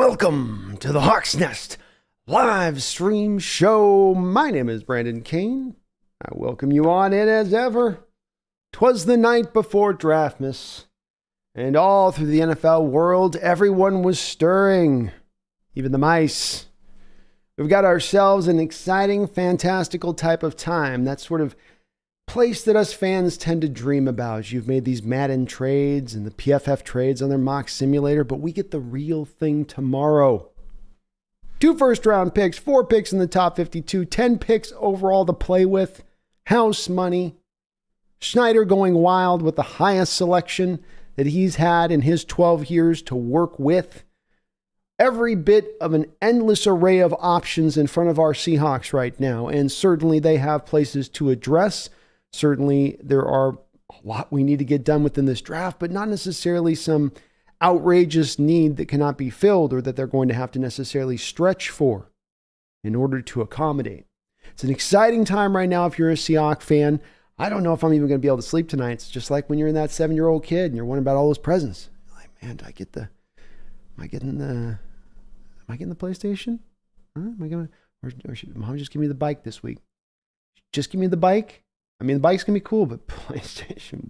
Welcome to the Hawks Nest live stream show. My name is Brandon Kane. I welcome you on in as ever. 'Twas the night before Draftmas, and all through the NFL world, everyone was stirring, even the mice. We've got ourselves an exciting, fantastical type of time. That sort of place that us fans tend to dream about. You've made these Madden trades and the PFF trades on their mock simulator, but we get the real thing tomorrow. 2 first-round picks, 4 picks in the top 52, 10 picks overall to play with, house money. Schneider going wild with the highest selection that he's had in his 12 years to work with. Every bit of an endless array of options in front of our Seahawks right now, and certainly they have places to address. Certainly, there are a lot we need to get done within this draft, but not necessarily some outrageous need that cannot be filled or that they're going to have to necessarily stretch for in order to accommodate. It's an exciting time right now if you're a Seahawks fan. I don't know if I'm even going to be able to sleep tonight. It's just like when you're in that 7-year-old kid and you're wondering about all those presents. You're like, man, am I getting the PlayStation? Or should Mom just give me the bike this week? Just give me the bike? I mean, the bike's going to be cool, but PlayStation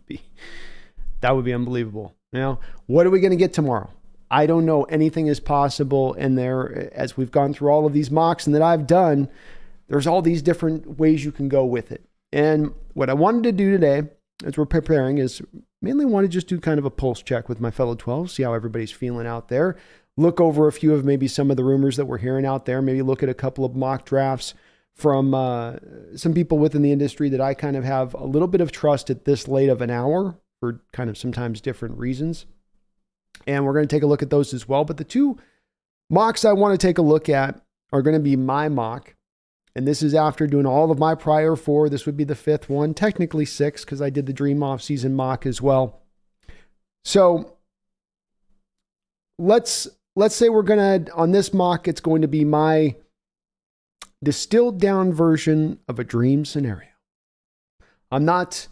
that would be unbelievable. Now, what are we going to get tomorrow? I don't know. Anything is possible. And there, as we've gone through all of these mocks and that I've done, there's all these different ways you can go with it. And what I wanted to do today, as we're preparing, is mainly want to just do kind of a pulse check with my fellow 12, see how everybody's feeling out there. Look over a few of maybe some of the rumors that we're hearing out there. Maybe look at a couple of mock drafts from some people within the industry that I kind of have a little bit of trust at this late of an hour for kind of sometimes different reasons. And we're going to take a look at those as well. But the 2 mocks I want to take a look at are going to be my mock. And this is after doing all of my prior 4. This would be the 5th one, technically 6, because I did the Dream Offseason mock as well. So let's say we're going to, on this mock, it's going to be my distilled down version of a dream scenario. I'm not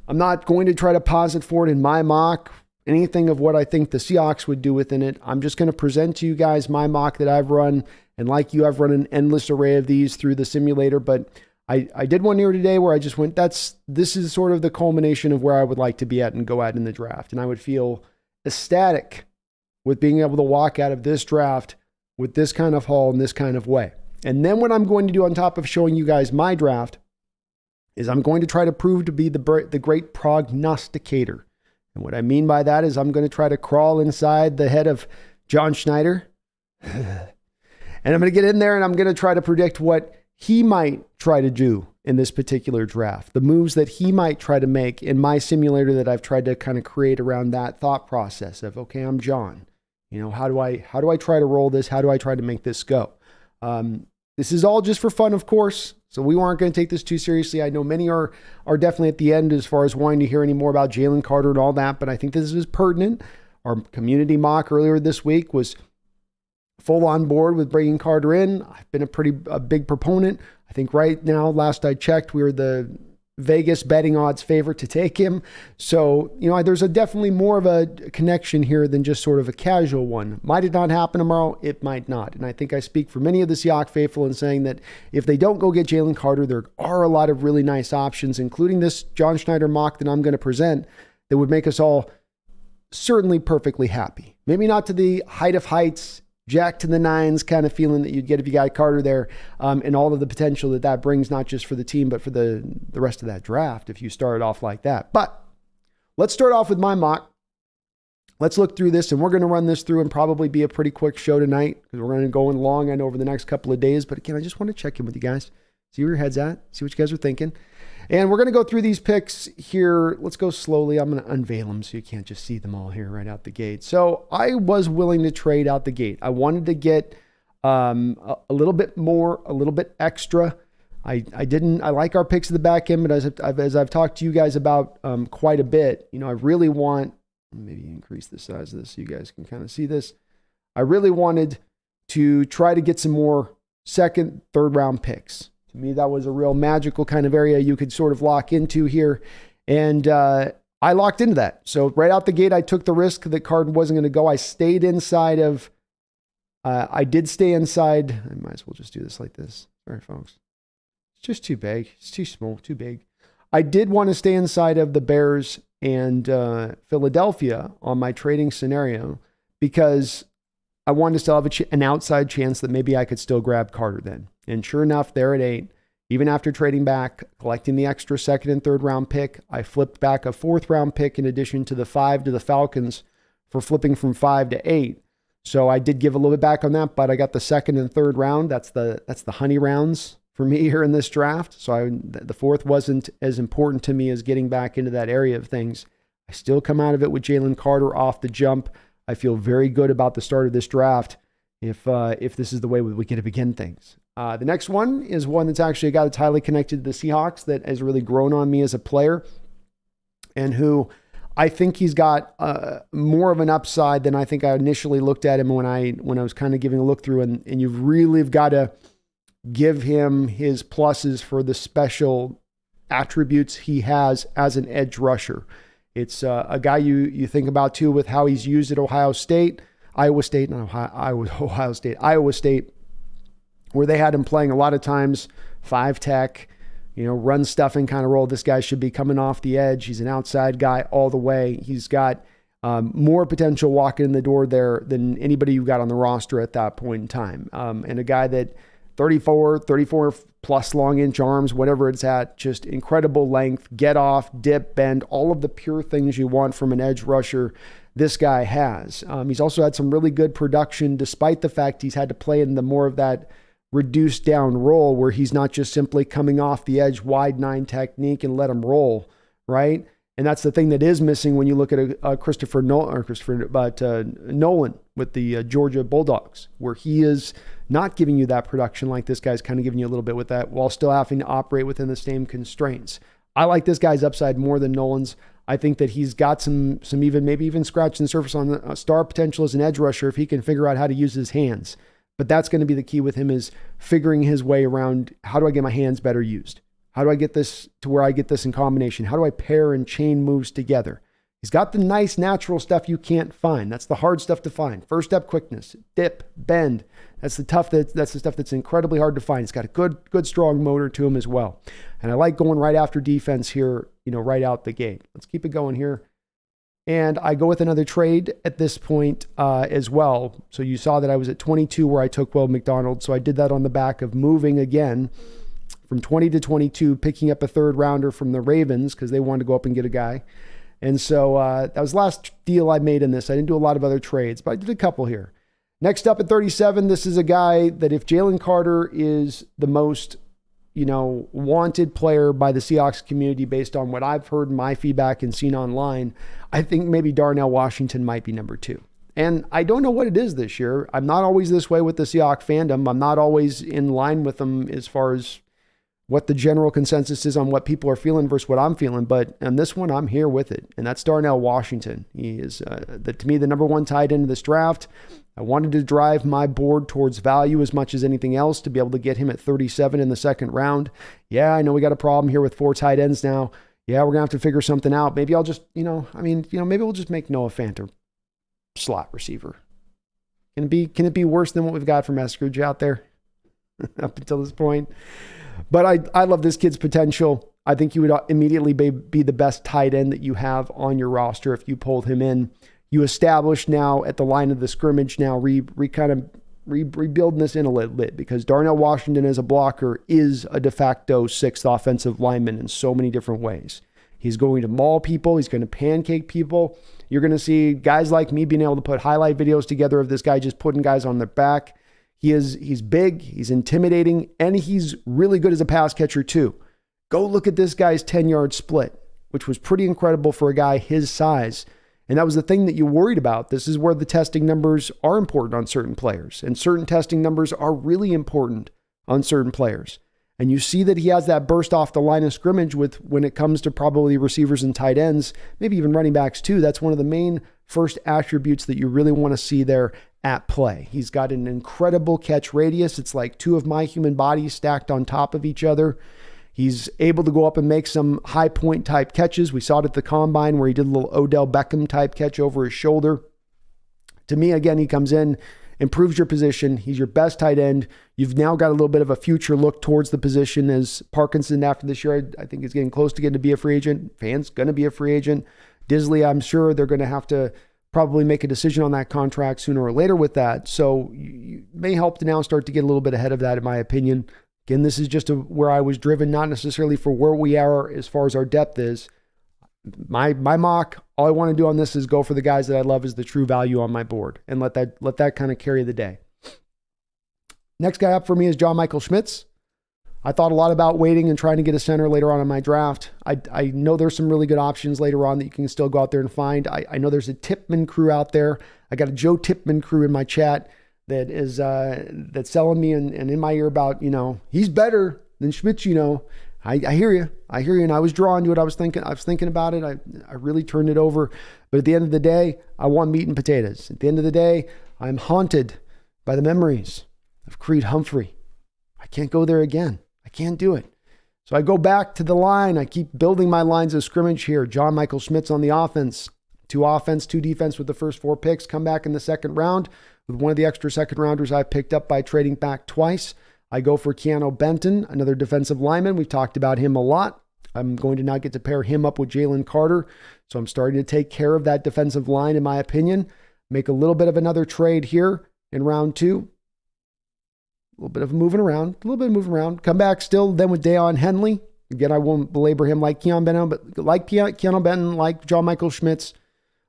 going to try to posit for it in my mock, anything of what I think the Seahawks would do within it. I'm just going to present to you guys my mock that I've run. And like you, I've run an endless array of these through the simulator, but I did one here today where I just went, this is sort of the culmination of where I would like to be at and go at in the draft. And I would feel ecstatic with being able to walk out of this draft with this kind of haul in this kind of way. And then what I'm going to do on top of showing you guys my draft is I'm going to try to prove to be the great prognosticator. And what I mean by that is I'm going to try to crawl inside the head of John Schneider. And I'm going to get in there and I'm going to try to predict what he might try to do in this particular draft. The moves that he might try to make in my simulator that I've tried to kind of create around that thought process of, okay, I'm John. You know, how do I try to roll this? How do I try to make this go? This is all just for fun, of course. So we aren't going to take this too seriously. I know many are definitely at the end as far as wanting to hear any more about Jalen Carter and all that, but I think this is pertinent. Our community mock earlier this week was full on board with bringing Carter in. I've been a big proponent. I think right now, last I checked, we were the Vegas betting odds favorite to take him. So, you know, there's definitely more of a connection here than just sort of a casual one. Might it not happen tomorrow? It might not. And I think I speak for many of the Seahawks faithful in saying that if they don't go get Jalen Carter, there are a lot of really nice options, including this John Schneider mock that I'm going to present, that would make us all certainly perfectly happy. Maybe not to the height of heights, Jack to the nines kind of feeling that you'd get if you got Carter there, and all of the potential that brings, not just for the team, but for the rest of that draft if you started off like that. But let's start off with my mock. Let's look through this, and we're going to run this through and probably be a pretty quick show tonight because we're going to go in long, I know, over the next couple of days. But again, I just want to check in with you guys, see where your head's at, see what you guys are thinking. And we're going to go through these picks here. Let's go slowly. I'm going to unveil them so you can't just see them all here right out the gate. So I was willing to trade out the gate. I wanted to get a little bit more, a little bit extra. I like our picks at the back end, but as I've talked to you guys about quite a bit, you know, I really want, maybe increase the size of this so you guys can kind of see this. I really wanted to try to get some more 2nd, 3rd round picks. To me, that was a real magical kind of area you could sort of lock into here. And I locked into that. So right out the gate, I took the risk that Carter wasn't going to go. I stayed inside of I did stay inside. I might as well just do this like this. Sorry, folks. It's just too big. It's too small, too big. I did want to stay inside of the Bears and Philadelphia on my trading scenario because I wanted to still have an outside chance that maybe I could still grab Carter then. And sure enough, there at 8, even after trading back, collecting the extra second and third round pick, I flipped back a 4th round pick in addition to the 5 to the Falcons for flipping from 5 to 8. So I did give a little bit back on that, but I got the 2nd and 3rd round. That's the honey rounds for me here in this draft. So the 4th wasn't as important to me as getting back into that area of things. I still come out of it with Jalen Carter off the jump. I feel very good about the start of this draft if this is the way we get to begin things. The next one is one that's actually a guy that's highly connected to the Seahawks that has really grown on me as a player and who I think he's got more of an upside than I think I initially looked at him when I was kind of giving a look through. And you've really got to give him his pluses for the special attributes he has as an edge rusher. It's a guy you think about too with how he's used at Ohio State, where they had him playing a lot of times 5 tech, run stuffing kind of role. This guy should be coming off the edge. He's an outside guy all the way. He's got more potential walking in the door there than anybody you got on the roster at that point in time. And a guy that 34 plus long inch arms, whatever it's at, just incredible length, get off, dip, bend, all of the pure things you want from an edge rusher. This guy has. He's also had some really good production, despite the fact he's had to play in the more of that reduced down role where he's not just simply coming off the edge, wide 9 technique and let him roll, right? And that's the thing that is missing when you look at Christopher Nolan with the Georgia Bulldogs, where he is not giving you that production like this guy's kind of giving you a little bit with that while still having to operate within the same constraints. I like this guy's upside more than Nolan's. I think that he's got some maybe even scratching the surface on the star potential as an edge rusher if he can figure out how to use his hands. But that's going to be the key with him, is figuring his way around, how do I get my hands better used? How do I get this to where I get this in combination? How do I pair and chain moves together? He's got the nice natural stuff you can't find. That's the hard stuff to find. First step quickness, dip, bend. That's the stuff that's incredibly hard to find. He's got a good strong motor to him as well. And I like going right after defense here, right out the gate. Let's keep it going here. And I go with another trade at this point as well. So you saw that I was at 22 where I took Will McDonald. So I did that on the back of moving again from 20 to 22, picking up a 3rd rounder from the Ravens because they wanted to go up and get a guy. And so that was the last deal I made in this. I didn't do a lot of other trades, but I did a couple here. Next up at 37, this is a guy that if Jalen Carter is the most wanted player by the Seahawks community based on what I've heard, my feedback, and seen online, I think maybe Darnell Washington might be number 2. And I don't know what it is this year. I'm not always this way with the Seahawks fandom. I'm not always in line with them as far as what the general consensus is on what people are feeling versus what I'm feeling. But on this one, I'm here with it. And that's Darnell Washington. He is, to me, the number 1 tight end of this draft. I wanted to drive my board towards value as much as anything else to be able to get him at 37 in the 2nd round. Yeah, I know we got a problem here with 4 tight ends now. Yeah, we're going to have to figure something out. Maybe I'll just, maybe we'll just make Noah Fant a slot receiver. Can it be worse than what we've got from Eskridge out there up until this point? But I love this kid's potential. I think he would immediately be the best tight end that you have on your roster if you pulled him in. You establish now at the line of the scrimmage now, rebuilding this in a little bit, because Darnell Washington as a blocker is a de facto 6th offensive lineman in so many different ways. He's going to maul people. He's going to pancake people. You're going to see guys like me being able to put highlight videos together of this guy just putting guys on their back. He's big, he's intimidating, and he's really good as a pass catcher too. Go look at this guy's 10-yard split, which was pretty incredible for a guy his size. And that was the thing that you worried about. This is where the testing numbers are important on certain players, and certain testing numbers are really important on certain players. And you see that he has that burst off the line of scrimmage when it comes to probably receivers and tight ends, maybe even running backs too. That's one of the main first attributes that you really want to see there at play. He's got an incredible catch radius. It's like 2 of my human bodies stacked on top of each other. He's able to go up and make some high point type catches. We saw it at the combine where he did a little Odell Beckham type catch over his shoulder. To me, again, he comes in improves your position. He's your best tight end. You've now got a little bit of a future look towards the position as Parkinson after this year, I think is getting close to getting to be a free agent. Fant's going to be a free agent. Disley, I'm sure they're going to have to probably make a decision on that contract sooner or later with that. So you may help to now start to get a little bit ahead of that, in my opinion. Again, this is just where I was driven, not necessarily for where we are as far as our depth is. My mock, all I want to do on this is go for the guys that I love as the true value on my board and let that kind of carry the day. Next guy up for me is John Michael Schmitz. I thought a lot about waiting and trying to get a center later on in my draft. I know there's some really good options later on that you can still go out there and find. I know there's a Tipman crew out there. I got a Joe Tipman crew in my chat that is that's selling me and in my ear about, he's better than Schmitz, I hear you. And I was drawn to it. I was thinking about it. I really turned it over. But at the end of the day, I want meat and potatoes. At the end of the day, I'm haunted by the memories of Creed Humphrey. I can't go there again. I can't do it. So I go back to the line. I keep building my lines of scrimmage here. John Michael Schmitz on the offense. 2 offense, 2 defense with the first 4 picks. Come back in the second round with one of the extra second rounders I picked up by trading back twice. I go for Keanu Benton, another defensive lineman. We've talked about him a lot. I'm going to now get to pair him up with Jalen Carter. So I'm starting to take care of that defensive line, in my opinion. Make a little bit of another trade here in round 2. A little bit of moving around. Come back still then with Deion Henley. Again, I won't belabor him like Keanu Benton, but like Keanu Benton, like John Michael Schmitz.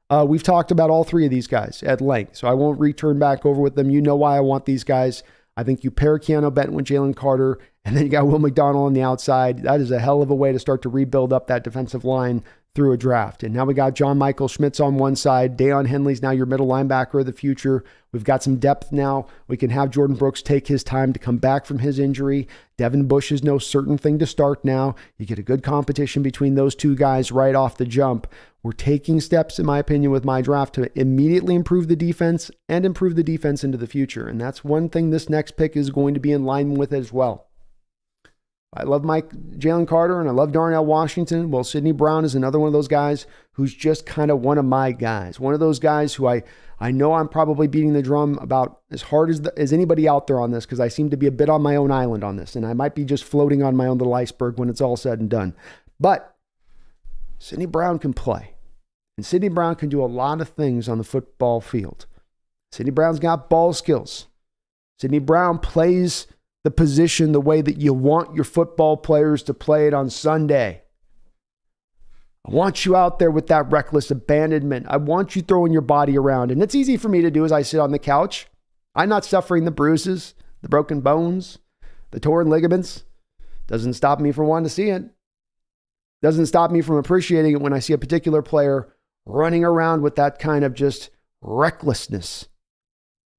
We've talked about all 3 of these guys at length, so I won't return back over with them. You know why I want these guys. I think you pair Keanu Benton with Jalen Carter, and then you got Will McDonald on the outside. That is a hell of a way to start to rebuild up that defensive line through a draft. And now we got John Michael Schmitz on one side. Deion Henley's now your middle linebacker of the future. We've got some depth now. We can have Jordan Brooks take his time to come back from his injury. Devin Bush is no certain thing to start now. You get a good competition between those 2 guys right off the jump. We're taking steps, in my opinion, with my draft to immediately improve the defense and improve the defense into the future. And that's one thing this next pick is going to be in line with as well. I love Jalen Carter and I love Darnell Washington. Well, Sidney Brown is another one of those guys who's just kind of one of my guys. One of those guys who I know I'm probably beating the drum about as hard as anybody out there on this, because I seem to be a bit on my own island on this. And I might be just floating on my own little iceberg when it's all said and done. But Sidney Brown can play. And Sidney Brown can do a lot of things on the football field. Sidney Brown's got ball skills. Sidney Brown plays the position the way that you want your football players to play it on Sunday. I want you out there with that reckless abandonment. I want you throwing your body around. And it's easy for me to do as I sit on the couch. I'm not suffering the bruises, the broken bones, the torn ligaments. Doesn't stop me from wanting to see it. Doesn't stop me from appreciating it when I see a particular player running around with that kind of just recklessness.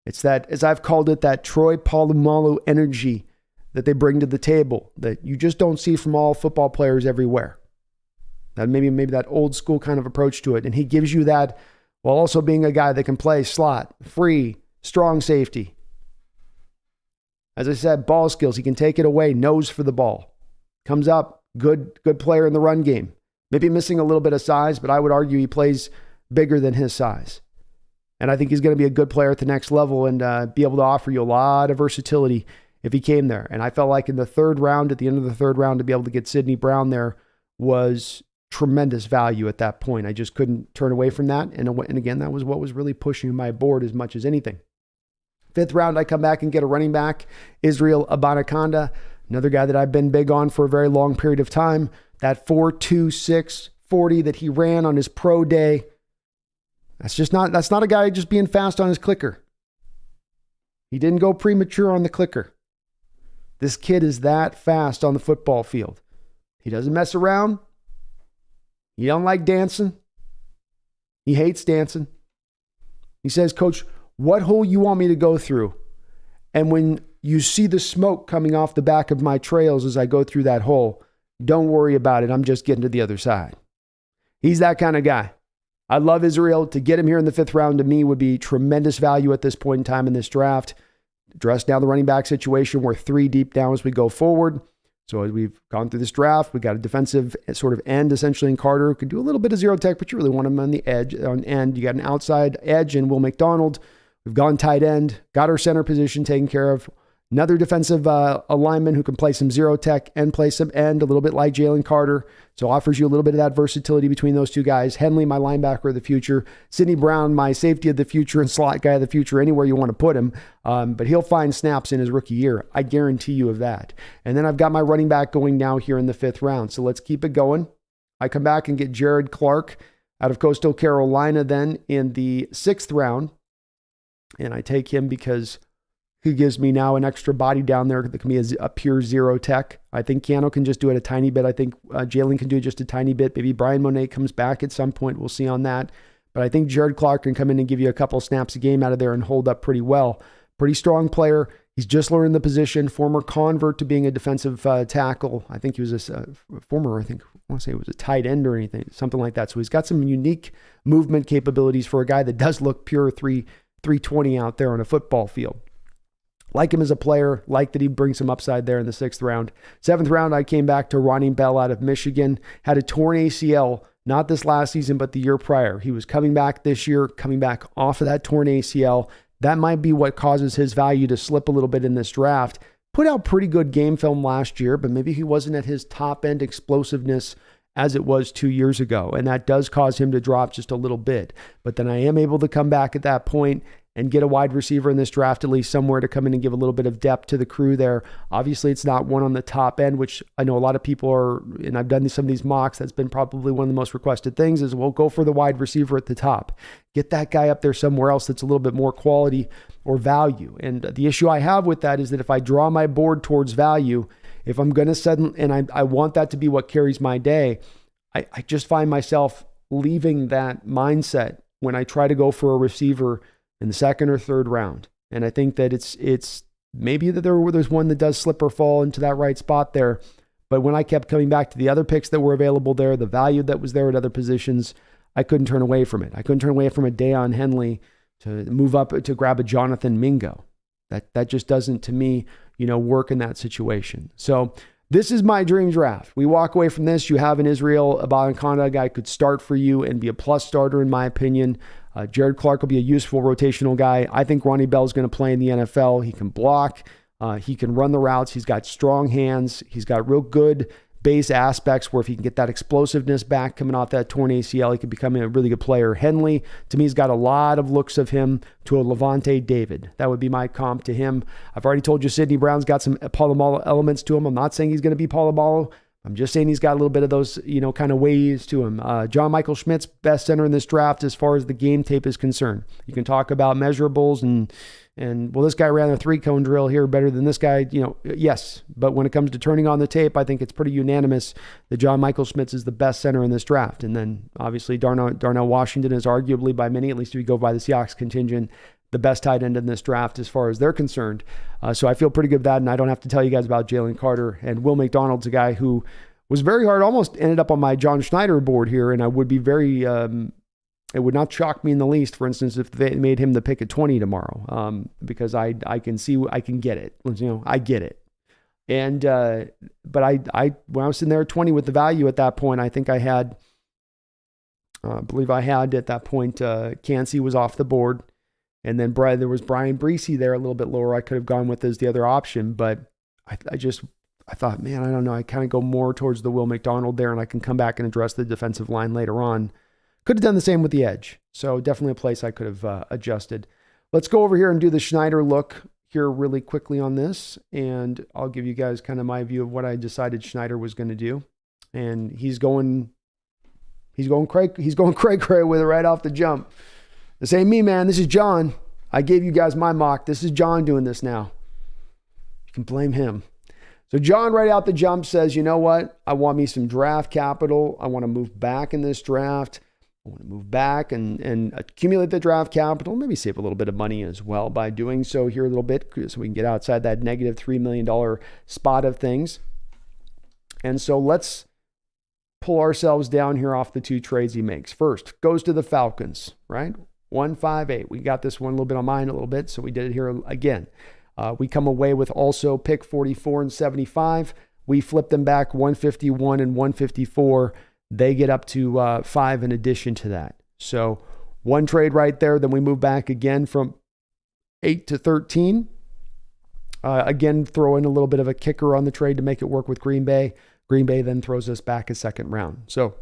It's that, as I've called it, that Troy Polamalu energy that they bring to the table that you just don't see from all football players everywhere. That maybe that old school kind of approach to it. And he gives you that while also being a guy that can play slot, free, strong safety. As I said, ball skills. He can take it away, nose for the ball. Comes up, good player in the run game. Maybe missing a little bit of size, but I would argue he plays bigger than his size. And I think he's going to be a good player at the next level and be able to offer you a lot of versatility if he came there. And I felt like in the 3rd round, at the end of the 3rd round, to be able to get Sidney Brown there was tremendous value at that point. I just couldn't turn away from that. And again, that was what was really pushing my board as much as anything. 5th round, I come back and get a running back, Israel Abanikanda, another guy that I've been big on for a very long period of time. That 4.26 40 that he ran on his pro day. That's not a guy just being fast on his clicker. He didn't go premature on the clicker. This kid is that fast on the football field. He doesn't mess around. He don't like dancing. He hates dancing. He says, "Coach, what hole you want me to go through?" And when you see the smoke coming off the back of my trails as I go through that hole, don't worry about it. I'm just getting to the other side. He's that kind of guy. I love Israel. To get him here in the 5th round to me would be tremendous value at this point in time in this draft. Address now the running back situation. We're 3 deep down as we go forward. So as we've gone through this draft, we got a defensive sort of end essentially in Carter, who can do a little bit of zero tech, but you really want him on the edge, on end. You got an outside edge in Will McDonald. We've gone tight end, got our center position taken care of. Another defensive alignment who can play some zero tech and play some end, a little bit like Jalen Carter. So offers you a little bit of that versatility between those two guys. Henley, my linebacker of the future. Sidney Brown, my safety of the future and slot guy of the future, anywhere you want to put him. But he'll find snaps in his rookie year. I guarantee you of that. And then I've got my running back going now here in the 5th round. So let's keep it going. I come back and get Jared Clark out of Coastal Carolina then in the 6th round. And I take him because he gives me now an extra body down there that can be a pure zero tech. I think Cano can just do it a tiny bit. I think Jalen can do it just a tiny bit. Maybe Brian Monet comes back at some point. We'll see on that. But I think Jared Clark can come in and give you a couple snaps a game out of there and hold up pretty well. Pretty strong player. He's just learning the position. Former convert to being a defensive tackle. I think he was a former, I want to say it was a tight end or anything, something like that. So he's got some unique movement capabilities for a guy that does look pure 320 out there on a football field. Like him as a player, like that he brings some upside there in the 6th round. 7th round, I came back to Ronnie Bell out of Michigan. Had a torn ACL, not this last season, but the year prior. He was coming back this year, coming back off of that torn ACL. That might be what causes his value to slip a little bit in this draft. Put out pretty good game film last year, but maybe he wasn't at his top end explosiveness as it was 2 years ago. And that does cause him to drop just a little bit. But then I am able to come back at that point and get a wide receiver in this draft, at least somewhere to come in and give a little bit of depth to the crew there. Obviously, it's not one on the top end, which I know a lot of people are, and I've done some of these mocks, that's been probably one of the most requested things is, we'll go for the wide receiver at the top. Get that guy up there somewhere else that's a little bit more quality or value. And the issue I have with that is that if I draw my board towards value, if I'm going to suddenly, and I want that to be what carries my day, I just find myself leaving that mindset when I try to go for a receiver in the 2nd or 3rd round. And I think that it's maybe that there's one that does slip or fall into that right spot there. But when I kept coming back to the other picks that were available there, the value that was there at other positions, I couldn't turn away from it. I couldn't turn away from a Deion Henley to move up to grab a Jonathan Mingo. That just doesn't, to me, work in that situation. So this is my dream draft. We walk away from this. You have an Israel Abanikanda, a guy could start for you and be a plus starter, in my opinion. Jared Clark will be a useful rotational guy. I think Ronnie Bell is going to play in the NFL. He can block. He can run the routes. He's got strong hands. He's got real good base aspects where if he can get that explosiveness back coming off that torn ACL, he could become a really good player. Henley, to me, has got a lot of looks of him to a Levante David. That would be my comp to him. I've already told you Sidney Brown's got some Polamalu elements to him. I'm not saying he's going to be Polamalu. I'm just saying he's got a little bit of those, kind of ways to him. John Michael Schmidt's best center in this draft as far as the game tape is concerned. You can talk about measurables and well, this guy ran a 3-cone drill here better than this guy, yes. But when it comes to turning on the tape, I think it's pretty unanimous that John Michael Schmitz is the best center in this draft. And then obviously Darnell Washington is arguably by many, at least if you go by the Seahawks contingent, the best tight end in this draft as far as they're concerned. So I feel pretty good with that, and I don't have to tell you guys about Jalen Carter. And Will McDonald's a guy who was very hard, almost ended up on my John Schneider board here, and I would be very, it would not shock me in the least, for instance, if they made him the pick at 20 tomorrow, because I can see, I can get it. I get it. And, but I when I was sitting there at 20 with the value at that point, I think I had, I believe I had at that point, Cansey was off the board. And then there was Brian Breesy there a little bit lower. I could have gone with as the other option, but I thought, man, I don't know. I kind of go more towards the Will McDonald there, and I can come back and address the defensive line later on. Could have done the same with the edge. So definitely a place I could have adjusted. Let's go over here and do the Schneider look here really quickly on this. And I'll give you guys kind of my view of what I decided Schneider was going to do. And he's going cray with it right off the jump. This ain't me, man. This is John. I gave you guys my mock. This is John doing this now. You can blame him. So John right out the jump says, you know what? I want me some draft capital. I want to move back in this draft. I want to move back and accumulate the draft capital, maybe save a little bit of money as well by doing so here a little bit so we can get outside that negative $3 million spot of things. And so let's pull ourselves down here off the 2 trades he makes. First, goes to the Falcons, right? 158. We got this one a little bit on mine a little bit, so we did it here again. We come away with also pick 44 and 75. We flip them back 151 and 154. They get up to 5 in addition to that. So one trade right there. Then we move back again from 8 to 13. Again, throw in a little bit of a kicker on the trade to make it work with Green Bay. Green Bay then throws us back a second round. So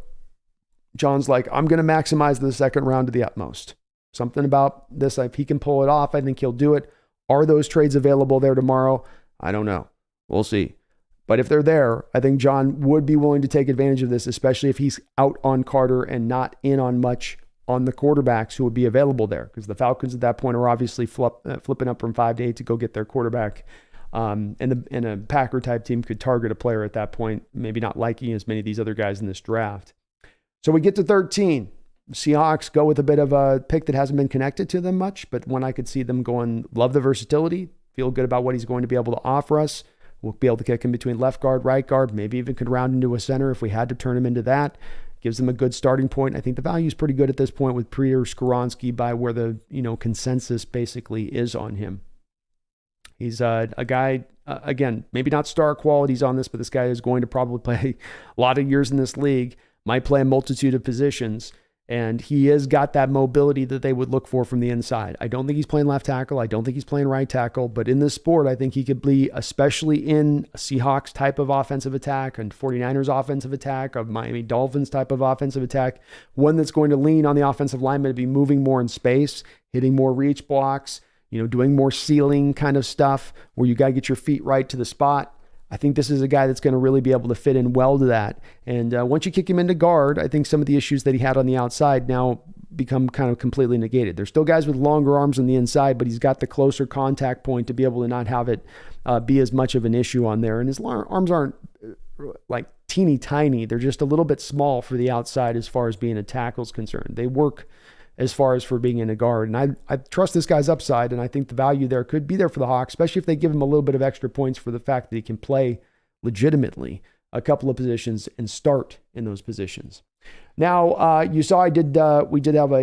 John's like, I'm going to maximize the second round to the utmost. Something about this, if he can pull it off, I think he'll do it. Are those trades available there tomorrow? I don't know. We'll see. But if they're there, I think John would be willing to take advantage of this, especially if he's out on Carter and not in on much on the quarterbacks who would be available there. Because the Falcons at that point are obviously flipping up from 5 to 8 to go get their quarterback. And a Packer type team could target a player at that point, maybe not liking as many of these other guys in this draft. So we get to 13. Seahawks go with a bit of a pick that hasn't been connected to them much, but one I could see them going, love the versatility, feel good about what he's going to be able to offer us. We'll be able to kick him between left guard, right guard, maybe even could round into a center if we had to turn him into that. Gives them a good starting point. I think the value is pretty good at this point with Peter Skoronski by where the consensus basically is on him. He's a guy, again, maybe not star qualities on this, but this guy is going to probably play a lot of years in this league, might play a multitude of positions, and he has got that mobility that they would look for from the inside. I don't think he's playing left tackle. I don't think he's playing right tackle, but in this sport, I think he could be, especially in a Seahawks type of offensive attack and 49ers offensive attack, of Miami Dolphins type of offensive attack, one that's going to lean on the offensive lineman to be moving more in space, hitting more reach blocks, doing more ceiling kind of stuff where you got to get your feet right to the spot. I think this is a guy that's going to really be able to fit in well to that. And once you kick him into guard, I think some of the issues that he had on the outside now become kind of completely negated. There's still guys with longer arms on the inside, but he's got the closer contact point to be able to not have it be as much of an issue on there. And his arms aren't like teeny tiny. They're just a little bit small for the outside as far as being a tackle is concerned. They work as far as for being in a guard. And I trust this guy's upside, and I think the value there could be there for the Hawks, especially if they give him a little bit of extra points for the fact that he can play legitimately a couple of positions and start in those positions. Now, you saw we did have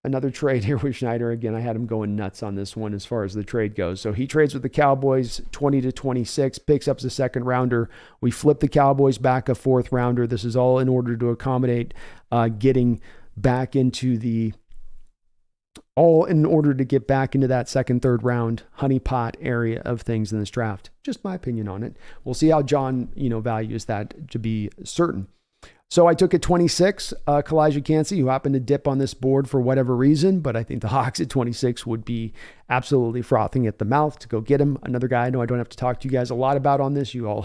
another trade here with Schneider. Again, I had him going nuts on this one as far as the trade goes. So he trades with the Cowboys 20 to 26, picks up the second rounder. We flip the Cowboys back a fourth rounder. This is all in order to accommodate getting back into that second, third round honeypot area of things in this draft. Just my opinion on it. We'll see how John, values that to be certain. So I took at 26, Kalijah Kancey, who happened to dip on this board for whatever reason, but I think the Hawks at 26 would be absolutely frothing at the mouth to go get him. Another guy I know I don't have to talk to you guys a lot about on this. You all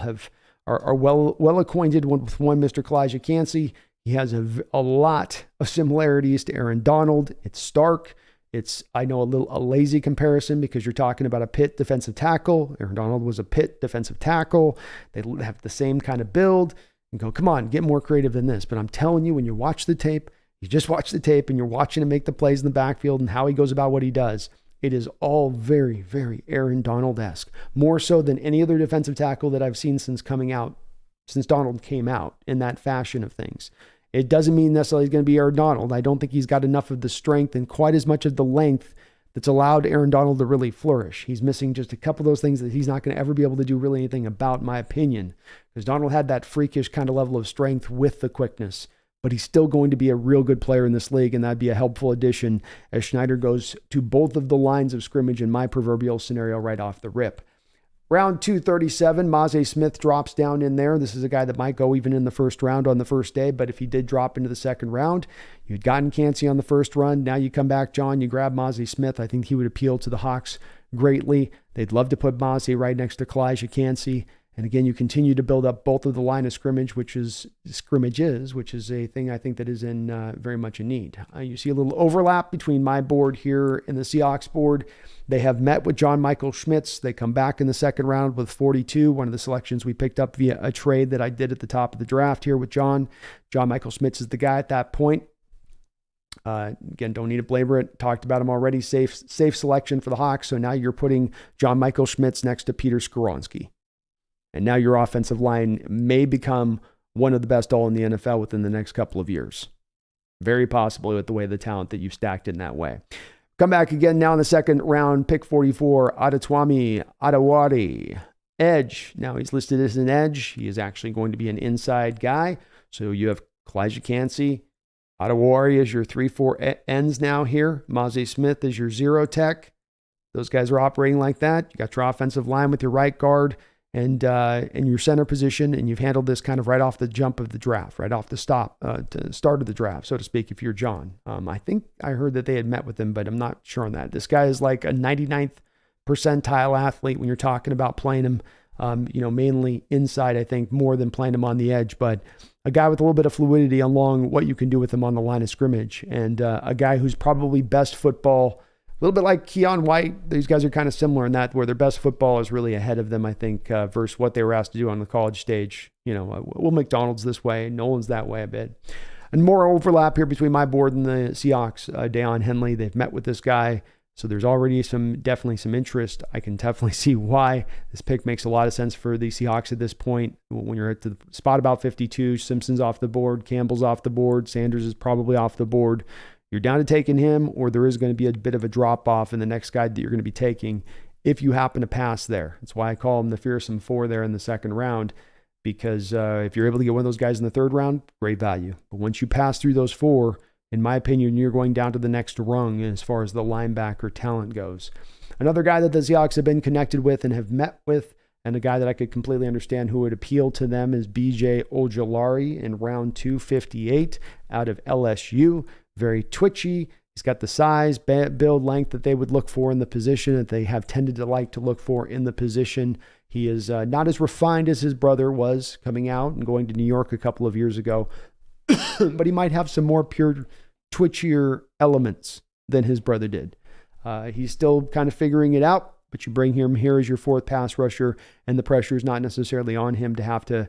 are well acquainted with one Mr. Kalijah Kancey. He has a lot of similarities to Aaron Donald. It's stark. It's, I know, a lazy comparison because you're talking about a Pitt defensive tackle. Aaron Donald was a Pitt defensive tackle. They have the same kind of build. You go, come on, get more creative than this. But I'm telling you, when you watch the tape, you just watch the tape and you're watching him make the plays in the backfield and how he goes about what he does. It is all very, very Aaron Donald-esque. More so than any other defensive tackle that I've seen since Donald came out in that fashion of things. It doesn't mean necessarily he's going to be Aaron Donald. I don't think he's got enough of the strength and quite as much of the length that's allowed Aaron Donald to really flourish. He's missing just a couple of those things that he's not going to ever be able to do really anything about, in my opinion, because Donald had that freakish kind of level of strength with the quickness, but he's still going to be a real good player in this league, and that'd be a helpful addition as Schneider goes to both of the lines of scrimmage in my proverbial scenario right off the rip. Round 237, Maze Smith drops down in there. This is a guy that might go even in the first round on the first day, but if he did drop into the second round, you'd gotten Kancey on the first run. Now you come back, John, you grab Maze Smith. I think he would appeal to the Hawks greatly. They'd love to put Maze right next to Kalijah Kancey. And again, you continue to build up both of the line of scrimmage, which is a thing I think that is in very much in need. You see a little overlap between my board here and the Seahawks board. They have met with John Michael Schmitz. They come back in the second round with 42, one of the selections we picked up via a trade that I did at the top of the draft here with John. John Michael Schmitz is the guy at that point. Again, don't need to belabor it. Talked about him already. Safe selection for the Hawks. So now you're putting John Michael Schmitz next to Peter Skoronski. And now your offensive line may become one of the best all in the NFL within the next couple of years. Very possibly with the way the talent that you've stacked in that way. Come back again now in the second round, pick 44, Adetomiwa Adewale, edge. Now he's listed as an edge. He is actually going to be an inside guy. So you have Kalijah Kancey, Adewale as your 3-4 ends now here. Maze Smith is your zero tech. those guys are operating like that. You got your offensive line with your right guard and your center position, and you've handled this kind of right off the jump of the draft, right off the start of the draft, so to speak, if you're John. I think I heard that they had met with him, but I'm not sure on that. This guy is like a 99th percentile athlete when you're talking about playing him, mainly inside, I think, more than playing him on the edge, but a guy with a little bit of fluidity along what you can do with him on the line of scrimmage, and a guy who's probably best football, a little bit like Keon White. These guys are kind of similar in that, where their best football is really ahead of them, I think, versus what they were asked to do on the college stage. Will McDonald's this way, Nolan's that way a bit. And more overlap here between my board and the Seahawks. Deion Henley, they've met with this guy, so there's already definitely some interest. I can definitely see why this pick makes a lot of sense for the Seahawks at this point. When you're at the spot about 52, Simpson's off the board, Campbell's off the board, Sanders is probably off the board. You're down to taking him, or there is going to be a bit of a drop-off in the next guy that you're going to be taking if you happen to pass there. That's why I call him the fearsome 4 there in the second round, because if you're able to get one of those guys in the third round, great value. But once you pass through those 4, in my opinion, you're going down to the next rung as far as the linebacker talent goes. Another guy that the Seahawks have been connected with and have met with, and a guy that I could completely understand who would appeal to them, is B.J. Ojulari in round 258 out of LSU. Very twitchy. He's got the size, build, length that they would look for in the position, that they have tended to like to look for in the position. He is not as refined as his brother was coming out and going to New York a couple of years ago, but he might have some more pure, twitchier elements than his brother did. He's still kind of figuring it out, but you bring him here as your 4th pass rusher, and the pressure is not necessarily on him to have to,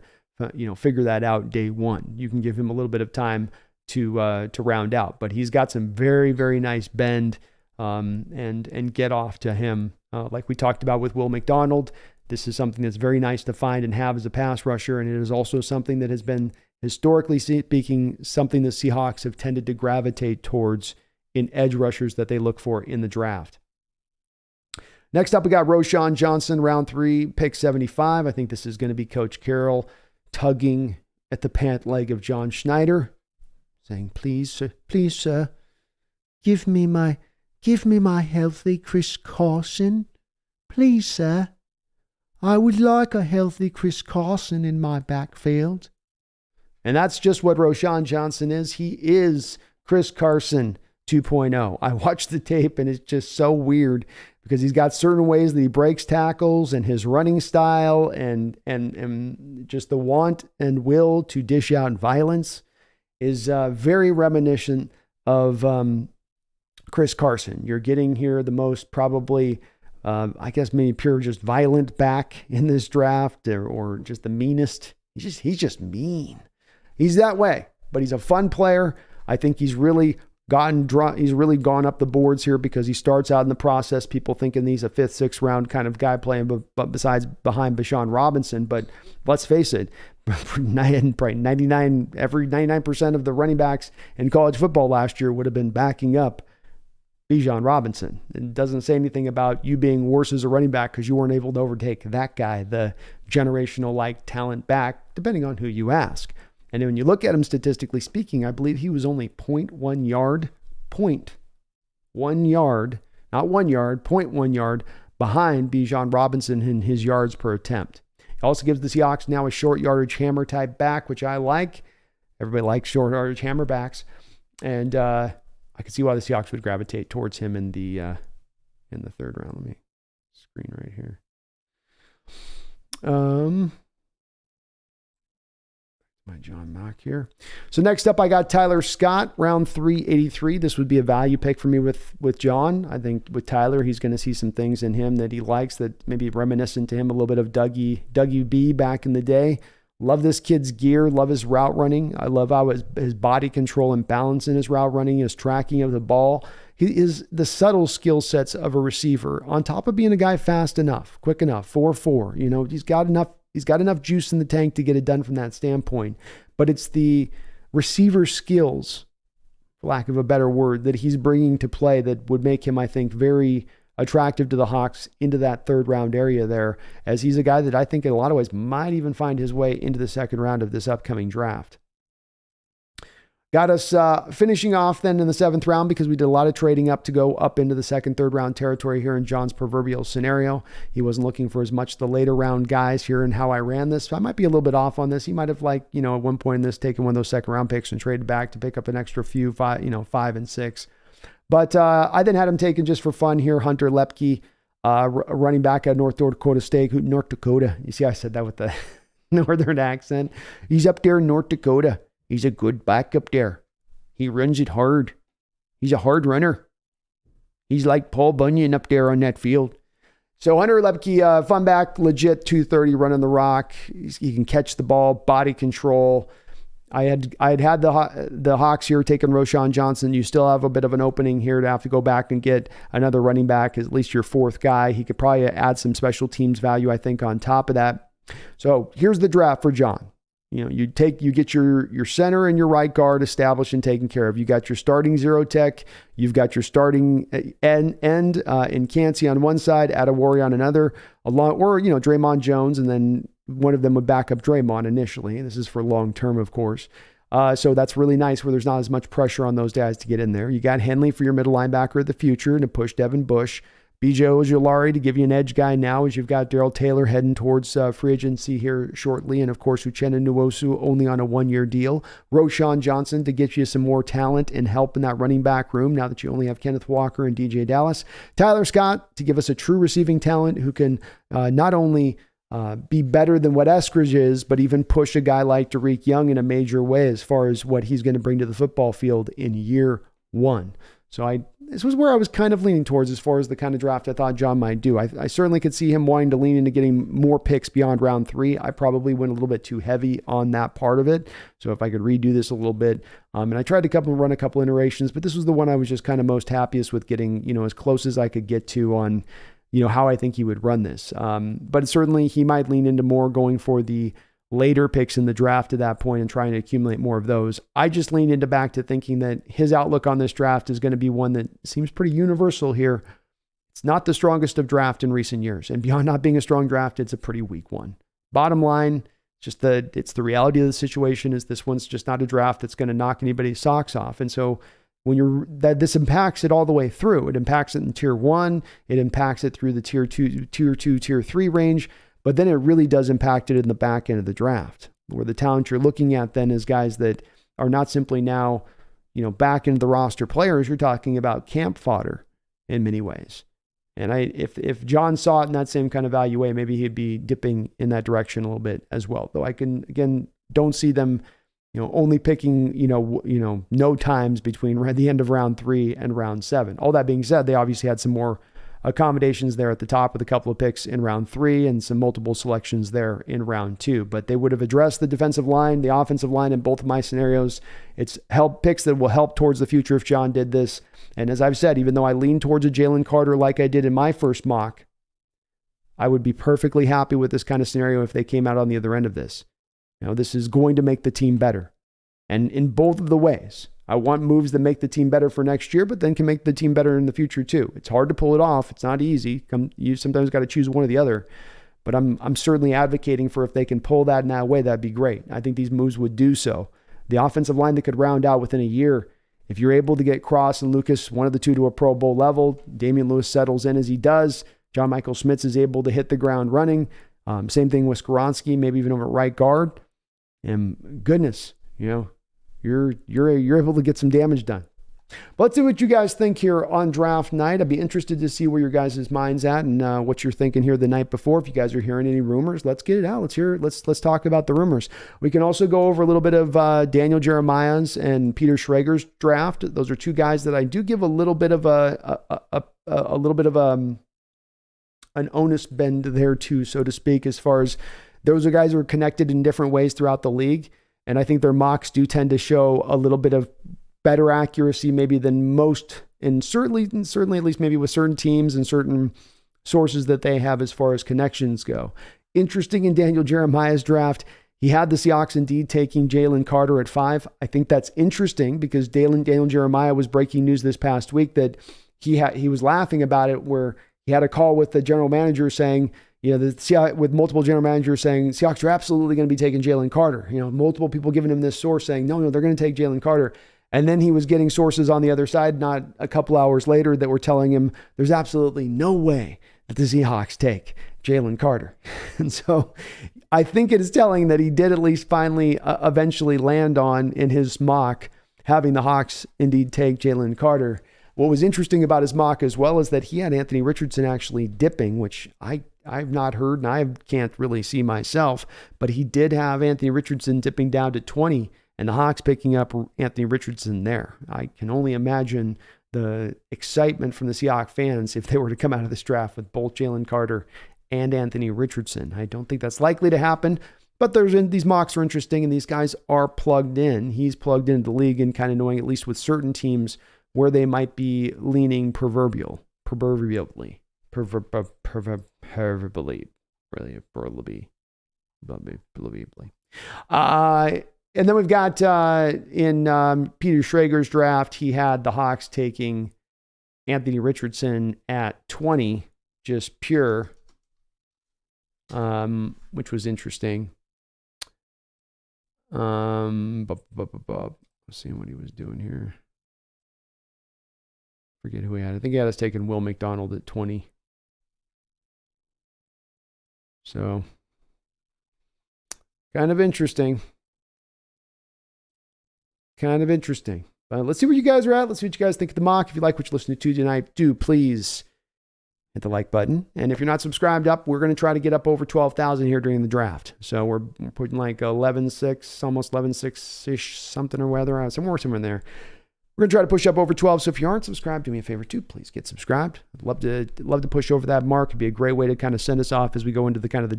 figure that out day one. You can give him a little bit of time to round out, but he's got some very, very nice bend and get off to him. Like we talked about with Will McDonald, this is something that's very nice to find and have as a pass rusher, and it is also something that has been, historically speaking, something the Seahawks have tended to gravitate towards in edge rushers that they look for in the draft. Next up, we got Roschon Johnson, round 3, pick 75. I think this is going to be Coach Carroll tugging at the pant leg of John Schneider, saying, please, sir, give me my healthy Chris Carson. Please, sir. I would like a healthy Chris Carson in my backfield. And that's just what Roschon Johnson is. He is Chris Carson 2.0. I watched the tape, and it's just so weird because he's got certain ways that he breaks tackles, and his running style and just the want and will to dish out violence is very reminiscent of Chris Carson. You're getting here the most probably, I guess maybe pure just violent back in this draft, or just the meanest. He's just mean. He's that way, but he's a fun player. I think he's really gone up the boards here because he starts out in the process, people thinking he's a 5th, 6th round kind of guy playing, but besides behind Bijan Robinson. But let's face it, every 99% of the running backs in college football last year would have been backing up Bijan Robinson. It doesn't say anything about you being worse as a running back because you weren't able to overtake that guy, the generational like talent back, depending on who you ask. And when you look at him statistically speaking, I believe he was only 0.1 yard behind Bijan Robinson in his yards per attempt. He also gives the Seahawks now a short yardage hammer type back, which I like. Everybody likes short yardage hammer backs. And I can see why the Seahawks would gravitate towards him in the third round. Let me screen right here. My John Mock here. So next up, I got Tyler Scott, round 383. This would be a value pick for me with John. I think with Tyler, he's going to see some things in him that he likes that maybe reminiscent to him a little bit of Dougie B back in the day. Love this kid's gear. Love his route running. I love how his body control and balance in his route running, his tracking of the ball. He is the subtle skill sets of a receiver on top of being a guy fast enough, quick enough, 4.4. He's got enough juice in the tank to get it done from that standpoint. But it's the receiver skills, for lack of a better word, that he's bringing to play that would make him, I think, very attractive to the Hawks into that third round area there, as he's a guy that I think in a lot of ways might even find his way into the second round of this upcoming draft. Got us finishing off then in the 7th round because we did a lot of trading up to go up into the 2nd, 3rd round territory here in John's proverbial scenario. He wasn't looking for as much the later round guys here and how I ran this. I might be a little bit off on this. He might have at one point in this taken one of those 2nd round picks and traded back to pick up an extra few, 5 and 6. But I then had him taken just for fun here. Hunter Lepke, running back at North Dakota State. North Dakota. You see, I said that with the northern accent. He's up there in North Dakota. He's a good back up there. He runs it hard. He's a hard runner. He's like Paul Bunyan up there on that field. So Hunter Lepke, fun back, legit 230 running the rock. He can catch the ball, body control. I had the Hawks here taking Roschon Johnson. You still have a bit of an opening here to have to go back and get another running back, at least your 4th guy. He could probably add some special teams value, I think, on top of that. So here's the draft for John. You get your center and your right guard established and taken care of. You got your starting zero tech. You've got your starting end in Cansey on one side, Adewari on another, Draymond Jones, and then one of them would back up Draymond initially. This is for long term, of course. So that's really nice where there's not as much pressure on those guys to get in there. You got Henley for your middle linebacker of the future and to push Devin Bush. B.J. Ojulari to give you an edge guy now as you've got Darrell Taylor heading towards free agency here shortly. And, of course, Uchenna Nwosu only on a 1-year deal. Roschon Johnson to get you some more talent and help in that running back room now that you only have Kenneth Walker and DJ Dallas. Tyler Scott to give us a true receiving talent who can not only be better than what Eskridge is, but even push a guy like Derek Young in a major way as far as what he's going to bring to the football field in year 1. So this was where I was kind of leaning towards as far as the kind of draft I thought John might do. I certainly could see him wanting to lean into getting more picks beyond round 3. I probably went a little bit too heavy on that part of it. So if I could redo this a little bit, and I tried to run a couple iterations, but this was the one I was just kind of most happiest with getting, as close as I could get to on, how I think he would run this. But certainly he might lean into more going for the later picks in the draft at that point and trying to accumulate more of those. I just leaned into back to thinking that his outlook on this draft is going to be one that seems pretty universal here. It's not the strongest of draft in recent years, and beyond not being a strong draft, it's a pretty weak one. Bottom line, it's the reality of the situation is this one's just not a draft that's going to knock anybody's socks off. And so this impacts it all the way through. It impacts it in tier 1. It impacts it through the tier 2, tier 3 range. But then it really does impact it in the back end of the draft, where the talent you're looking at then is guys that are not simply now, back into the roster players. You're talking about camp fodder in many ways. And if John saw it in that same kind of value way, maybe he'd be dipping in that direction a little bit as well. Though I don't see them, only picking, no times between the end of round 3 and round 7. All that being said, they obviously had some more accommodations there at the top with a couple of picks in round 3 and some multiple selections there in round 2. But they would have addressed the defensive line, the offensive line in both of my scenarios. It's picks that will help towards the future if John did this. And as I've said, even though I lean towards a Jalen Carter like I did in my first mock, I would be perfectly happy with this kind of scenario if they came out on the other end of this. This is going to make the team better. And in both of the ways. I want moves that make the team better for next year, but then can make the team better in the future too. It's hard to pull it off. It's not easy. You sometimes got to choose one or the other. But I'm certainly advocating for if they can pull that in that way, that'd be great. I think these moves would do so. The offensive line that could round out within a year, if you're able to get Cross and Lucas, one of the two, to a Pro Bowl level, Damian Lewis settles in as he does. John Michael Schmitz is able to hit the ground running. Same thing with Skoronski, maybe even over at right guard. And goodness, you're able to get some damage done. But let's see what you guys think here on draft night. I'd be interested to see where your guys' mind's at and what you're thinking here the night before. If you guys are hearing any rumors, let's get it out. Let's talk about the rumors. We can also go over a little bit of Daniel Jeremiah's and Peter Schrager's draft. Those are two guys that I do give a little bit of an onus bend there too, so to speak, as far as those are guys who are connected in different ways throughout the league. And I think their mocks do tend to show a little bit of better accuracy maybe than most, and certainly at least maybe with certain teams and certain sources that they have as far as connections go. Interesting in Daniel Jeremiah's draft, he had the Seahawks indeed taking Jalen Carter at 5. I think that's interesting because Daniel Jeremiah was breaking news this past week that he was laughing about it, where he had a call with the general manager saying, the Seahawks, with multiple general managers saying Seahawks are absolutely going to be taking Jalen Carter. Multiple people giving him this source saying, no, they're going to take Jalen Carter. And then he was getting sources on the other side, not a couple hours later, that were telling him there's absolutely no way that the Seahawks take Jalen Carter. And so I think it is telling that he did at least finally eventually land on, in his mock, having the Hawks indeed take Jalen Carter. What was interesting about his mock as well is that he had Anthony Richardson actually dipping, which I've not heard and I can't really see myself, but he did have Anthony Richardson dipping down to 20 and the Hawks picking up Anthony Richardson there. I can only imagine the excitement from the Seahawks fans if they were to come out of this draft with both Jalen Carter and Anthony Richardson. I don't think that's likely to happen, but these mocks are interesting and these guys are plugged in. He's plugged into the league and kind of knowing, at least with certain teams, where they might be leaning proverbially. And then we've got in Peter Schrager's draft, he had the Hawks taking Anthony Richardson at 20, just pure, which was interesting. Let's see what he was doing here. Forget who he had. I think he had us taking Will McDonald at 20. So, kind of interesting. Let's see where you guys are at. Let's see what you guys think of the mock. If you like what you're listening to tonight, do please hit the like button. And if you're not subscribed up, we're going to try to get up over 12,000 here during the draft. So we're putting like 11.6, almost 11.6-ish, something or whether, somewhere in there. We're going to try to push up over 12. So if you aren't subscribed, do me a favor too. Please get subscribed. I'd love to push over that mark. It'd be a great way to kind of send us off as we go into the kind of the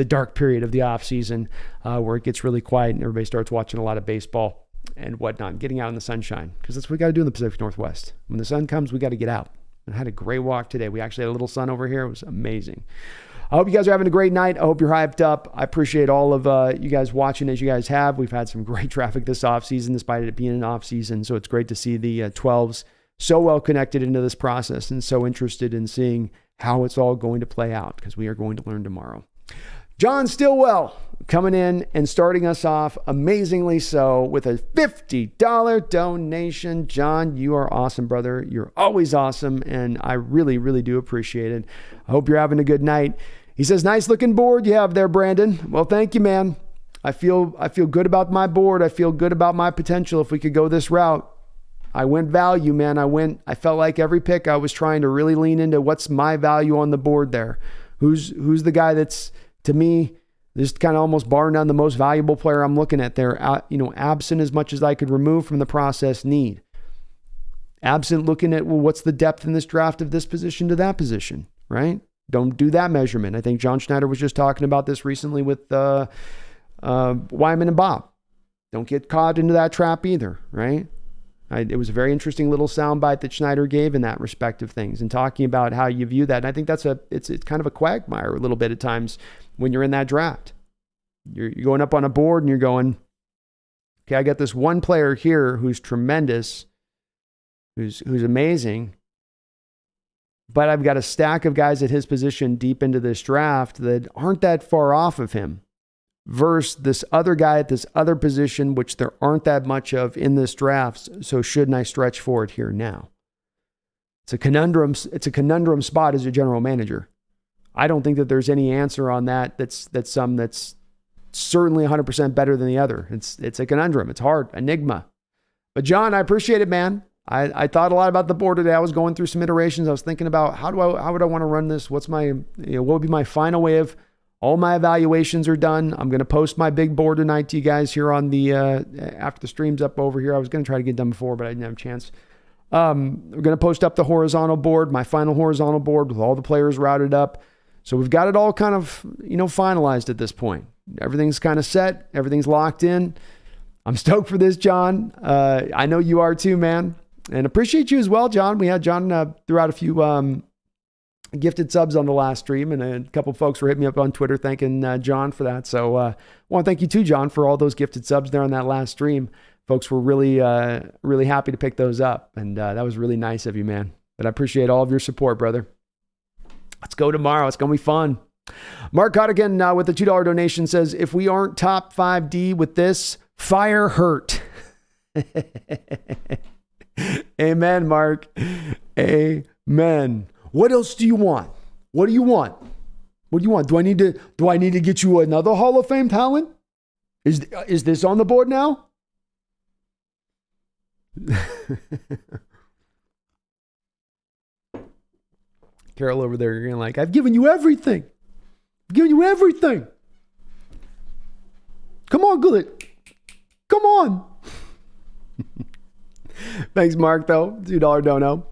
dark period of the off season, where it gets really quiet and everybody starts watching a lot of baseball and whatnot, getting out in the sunshine, because that's what we got to do in the Pacific Northwest. When the sun comes, we got to get out. I had a great walk today. We actually had a little sun over here. It was amazing. I hope you guys are having a great night. I hope you're hyped up. I appreciate all of you guys watching as you guys have. We've had some great traffic this offseason, despite it being an offseason. So it's great to see the 12s so well connected into this process and so interested in seeing how it's all going to play out, because we are going to learn tomorrow. John Stillwell coming in and starting us off amazingly so with a $50 donation. John, you are awesome, brother. You're always awesome, and I really, really do appreciate it. I hope you're having a good night. He says, nice looking board you have there, Brandon. Well, thank you, man. I feel good about my board. I feel good about my potential if we could go this route. I went value, man. I felt like every pick I was trying to really lean into what's my value on the board there. Who's the guy that's, to me, this kind of almost bar none the most valuable player I'm looking at there, absent as much as I could remove from the process need. Absent looking at, well, what's the depth in this draft of this position to that position, right? Don't do that measurement. I think John Schneider was just talking about this recently with Wyman and Bob. Don't get caught into that trap either, right? It was a very interesting little soundbite that Schneider gave in that respect of things and talking about how you view that. And I think it's kind of a quagmire a little bit at times when you're in that draft. You're going up on a board and you're going, okay, I got this one player here who's tremendous, who's amazing, but I've got a stack of guys at his position deep into this draft that aren't that far off of him, versus this other guy at this other position, which there aren't that much of in this draft. So shouldn't I stretch for it here now? It's a conundrum. It's a conundrum spot as a general manager. I don't think that there's any answer on that. That's certainly 100% better than the other. It's a conundrum. It's hard, enigma. But John, I appreciate it, man. I thought a lot about the board today. I was going through some iterations. I was thinking about how would I want to run this? What's my, what would be my final way of, all my evaluations are done. I'm going to post my big board tonight to you guys here on the, after the stream's up over here. I was going to try to get done before, but I didn't have a chance. We're going to post up the horizontal board, my final horizontal board with all the players routed up. So we've got it all kind of, finalized at this point. Everything's kind of set. Everything's locked in. I'm stoked for this, John. I know you are too, man. And appreciate you as well, John. We had John threw out a few gifted subs on the last stream, and a couple folks were hitting me up on Twitter thanking John for that. So I want to thank you too, John, for all those gifted subs there on that last stream. Folks were really, really happy to pick those up, and that was really nice of you, man. But I appreciate all of your support, brother. Let's go tomorrow. It's going to be fun. Mark Cottigan with the $2 donation says, if we aren't top 5D with this, fire hurt. Amen, Mark. Amen. What else do you want? What do you want? What do you want? Do I need to get you another Hall of Fame talent? Is this on the board now? Carol over there, you're like, I've given you everything. I've given you everything. Come on, good. Come on. Thanks, Mark, though. $2 dono.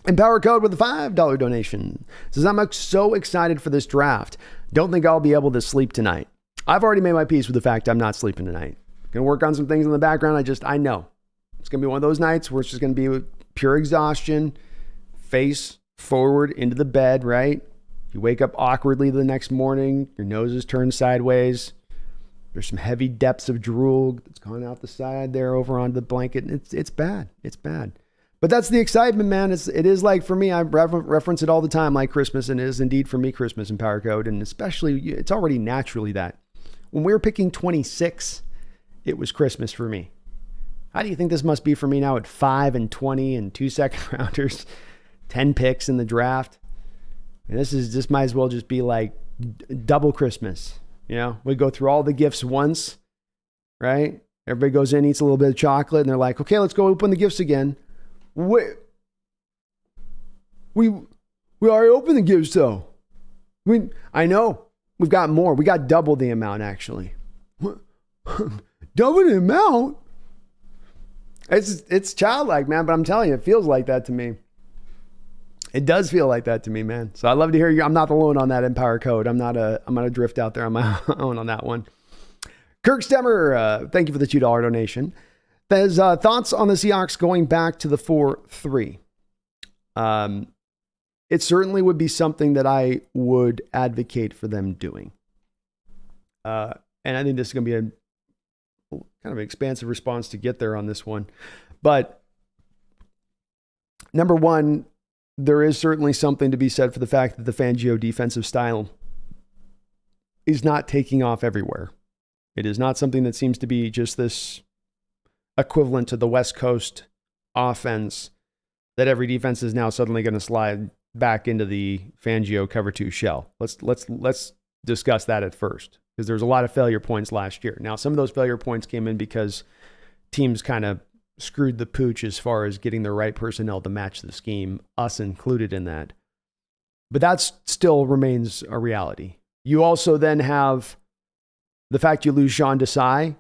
And Power Code with a $5 donation says, I'm so excited for this draft. Don't think I'll be able to sleep tonight. I've already made my peace with the fact I'm not sleeping tonight. Gonna work on some things in the background. I know. It's gonna be one of those nights where it's just gonna be pure exhaustion, face forward into the bed, right? You wake up awkwardly the next morning, your nose is turned sideways. There's some heavy depths of drool that's gone out the side there over onto the blanket. It's bad. It's bad. But that's the excitement, man. It is like, for me, I reference it all the time, like Christmas, and it is indeed for me Christmas in Power Code. And especially, it's already naturally that. When we were picking 26, it was Christmas for me. How do you think this must be for me now at 5 and 20 and 2 second rounders, 10 picks in the draft? And this might as well just be like double Christmas. You know, we go through all the gifts once, right? Everybody goes in, eats a little bit of chocolate, and they're like, okay, let's go open the gifts again. We already opened the gifts, though. I know. We've got more. We got double the amount, actually. Double the amount? It's childlike, man, but I'm telling you, it feels like that to me. It does feel like that to me, man. So I'd love to hear you. I'm not alone on that Empower Code. I'm going to drift out there on my own on that one. Kirk Stemmer, thank you for the $2 donation. There's thoughts on the Seahawks going back to the 4-3. It certainly would be something that I would advocate for them doing. And I think this is going to be a kind of an expansive response to get there on this one. But number one, there is certainly something to be said for the fact that the Fangio defensive style is not taking off everywhere. It is not something that seems to be just this equivalent to the West Coast offense that every defense is now suddenly going to slide back into the Fangio cover 2 shell. Let's discuss that at first, because there's a lot of failure points last year. Now, some of those failure points came in because teams kind of screwed the pooch as far as getting the right personnel to match the scheme, us included in that. But that still remains a reality. You also then have the fact you lose Sean Desai,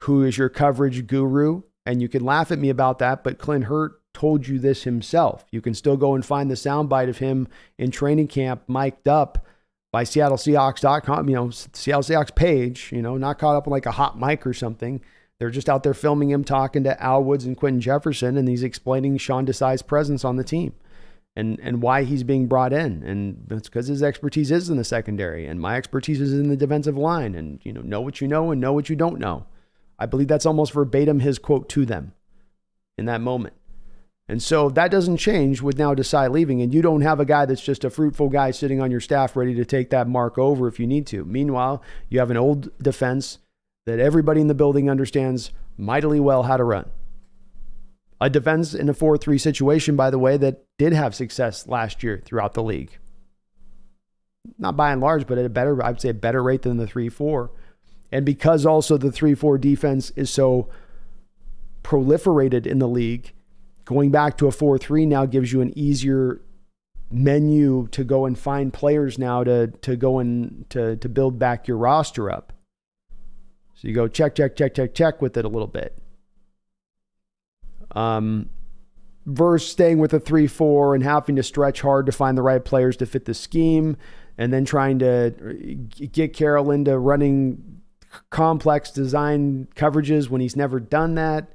who is your coverage guru, and you can laugh at me about that, but Clint Hurt told you this himself. You can still go and find the soundbite of him in training camp, mic'd up by SeattleSeahawks.com, Seattle Seahawks page, not caught up in like a hot mic or something. They're just out there filming him talking to Al Woods and Quentin Jefferson, and he's explaining Sean Desai's presence on the team and why he's being brought in. And it's because his expertise is in the secondary, and my expertise is in the defensive line, and know what you know and know what you don't know. I believe that's almost verbatim his quote to them in that moment. And so that doesn't change with now Desai leaving, and you don't have a guy that's just a fruitful guy sitting on your staff ready to take that mark over if you need to. Meanwhile, you have an old defense that everybody in the building understands mightily well how to run. A defense in a 4-3 situation, by the way, that did have success last year throughout the league. Not by and large, but at I'd say a better rate than the 3-4. And because also the 3-4 defense is so proliferated in the league, going back to a 4-3 now gives you an easier menu to go and find players now to go and to build back your roster up. So you go check with it a little bit. Versus staying with a 3-4 and having to stretch hard to find the right players to fit the scheme, and then trying to get Carroll into running complex design coverages when he's never done that.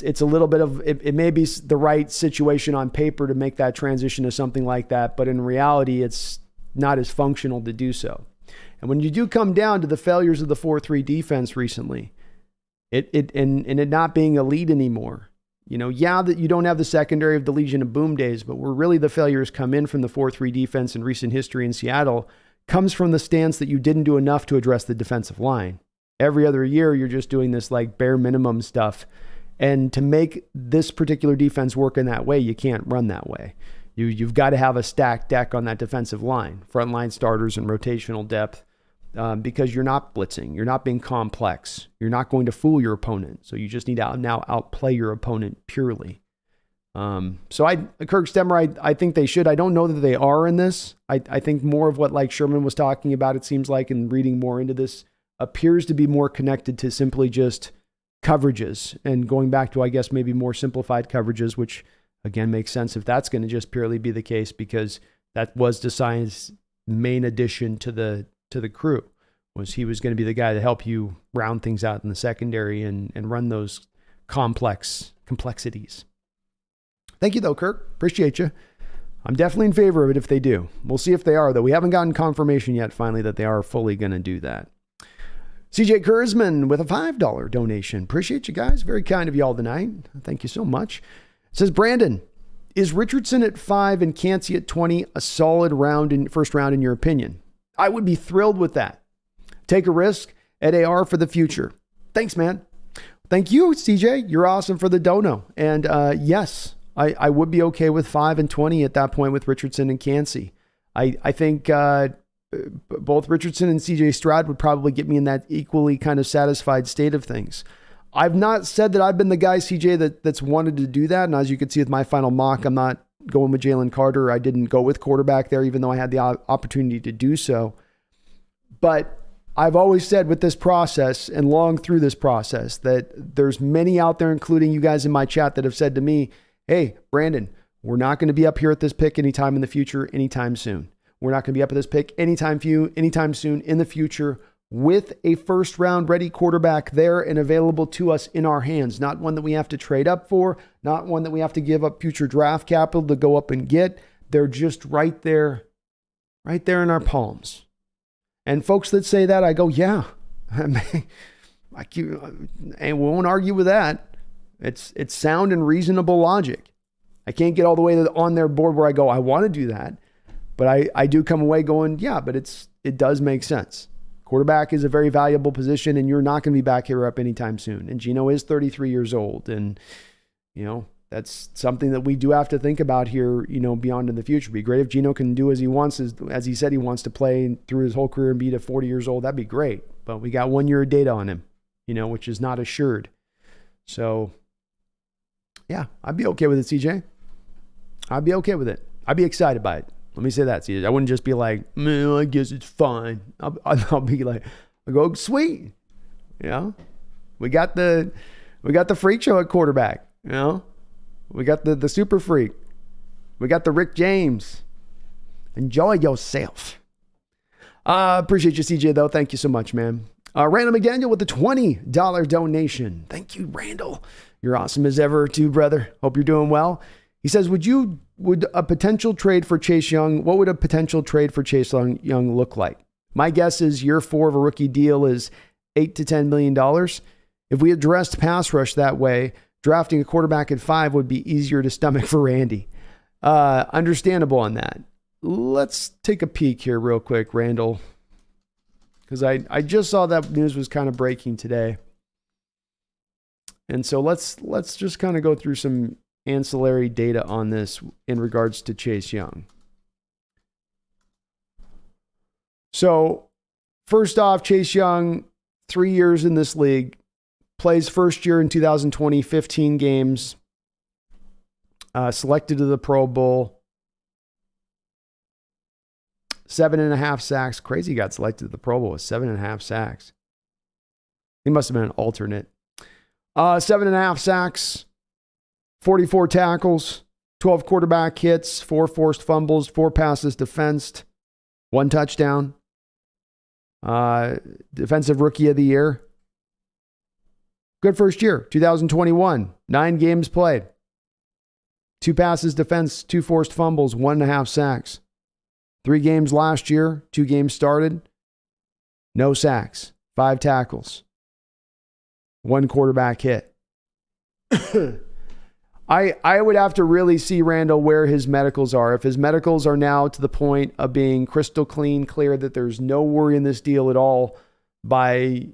It's a little bit of, it may be the right situation on paper to make that transition to something like that, but in reality, it's not as functional to do so. And when you do come down to the failures of the 4-3 defense recently, it not being elite anymore, Yeah, that you don't have the secondary of the Legion of Boom days, but where really the failures come in from the 4-3 defense in recent history in Seattle comes from the stance that you didn't do enough to address the defensive line. Every other year, you're just doing this like bare minimum stuff. And to make this particular defense work in that way, you can't run that way. You've got to have a stacked deck on that defensive line, frontline starters and rotational depth, because you're not blitzing. You're not being complex. You're not going to fool your opponent. So you just need to now outplay your opponent purely. Kirk Stemmer, I think they should. I don't know that they are in this. I think more of what like Sherman was talking about, it seems like, and reading more into this, appears to be more connected to simply just coverages and going back to, I guess, maybe more simplified coverages, which again makes sense if that's going to just purely be the case, because that was Desai's main addition to the crew, was he was going to be the guy to help you round things out in the secondary and run those complexities. Thank you though, Kirk. Appreciate you. I'm definitely in favor of it if they do. We'll see if they are, though. We haven't gotten confirmation yet finally that they are fully going to do that. CJ Kurzman with a $5 donation. Appreciate you guys. Very kind of y'all tonight. Thank you so much. It says, Brandon, is Richardson at 5 and Cansey at 20 a solid first round in your opinion? I would be thrilled with that. Take a risk at AR for the future. Thanks, man. Thank you, CJ. You're awesome for the dono. And yes, I would be okay with 5 and 20 at that point with Richardson and Cansey. I think both Richardson and CJ Stroud would probably get me in that equally kind of satisfied state of things. I've not said that I've been the guy, CJ, that's wanted to do that. And as you can see with my final mock, I'm not going with Jalen Carter. I didn't go with quarterback there, even though I had the opportunity to do so. But I've always said with this process and long through this process that there's many out there, including you guys in my chat, that have said to me, hey, Brandon, we're not going to be up here at this pick anytime in the future, anytime soon. We're not going to be up at this pick anytime soon in the future with a first round ready quarterback there and available to us in our hands. Not one that we have to trade up for, not one that we have to give up future draft capital to go up and get. They're just right there in our palms. And folks that say that, I go, yeah, I won't argue with that. It's sound and reasonable logic. I can't get all the way on their board where I go, I want to do that. But I do come away going, yeah, but it does make sense. Quarterback is a very valuable position, and you're not going to be back here up anytime soon. And Geno is 33 years old. And, that's something that we do have to think about here, beyond in the future. It'd be great if Geno can do as he wants, as he said he wants to play through his whole career and be to 40 years old. That'd be great. But we got 1 year of data on him, which is not assured. So, yeah, I'd be okay with it, CJ. I'd be okay with it. I'd be excited by it. Let me say that, CJ. I wouldn't just be like, man, I guess it's fine. I'll be like, I go, sweet. We got the freak show at quarterback. We got the super freak. We got the Rick James. Enjoy yourself. Appreciate you, CJ, though. Thank you so much, man. Randall McDaniel with the $20 donation. Thank you, Randall. You're awesome as ever, too, brother. Hope you're doing well. He says, what would a potential trade for Chase Young look like? My guess is year 4 of a rookie deal is $8 to $10 million. If we addressed pass rush that way, drafting a quarterback at 5 would be easier to stomach for Randy. Understandable on that. Let's take a peek here real quick, Randall, because I just saw that news was kind of breaking today. And so let's just kind of go through some ancillary data on this in regards to Chase Young. So first off, Chase Young, 3 years in this league, plays first year in 2020, 15 games, selected to the Pro Bowl, 7.5 sacks. Crazy got selected to the Pro Bowl with 7.5 sacks. He must have been an alternate. 7.5 sacks, 44 tackles, 12 quarterback hits, 4 forced fumbles, 4 passes defensed, 1 touchdown. Defensive Rookie of the Year. Good first year, 2021. 9 games played. 2 passes defensed, 2 forced fumbles, 1.5 sacks. 3 games last year, 2 games started. No sacks, 5 tackles, 1 quarterback hit. I would have to really see Randall where his medicals are. If his medicals are now to the point of being crystal clear that there's no worry in this deal at all by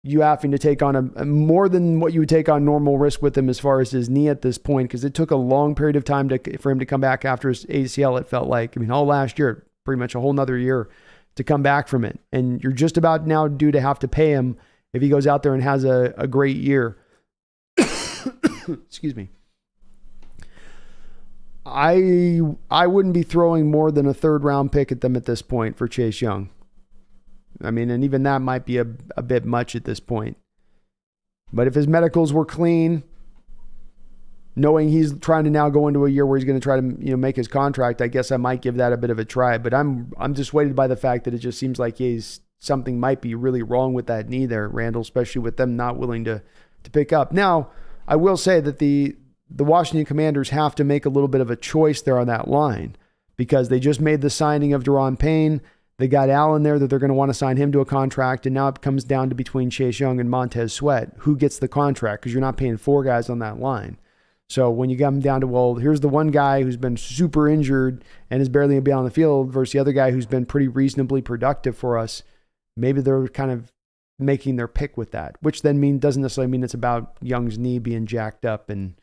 you having to take on a more than what you would take on normal risk with him as far as his knee at this point, because it took a long period of time for him to come back after his ACL, it felt like. I mean, all last year, pretty much a whole nother year to come back from it. And you're just about now due to have to pay him if he goes out there and has a great year. Excuse me. I wouldn't be throwing more than a 3rd round pick at them at this point for Chase Young. I mean, and even that might be a bit much at this point. But if his medicals were clean, knowing he's trying to now go into a year where he's going to try to make his contract, I guess I might give that a bit of a try. But I'm dissuaded by the fact that it just seems like something might be really wrong with that knee there, Randall, especially with them not willing to pick up. Now, I will say that the Washington Commanders have to make a little bit of a choice there on that line, because they just made the signing of Daron Payne. They got Allen there that they're going to want to sign him to a contract. And now it comes down to between Chase Young and Montez Sweat, who gets the contract, because you're not paying 4 guys on that line. So when you come down to, well, here's the one guy who's been super injured and is barely going to be on the field versus the other guy who's been pretty reasonably productive for us, maybe they're kind of making their pick with that, which then doesn't necessarily mean it's about Young's knee being jacked up and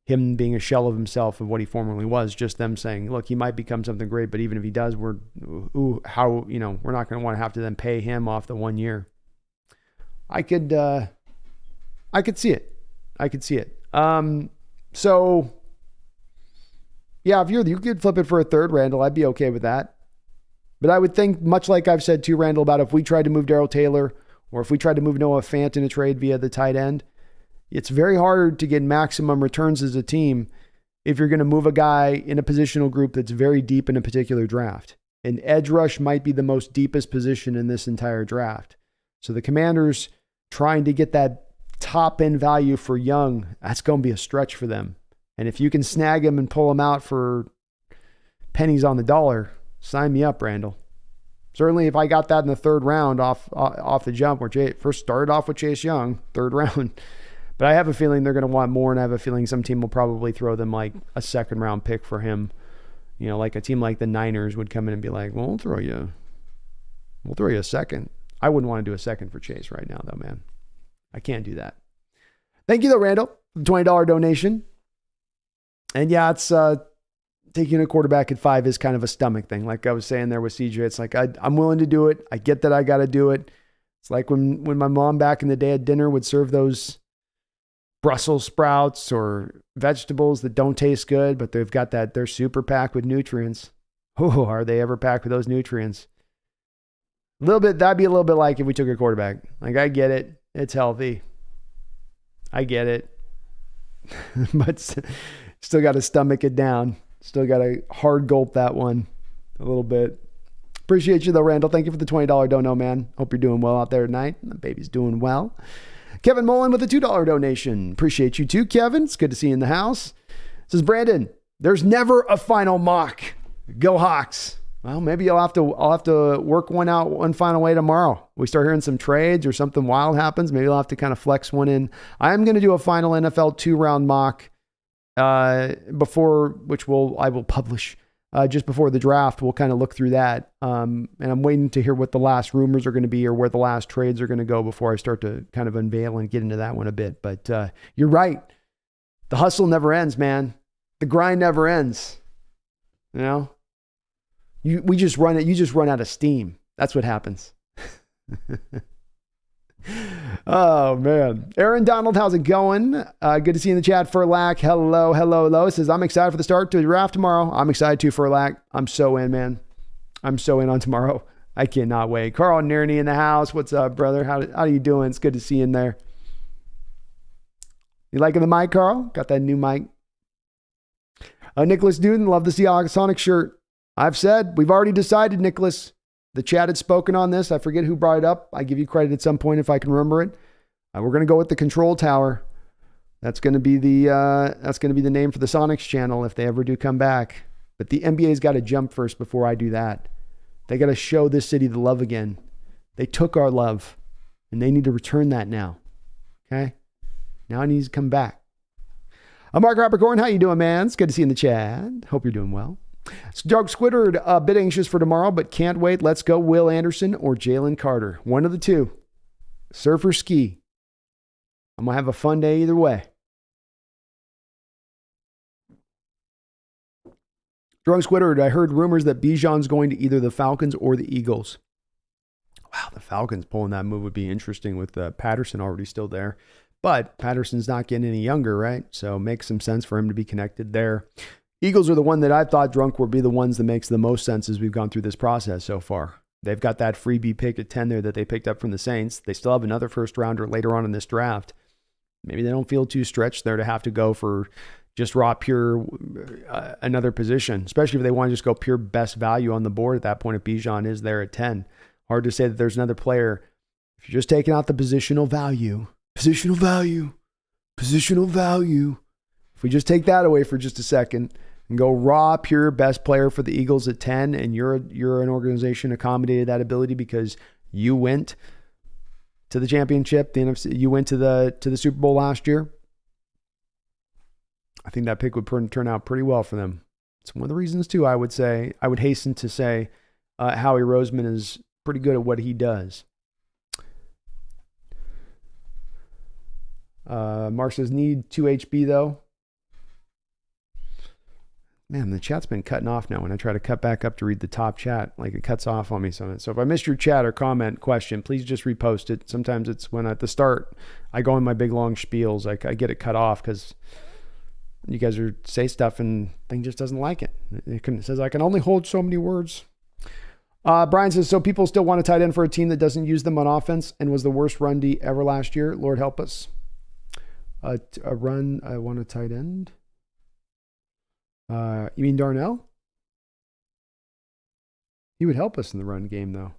him being a shell of himself of what he formerly was. Just them saying, look, he might become something great, but even if he does, we're not going to want to have to then pay him off the 1 year. I could see it. So yeah, if you could flip it for a 3rd, Randall, I'd be okay with that. But I would think, much like I've said to Randall about if we tried to move Darrell Taylor or if we tried to move Noah Fant in a trade via the tight end, it's very hard to get maximum returns as a team if you're going to move a guy in a positional group that's very deep in a particular draft. And edge rush might be the most deepest position in this entire draft. So the Commanders trying to get that top end value for Young, that's going to be a stretch for them. And if you can snag him and pull him out for pennies on the dollar, sign me up, Randall. Certainly if I got that in the 3rd round off the jump, where first started off with Chase Young, 3rd round. But I have a feeling they're going to want more, and I have a feeling some team will probably throw them like a 2nd round pick for him. Like a team like the Niners would come in and be like, well, we'll throw you a 2nd. I wouldn't want to do a 2nd for Chase right now, though, man. I can't do that. Thank you, though, Randall, for the $20 donation. And yeah, it's taking a quarterback at 5 is kind of a stomach thing. Like I was saying there with CJ, it's like I'm willing to do it. I get that I got to do it. It's like when my mom back in the day at dinner would serve those Brussels sprouts or vegetables that don't taste good, but they've got they're super packed with nutrients. Oh, are they ever packed with those nutrients? That'd be a little bit like if we took a quarterback. Like, I get it. It's healthy. I get it. But still got to stomach it down. Still got to hard gulp that one a little bit. Appreciate you though, Randall. Thank you for the $20 dono, man. Hope you're doing well out there tonight. The baby's doing well. Kevin Mullen with a $2 donation. Appreciate you too, Kevin. It's good to see you in the house. Says Brandon, there's never a final mock. Go Hawks. Well, maybe I'll have to work one final way tomorrow. We start hearing some trades or something wild happens. Maybe I'll have to kind of flex one in. I am going to do a final NFL 2-round mock I will publish just before the draft. We'll kind of look through that. And I'm waiting to hear what the last rumors are going to be or where the last trades are going to go before I start to kind of unveil and get into that one a bit. But you're right. The hustle never ends, man. The grind never ends. You just run out of steam. That's what happens. Oh, man. Aaron Donald, how's it going? Good to see you in the chat. Furlack, hello. Says, I'm excited for the start to the draft tomorrow. I'm excited too, Furlack. I'm so in, man. I'm so in on tomorrow. I cannot wait. Carl Nerney in the house. What's up, brother? How are you doing? It's good to see you in there. You liking the mic, Carl? Got that new mic. Nicholas Duden, love the Seahawks Sonic shirt. I've said, we've already decided, Nicholas. The chat had spoken on this. I forget who brought it up. I give you credit at some point if I can remember it. We're going to go with the Control Tower. That's going to be the name for the Sonics channel if they ever do come back. But the NBA's got to jump first before I do that. They got to show this city the love again. They took our love, and they need to return that now. Okay? Now it needs to come back. Mark Rappercorn, how you doing, man? It's good to see you in the chat. Hope you're doing well. Doug Squiddard, a bit anxious for tomorrow, but can't wait. Let's go Will Anderson or Jalen Carter. One of the two. Surf or ski. I'm going to have a fun day either way. Drunk Squiddard, I heard rumors that Bijan's going to either the Falcons or the Eagles. Wow, the Falcons pulling that move would be interesting with Patterson already still there. But Patterson's not getting any younger, right? So it makes some sense for him to be connected there. Eagles are the one that I thought Drunk would be the ones that makes the most sense as we've gone through this process so far. They've got that freebie pick at 10 there that they picked up from the Saints. They still have another first rounder later on in this draft. Maybe they don't feel too stretched there to have to go for just raw, pure another position, especially if they want to just go pure best value on the board at that point if Bijan is there at 10. Hard to say that there's another player. If you're just taking out the positional value, if we just take that away for just a second and go raw, pure best player for the Eagles at 10, and you're an organization accommodated that ability because you went to the championship, the NFC, you went to the Super Bowl last year. I think that pick would turn out pretty well for them. It's one of the reasons too. I would hasten to say, Howie Roseman is pretty good at what he does. Mark says, need 2 HB though. Man, the chat's been cutting off now. When I try to cut back up to read the top chat, like it cuts off on me. So if I missed your chat or comment question, please just repost it. Sometimes it's when at the start, I go in my big long spiels, I get it cut off because you guys say stuff and thing just doesn't like it. It says I can only hold so many words. Brian says, so people still want a tight end for a team that doesn't use them on offense and was the worst run D ever last year. Lord help us. I want a tight end. You mean Darnell? He would help us in the run game, though.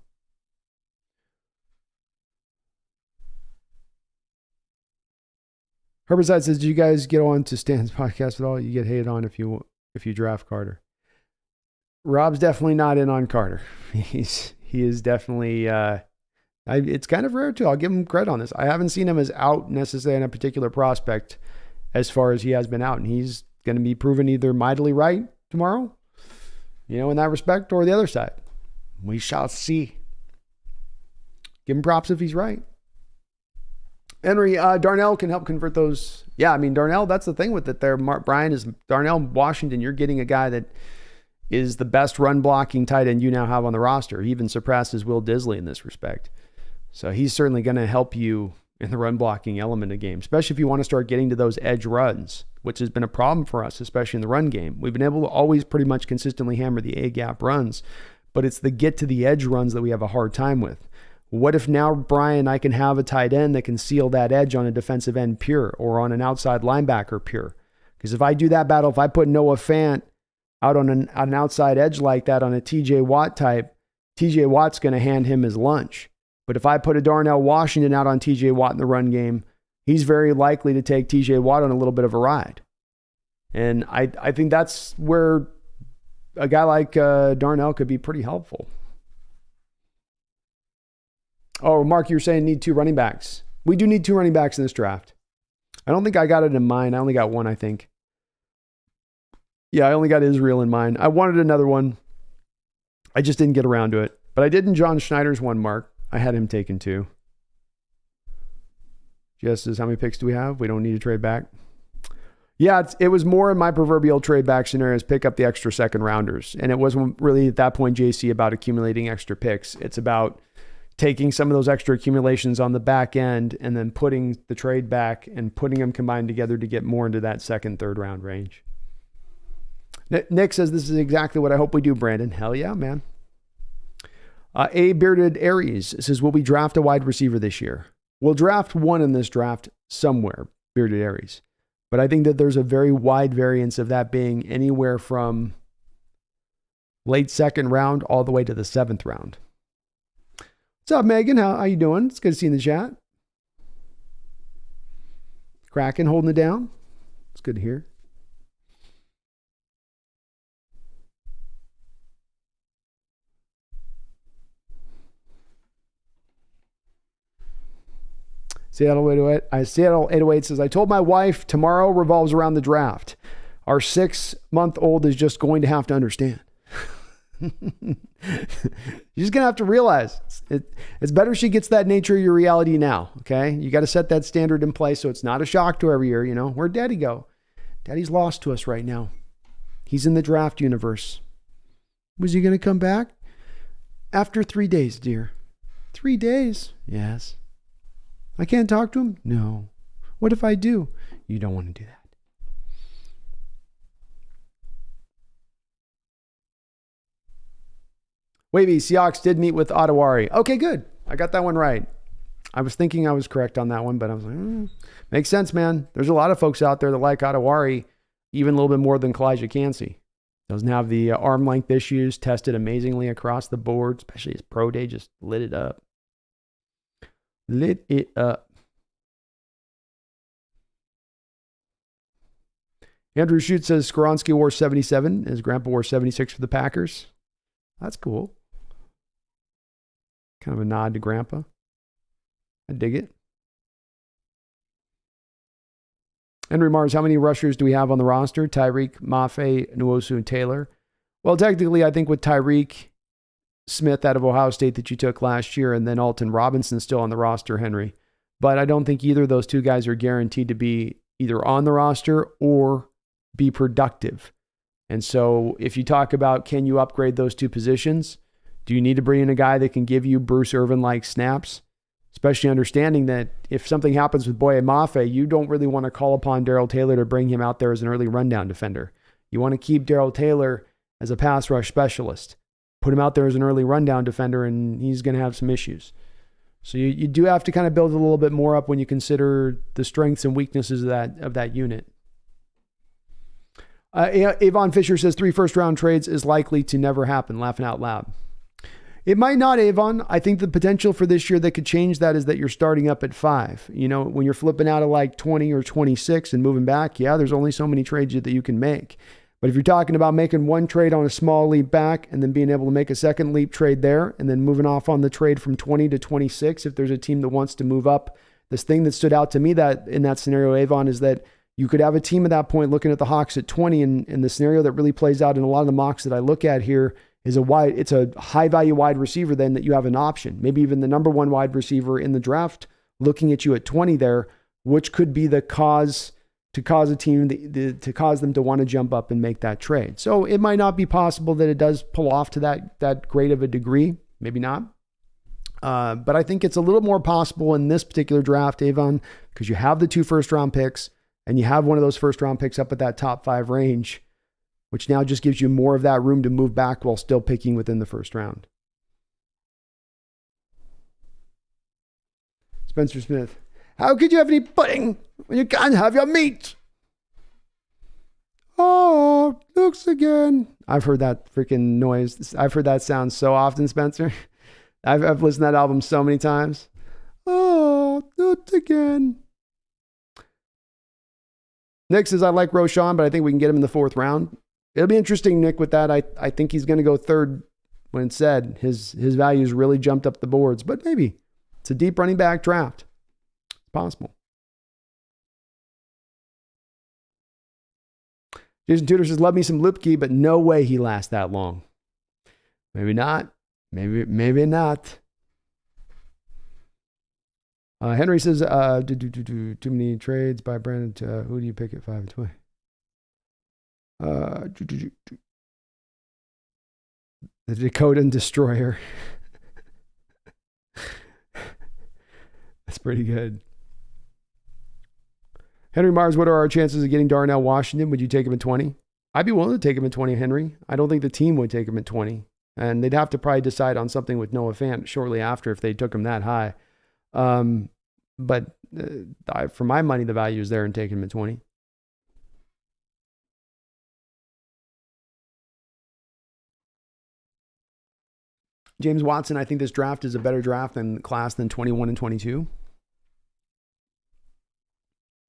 Herbicide says, "Do you guys get on to Stan's podcast at all? You get hated on if you draft Carter." Rob's definitely not in on Carter. He is definitely. It's kind of rare too. I'll give him credit on this. I haven't seen him as out necessarily on a particular prospect as far as he has been out, and he's going to be proven either mightily right tomorrow, in that respect, or the other side. We shall see. Give him props if he's right. Henry, Darnell can help convert those. Yeah, I mean, Darnell, that's the thing with it there. Brian, is Darnell Washington, you're getting a guy that is the best run blocking tight end you now have on the roster. He even surpasses Will Disley in this respect. So he's certainly going to help you in the run blocking element of the game, especially if you want to start getting to those edge runs, which has been a problem for us, especially in the run game. We've been able to always pretty much consistently hammer the A-gap runs, but it's the get to the edge runs that we have a hard time with. What if now, Brian, I can have a tight end that can seal that edge on a defensive end pure or on an outside linebacker pure? Because if I do that battle, if I put Noah Fant out on an outside edge like that on a TJ Watt type, TJ Watt's going to hand him his lunch. But if I put a Darnell Washington out on TJ Watt in the run game, he's very likely to take TJ Watt on a little bit of a ride. And I think that's where a guy like Darnell could be pretty helpful. Oh, Mark, you're saying need 2 running backs. We do need 2 running backs in this draft. I don't think I got it in mind. I only got one, I think. Yeah, I only got Israel in mind. I wanted another one. I just didn't get around to it. But I did in John Schneider's one, Mark. I had him taken too. Jess says, how many picks do we have? We don't need to trade back. Yeah, it was more in my proverbial trade back scenarios, pick up the extra second rounders. And it wasn't really at that point, JC, about accumulating extra picks. It's about taking some of those extra accumulations on the back end and then putting the trade back and putting them combined together to get more into that second, third round range. Nick says, this is exactly what I hope we do, Brandon. Hell yeah, man. A Bearded Aries says, will we draft a wide receiver this year? We'll draft one in this draft somewhere, Bearded Aries. But I think that there's a very wide variance of that being anywhere from late second round all the way to the 7th round. What's up, Megan? How you doing? It's good to see you in the chat. Kraken holding it down. It's good to hear. Seattle 808 says, I told my wife tomorrow revolves around the draft. Our 6-month-old is just going to have to understand. You're just going to have to realize it's better she gets that nature of your reality now. Okay. You got to set that standard in place. So it's not a shock to her every year. You know, where'd daddy go? Daddy's lost to us right now. He's in the draft universe. Was he going to come back? After 3 days, dear. 3 days? Yes. I can't talk to him? No. What if I do? You don't want to do that. Wavy, Seahawks did meet with Ottawari. Okay, good. I got that one right. I was thinking I was correct on that one, but I was like, makes sense, man. There's a lot of folks out there that like Ottawari even a little bit more than Kalijah Cansey. Doesn't have the arm length issues, tested amazingly across the board, especially his pro day just lit it up. Lit it up. Andrew Shute says Skoronski wore 77. His grandpa wore 76 for the Packers. That's cool. Kind of a nod to grandpa. I dig it. Henry Mars, how many rushers do we have on the roster? Tyreek, Mafe, Nwosu, and Taylor. Well, technically, I think with Tyreek Smith out of Ohio State that you took last year, and then Alton Robinson still on the roster, Henry. But I don't think either of those two guys are guaranteed to be either on the roster or be productive. And so if you talk about can you upgrade those two positions, do you need to bring in a guy that can give you Bruce Irvin-like snaps? Especially understanding that if something happens with Boye Mafe, you don't really want to call upon Darrell Taylor to bring him out there as an early rundown defender. You want to keep Darrell Taylor as a pass rush specialist. Put him out there as an early rundown defender, and he's going to have some issues. So you do have to kind of build a little bit more up when you consider the strengths and weaknesses of that unit. Avon Fisher says 3 first-round trades is likely to never happen, laughing out loud. It might not, Avon. I think the potential for this year that could change that is that you're starting up at 5. You know, when you're flipping out of like 20 or 26 and moving back, yeah, there's only so many trades that you can make. But if you're talking about making one trade on a small leap back and then being able to make a second leap trade there and then moving off on the trade from 20 to 26, if there's a team that wants to move up, this thing that stood out to me that in that scenario, Avon, is that you could have a team at that point looking at the Hawks at 20, and the scenario that really plays out in a lot of the mocks that I look at here is it's a high value wide receiver then that you have an option, maybe even the number 1 wide receiver in the draft looking at you at 20 there, which could be the cause to cause a team to cause them to want to jump up and make that trade. So it might not be possible that it does pull off to that great of a degree, maybe not. But I think it's a little more possible in this particular draft, Avon, because you have the 2 first-round picks and you have one of those first-round picks up at that top 5 range, which now just gives you more of that room to move back while still picking within the first round. Spencer Smith, how could you have any pudding when you can't have your meat? Oh, looks again. I've heard that freaking noise. I've heard that sound so often, Spencer. I've listened to that album so many times. Oh, looks again. Nick says, I like Roschon, but I think we can get him in the 4th round. It'll be interesting, Nick, with that. I think he's going to go 3rd when it's said. His values really jumped up the boards, but maybe. It's a deep running back draft. It's possible. Jason Tudor says, love me some Lupke, but no way he lasts that long. Maybe not. Maybe not. Henry says, too many trades by Brandon. Who do you pick at 5 and 20? The Dakotan Destroyer. That's pretty good. Henry Mars, what are our chances of getting Darnell Washington? Would you take him at 20? I'd be willing to take him at 20, Henry. I don't think the team would take him at 20. And they'd have to probably decide on something with Noah Fant shortly after if they took him that high. But for my money, the value is there in taking him at 20. James Watson, I think this draft is a better draft than class than 21 and 22.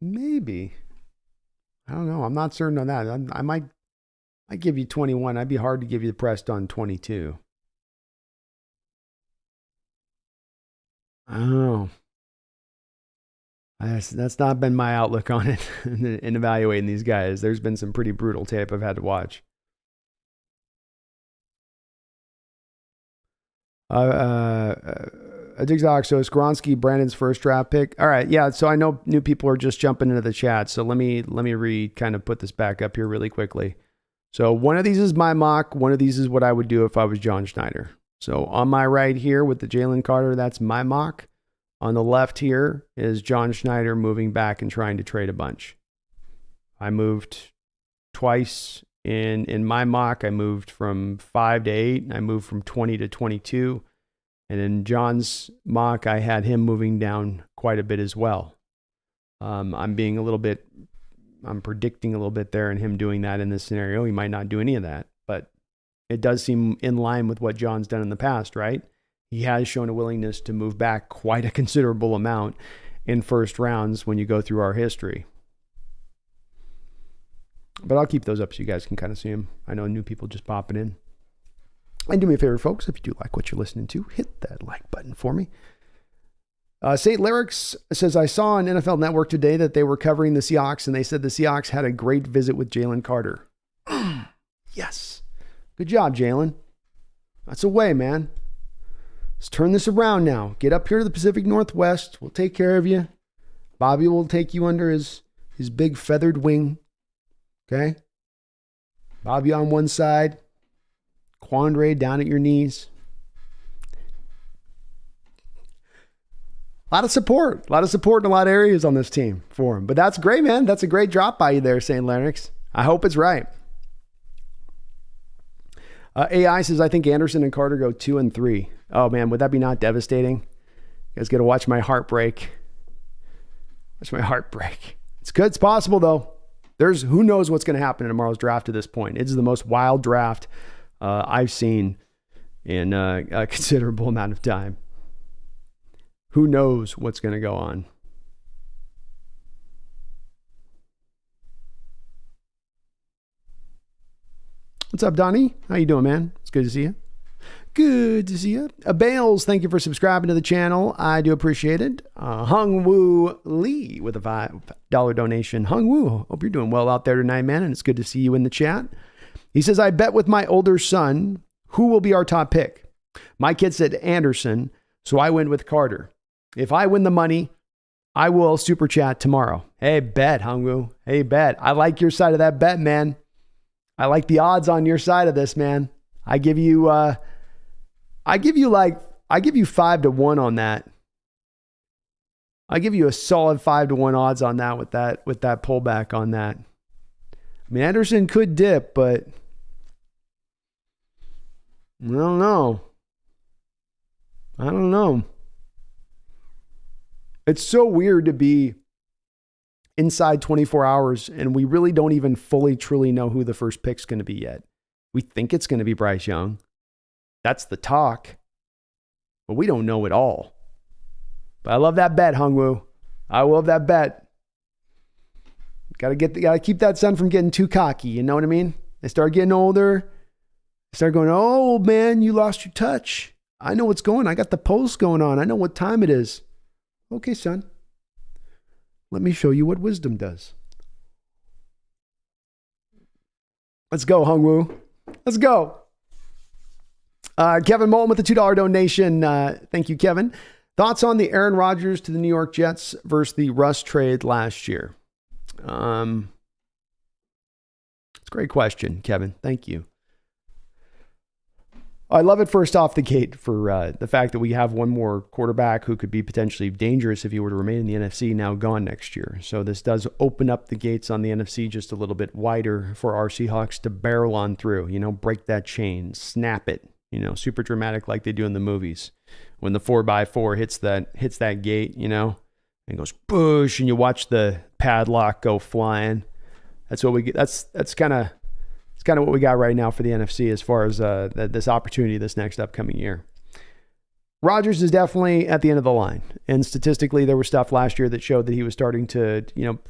Maybe. I don't know. I'm not certain on that. I might give you 21. I'd be hard to give you the pressed on 22. I don't know. That's not been my outlook on it in evaluating these guys. There's been some pretty brutal tape I've had to watch. Digzox, so Skoronski, Brandon's first draft pick. All right, yeah. So I know new people are just jumping into the chat. So let me kind of put this back up here really quickly. So one of these is my mock. One of these is what I would do if I was John Schneider. So on my right here with the Jalen Carter, that's my mock. On the left here is John Schneider moving back and trying to trade a bunch. I moved twice in my mock. I moved from 5 to 8. I moved from 20 to 22. And in John's mock, I had him moving down quite a bit as well. I'm predicting a little bit there and him doing that in this scenario. He might not do any of that, but it does seem in line with what John's done in the past, right? He has shown a willingness to move back quite a considerable amount in first rounds when you go through our history. But I'll keep those up so you guys can kind of see them. I know new people just popping in. And do me a favor, folks, if you do like what you're listening to, hit that like button for me. St. Lyrics says, I saw on NFL Network today that they were covering the Seahawks, and they said the Seahawks had a great visit with Jalen Carter. Yes. Good job, Jalen. That's a way, man. Let's turn this around now. Get up here to the Pacific Northwest. We'll take care of you. Bobby will take you under his big feathered wing. Okay? Bobby on one side. Quandre down at your knees. A lot of support in a lot of areas on this team for him. But that's great, man. That's a great drop by you there, St. Lennox. I hope it's right. AI says, I think Anderson and Carter go 2 and 3. Oh, man, would that be not devastating? You guys got to watch my heart break. Watch my heart break. It's good. It's possible, though. Who knows what's going to happen in tomorrow's draft at this point. It's the most wild draft I've seen in a considerable amount of time. Who knows what's going to go on? What's up, Donnie? How you doing, man? It's good to see you. Good to see you. Bales, thank you for subscribing to the channel. I do appreciate it. Hung Woo Lee with a $5 donation. Hung Woo, hope you're doing well out there tonight, man, and it's good to see you in the chat. He says, I bet with my older son who will be our top pick. My kid said Anderson, so I went with Carter. If I win the money, I will super chat tomorrow. Hey, bet, Hung Woo. Hey, bet. I like your side of that bet, man. I like the odds on your side of this, man. I give you 5 to 1 on that. I give you a solid 5 to 1 odds on that with that pullback on that. I mean, Anderson could dip, but I don't know. It's so weird to be inside 24 hours and we really don't even fully, truly know who the first pick's going to be yet. We think it's going to be Bryce Young. That's the talk. But we don't know it all. But I love that bet, Hung Woo. I love that bet. Gotta keep that son from getting too cocky. You know what I mean? They start getting older. They start going, oh man, you lost your touch. I know what's going on. I got the pulse going on. I know what time it is. Okay, son. Let me show you what wisdom does. Let's go, Hung Woo. Let's go. Kevin Mullen with the $2 donation. Thank you, Kevin. Thoughts on the Aaron Rodgers to the New York Jets versus the Russ trade last year? It's a great question, Kevin. Thank you. I love it first off the gate for the fact that we have one more quarterback who could be potentially dangerous if he were to remain in the NFC now gone next year. So this does open up the gates on the NFC just a little bit wider for our Seahawks to barrel on through, break that chain, snap it, super dramatic like they do in the movies. When the 4x4 hits that gate, and goes boosh, and you watch the padlock go flying. That's what we get. That's kind of what we got right now for the NFC as far as this opportunity this next upcoming year. Rodgers is definitely at the end of the line. And statistically, there was stuff last year that showed that he was starting to,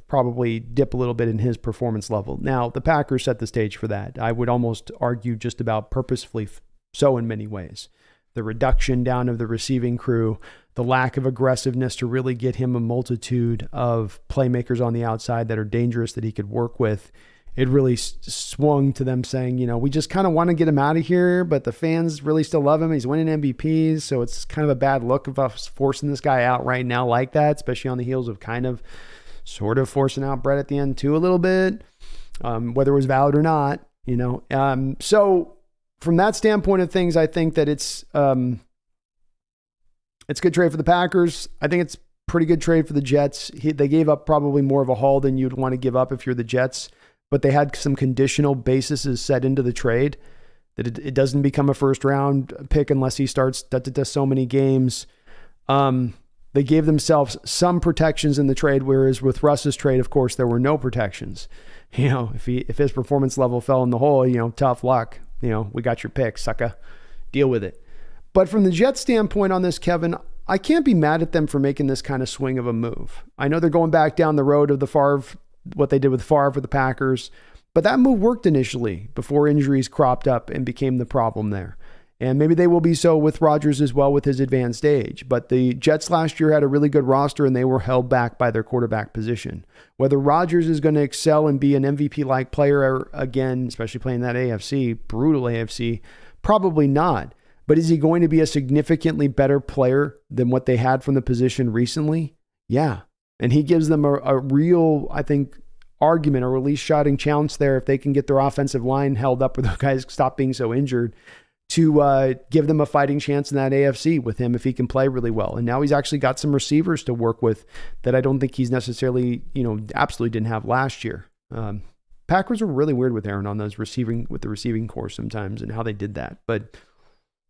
probably dip a little bit in his performance level. Now, the Packers set the stage for that. I would almost argue just about purposefully so in many ways. the reduction down of the receiving crew, the lack of aggressiveness to really get him a multitude of playmakers on the outside that are dangerous that he could work with. It really swung to them saying, we just kind of want to get him out of here, but the fans really still love him. He's winning MVPs, so it's kind of a bad look of us forcing this guy out right now like that, especially on the heels of sort of forcing out Brett at the end too a little bit, whether it was valid or not, So from that standpoint of things, I think that it's a good trade for the Packers. I think it's pretty good trade for the Jets. They gave up probably more of a haul than you'd want to give up if you're the Jets, but they had some conditional bases set into the trade that it doesn't become a first round pick unless he starts so many games. They gave themselves some protections in the trade, whereas with Russ's trade, of course, there were no protections. If his performance level fell in the hole, tough luck. We got your pick, sucker. Deal with it. But from the Jets standpoint on this, Kevin, I can't be mad at them for making this kind of swing of a move. I know they're going back down the road of the Favre, what they did with Favre for the Packers, but that move worked initially before injuries cropped up and became the problem there. And maybe they will be so with Rodgers as well with his advanced age. But the Jets last year had a really good roster and they were held back by their quarterback position. Whether Rodgers is going to excel and be an MVP-like player again, especially playing that AFC, brutal AFC, probably not. But is he going to be a significantly better player than what they had from the position recently? Yeah. And he gives them a real, I think, argument or at least shouting challenge there if they can get their offensive line held up or those guys stop being so injured to give them a fighting chance in that AFC with him if he can play really well. And now he's actually got some receivers to work with that I don't think he's necessarily, absolutely didn't have last year. Packers were really weird with Aaron on those with the receiving core sometimes and how they did that. But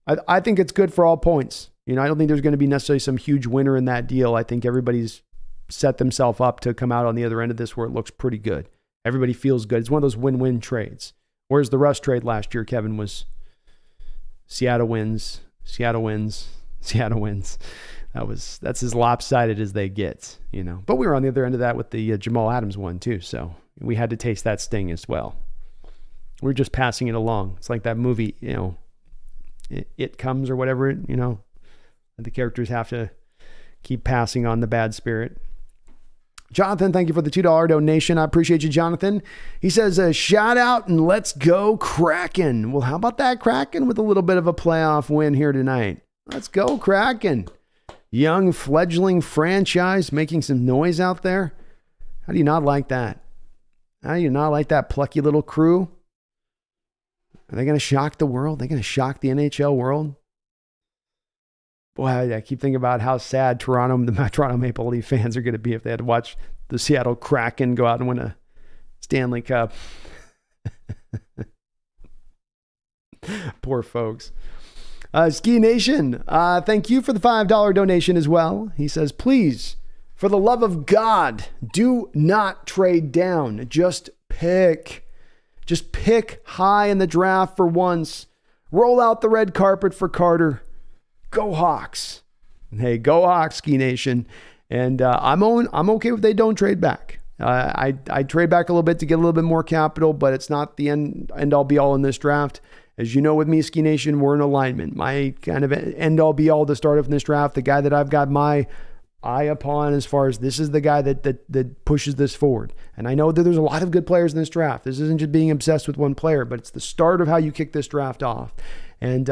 I think it's good for all points. I don't think there's going to be necessarily some huge winner in that deal. I think everybody's set themselves up to come out on the other end of this where it looks pretty good. Everybody feels good. It's one of those win-win trades. Whereas the Russ trade last year, Kevin, was Seattle wins. That's as lopsided as they get, But we were on the other end of that with the Jamal Adams one too, so we had to taste that sting as well. We're just passing it along. It's like that movie, It Comes or whatever, the characters have to keep passing on the bad spirit. Jonathan, thank you for the $2 donation. I appreciate you, Jonathan. He says, shout out and let's go Kraken. Well, how about that Kraken with a little bit of a playoff win here tonight? Let's go Kraken. Young fledgling franchise making some noise out there. How do you not like that? How do you not like that plucky little crew? Are they going to shock the world? Are they going to shock the NHL world? Boy, I keep thinking about how sad the Toronto Maple Leaf fans are going to be if they had to watch the Seattle Kraken go out and win a Stanley Cup. Poor folks. Ski Nation, thank you for the $5 donation as well. He says, please, for the love of God, do not trade down. Just pick high in the draft for once. Roll out the red carpet for Carter. Go Hawks. Hey, go Hawks, Ski Nation. And I'm okay if they don't trade back. I trade back a little bit to get a little bit more capital, but it's not the end all be all in this draft. As you know, with me, Ski Nation, we're in alignment. My kind of end all be all to start off in this draft, the guy that I've got my eye upon as far as this is the guy that pushes this forward. And I know that there's a lot of good players in this draft. This isn't just being obsessed with one player, but it's the start of how you kick this draft off. And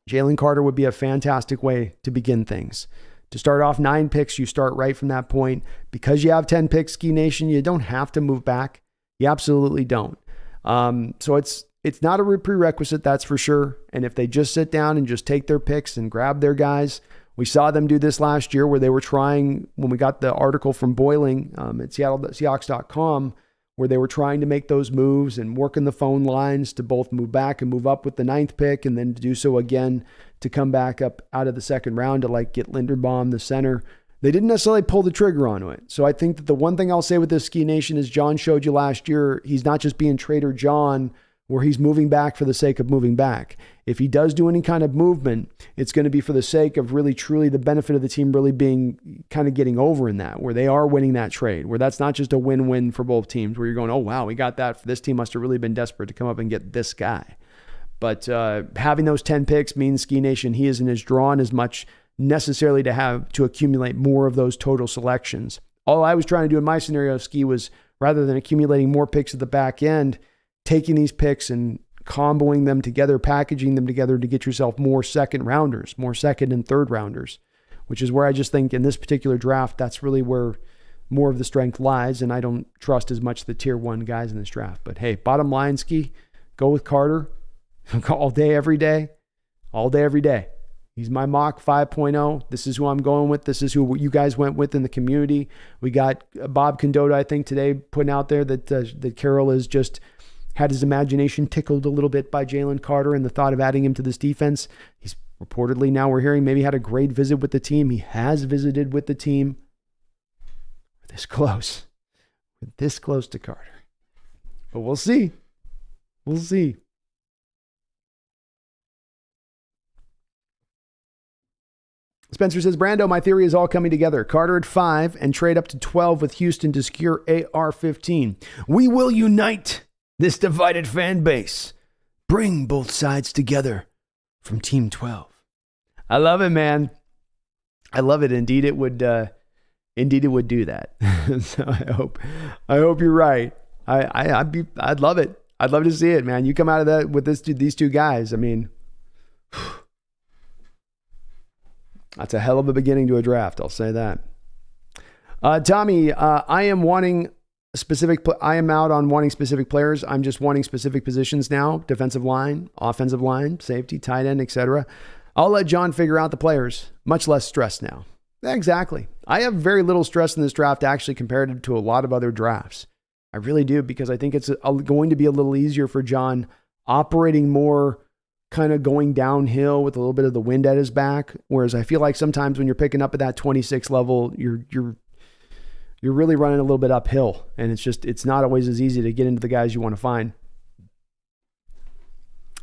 Jalen Carter would be a fantastic way to begin things. To start off 9 picks, you start right from that point. Because you have 10 picks, Ski Nation, you don't have to move back. You absolutely don't. So it's not a prerequisite, that's for sure. And if they just sit down and just take their picks and grab their guys, we saw them do this last year where they were trying, when we got the article from Boiling at Seahawks.com, where they were trying to make those moves and working the phone lines to both move back and move up with the 9th pick and then to do so again to come back up out of the second round to get Linderbaum, the center. They didn't necessarily pull the trigger onto it. So I think that the one thing I'll say with this Ski Nation is John showed you last year, he's not just being Trader John where he's moving back for the sake of moving back. If he does do any kind of movement, it's going to be for the sake of really truly the benefit of the team really being kind of getting over in that, where they are winning that trade, where that's not just a win-win for both teams, where you're going, oh, wow, we got that. This team must have really been desperate to come up and get this guy. But having those 10 picks means Ski Nation, he isn't as drawn as much necessarily to accumulate more of those total selections. All I was trying to do in my scenario, Ski, was rather than accumulating more picks at the back end, taking these picks and comboing them together, packaging them together to get yourself more second rounders, more second and third rounders, which is where I just think in this particular draft, that's really where more of the strength lies. And I don't trust as much the tier 1 guys in this draft. But hey, bottom line, Ski, go with Carter all day, every day, all day, every day. He's my mock 5.0. This is who I'm going with. This is who you guys went with in the community. We got Bob Condotta, I think, today putting out there that Carroll has just had his imagination tickled a little bit by Jalen Carter and the thought of adding him to this defense. He's reportedly, now we're hearing, maybe had a great visit with the team. He has visited with the team. We're this close. We're this close to Carter. But we'll see. We'll see. Spencer says, Brando, my theory is all coming together. Carter at 5 and trade up to 12 with Houston to secure AR-15. We will unite this divided fan base. Bring both sides together from Team 12. I love it, man. I love it. Indeed, it would do that. So I hope you're right. I'd love it. I'd love to see it, man. You come out of that with these two guys. I mean, that's a hell of a beginning to a draft. I'll say that. Tommy, I am out on wanting specific players. I'm just wanting specific positions now. Defensive line, offensive line, safety, tight end, etc. I'll let John figure out the players. Much less stress now. Exactly. I have very little stress in this draft actually compared to a lot of other drafts. I really do, because I think it's going to be a little easier for John operating more kind of going downhill with a little bit of the wind at his back. Whereas I feel like sometimes when you're picking up at that 26 level, you're really running a little bit uphill, and it's not always as easy to get into the guys you want to find.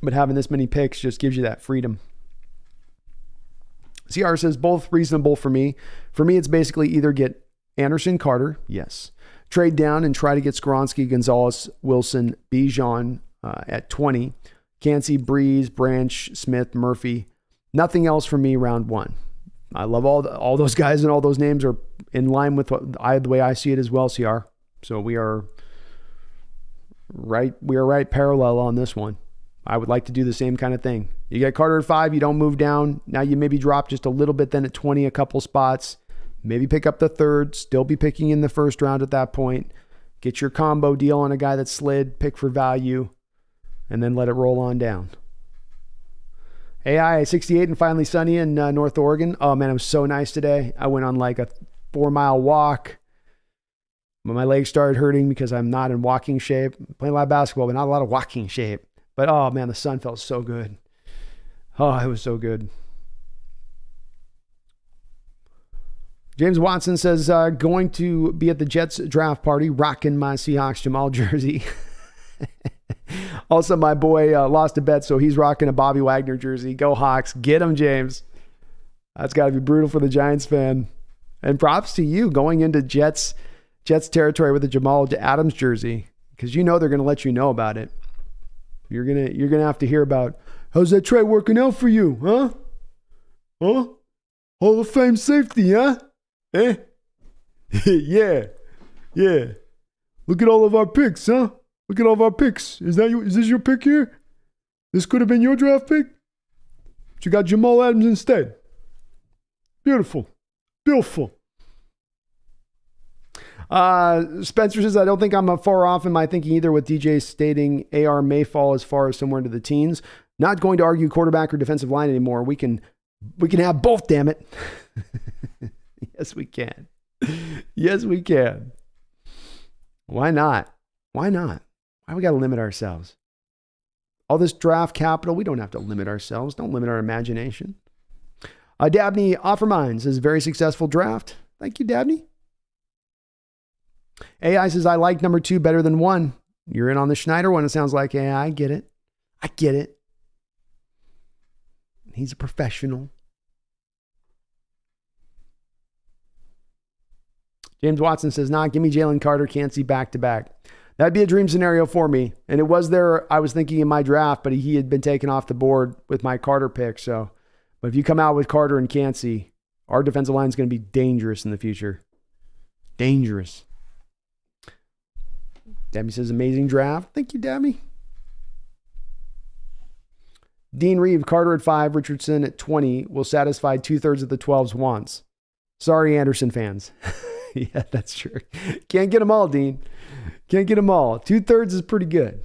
But having this many picks just gives you that freedom. CR says both reasonable for me. For me, it's basically either get Anderson, Carter, yes, trade down and try to get Skoronski, Gonzalez, Wilson, Bijan at 20. Cansey, Breeze, Branch, Smith, Murphy. Nothing else for me round 1. I love all those guys, and all those names are in line with the way I see it as well, CR. So we are right parallel on this one. I would like to do the same kind of thing. You get Carter at 5, you don't move down. Now you maybe drop just a little bit then at 20, a couple spots. Maybe pick up the third, still be picking in the first round at that point. Get your combo deal on a guy that slid, pick for value, and then let it roll on down. AI 68 and finally sunny in North Oregon. Oh man, it was so nice today. I went on like a 4-mile walk. My legs started hurting because I'm not in walking shape. I'm playing a lot of basketball, but not a lot of walking shape. But oh man, the sun felt so good. Oh, it was so good. James Watson says, going to be at the Jets draft party, rocking my Seahawks Jamal jersey. Also, my boy lost a bet, so he's rocking a Bobby Wagner jersey. Go Hawks. Get him, James. That's got to be brutal for the Giants fan. And props to you going into Jets territory with a Jamal Adams jersey, because you know they're going to let you know about it. You're gonna have to hear about, how's that trade working out for you, huh? Huh? Hall of Fame safety, huh? Eh? Yeah. Look at all of our picks, huh? Look at all of our picks. Is this your pick here? This could have been your draft pick, but you got Jamal Adams instead. Beautiful. Spencer says, I don't think I'm far off in my thinking either, with DJ stating AR may fall as far as somewhere into the teens. Not going to argue quarterback or defensive line anymore. We can have both, damn it. Yes, we can. Yes, we can. Why not? Why we got to limit ourselves? All this draft capital, we don't have to limit ourselves. Don't limit our imagination. Dabney Offermine says, very successful draft. Thank you, Dabney. AI says, I like number 2 better than 1. You're in on the Schneider one, it sounds like. AI, I get it. He's a professional. James Watson says, give me Jalen Carter, can't see back-to-back. That'd be a dream scenario for me. And it was there, I was thinking in my draft, but he had been taken off the board with my Carter pick. So, but if you come out with Carter and Cansey, our defensive line is going to be dangerous in the future. Dangerous. Demi says, amazing draft. Thank you, Demi. Dean Reeve, Carter at 5, Richardson at 20 will satisfy 2/3 of the 12's wants. Sorry, Anderson fans. Yeah, that's true. Can't get them all, Dean. Can't get them all. 2/3 is pretty good.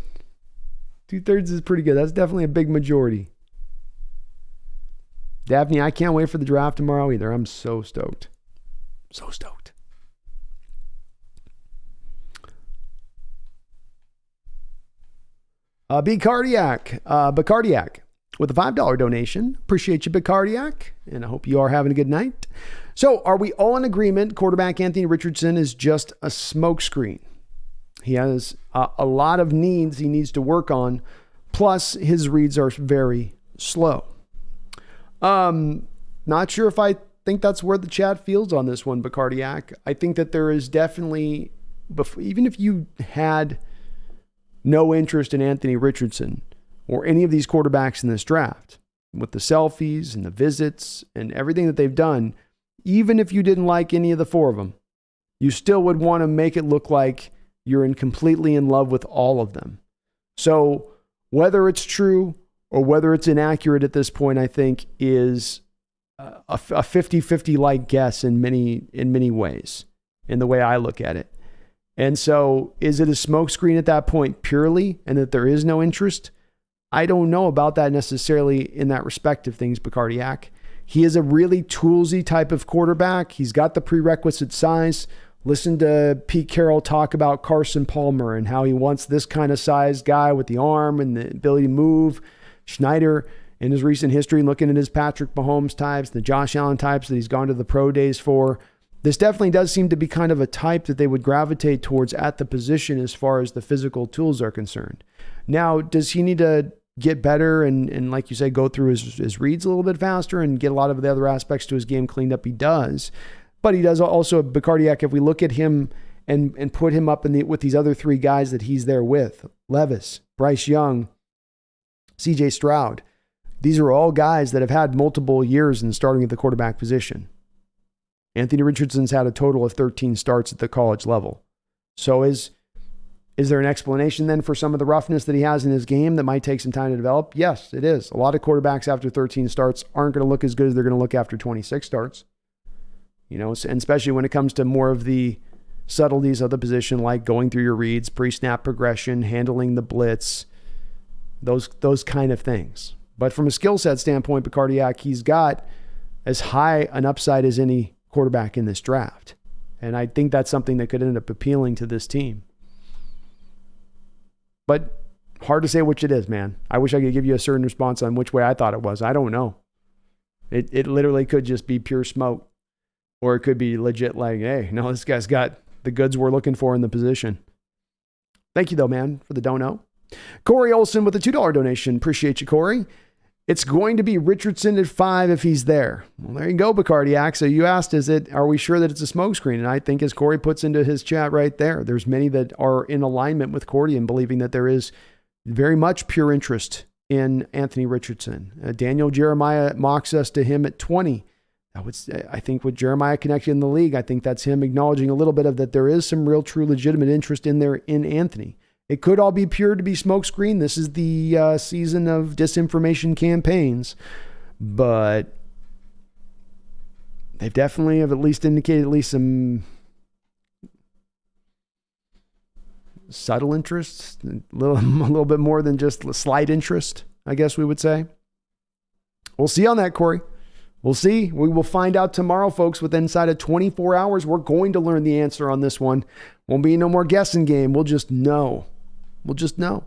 2/3 is pretty good. That's definitely a big majority. Daphne, I can't wait for the draft tomorrow either. I'm so stoked. So stoked. Bacardiac with a $5 donation. Appreciate you, Bacardiac, and I hope you are having a good night. So, are we all in agreement quarterback Anthony Richardson is just a smokescreen? He has a lot of needs he needs to work on, plus his reads are very slow. Not sure if I think that's where the chat feels on this one, Bacardiac. I think that there is definitely, even if you had no interest in Anthony Richardson or any of these quarterbacks in this draft, with the selfies and the visits and everything that they've done, even if you didn't like any of the four of them, you still would want to make it look like you're completely in love with all of them. So whether it's true or whether it's inaccurate at this point, I think is a 50-50 like guess in many ways, in the way I look at it. And so is it a smokescreen at that point purely, and that there is no interest? I don't know about that necessarily in that respect of things, Bacardiac. He is a really toolsy type of quarterback. He's got the prerequisite size. Listen to Pete Carroll talk about Carson Palmer and how he wants this kind of size guy with the arm and the ability to move. Schneider, in his recent history, looking at his Patrick Mahomes types, the Josh Allen types that he's gone to the pro days for, this definitely does seem to be kind of a type that they would gravitate towards at the position as far as the physical tools are concerned. Now, does he need to get better and like you say, go through his reads a little bit faster and get a lot of the other aspects to his game cleaned up? He does. But he does also, Bacardiac, if we look at him and put him up with these other three guys that he's there with, Levis, Bryce Young, CJ Stroud, these are all guys that have had multiple years in starting at the quarterback position. Anthony Richardson's had a total of 13 starts at the college level. So is there an explanation then for some of the roughness that he has in his game that might take some time to develop? Yes, it is. A lot of quarterbacks after 13 starts aren't going to look as good as they're going to look after 26 starts. You know, and especially when it comes to more of the subtleties of the position, like going through your reads, pre-snap progression, handling the blitz, those kind of things. But from a skill set standpoint, Bacardiac, he's got as high an upside as any quarterback in this draft. And I think that's something that could end up appealing to this team. But hard to say which it is, man. I wish I could give you a certain response on which way I thought it was. I don't know. It literally could just be pure smoke. Or it could be legit like, hey, no, this guy's got the goods we're looking for in the position. Thank you, though, man, for the dono. Corey Olson with a $2 donation. Appreciate you, Corey. It's going to be Richardson at 5 if he's there. Well, there you go, Bacardiac. So you asked, are we sure that it's a smokescreen? And I think as Corey puts into his chat right there, there's many that are in alignment with Cordy and believing that there is very much pure interest in Anthony Richardson. Daniel Jeremiah mocks us to him at 20. I think with Jeremiah connected in the league, I think that's him acknowledging a little bit of that there is some real, true, legitimate interest in there in Anthony. It could all be pure to be smokescreen. This is the season of disinformation campaigns, but they definitely have at least indicated at least some subtle interest, a little bit more than just slight interest, I guess we would say. We'll see on that, Corey. We'll see. We will find out tomorrow, folks. Within inside of 24 hours, we're going to learn the answer on this one. Won't be no more guessing game. We'll just know. We'll just know.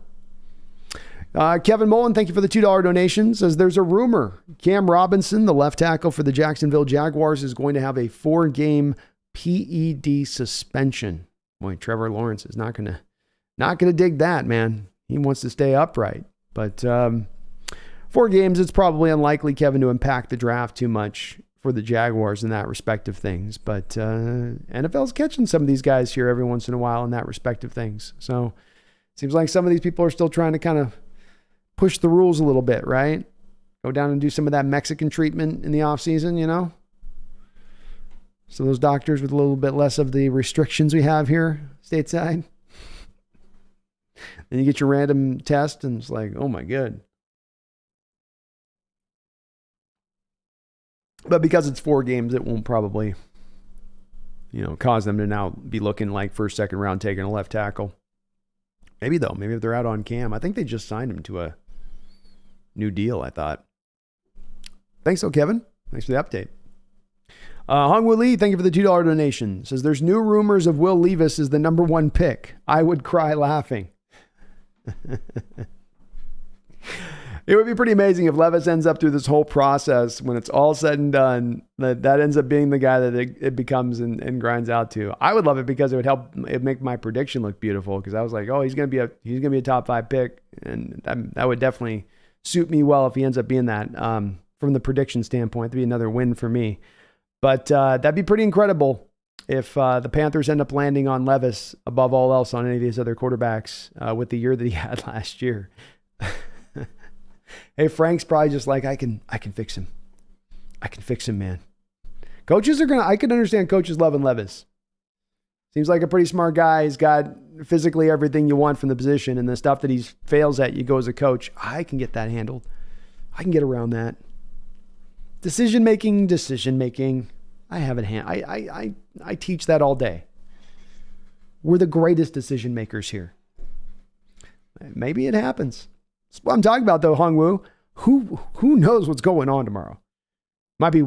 Kevin Mullen, thank you for the $2 donation. Says there's a rumor Cam Robinson, the left tackle for the Jacksonville Jaguars, is going to have a 4-game PED suspension. Boy, Trevor Lawrence is not gonna dig that, man. He wants to stay upright. But 4 games, it's probably unlikely, Kevin, to impact the draft too much for the Jaguars in that respect of things. But NFL's catching some of these guys here every once in a while in that respect of things. So it seems like some of these people are still trying to kind of push the rules a little bit, right? Go down and do some of that Mexican treatment in the off season, you know? So those doctors with a little bit less of the restrictions we have here stateside. Then you get your random test and it's like, oh my God. But because it's 4 games, it won't probably, cause them to now be looking like first, second round taking a left tackle. Maybe though. Maybe if they're out on cam. I think they just signed him to a new deal, I thought. Thanks, though, Kevin. Thanks for the update. Hongwoo Lee, thank you for the $2 donation. Says, there's new rumors of Will Levis as the number 1 pick. I would cry laughing. It would be pretty amazing if Levis ends up through this whole process when it's all said and done, that ends up being the guy that it becomes and grinds out to. I would love it because it would help it make my prediction look beautiful, because I was like, oh, he's gonna be a top 5 pick, and that would definitely suit me well if he ends up being that. From the prediction standpoint, that'd be another win for me. But that'd be pretty incredible if the Panthers end up landing on Levis above all else on any of these other quarterbacks with the year that he had last year. Hey, Frank's probably just like, I can fix him. I can fix him, man. Coaches I can understand coaches loving Levis. Seems like a pretty smart guy. He's got physically everything you want from the position, and the stuff that he fails at, you go as a coach, I can get that handled. I can get around that. Decision making. I have it I teach that all day. We're the greatest decision makers here. Maybe it happens. That's what I'm talking about, though, Hongwoo. Who knows what's going on tomorrow? Might be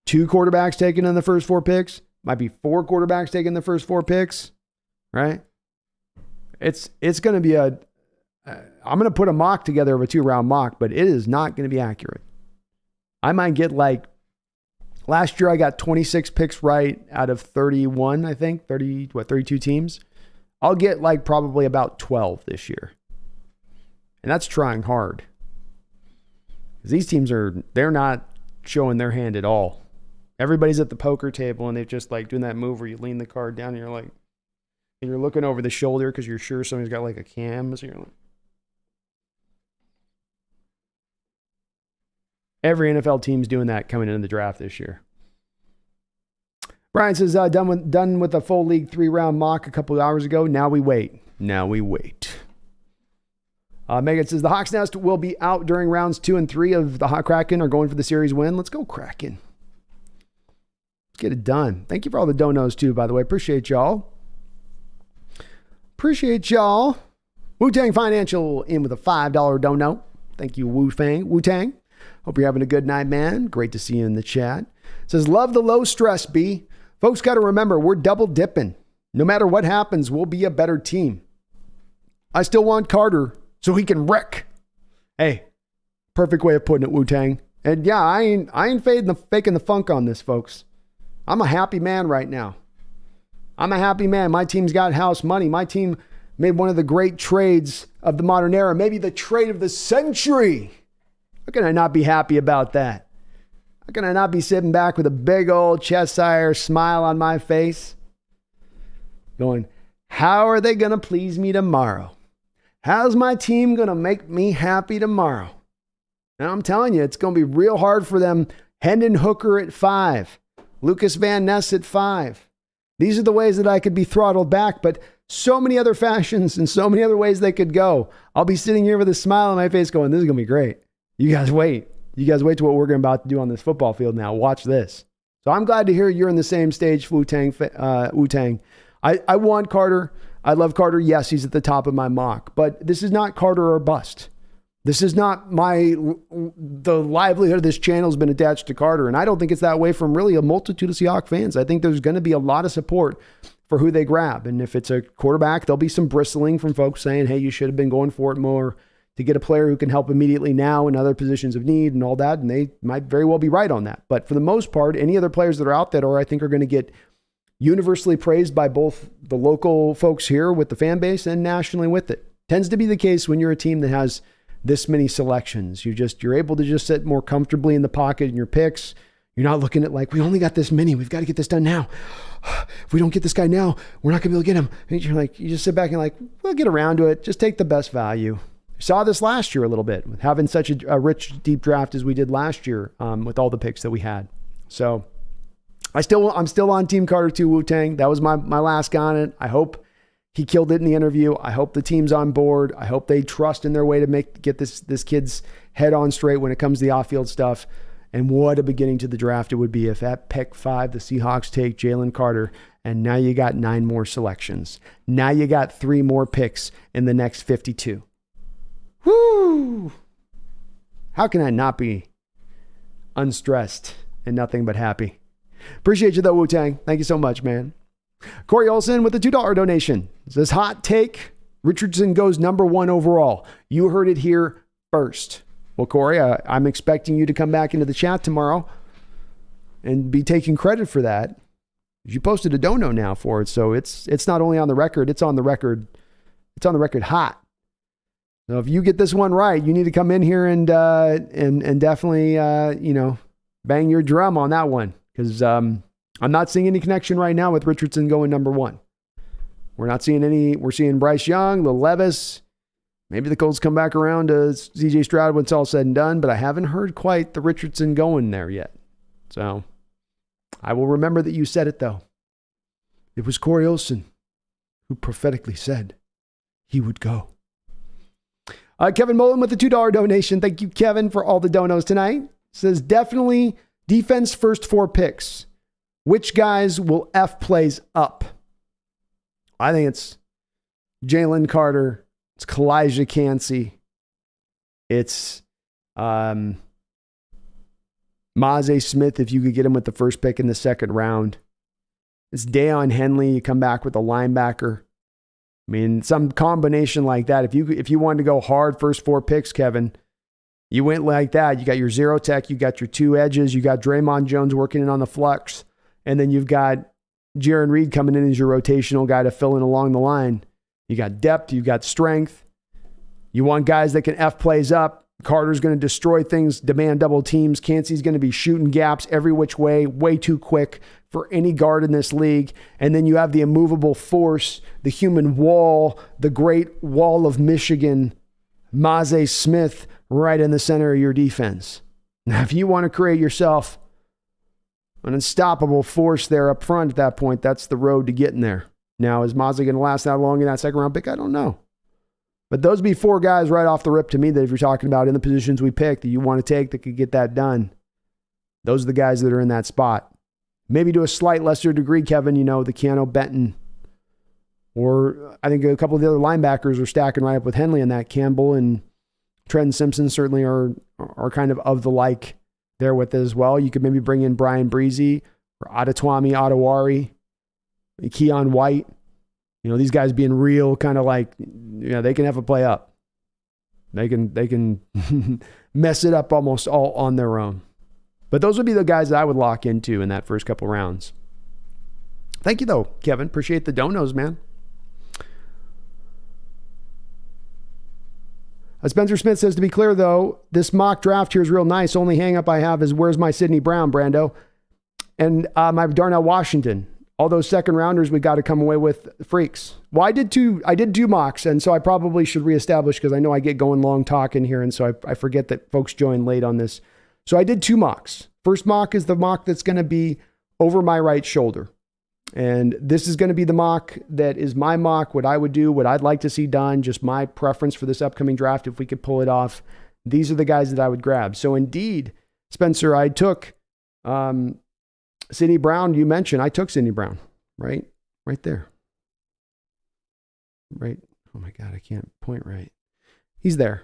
2 quarterbacks taken in the first 4 picks. Might be 4 quarterbacks taken in the first 4 picks. Right? It's going to be I'm going to put a mock together of a 2-round mock, but it is not going to be accurate. I might get last year I got 26 picks right out of 31, I think. 32 teams. I'll get probably about 12 this year. And that's trying hard. Because these teams they're not showing their hand at all. Everybody's at the poker table and they're just doing that move where you lean the card down and you're looking over the shoulder because you're sure somebody's got a cam. So you're every NFL team's doing that coming into the draft this year. Brian says, done with a full league 3-round mock a couple of hours ago. Now we wait. Megan says, the Hawks Nest will be out during rounds 2 and 3 of the Hot Kraken are going for the series win. Let's go Kraken. Let's get it done. Thank you for all the donos too, by the way. Appreciate y'all. Wu-Tang Financial in with a $5 dono. Thank you, Wu-Tang. Hope you're having a good night, man. Great to see you in the chat. Says, love the low stress, B. Folks got to remember, we're double dipping. No matter what happens, we'll be a better team. I still want Carter so he can wreck. Hey, perfect way of putting it, Wu-Tang. And yeah, I ain't faking the funk on this, folks. I'm a happy man right now. I'm a happy man. My team's got house money. My team made one of the great trades of the modern era, maybe the trade of the century. How can I not be happy about that? How can I not be sitting back with a big old Cheshire smile on my face? Going, how are they going to please me tomorrow? How's my team going to make me happy tomorrow? And I'm telling you, it's going to be real hard for them. Hendon Hooker at 5. Lucas Van Ness at 5. These are the ways that I could be throttled back, but so many other fashions and so many other ways they could go. I'll be sitting here with a smile on my face going, this is going to be great. You guys wait. You guys wait to what we're about to do on this football field now. Watch this. So I'm glad to hear you're in the same stage, Wu-Tang. I want Carter. I love Carter. Yes, he's at the top of my mock, but this is not Carter or bust. This is not the livelihood of this channel has been attached to Carter. And I don't think it's that way from really a multitude of Seahawks fans. I think there's going to be a lot of support for who they grab. And if it's a quarterback, there'll be some bristling from folks saying, hey, you should have been going for it more to get a player who can help immediately now in other positions of need and all that. And they might very well be right on that. But for the most part, any other players that are out there, I think are going to get universally praised by both the local folks here with the fan base and nationally with it. Tends to be the case when you're a team that has this many selections. You're able to just sit more comfortably in the pocket in your picks. You're not looking at like, we only got this many. We've got to get this done now. If we don't get this guy now, we're not going to be able to get him. And you're like, you just sit back and like, we'll get around to it. Just take the best value. Saw this last year a little bit with having such a rich, deep draft as we did last year with all the picks that we had. So I'm still on Team Carter 2 Wu-Tang. That was my last guy on it. I hope he killed it in the interview. I hope the team's on board. I hope they trust in their way to get this kid's head on straight when it comes to the off-field stuff. And what a beginning to the draft it would be if at pick 5, the Seahawks take Jalen Carter, and now you got 9 more selections. Now you got 3 more picks in the next 52. Woo! How can I not be unstressed and nothing but happy? Appreciate you though, Wu-Tang. Thank you so much, man. Corey Olson with a $2 donation. It says, hot take, Richardson goes number 1 overall. You heard it here first. Well, Corey, I'm expecting you to come back into the chat tomorrow and be taking credit for that. You posted a dono now for it, so it's not only on the record, it's on the record. It's on the record hot. So if you get this one right, you need to come in here and definitely bang your drum on that one, because I'm not seeing any connection right now with Richardson going number 1. We're not seeing any. We're seeing Bryce Young, Lil Levis. Maybe the Colts come back around to C.J. Stroud when it's all said and done, but I haven't heard quite the Richardson going there yet. So I will remember that you said it, though. It was Corey Olson who prophetically said he would go. Kevin Mullen with the $2 donation. Thank you, Kevin, for all the donos tonight. Says, definitely defense first 4 picks. Which guys will F plays up? I think it's Jalen Carter. It's Kalijah Cansey. It's Maze Smith if you could get him with the first pick in the second round. It's Deion Henley. You come back with a linebacker. I mean, some combination like that. If you wanted to go hard first 4 picks, Kevin, you went like that. You got your zero tech. You got your 2 edges. You got Draymond Jones working in on the flux. And then you've got Jaron Reed coming in as your rotational guy to fill in along the line. You got depth. You got strength. You want guys that can F plays up. Carter's going to destroy things, demand double teams. Cansey's going to be shooting gaps every which way too quick for any guard in this league. And then you have the immovable force, the human wall, the great wall of Michigan, Maze Smith, right in the center of your defense. Now, if you want to create yourself an unstoppable force there up front at that point, that's the road to getting there. Now, is Maze going to last that long in that second round pick? I don't know. But those be 4 guys right off the rip to me that if you're talking about in the positions we picked that you want to take that could get that done, those are the guys that are in that spot. Maybe to a slight lesser degree, Kevin, the Keanu Benton. Or I think a couple of the other linebackers are stacking right up with Henley in that. Campbell and Trenton Simpson certainly are kind of the like there with it as well. You could maybe bring in Brian Breezy or Adetomiwa Adewari, Keon White. These guys being real kind of like, they can have a play up. They can mess it up almost all on their own. But those would be the guys that I would lock into in that first couple rounds. Thank you, though, Kevin. Appreciate the donos, man. Spencer Smith says, to be clear, though, this mock draft here is real nice. Only hang up I have is where's my Sidney Brown, Brando? And my Darnell Washington. All those second rounders, we got to come away with freaks. Well, I did two mocks, and so I probably should reestablish because I know I get going long talking here, and so I forget that folks join late on this. So I did 2 mocks. First mock is the mock that's going to be over my right shoulder. And this is going to be the mock that is my mock, what I would do, what I'd like to see done, just my preference for this upcoming draft if we could pull it off. These are the guys that I would grab. So indeed, Spencer, I took Sidney Brown. You mentioned I took Sidney Brown, right there. Right. Oh my God, I can't point right. He's there.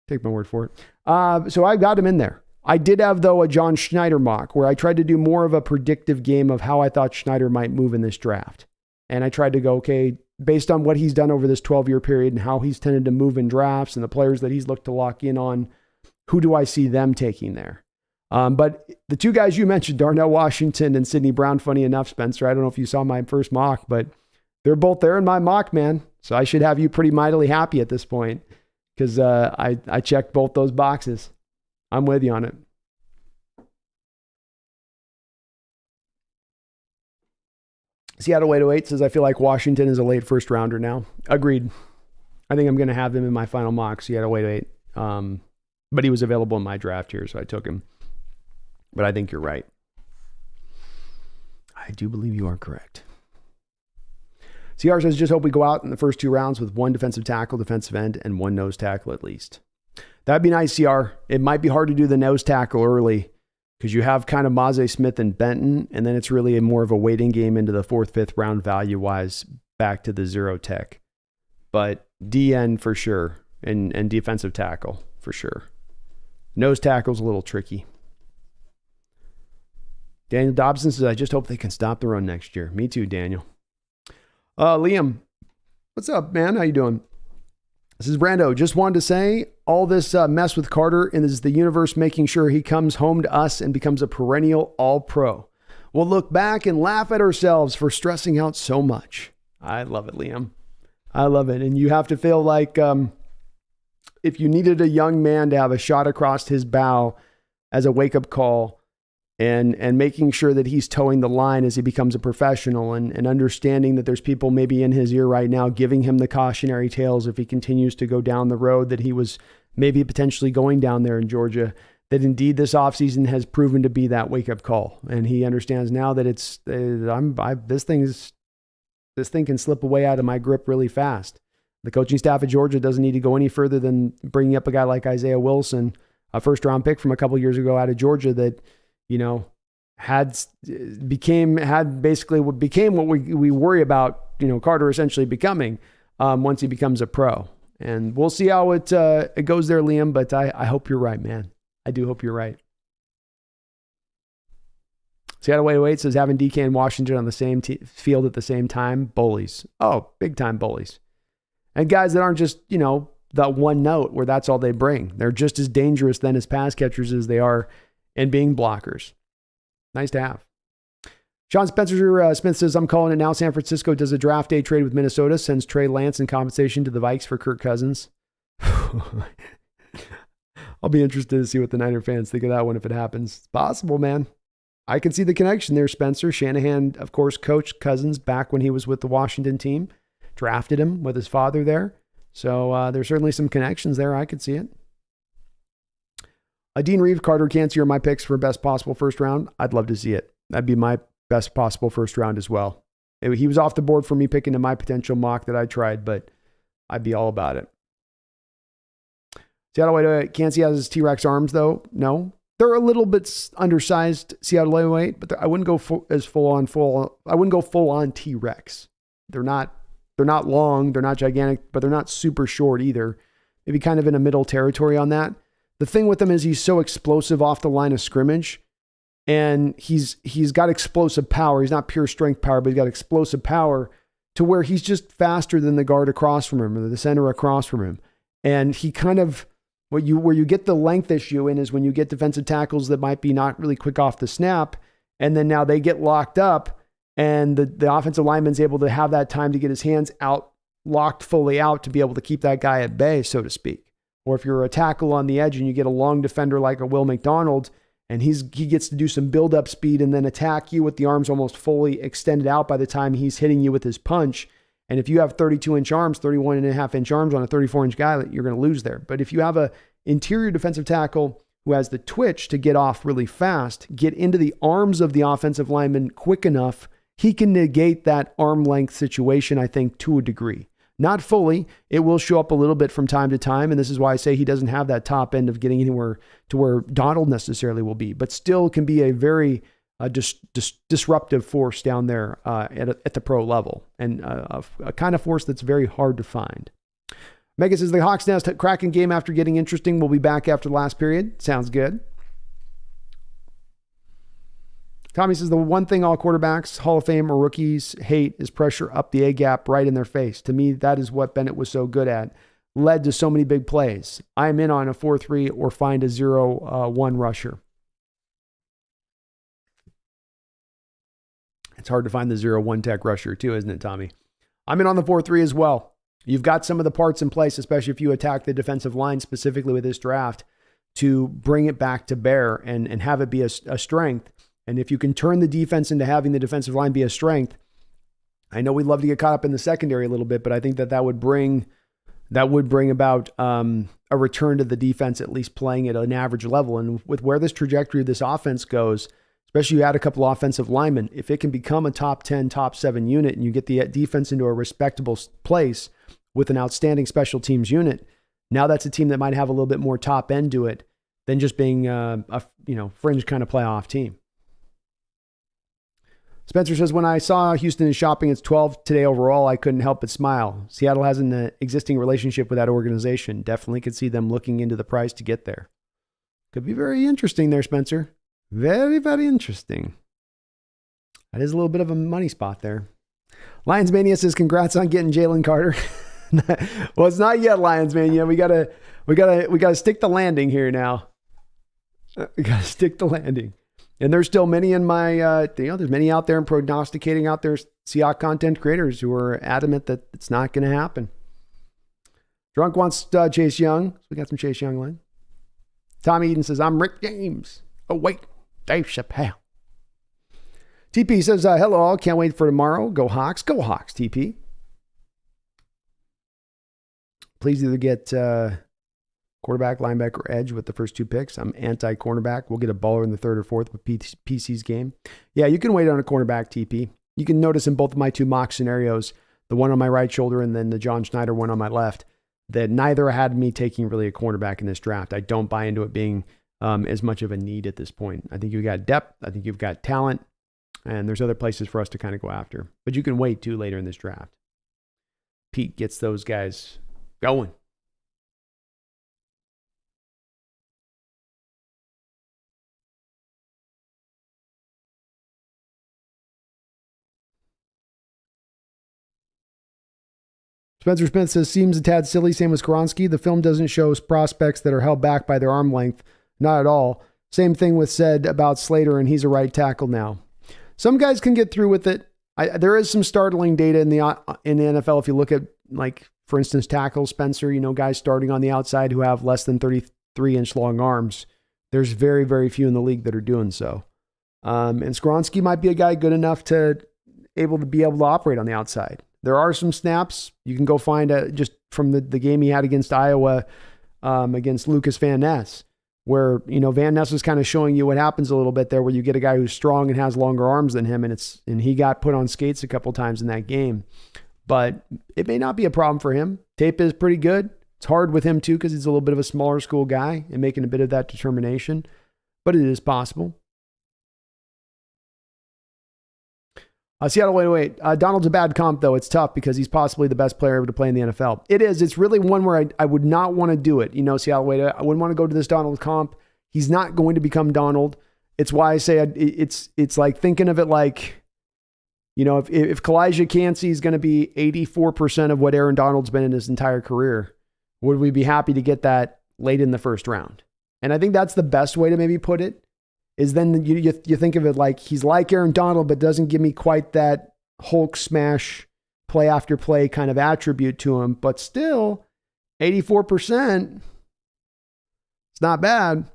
Take my word for it. So I got him in there. I did have, though, a John Schneider mock where I tried to do more of a predictive game of how I thought Schneider might move in this draft. And I tried to go, okay, based on what he's done over this 12-year period and how he's tended to move in drafts and the players that he's looked to lock in on, who do I see them taking there? But the 2 guys you mentioned, Darnell Washington and Sidney Brown, funny enough, Spencer, I don't know if you saw my first mock, but they're both there in my mock, man. So I should have you pretty mightily happy at this point because I checked both those boxes. I'm with you on it. Seattle 808 says, I feel like Washington is a late first rounder now. Agreed. I think I'm going to have him in my final mock, Seattle 808. But he was available in my draft here, so I took him. But I think you're right. I do believe you are correct. CR says, just hope we go out in the first 2 rounds with 1 defensive tackle, defensive end, and 1 nose tackle at least. That'd be nice, CR. It might be hard to do the nose tackle early because you have kind of Maze Smith and Benton, and then it's really more of a waiting game into the 4th, 5th round value-wise back to the 0 tech. But DN for sure, and defensive tackle for sure. Nose tackle's a little tricky. Daniel Dobson says, I just hope they can stop the run next year. Me too, Daniel. Liam, what's up, man? How you doing? This is Brando. Just wanted to say all this mess with Carter and is the universe making sure he comes home to us and becomes a perennial all-pro. We'll look back and laugh at ourselves for stressing out so much. I love it, Liam. I love it. And you have to feel like if you needed a young man to have a shot across his bow as a wake-up call and making sure that he's towing the line as he becomes a professional and understanding that there's people maybe in his ear right now giving him the cautionary tales if he continues to go down the road that he was maybe potentially going down there in Georgia, that indeed this offseason has proven to be that wake-up call. And he understands now that it's this thing can slip away out of my grip really fast. The coaching staff at Georgia doesn't need to go any further than bringing up a guy like Isaiah Wilson, a first-round pick from a couple years ago out of Georgia that, you know, became what we worry about, you know, Carter essentially becoming once he becomes a pro. And we'll see how it goes there, Liam, but I hope you're right, man. I do hope you're right. Seattle 808 says, having DK and Washington on the same field at the same time, bullies. Oh, big time bullies. And guys that aren't just, you know, that one note where that's all they bring. They're just as dangerous then as pass catchers as they are in being blockers. Nice to have. Sean Spencer Smith says, I'm calling it now. San Francisco does a draft day trade with Minnesota, sends Trey Lance in compensation to the Vikes for Kirk Cousins. I'll be interested to see what the Niner fans think of that one if it happens. It's possible, man. I can see the connection there, Spencer. Shanahan, of course, coached Cousins back when he was with the Washington team. Drafted him with his father there. So there's certainly some connections there. I could see it. Dean Reeve, Carter Canty are my picks for best possible first round. I'd love to see it. That'd be my best possible first round as well. He was off the board for me picking in my potential mock that I tried, but I'd be all about it. Seattle 808, Canty has his T-Rex arms though. No. They're a little bit undersized, Seattle 808, but I wouldn't go I wouldn't go full on T-Rex. They're not long, they're not gigantic, but they're not super short either. Maybe kind of in a middle territory on that. The thing with him is he's so explosive off the line of scrimmage, and he's got explosive power. He's not pure strength power, but he's got explosive power to where he's just faster than the guard across from him or the center across from him. And he kind of, where you get the length issue in is when you get defensive tackles that might be not really quick off the snap, and then now they get locked up, and the offensive lineman's able to have that time to get his hands out, locked fully out to be able to keep that guy at bay, so to speak. Or if you're a tackle on the edge and you get a long defender like a Will McDonald, and he gets to do some build-up speed and then attack you with the arms almost fully extended out by the time he's hitting you with his punch. And if you have 32-inch arms, 31.5-inch arms on a 34-inch guy, you're going to lose there. But if you have a interior defensive tackle who has the twitch to get off really fast, get into the arms of the offensive lineman quick enough, he can negate that arm length situation, I think, to a degree. Not fully. It will show up a little bit from time to time, and this is why I say he doesn't have that top end of getting anywhere to where Donald necessarily will be, but still can be a very disruptive force down there at the pro level, and a kind of force that's very hard to find. Megan says, the Hawks Nest cracking game after getting interesting. We'll be back after the last period. Sounds good. Tommy says, the one thing all quarterbacks, Hall of Fame or rookies hate is pressure up the A-gap right in their face. To me, that is what Bennett was so good at. Led to so many big plays. I am in on a 4-3 or find a 0-1 rusher. It's hard to find the 0-1 tech rusher too, isn't it, Tommy? I'm in on the 4-3 as well. You've got some of the parts in place, especially if you attack the defensive line specifically with this draft, to bring it back to bear and have it be a strength. And if you can turn the defense into having the defensive line be a strength, I know we love to get caught up in the secondary a little bit, but I think that would bring about a return to the defense at least playing at an average level. And with where this trajectory of this offense goes, especially you add a couple offensive linemen, if it can become a top 10, top 7 unit and you get the defense into a respectable place with an outstanding special teams unit, now that's a team that might have a little bit more top end to it than just being a fringe kind of playoff team. Spencer says, when I saw Houston is shopping its 12 today overall, I couldn't help but smile. Seattle has an existing relationship with that organization. Definitely could see them looking into the price to get there. Could be very interesting there, Spencer. Very, very interesting. That is a little bit of a money spot there. Lions Mania says, congrats on getting Jalen Carter. Well, it's not yet, Lions Mania. We gotta stick the landing here now. We gotta stick the landing. And there's still many in my, there's many out there and prognosticating out there, Seahawks content creators who are adamant that it's not going to happen. Drunk wants Chase Young. So we got some Chase Young line. Tommy Eden says, I'm Rick James. Oh, wait, Dave Chappelle. TP says, hello all. Can't wait for tomorrow. Go Hawks. Go Hawks, TP. Please either get quarterback, linebacker, edge with the first 2 picks. I'm anti-cornerback. We'll get a baller in the 3rd or 4th with PC's game. Yeah, you can wait on a cornerback, TP. You can notice in both of my 2 mock scenarios, the one on my right shoulder and then the John Schneider one on my left, that neither had me taking really a cornerback in this draft. I don't buy into it being as much of a need at this point. I think you've got depth. I think you've got talent. And there's other places for us to kind of go after. But you can wait too later in this draft. Pete gets those guys going. Spencer Smith says, seems a tad silly. Same with Skoronski. The film doesn't show prospects that are held back by their arm length. Not at all. Same thing was said about Slater, and he's a right tackle now. Some guys can get through with it. There is some startling data in the NFL. If you look at, like, for instance, tackles, Spencer, guys starting on the outside who have less than 33-inch long arms. There's very, very few in the league that are doing so. And Skoronski might be a guy good enough to be able to operate on the outside. There are some snaps you can go find just from the game he had against Iowa against Lucas Van Ness, where, Van Ness was kind of showing you what happens a little bit there, where you get a guy who's strong and has longer arms than him, and he got put on skates a couple times in that game. But it may not be a problem for him. Tape is pretty good. It's hard with him too because he's a little bit of a smaller school guy and making a bit of that determination, but it is possible. Seattle, wait. Donald's a bad comp, though. It's tough because he's possibly the best player ever to play in the NFL. It is. It's really one where I would not want to do it. Seattle, I wouldn't want to go to this Donald comp. He's not going to become Donald. It's why I say it's like thinking of it like, if Kalijah Cansey is going to be 84% of what Aaron Donald's been in his entire career, would we be happy to get that late in the first round? And I think that's the best way to maybe put it. Is then you think of it like he's like Aaron Donald, but doesn't give me quite that Hulk smash play after play kind of attribute to him. But still, 84%, it's not bad.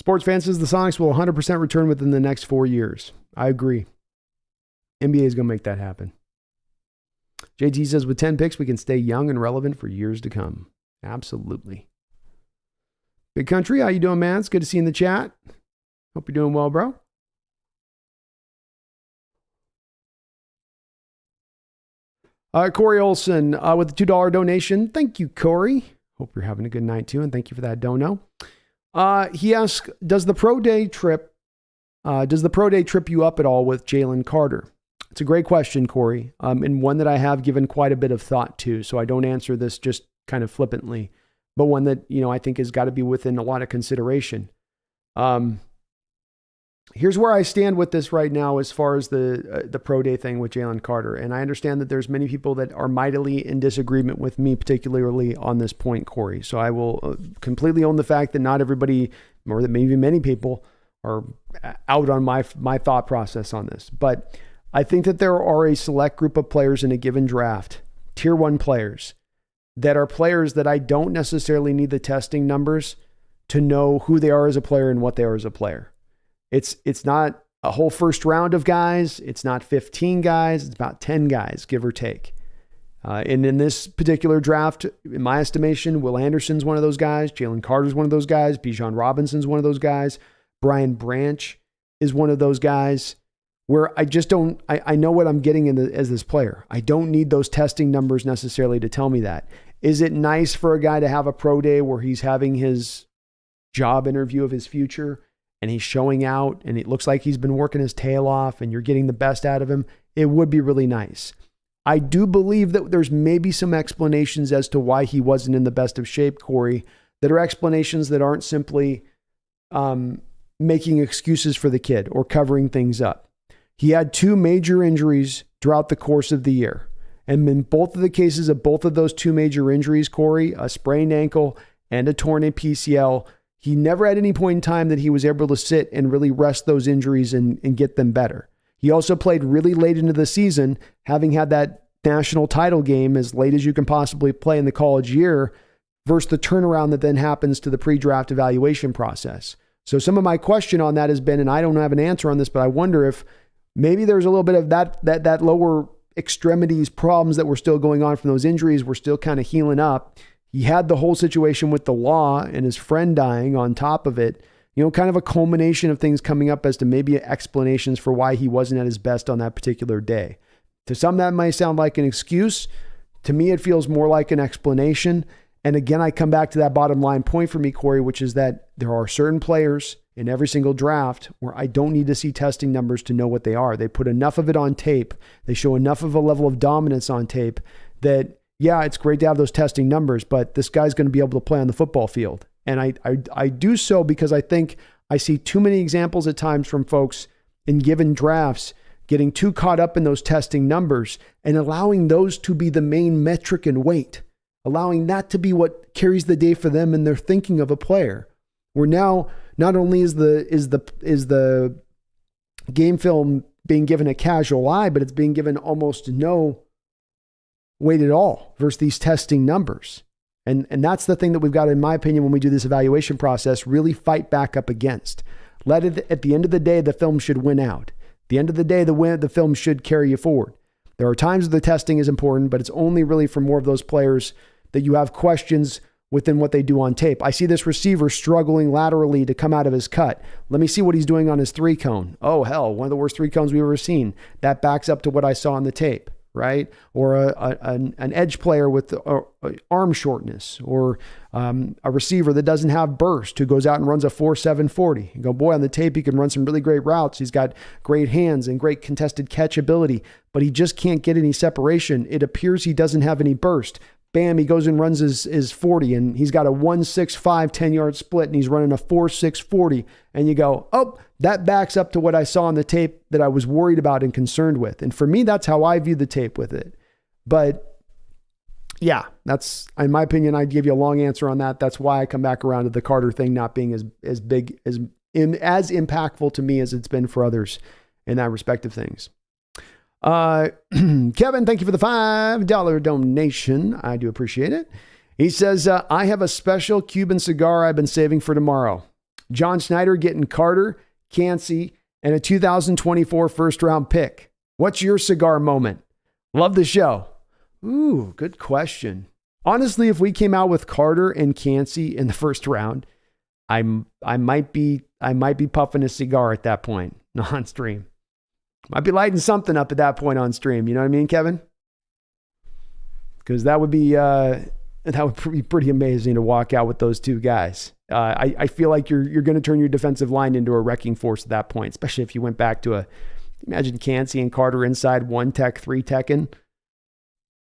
Sports fan says the Sonics will 100% return within the next 4 years. I agree. NBA is going to make that happen. JT says with 10 picks, we can stay young and relevant for years to come. Absolutely. Big Country, how you doing, man? It's good to see you in the chat. Hope you're doing well, bro. Corey Olson with the $2 donation. Thank you, Corey. Hope you're having a good night, too, and thank you for that dono. He asks, does the pro day trip you up at all with Jalen Carter? It's a great question, Corey, and one that I have given quite a bit of thought to, so I don't answer this just kind of flippantly, but one that, I think has got to be within a lot of consideration. Here's where I stand with this right now as far as the pro day thing with Jalen Carter. And I understand that there's many people that are mightily in disagreement with me, particularly on this point, Corey. So I will completely own the fact that not everybody, or that maybe many people, are out on my thought process on this. But I think that there are a select group of players in a given draft, tier 1 players, that are players that I don't necessarily need the testing numbers to know who they are as a player and what they are as a player. It's not a whole first round of guys. It's not 15 guys. It's about 10 guys, give or take. And in this particular draft, in my estimation, Will Anderson's one of those guys. Jalen Carter's one of those guys. Bijan Robinson's one of those guys. Brian Branch is one of those guys where I just don't, I know what I'm getting as this player. I don't need those testing numbers necessarily to tell me that. Is it nice for a guy to have a pro day where he's having his job interview of his future and he's showing out and it looks like he's been working his tail off and you're getting the best out of him? It would be really nice. I do believe that there's maybe some explanations as to why he wasn't in the best of shape, Corey, that are explanations that aren't simply making excuses for the kid or covering things up. He had 2 major injuries throughout the course of the year. And in both of the cases of both of those 2 major injuries, Corey, a sprained ankle and a torn PCL, he never at any point in time that he was able to sit and really rest those injuries and get them better. He also played really late into the season, having had that national title game as late as you can possibly play in the college year versus the turnaround that then happens to the pre-draft evaluation process. So some of my question on that has been, and I don't have an answer on this, but I wonder if maybe there's a little bit of that lower extremities problems that were still going on from those injuries. We're still kind of healing up. He had the whole situation with the law and his friend dying on top of it, kind of a culmination of things coming up as to maybe explanations for why he wasn't at his best on that particular day. To some, that might sound like an excuse. To me, it feels more like an explanation. And again, I come back to that bottom line point for me, Corey, which is that there are certain players in every single draft where I don't need to see testing numbers to know what they are. They put enough of it on tape. They show enough of a level of dominance on tape that, yeah, it's great to have those testing numbers, but this guy's going to be able to play on the football field. And I do so because I think I see too many examples at times from folks in given drafts getting too caught up in those testing numbers and allowing those to be the main metric and weight, allowing that to be what carries the day for them in their thinking of a player. Where now not only is the game film being given a casual eye, but it's being given almost no weight at all versus these testing numbers. And that's the thing that we've got, in my opinion, when we do this evaluation process, really fight back up against. At the end of the day, the film should win out. At the end of the day, the film should carry you forward. There are times the testing is important, but it's only really for more of those players that you have questions within what they do on tape. I see this receiver struggling laterally to come out of his cut. Let me see what he's doing on his 3-cone. Oh, hell, one of the worst 3-cones we've ever seen. That backs up to what I saw on the tape, right? Or an edge player with arm shortness, or a receiver that doesn't have burst who goes out and runs a 4.7 40. You go, boy, on the tape, he can run some really great routes. He's got great hands and great contested catch ability, but he just can't get any separation. It appears he doesn't have any burst. Bam, he goes and runs his 40, and he's got a 1.65 10-yard split, and he's running a 4.6 40. And you go, oh, that backs up to what I saw on the tape that I was worried about and concerned with. And for me, that's how I view the tape with it. But yeah, that's, in my opinion, I'd give you a long answer on that. That's why I come back around to the Carter thing not being as big, as impactful to me as it's been for others in that respect of things. Kevin, thank you for the $5 donation. I do appreciate it. He says, I have a special Cuban cigar I've been saving for tomorrow. John Schneider getting Carter, Cansey, and a 2024 first round pick. What's your cigar moment? Love the show. Ooh, good question. Honestly, if we came out with Carter and Cansey in the first round, I might be puffing a cigar at that point on stream. Might be lighting something up at that point on stream. You know what I mean, Kevin? Because that would be pretty amazing to walk out with those two guys. I feel like you're going to turn your defensive line into a wrecking force at that point, especially if you went back to imagine Cansey and Carter inside 1-tech, 3-teching.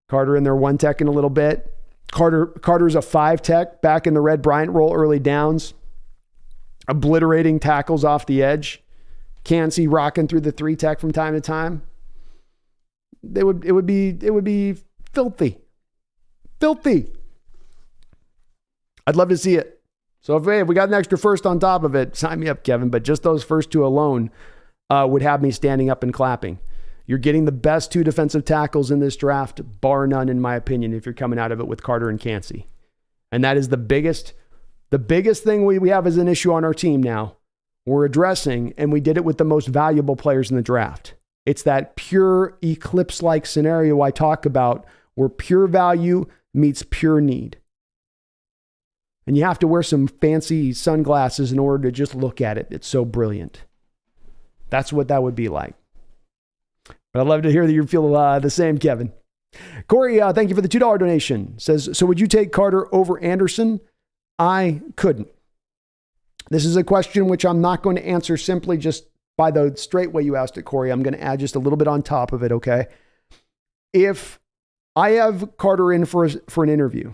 Carter in there 1-teching a little bit. Carter's a 5-tech back in the Red Bryant role early downs, obliterating tackles off the edge. Cansey rocking through the 3-tech from time to time, it would be filthy. Filthy. I'd love to see it. So if we got an extra first on top of it, sign me up, Kevin. But just those first two alone would have me standing up and clapping. You're getting the best 2 defensive tackles in this draft, bar none, in my opinion, if you're coming out of it with Carter and Cansey. And that is the biggest thing we have as an issue on our team now. We're addressing, and we did it with the most valuable players in the draft. It's that pure eclipse-like scenario I talk about where pure value meets pure need. And you have to wear some fancy sunglasses in order to just look at it. It's so brilliant. That's what that would be like. But I'd love to hear that you feel the same, Kevin. Corey, thank you for the $2 donation. Says, so would you take Carter over Anderson? I couldn't. This is a question which I'm not going to answer simply just by the straight way you asked it, Corey. I'm going to add just a little bit on top of it, okay? If I have Carter in for an interview,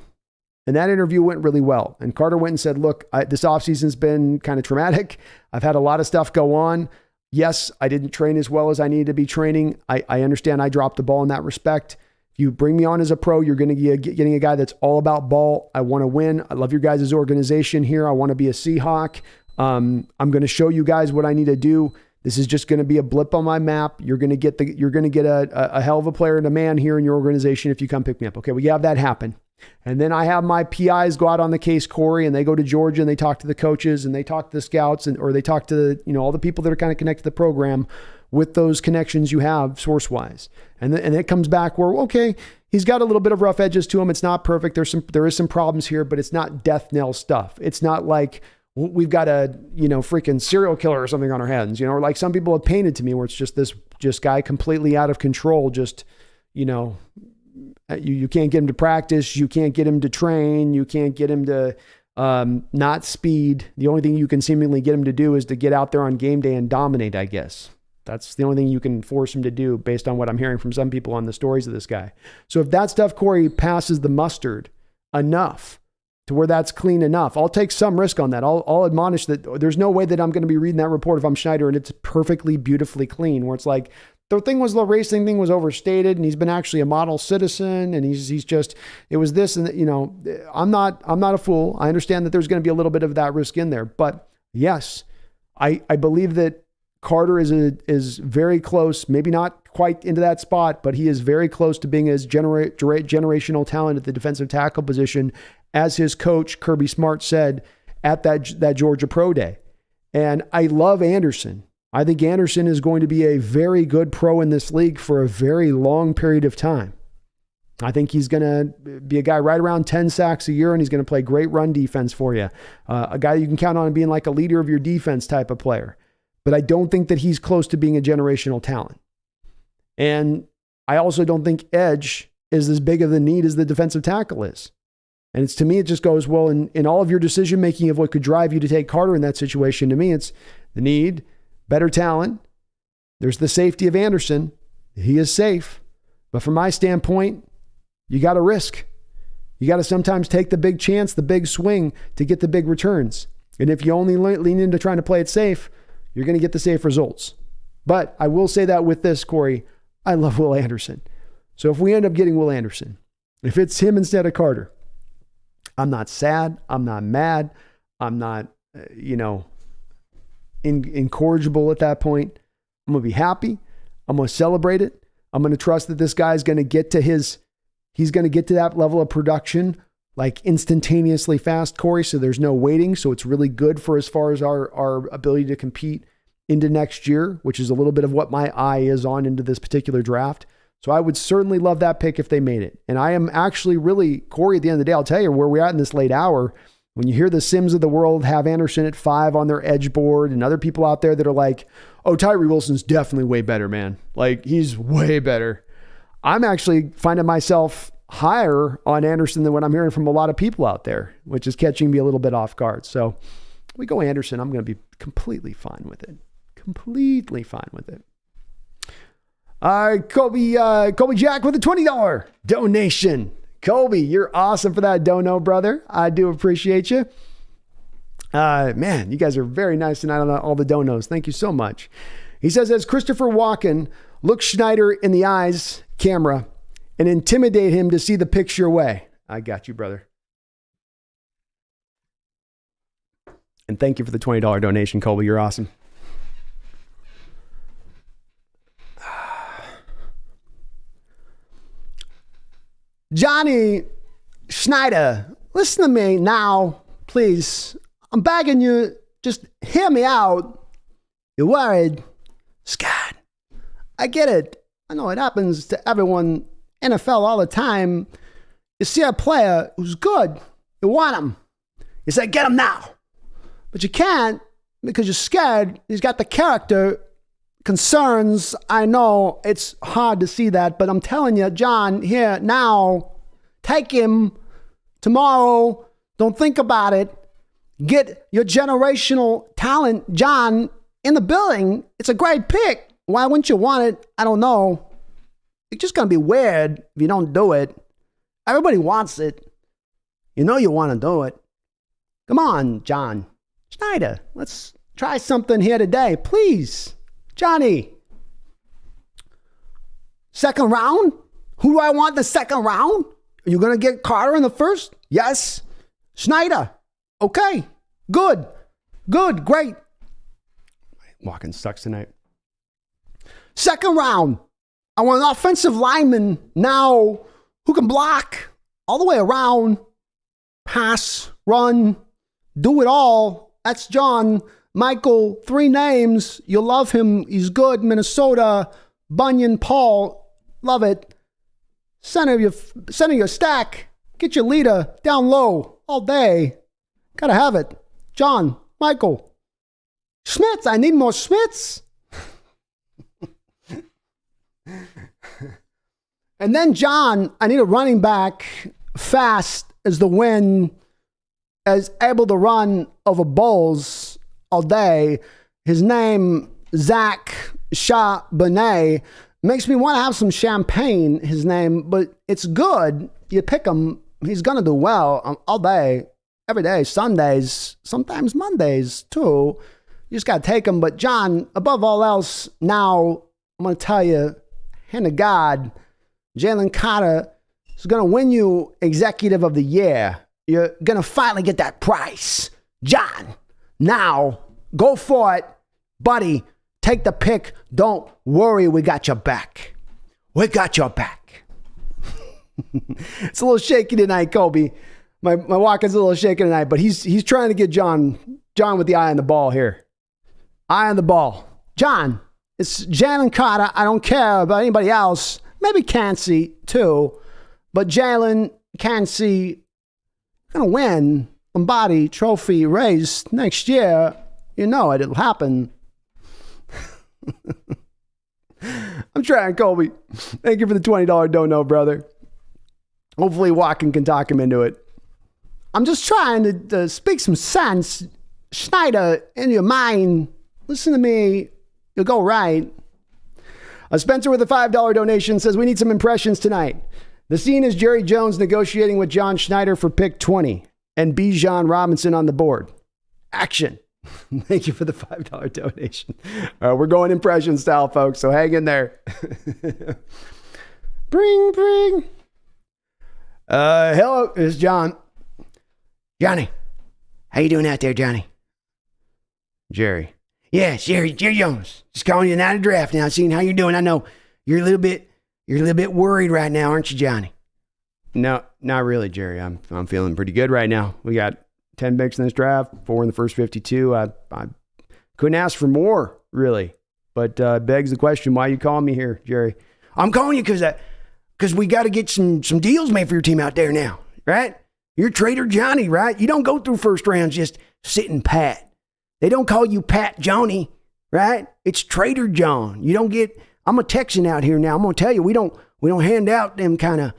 and that interview went really well, and Carter went and said, look, this offseason's been kind of traumatic. I've had a lot of stuff go on. Yes, I didn't train as well as I needed to be training. I understand I dropped the ball in that respect. If you bring me on as a pro, you're going to be getting a guy that's all about ball. I want to win. I love your guys' organization here. I want to be a Seahawk. I'm going to show you guys what I need to do. This is just going to be a blip on my map. You're going to get a hell of a player and a man here in your organization if you come pick me up. Okay, we have that happen. And then I have my PIs go out on the case, Corey, and they go to Georgia and they talk to the coaches and they talk to the scouts or they talk to all the people that are kind of connected to the program with those connections you have source-wise. And it comes back where, okay, he's got a little bit of rough edges to him. It's not perfect. There is some problems here, but it's not death knell stuff. It's not like we've got a, freaking serial killer or something on our hands, or like some people have painted to me where it's just this guy completely out of control, just, you can't get him to practice. You can't get him to train. You can't get him to not speed. The only thing you can seemingly get him to do is to get out there on game day and dominate, I guess. That's the only thing you can force him to do based on what I'm hearing from some people on the stories of this guy. So if that stuff, Corey, passes the mustard enough to where that's clean enough, I'll take some risk on that. I'll admonish that there's no way that I'm going to be reading that report if I'm Schneider and it's perfectly, beautifully clean, where it's like, the racing thing was overstated and he's been actually a model citizen and he's just, it was this and I'm not a fool. I understand that there's going to be a little bit of that risk in there, but yes, I believe that Carter is very close, maybe not quite into that spot, but he is very close to being as generational talent at the defensive tackle position as his coach, Kirby Smart, said at that Georgia Pro Day. And I love Anderson. I think Anderson is going to be a very good pro in this league for a very long period of time. I think he's going to be a guy right around 10 sacks a year, and he's going to play great run defense for you. A guy you can count on being like a leader of your defense type of player. But I don't think that he's close to being a generational talent. And I also don't think edge is as big of the need as the defensive tackle is. And to me, it just goes, well, in all of your decision-making of what could drive you to take Carter in that situation, to me, it's the need, better talent. There's the safety of Anderson. He is safe. But from my standpoint, you got to risk. You got to sometimes take the big chance, the big swing to get the big returns. And if you only lean into trying to play it safe, you're going to get the safe results. But I will say that with this, Corey, I love Will Anderson. So if we end up getting Will Anderson, if it's him instead of Carter, I'm not sad. I'm not mad. I'm not, incorrigible at that point. I'm going to be happy. I'm going to celebrate it. I'm going to trust that this guy's going to get to he's going to get to that level of production like instantaneously fast, Corey. So there's no waiting. So it's really good for as far as our ability to compete into next year, which is a little bit of what my eye is on into this particular draft. So I would certainly love that pick if they made it. And I am actually really, Corey, at the end of the day, I'll tell you where we're at in this late hour. When you hear the Sims of the world have Anderson at 5 on their edge board and other people out there that are like, oh, Tyree Wilson's definitely way better, man. Like, he's way better. I'm actually finding myself higher on Anderson than what I'm hearing from a lot of people out there, which is catching me a little bit off guard. So we go Anderson. I'm going to be completely fine with it. Completely fine with it. Kobe Jack with a $20 donation. Kobe, you're awesome for that dono, brother. I do appreciate you. Man, you guys are very nice tonight on all the donos. Thank you so much. He says, as Christopher Walken looks Schneider in the eyes, camera, and intimidate him to see the picture away. I got you, brother. And thank you for the $20 donation, Colby. You're awesome. Johnny Schneider, listen to me now, please. I'm begging you, just hear me out. You're worried, scared. I get it. I know it happens to everyone, NFL all the time. You see a player who's good, you want him. You say, get him now. But you can't because you're scared. He's got the character concerns. I know it's hard to see that, but I'm telling you, John, here, now, take him tomorrow. Don't think about it. Get your generational talent, John, in the building. It's a great pick. Why wouldn't you want it? I don't know. It's just going to be weird if you don't do it. Everybody wants it. You know you want to do it. Come on, John Schneider. Let's try something here today. Please. Johnny. Second round? Who do I want the second round? Are you going to get Carter in the first? Yes. Schneider. Okay. Good. Good. Great. Walking sucks tonight. Second round. I want an offensive lineman now who can block all the way around, pass, run, do it all. That's John Michael. 3 names. You'll love him. He's good. Minnesota. Bunyan Paul. Love it. Center your stack. Get your leader down low all day. Gotta have it. John Michael. Schmitz. I need more Schmitz. And then John, I need a running back fast as the wind, as able to run over bulls all day. His name, Zach Charbonnet, makes me want to have some champagne, his name, but it's good. You pick him, he's going to do well all day, every day, Sundays, sometimes Mondays too. You just got to take him. But John, above all else, now I'm going to tell you, hand to God, Jalen Carter is going to win you Executive of the Year. You're going to finally get that prize. John, now, go for it. Buddy, take the pick. Don't worry, we got your back. We got your back. It's a little shaky tonight, Kobe. My walk is a little shaky tonight, but he's trying to get John with the eye on the ball here. Eye on the ball. John, it's Jalen Carter. I don't care about anybody else. Maybe Cansey too. But Jalen, Cansey, going to win Lombardi Trophy race next year. You know it. It'll happen. I'm trying, Colby. Thank you for the $20 dono, brother. Hopefully Walken can talk him into it. I'm just trying to speak some sense. Schneider, in your mind, listen to me. You'll go right. Spencer with a $5 donation says, we need some impressions tonight. The scene is Jerry Jones negotiating with John Schneider for pick 20 and Bijan Robinson on the board. Action. Thank you for the $5 donation. We're going impression style, folks, so hang in there. Bring. Hello, it's John. Johnny, how you doing out there, Johnny? Jerry. Yeah, Jerry Jones. Just calling you out of draft now, seeing how you're doing. I know you're a little bit worried right now, aren't you, Johnny? No, not really, Jerry. I'm feeling pretty good right now. We got 10 picks in this draft, 4 in the first 52. I couldn't ask for more, really. But begs the question, why you calling me here, Jerry? I'm calling you because we got to get some deals made for your team out there now, right? You're Trader Johnny, right? You don't go through first rounds just sitting pat. They don't call you Pat Johnny, right? It's Trader John. You don't get, I'm a Texan out here now. I'm going to tell you, we don't hand out them kind of,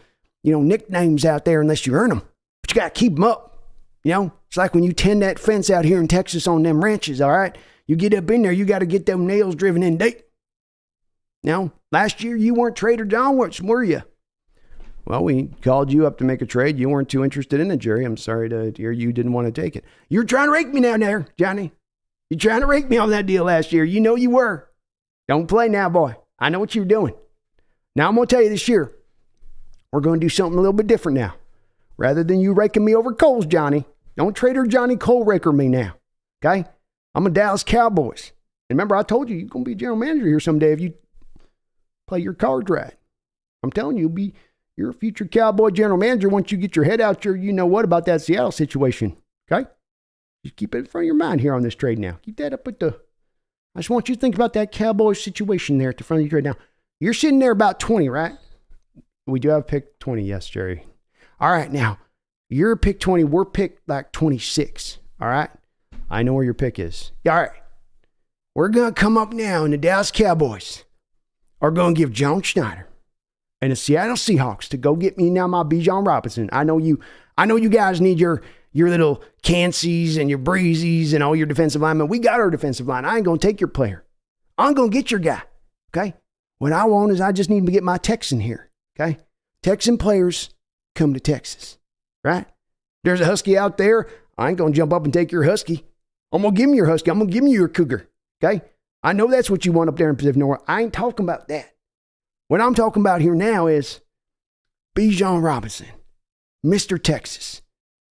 nicknames out there unless you earn them. But you got to keep them up. It's like when you tend that fence out here in Texas on them ranches, all right? You get up in there, you got to get them nails driven in deep. Last year you weren't Trader John, were you? Well, we called you up to make a trade. You weren't too interested in it, Jerry. I'm sorry to hear you didn't want to take it. You're trying to rake me now there, Johnny. You're trying to rake me on that deal last year. You know you were. Don't play now, boy. I know what you're doing. Now I'm going to tell you this year, we're going to do something a little bit different now. Rather than you raking me over coals, Johnny, don't Trader Johnny coal raker me now, okay? I'm a Dallas Cowboys. And remember, I told you, you're going to be general manager here someday if you play your cards right. I'm telling you, you're a future Cowboy general manager once you get your head out your, you know what, about that Seattle situation, okay? Just keep it in front of your mind here on this trade now. Keep that up with I just want you to think about that Cowboys situation there at the front of your trade now. You're sitting there about 20, right? We do have pick 20, yes, Jerry. All right, now, you're pick 20. We're pick like 26, all right? I know where your pick is. All right. We're going to come up now, and the Dallas Cowboys are going to give John Schneider and the Seattle Seahawks to go get me now my Bijan Robinson. I know you guys need your little Canseys and your Breezies and all your defensive linemen. We got our defensive line. I ain't going to take your player. I'm going to get your guy, okay? What I want is I just need to get my Texan here, okay? Texan players come to Texas, right? There's a Husky out there. I ain't going to jump up and take your Husky. I'm going to give me your Husky. I'm going to give you your Cougar, okay? I know that's what you want up there in Pacific Northwest. I ain't talking about that. What I'm talking about here now is Bijan Robinson, Mr. Texas.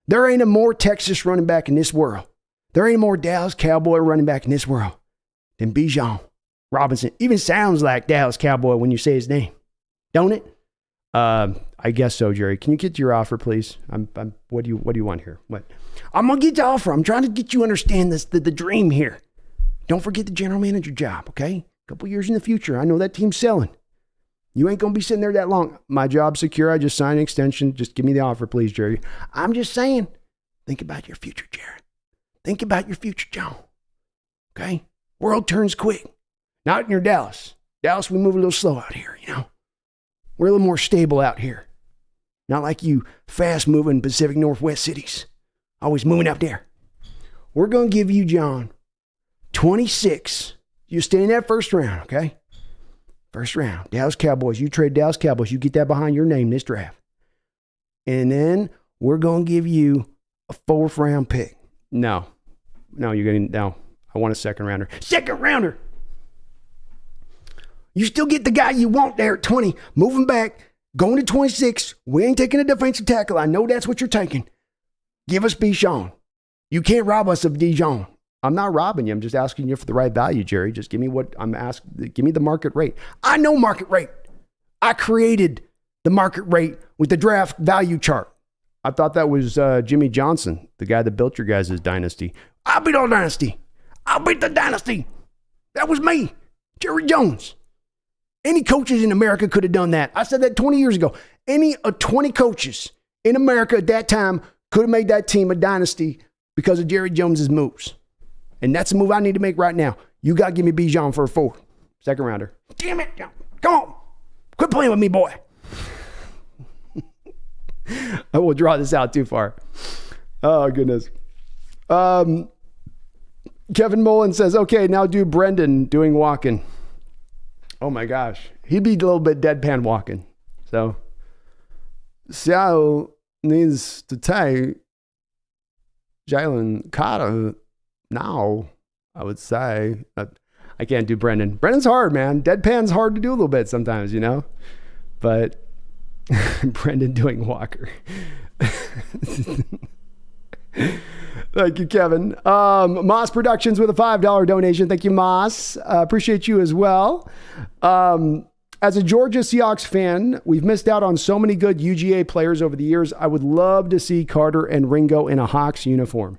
There ain't a more Texas running back in this world. There ain't a more Dallas Cowboy running back in this world than Bijan Robinson. Even sounds like Dallas Cowboy when you say his name, don't it? I guess so, Jerry. Can you get your offer, please? What do you want here? What? I'm gonna get the offer. I'm trying to get you to understand this, the dream here. Don't forget the general manager job, okay? A couple years in the future. I know that team's selling. You ain't gonna be sitting there that long. My job's secure. I just signed an extension. Just give me the offer, please, Jerry. I'm just saying, think about your future, Jerry. Think about your future, John. Okay? World turns quick. Not in your Dallas. Dallas, we move a little slow out here, you know? We're a little more stable out here. Not like you fast-moving Pacific Northwest cities. Always moving out there. We're going to give you, John, 26. You stay in that first round, okay? First round. Dallas Cowboys. You trade Dallas Cowboys. You get that behind your name this draft. And then we're going to give you a 4th round pick. No, you're getting, no. I want a 2nd rounder. 2nd rounder! You still get the guy you want there at 20. Moving back, going to 26. We ain't taking a defensive tackle. I know that's what you're taking. Give us Bijan. You can't rob us of Bijan. I'm not robbing you. I'm just asking you for the right value, Jerry. Just give me what I'm asking. Give me the market rate. I know market rate. I created the market rate with the draft value chart. I thought that was Jimmy Johnson, the guy that built your guys' dynasty. I beat all dynasty. I beat the dynasty. That was me, Jerry Jones. Any coaches in America could have done that. I said that 20 years ago. Any 20 coaches in America at that time could have made that team a dynasty because of Jerry Jones's moves. And that's a move I need to make right now. You got to give me Bijan for a 2nd rounder. Damn it, John. Come on. Quit playing with me, boy. I won't draw this out too far. Oh, goodness. Kevin Mullen says, okay, now do Brendan doing walking. Oh my gosh. He'd be a little bit deadpan walking. So Seattle needs to take Jalen Carter now, I would say. I can't do Brendan. Brendan's hard, man. Deadpan's hard to do a little bit sometimes, you know? But Brendan doing Walker. Thank you, Kevin. Moss Productions with a $5 donation. Thank you, Moss. Appreciate you as well. As a Georgia Seahawks fan, we've missed out on so many good UGA players over the years. I would love to see Carter and Ringo in a Hawks uniform.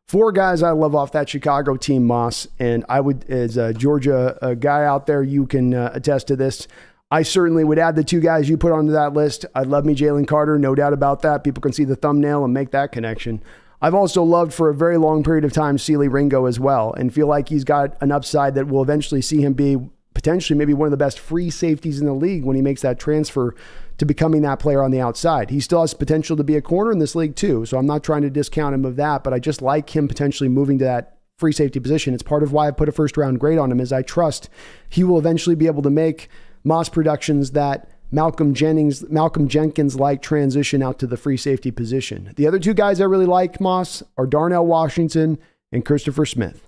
4 guys I love off that Chicago team, Moss. And I would, as a Georgia guy out there, you can attest to this. I certainly would add the 2 guys you put onto that list. I'd love me Jalen Carter, no doubt about that. People can see the thumbnail and make that connection. I've also loved for a very long period of time Sealy Ringo as well, and feel like he's got an upside that will eventually see him be potentially maybe one of the best free safeties in the league when he makes that transfer to becoming that player on the outside. He still has potential to be a corner in this league too, so I'm not trying to discount him of that, but I just like him potentially moving to that free safety position. It's part of why I put a 1st round grade on him, is I trust he will eventually be able to make Moss Productions that Malcolm Jenkins-like transition out to the free safety position. The other 2 guys I really like, Moss, are Darnell Washington and Christopher Smith.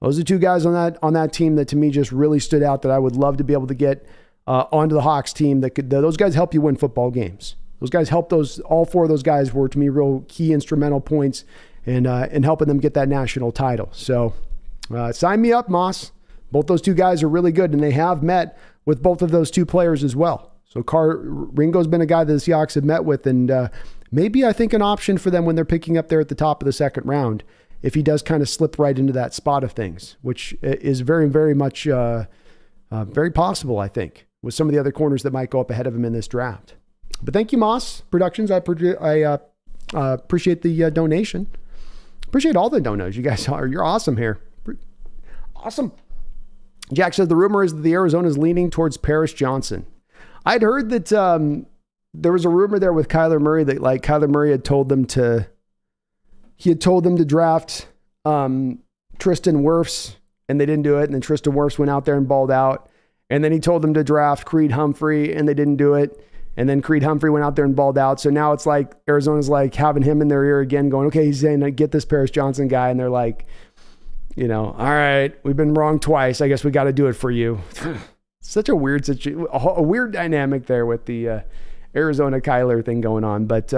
Those are two guys on that team that to me just really stood out that I would love to be able to get onto the Hawks team. Those guys help you win football games. Those guys help all four of those guys were to me real key instrumental points in helping them get that national title. So sign me up, Moss. Both those two guys are really good, and they have met with both of those two players as well. So Ringo's been a guy that the Seahawks have met with, and maybe I think an option for them when they're picking up there at the top of the second round, if he does kind of slip right into that spot of things, which is very, very much very possible, I think, with some of the other corners that might go up ahead of him in this draft. But thank you, Moss Productions. I appreciate the donation. Appreciate all the donos. You guys you're awesome here. Awesome. Jack says the rumor is that the Arizona is leaning towards Paris Johnson. I'd heard that there was a rumor there with Kyler Murray that like Kyler Murray had told them to draft Tristan Wirfs, and they didn't do it. And then Tristan Wirfs went out there and balled out. And then he told them to draft Creed Humphrey, and they didn't do it. And then Creed Humphrey went out there and balled out. So now it's like Arizona's like having him in their ear again going, okay, he's saying get this Paris Johnson guy. And they're like, all right, we've been wrong twice. I guess we got to do it for you. Such a weird situation, a weird dynamic there with the Arizona Kyler thing going on. But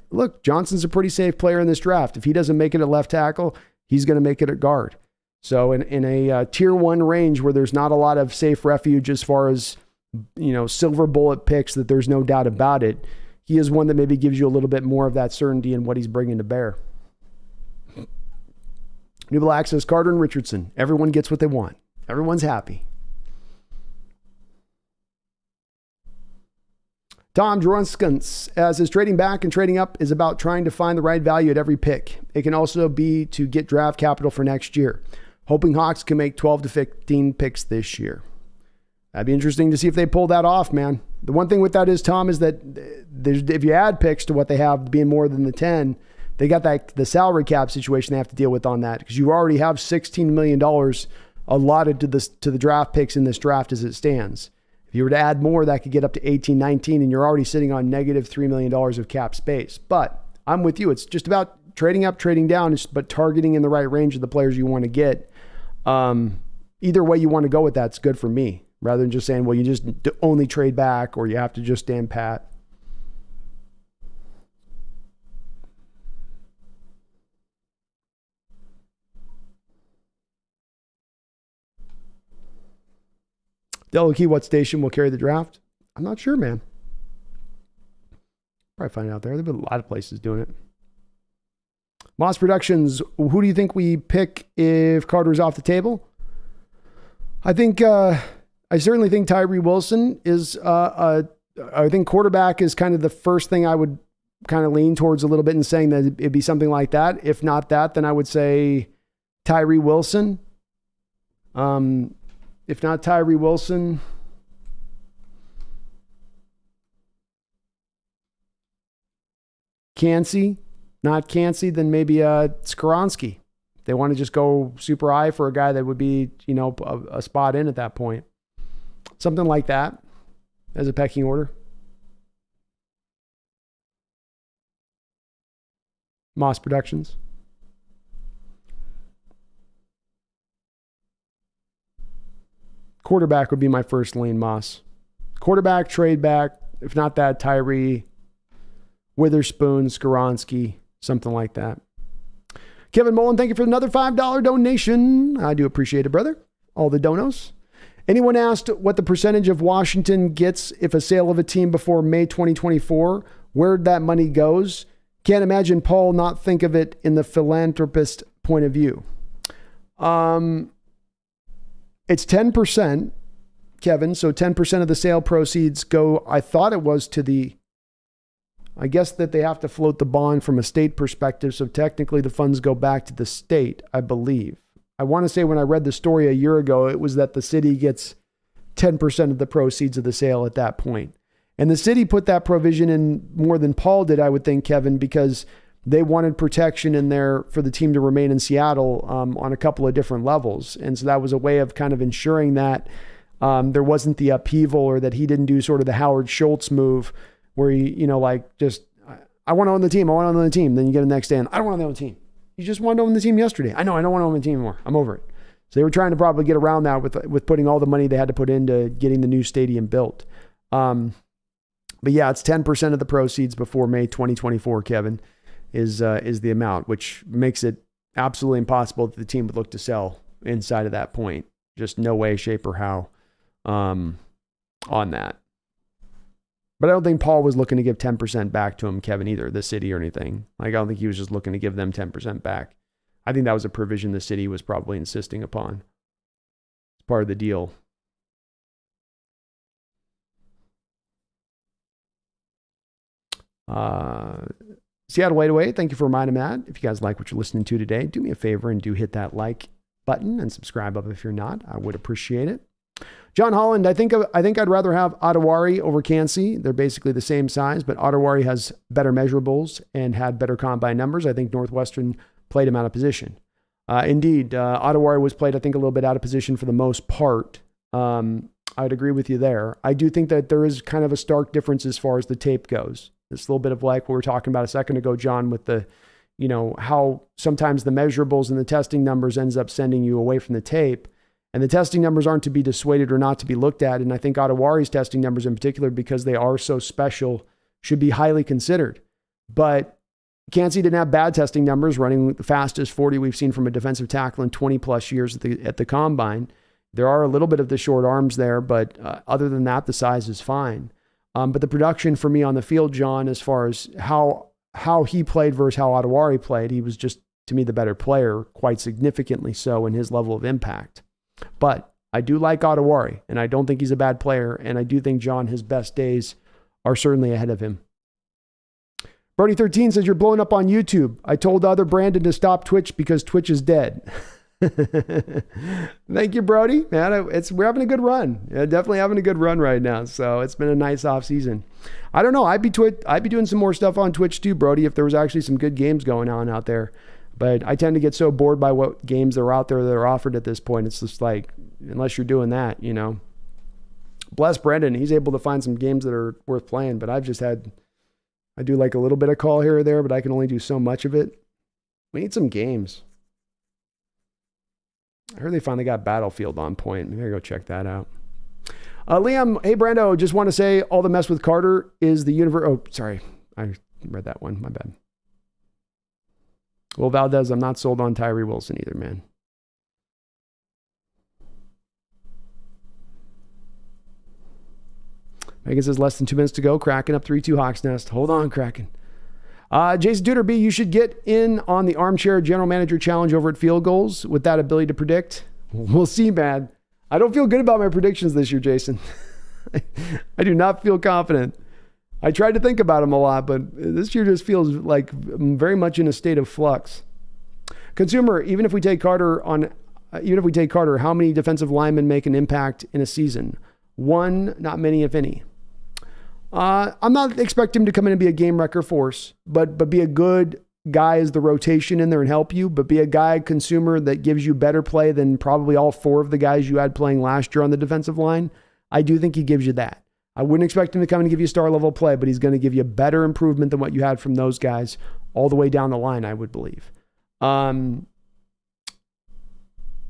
look, Johnson's a pretty safe player in this draft. If he doesn't make it at left tackle, he's going to make it at guard. So in a tier 1 range where there's not a lot of safe refuge as far as, silver bullet picks, that there's no doubt about it, he is one that maybe gives you a little bit more of that certainty in what he's bringing to bear. New Black says Carter and Richardson. Everyone gets what they want. Everyone's happy. Tom Drunskens, as his trading back and trading up is about trying to find the right value at every pick. It can also be to get draft capital for next year. Hoping Hawks can make 12 to 15 picks this year. That'd be interesting to see if they pull that off, man. The one thing with that is, Tom, is that if you add picks to what they have being more than the 10, they got the salary cap situation they have to deal with on that, because you already have $16 million allotted to the draft picks in this draft as it stands. If you were to add more, that could get up to 18, 19, and you're already sitting on negative $3 million of cap space. But I'm with you. It's just about trading up, trading down, but targeting in the right range of the players you want to get. Either way you want to go with that's good for me, rather than just saying, well, you just only trade back or you have to just stand pat. Delakey, what station will carry the draft? I'm not sure, man. Probably find out there. There've been a lot of places doing it. Moss Productions, who do you think we pick if Carter's off the table? I certainly think Tyree Wilson is, I think quarterback is kind of the first thing I would kind of lean towards a little bit in saying that it'd be something like that. If not that, then I would say Tyree Wilson. If not Tyree Wilson, Cansey. Not Cansey, then maybe Skoronski. They want to just go super high for a guy that would be, a spot in at that point. Something like that as a pecking order. Moss Productions. Quarterback would be my first lean, Moss. Quarterback, trade back. If not that, Tyree, Witherspoon, Skoronski, something like that. Kevin Mullen, thank you for another $5 donation. I do appreciate it, brother. All the donos. Anyone asked what the percentage of Washington gets if a sale of a team before May 2024, where that money goes? Can't imagine Paul not think of it in the philanthropist point of view. It's 10%, Kevin. So 10% of the sale proceeds go, I thought it was I guess that they have to float the bond from a state perspective. So technically the funds go back to the state, I believe. I want to say when I read the story a year ago, it was that the city gets 10% of the proceeds of the sale at that point. And the city put that provision in more than Paul did, I would think, Kevin, because they wanted protection in there for the team to remain in Seattle on a couple of different levels. And so that was a way of kind of ensuring that there wasn't the upheaval, or that he didn't do sort of the Howard Schultz move where he, I want to own the team. I want to own the team. Then you get the next day and I don't want to own the team. You just wanted to own the team yesterday. I know. I don't want to own the team anymore. I'm over it. So they were trying to probably get around that with putting all the money they had to put into getting the new stadium built. But yeah, it's 10% of the proceeds before May 2024, Kevin, is the amount, which makes it absolutely impossible that the team would look to sell inside of that point. Just no way, shape, or how on that. But I don't think Paul was looking to give 10% back to him, Kevin, either, the city or anything. Like, I don't think he was just looking to give them 10% back. I think that was a provision the city was probably insisting upon. It's part of the deal. Seattle Wait Away, thank you for reminding me that. If you guys like what you're listening to today, do me a favor and do hit that like button and subscribe up if you're not. I would appreciate it. John Holland, I think I'd rather have Adewari over Cansey. They're basically the same size, but Adewari has better measurables and had better combine numbers. I think Northwestern played him out of position. Indeed, Adewari was played, I think, a little bit out of position for the most part. I'd agree with you there. I do think that there is kind of a stark difference as far as the tape goes. This little bit of like what we were talking about a second ago, John, with the, how sometimes the measurables and the testing numbers ends up sending you away from the tape. And the testing numbers aren't to be dissuaded or not to be looked at. And I think Adewari's testing numbers in particular, because they are so special, should be highly considered. But Cansey didn't have bad testing numbers, running the fastest 40 we've seen from a defensive tackle in 20 plus years at the combine. There are a little bit of the short arms there, but other than that, the size is fine. But the production for me on the field, John, as far as how he played versus how Adewari played, he was just, to me, the better player, quite significantly so in his level of impact. But I do like Adewari, and I don't think he's a bad player, and I do think, John, his best days are certainly ahead of him. Brody13 says, you're blowing up on YouTube. I told the other Brandon to stop Twitch because Twitch is dead. Thank you, Brody. Man, we're having a good run. Yeah, definitely having a good run right now. So it's been a nice off season. I don't know. I'd be doing some more stuff on Twitch too, Brody, if there was actually some good games going on out there. But I tend to get so bored by what games that are out there that are offered at this point. It's just like, unless you're doing that, Bless Brendan. He's able to find some games that are worth playing. But I do like a little bit of call here or there, but I can only do so much of it. We need some games. I heard they finally got Battlefield on point. Maybe I go check that out. Liam, hey, Brando, just want to say all the mess with Carter is the universe. Oh, sorry. I read that one. My bad. Well, Valdez, I'm not sold on Tyree Wilson either, man. Megan says less than 2 minutes to go. Kraken up 3-2 Hawks Nest. Hold on, Kraken. Jason Duder B, you should get in on the armchair general manager challenge over at Field Goals with that ability to predict. We'll see, man. I don't feel good about my predictions this year, Jason. I do not feel confident. I tried to think about them a lot, but this year just feels like I'm very much in a state of flux. Consumer, even if we take Carter, how many defensive linemen make an impact in a season? One, not many, if any. I'm not expecting him to come in and be a game wrecker force, but be a good guy as the rotation in there and help you, but be a guy, Consumer, that gives you better play than probably all four of the guys you had playing last year on the defensive line. I do think he gives you that. I wouldn't expect him to come in and give you star level play, but he's going to give you a better improvement than what you had from those guys all the way down the line, I would believe.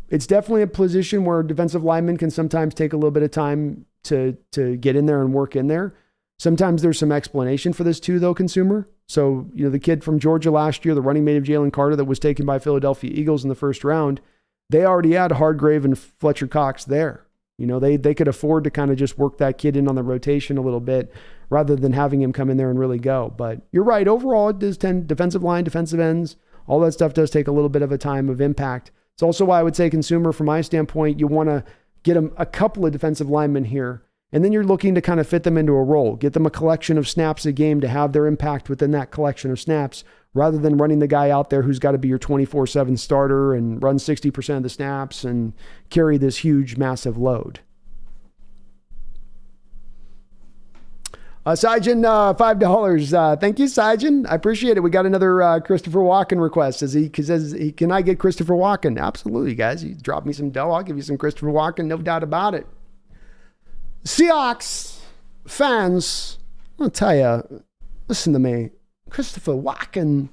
It's definitely a position where defensive linemen can sometimes take a little bit of time to get in there and work in there. Sometimes there's some explanation for this too, though, Consumer. So, the kid from Georgia last year, the running mate of Jalen Carter that was taken by Philadelphia Eagles in the first round, they already had Hardgrave and Fletcher Cox there. They could afford to kind of just work that kid in on the rotation a little bit rather than having him come in there and really go. But you're right. Overall, it does tend defensive line, defensive ends, all that stuff does take a little bit of a time of impact. It's also why I would say, Consumer, from my standpoint, you want to get a couple of defensive linemen here. And then you're looking to kind of fit them into a role, get them a collection of snaps a game to have their impact within that collection of snaps, rather than running the guy out there who's got to be your 24/7 starter and run 60% of the snaps and carry this huge, massive load. Sajin, $5. Thank you, Sajin. I appreciate it. We got another Christopher Walken request. Can I get Christopher Walken? Absolutely, guys. You drop me some dough, I'll give you some Christopher Walken, no doubt about it. Seahawks fans, I'll tell you, listen to me. Christopher Walken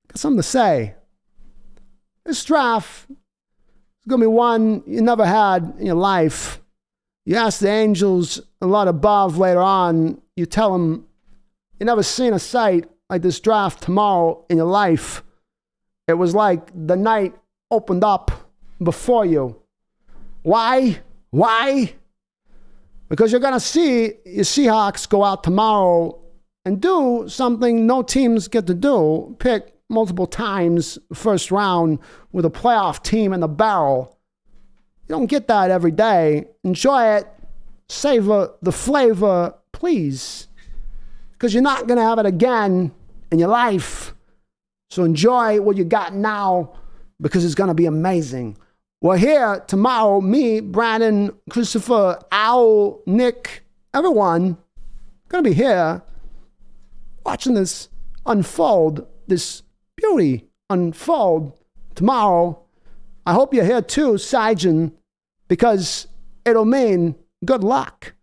got something to say. This draft is It's going to be one you never had in your life. You ask the angels a lot above later on. You tell them you never seen a sight like this draft tomorrow in your life. It was like the night opened up before you. Why? Why? Because you're going to see your Seahawks go out tomorrow and do something no teams get to do. Pick multiple times first round with a playoff team in the barrel. You don't get that every day. Enjoy it. Savor the flavor, please. Because you're not going to have it again in your life. So enjoy what you got now because it's going to be amazing. We're here tomorrow, me, Brandon, Christopher, Al, Nick, everyone going to be here watching this unfold, this beauty unfold tomorrow. I hope you're here too, Sijin, because it'll mean good luck.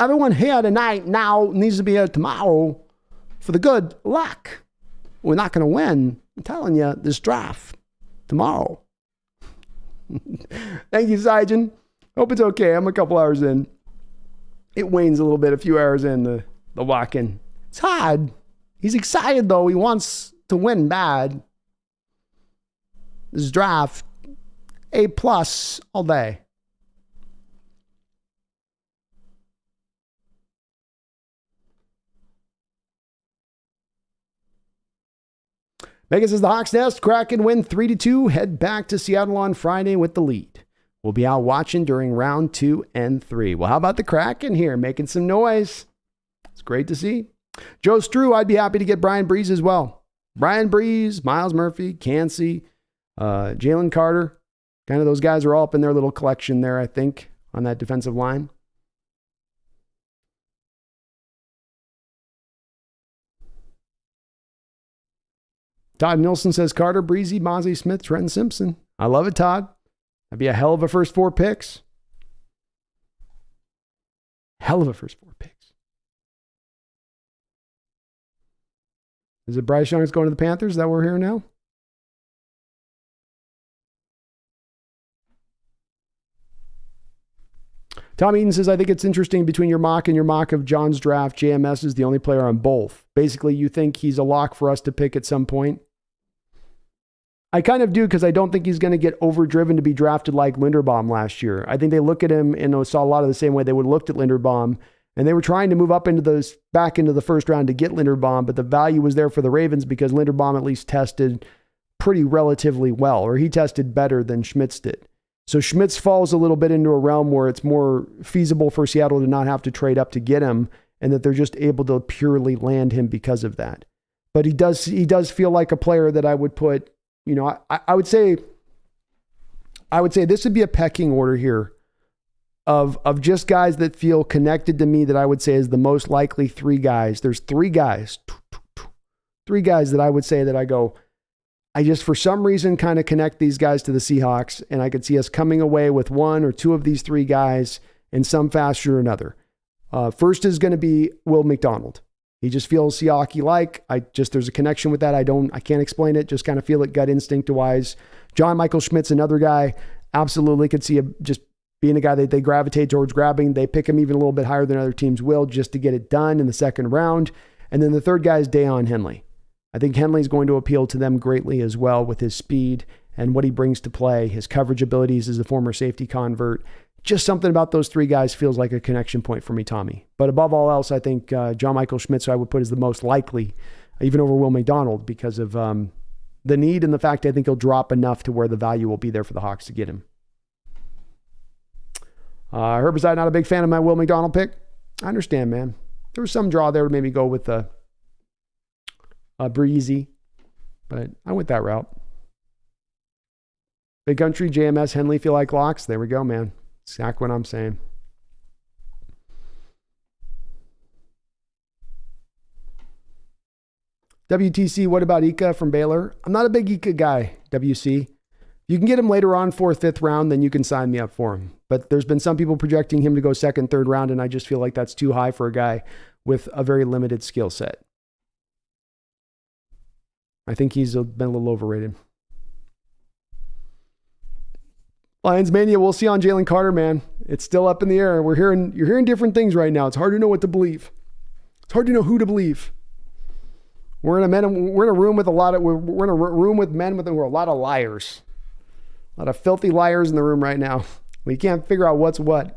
Everyone here tonight now needs to be here tomorrow for the good luck. We're not going to win. I'm telling you, this draft tomorrow. Thank you, Sijin. Hope it's okay. I'm a couple hours in. It wanes a little bit, a few hours in the walk-in. It's hard. He's excited, though. He wants to win bad. This draft, A+ all day. Megan says the Hawks Nest, Kraken win 3-2, head back to Seattle on Friday with the lead. We'll be out watching during round 2 and 3. Well, how about the Kraken here making some noise? It's great to see. Joe Strew, I'd be happy to get Brian Breeze as well. Brian Breeze, Miles Murphy, Cansey, Jalen Carter. Kind of those guys are all up in their little collection there, I think, on that defensive line. Todd Nilsson says Carter, Breezy, Mozzie Smith, Trenton Simpson. I love it, Todd. That'd be a hell of a first 4 picks. Hell of a first 4 picks. Is it Bryce Young is going to the Panthers? Is that what we're hearing now? Tom Eaton says, I think it's interesting between your mock and your mock of John's draft. JMS is the only player on both. Basically, you think he's a lock for us to pick at some point? I kind of do because I don't think he's going to get overdriven to be drafted like Linderbaum last year. I think they look at him and saw a lot of the same way they would have looked at Linderbaum, and they were trying to move up back into the first round to get Linderbaum, but the value was there for the Ravens because Linderbaum at least tested pretty relatively well, or he tested better than Schmitz did. So Schmitz falls a little bit into a realm where it's more feasible for Seattle to not have to trade up to get him, and that they're just able to purely land him because of that. But he does feel like a player that I would put. You know, I would say this would be a pecking order here of just guys that feel connected to me that I would say is the most likely 3 guys. There's 3 guys that I would say that I just for some reason kind of connect these guys to the Seahawks, and I could see us coming away with 1 or 2 of these 3 guys in some fashion or another. First is going to be Will McDonald. He just feels Seahawks-like. There's a connection with that. I can't explain it. Just kind of feel it gut instinct-wise. John Michael Schmitz, another guy, absolutely could see just being a guy that they gravitate towards grabbing. They pick him even a little bit higher than other teams will just to get it done in the second round. And then the third guy is Deion Henley. I think Henley's going to appeal to them greatly as well with his speed and what he brings to play, his coverage abilities as a former safety convert. Just something about those 3 guys feels like a connection point for me, Tommy. But above all else, I think John Michael Schmitz I would put as the most likely, even over Will McDonald, because of the need and the fact I think he'll drop enough to where the value will be there for the Hawks to get him. Herbicide, not a big fan of my Will McDonald pick. I understand, man. There was some draw there to maybe go with a Breezy, but I went that route. Big Country, JMS, Henley feel like locks. There we go, man. Exactly what I'm saying. WTC, what about Ika from Baylor? I'm not a big Ika guy, WC. You can get him later on, 4th, 5th round, then you can sign me up for him. But there's been some people projecting him to go 2nd, 3rd round, and I just feel like that's too high for a guy with a very limited skill set. I think he's been a little overrated. Lions Mania, we'll see on Jalen Carter, man. It's still up in the air. You're hearing different things right now. It's hard to know what to believe. It's hard to know who to believe. We're in a room with men who are a lot of liars. A lot of filthy liars in the room right now. We can't figure out what's what.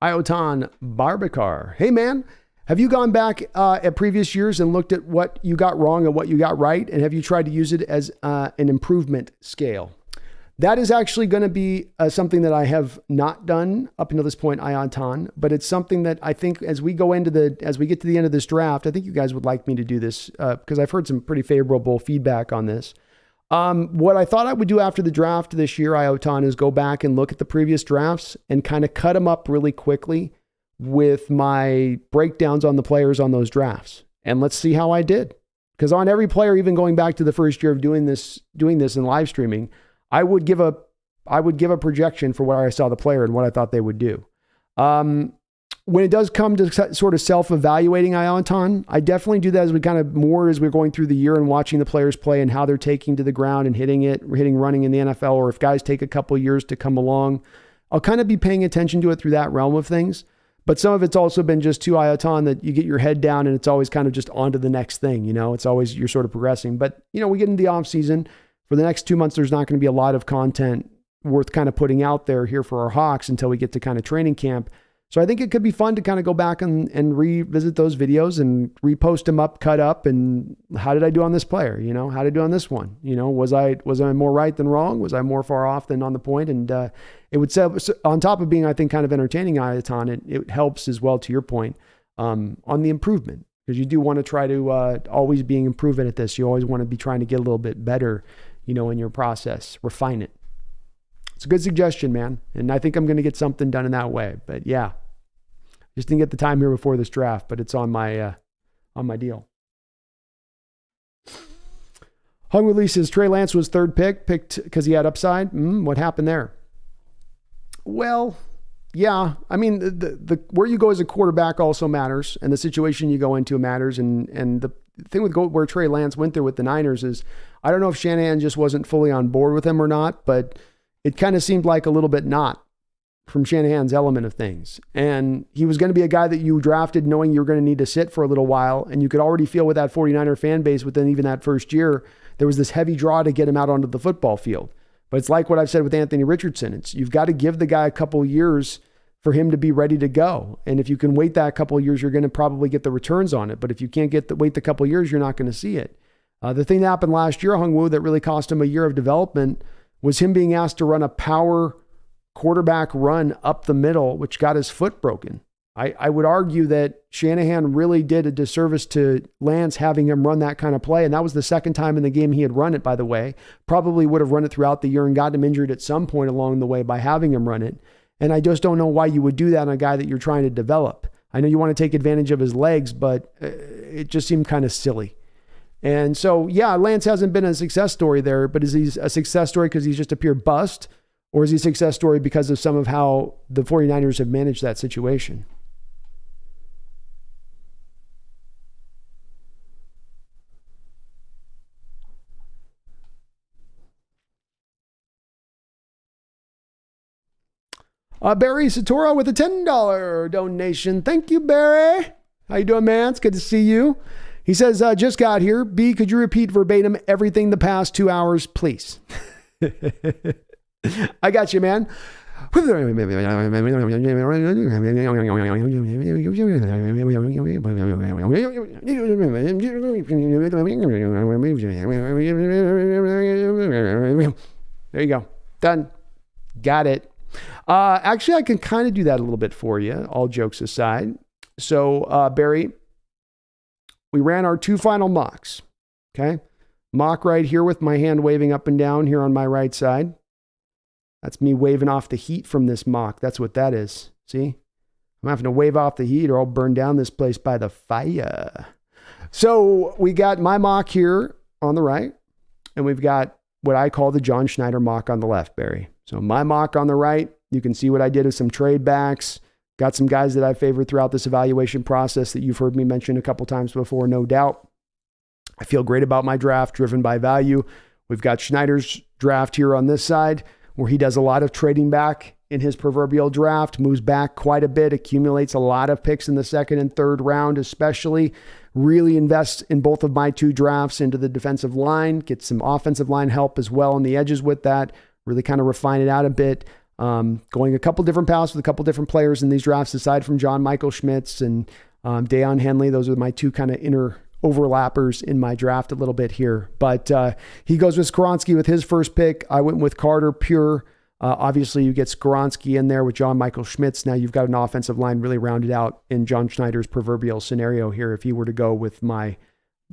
Iotan Barbacar. Hey, man, have you gone back at previous years and looked at what you got wrong and what you got right? And have you tried to use it as an improvement scale? That is actually going to be something that I have not done up until this point, Iotan, but it's something that I think as we get to the end of this draft, I think you guys would like me to do this because I've heard some pretty favorable feedback on this. What I thought I would do after the draft this year, Iotan, is go back and look at the previous drafts and kind of cut them up really quickly with my breakdowns on the players on those drafts. And let's see how I did. Because on every player, even going back to the first year of doing this in live streaming, I would give a projection for what I saw the player and what I thought they would do. When it does come to sort of self-evaluating Iotan, I definitely do that as we're going through the year and watching the players play and how they're taking to the ground and hitting running in the NFL, or if guys take a couple years to come along. I'll kind of be paying attention to it through that realm of things. But some of it's also been just too Iotan that you get your head down and it's always kind of just on to the next thing. It's always, you're sort of progressing. But, we get into the off season. For the next 2 months, there's not going to be a lot of content worth kind of putting out there here for our Hawks until we get to kind of training camp. So I think it could be fun to kind of go back and revisit those videos and repost them up, cut up, and how did I do on this player? How did I do on this one? Was I more right than wrong? Was I more far off than on the point? And it would say, on top of being, I think, kind of entertaining Iotan, it helps as well, to your point, on the improvement, because you do want to try to always being improving at this. You always want to be trying to get a little bit better, in your process, refine it. It's a good suggestion, man. And I think I'm going to get something done in that way. But yeah, just didn't get the time here before this draft, but it's on my deal. Hung Lee says Trey Lance was third picked because he had upside. What happened there? Well, yeah. I mean, the where you go as a quarterback also matters, and the situation you go into matters. And the thing with where Trey Lance went there with the Niners is, I don't know if Shanahan just wasn't fully on board with him or not, but it kind of seemed like a little bit not from Shanahan's element of things. And he was going to be a guy that you drafted knowing you were going to need to sit for a little while. And you could already feel with that 49er fan base within even that first year, there was this heavy draw to get him out onto the football field. But it's like what I've said with Anthony Richardson. You've got to give the guy a couple years for him to be ready to go. And if you can wait that couple of years, you're going to probably get the returns on it. But if you can't wait the couple of years, you're not going to see it. The thing that happened last year, Hung-Woo, that really cost him a year of development was him being asked to run a power quarterback run up the middle, which got his foot broken. I would argue that Shanahan really did a disservice to Lance having him run that kind of play. And that was the second time in the game he had run it, by the way. Probably would have run it throughout the year and got him injured at some point along the way by having him run it. And I just don't know why you would do that on a guy that you're trying to develop. I know you want to take advantage of his legs, but it just seemed kind of silly. And so, yeah, Lance hasn't been a success story there, but is he a success story because he's just a pure bust? Or is he a success story because of some of how the 49ers have managed that situation? Barry Satora with a $10 donation. Thank you, Barry. How you doing, man? It's good to see you. He says, just got here. B, could you repeat verbatim everything the past 2 hours, please? I got you, man. There you go. Done. Got it. Actually, I can kind of do that a little bit for you, all jokes aside. So, Barry, we ran our 2 final mocks. Okay. Mock right here with my hand waving up and down here on my right side. That's me waving off the heat from this mock. That's what that is. See? I'm having to wave off the heat or I'll burn down this place by the fire. So we got my mock here on the right, and we've got what I call the John Schneider mock on the left, Barry. So my mock on the right, You can see what I did with some trade backs. Got some guys that I favored throughout this evaluation process that you've heard me mention a couple times before, no doubt. I feel great about my draft, driven by value. We've got Schneider's draft here on this side, where he does a lot of trading back in his proverbial draft, moves back quite a bit, accumulates a lot of picks in the second and third round, especially really invests in both of my two drafts into the defensive line, gets some offensive line help as well on the edges with that, really kind of refine it out a bit. Going a couple different paths with a couple different players in these drafts, aside from John Michael Schmitz and Deion Henley. Those are my two kind of inner overlappers in my draft a little bit here. But he goes with Skoronski with his first pick. I went with Carter Pure. Obviously, you get Skoronski in there with John Michael Schmitz. Now you've got an offensive line really rounded out in John Schneider's proverbial scenario here if he were to go with my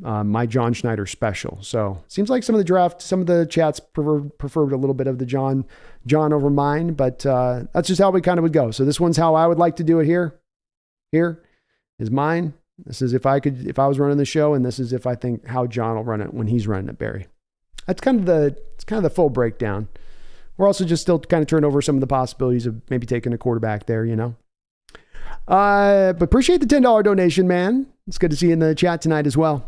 John Schneider special. So seems like some of the chats preferred a little bit of the John over mine, but that's just how we kind of would go. So this one's how I would like to do it here. Here is mine. This is if I was running the show, and this is if I think how John will run it when he's running it, Barry. It's kind of the full breakdown. We're also just still kind of turning over some of the possibilities of maybe taking a quarterback there, But appreciate the $10 donation, man. It's good to see you in the chat tonight as well.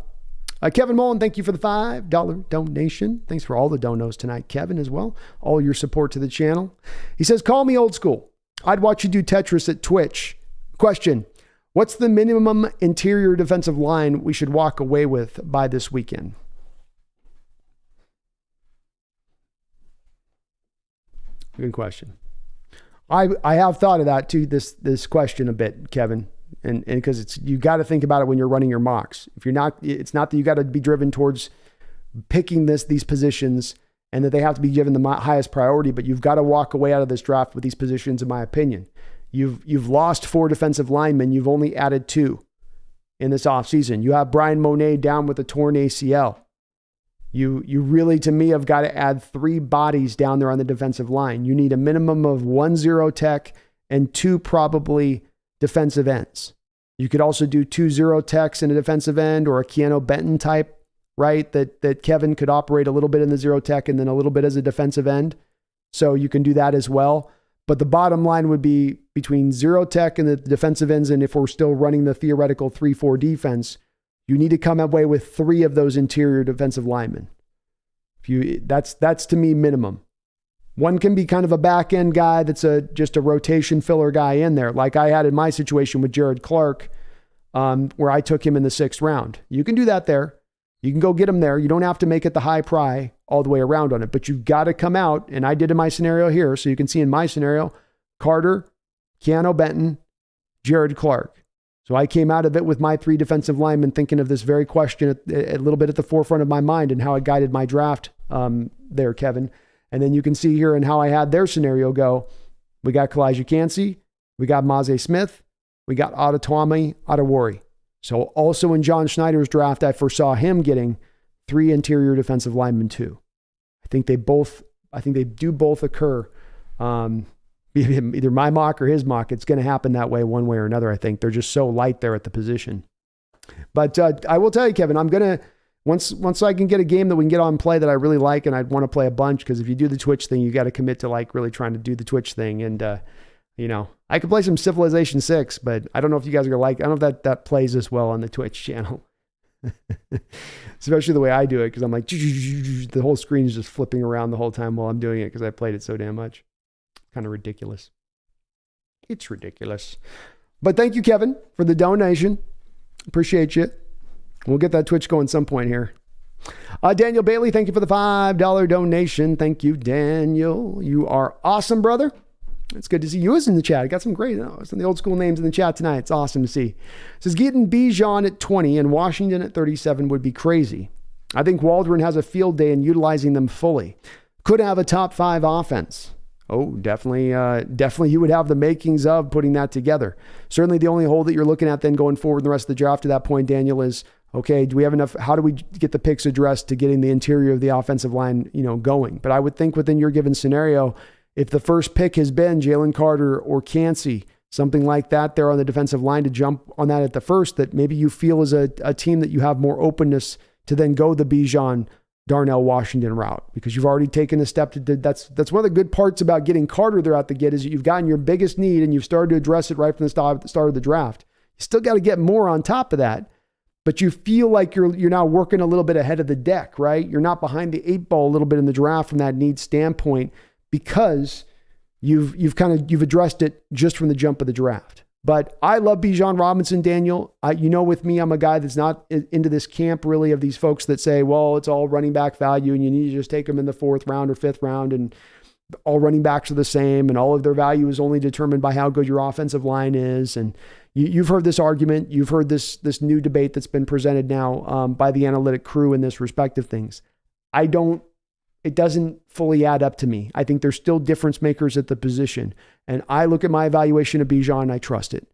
Kevin Mullen, thank you for the $5 donation. Thanks for all the donos tonight, Kevin, as well. All your support to the channel. He says, call me old school. I'd watch you do Tetris at Twitch. Question, what's the minimum interior defensive line we should walk away with by this weekend? Good question. I have thought of that too, this question a bit, Kevin. And because you got to think about it when you're running your mocks. If you're not, it's not that you got to be driven towards picking these positions and that they have to be given the highest priority, but you've got to walk away out of this draft with these positions, in my opinion. You've lost 4 defensive linemen. You've only added 2 in this offseason. You have Brian Monet down with a torn ACL. You really, to me, have got to add 3 bodies down there on the defensive line. You need a minimum of 1 0 tech and 2 probably defensive ends. You could also do 2 0 techs in a defensive end, or a Keanu Benton type, right? That Kevin could operate a little bit in the 0 tech and then a little bit as a defensive end. So you can do that as well. But the bottom line would be between 0 tech and the defensive ends. And if we're still running the theoretical 3-4 defense, you need to come away with 3 of those interior defensive linemen. That's to me minimum. One can be kind of a back end guy that's just a rotation filler guy in there, like I had in my situation with Jared Clark, where I took him in the 6th round. You can do that there. You can go get him there. You don't have to make it the high pry all the way around on it, but you've got to come out, and I did in my scenario here, so you can see in my scenario, Carter, Keanu Benton, Jared Clark. So I came out of it with my 3 defensive linemen thinking of this very question a little bit at the forefront of my mind and how it guided my draft there, Kevin. And then you can see here and how I had their scenario go. We got Kalijah Cansey, we got Maze Smith, we got Adetomiwa Adewale. So also in John Schneider's draft, I foresaw him getting 3 interior defensive linemen too. I think they do both occur. Either my mock or his mock, it's going to happen that way one way or another. I think they're just so light there at the position. But I will tell you, Kevin, I'm going to, once I can get a game that we can get on play that I really like, and I'd want to play a bunch, because if you do the Twitch thing, you got to commit to like really trying to do the Twitch thing. And, I could play some Civilization 6, but I don't know if you guys are going to I don't know if that plays as well on the Twitch channel. Especially the way I do it, because I'm like, the whole screen is just flipping around the whole time while I'm doing it because I played it so damn much. Kind of ridiculous. It's ridiculous. But thank you, Kevin, for the donation. Appreciate you. We'll get that Twitch going some point here. Daniel Bailey, thank you for the $5 donation. Thank you, Daniel. You are awesome, brother. It's good to see you in the chat. I got some great, some of the old school names in the chat tonight. It's awesome to see. It says getting Bijan at 20 and Washington at 37 would be crazy. I think Waldron has a field day in utilizing them fully. Could have a top 5 offense. Oh, definitely you would have the makings of putting that together. Certainly the only hole that you're looking at then going forward in the rest of the draft to that point, Daniel, is, okay, do we have enough? How do we get the picks addressed to getting the interior of the offensive line, going? But I would think within your given scenario, if the first pick has been Jalen Carter or Cansey, something like that there on the defensive line to jump on that at the first, that maybe you feel as a team that you have more openness to then go the Bijan Darnell Washington route, because you've already taken a step to that's one of the good parts about getting Carter there out the gate, is that you've gotten your biggest need and you've started to address it right from the start of the draft. You still got to get more on top of that, but you feel like you're now working a little bit ahead of the deck, right? You're not behind the 8 ball a little bit in the draft from that need standpoint, because you've addressed it just from the jump of the draft. But I love Bijan Robinson, Daniel. With me, I'm a guy that's not into this camp really of these folks that say, well, it's all running back value and you need to just take them in the 4th round or 5th round and all running backs are the same and all of their value is only determined by how good your offensive line is. And you've heard this argument. You've heard this new debate that's been presented now by the analytic crew in this respect of things. It doesn't fully add up to me. I think there's still difference makers at the position. And I look at my evaluation of Bijan and I trust it.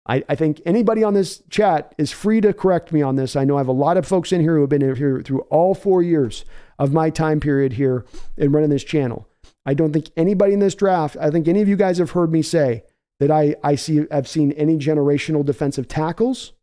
I think anybody on this chat is free to correct me on this. I know I have a lot of folks in here who have been here through all 4 years of my time period here in running this channel. I don't think anybody in this draft, I think any of you guys have heard me say that I've seen any generational defensive tackles.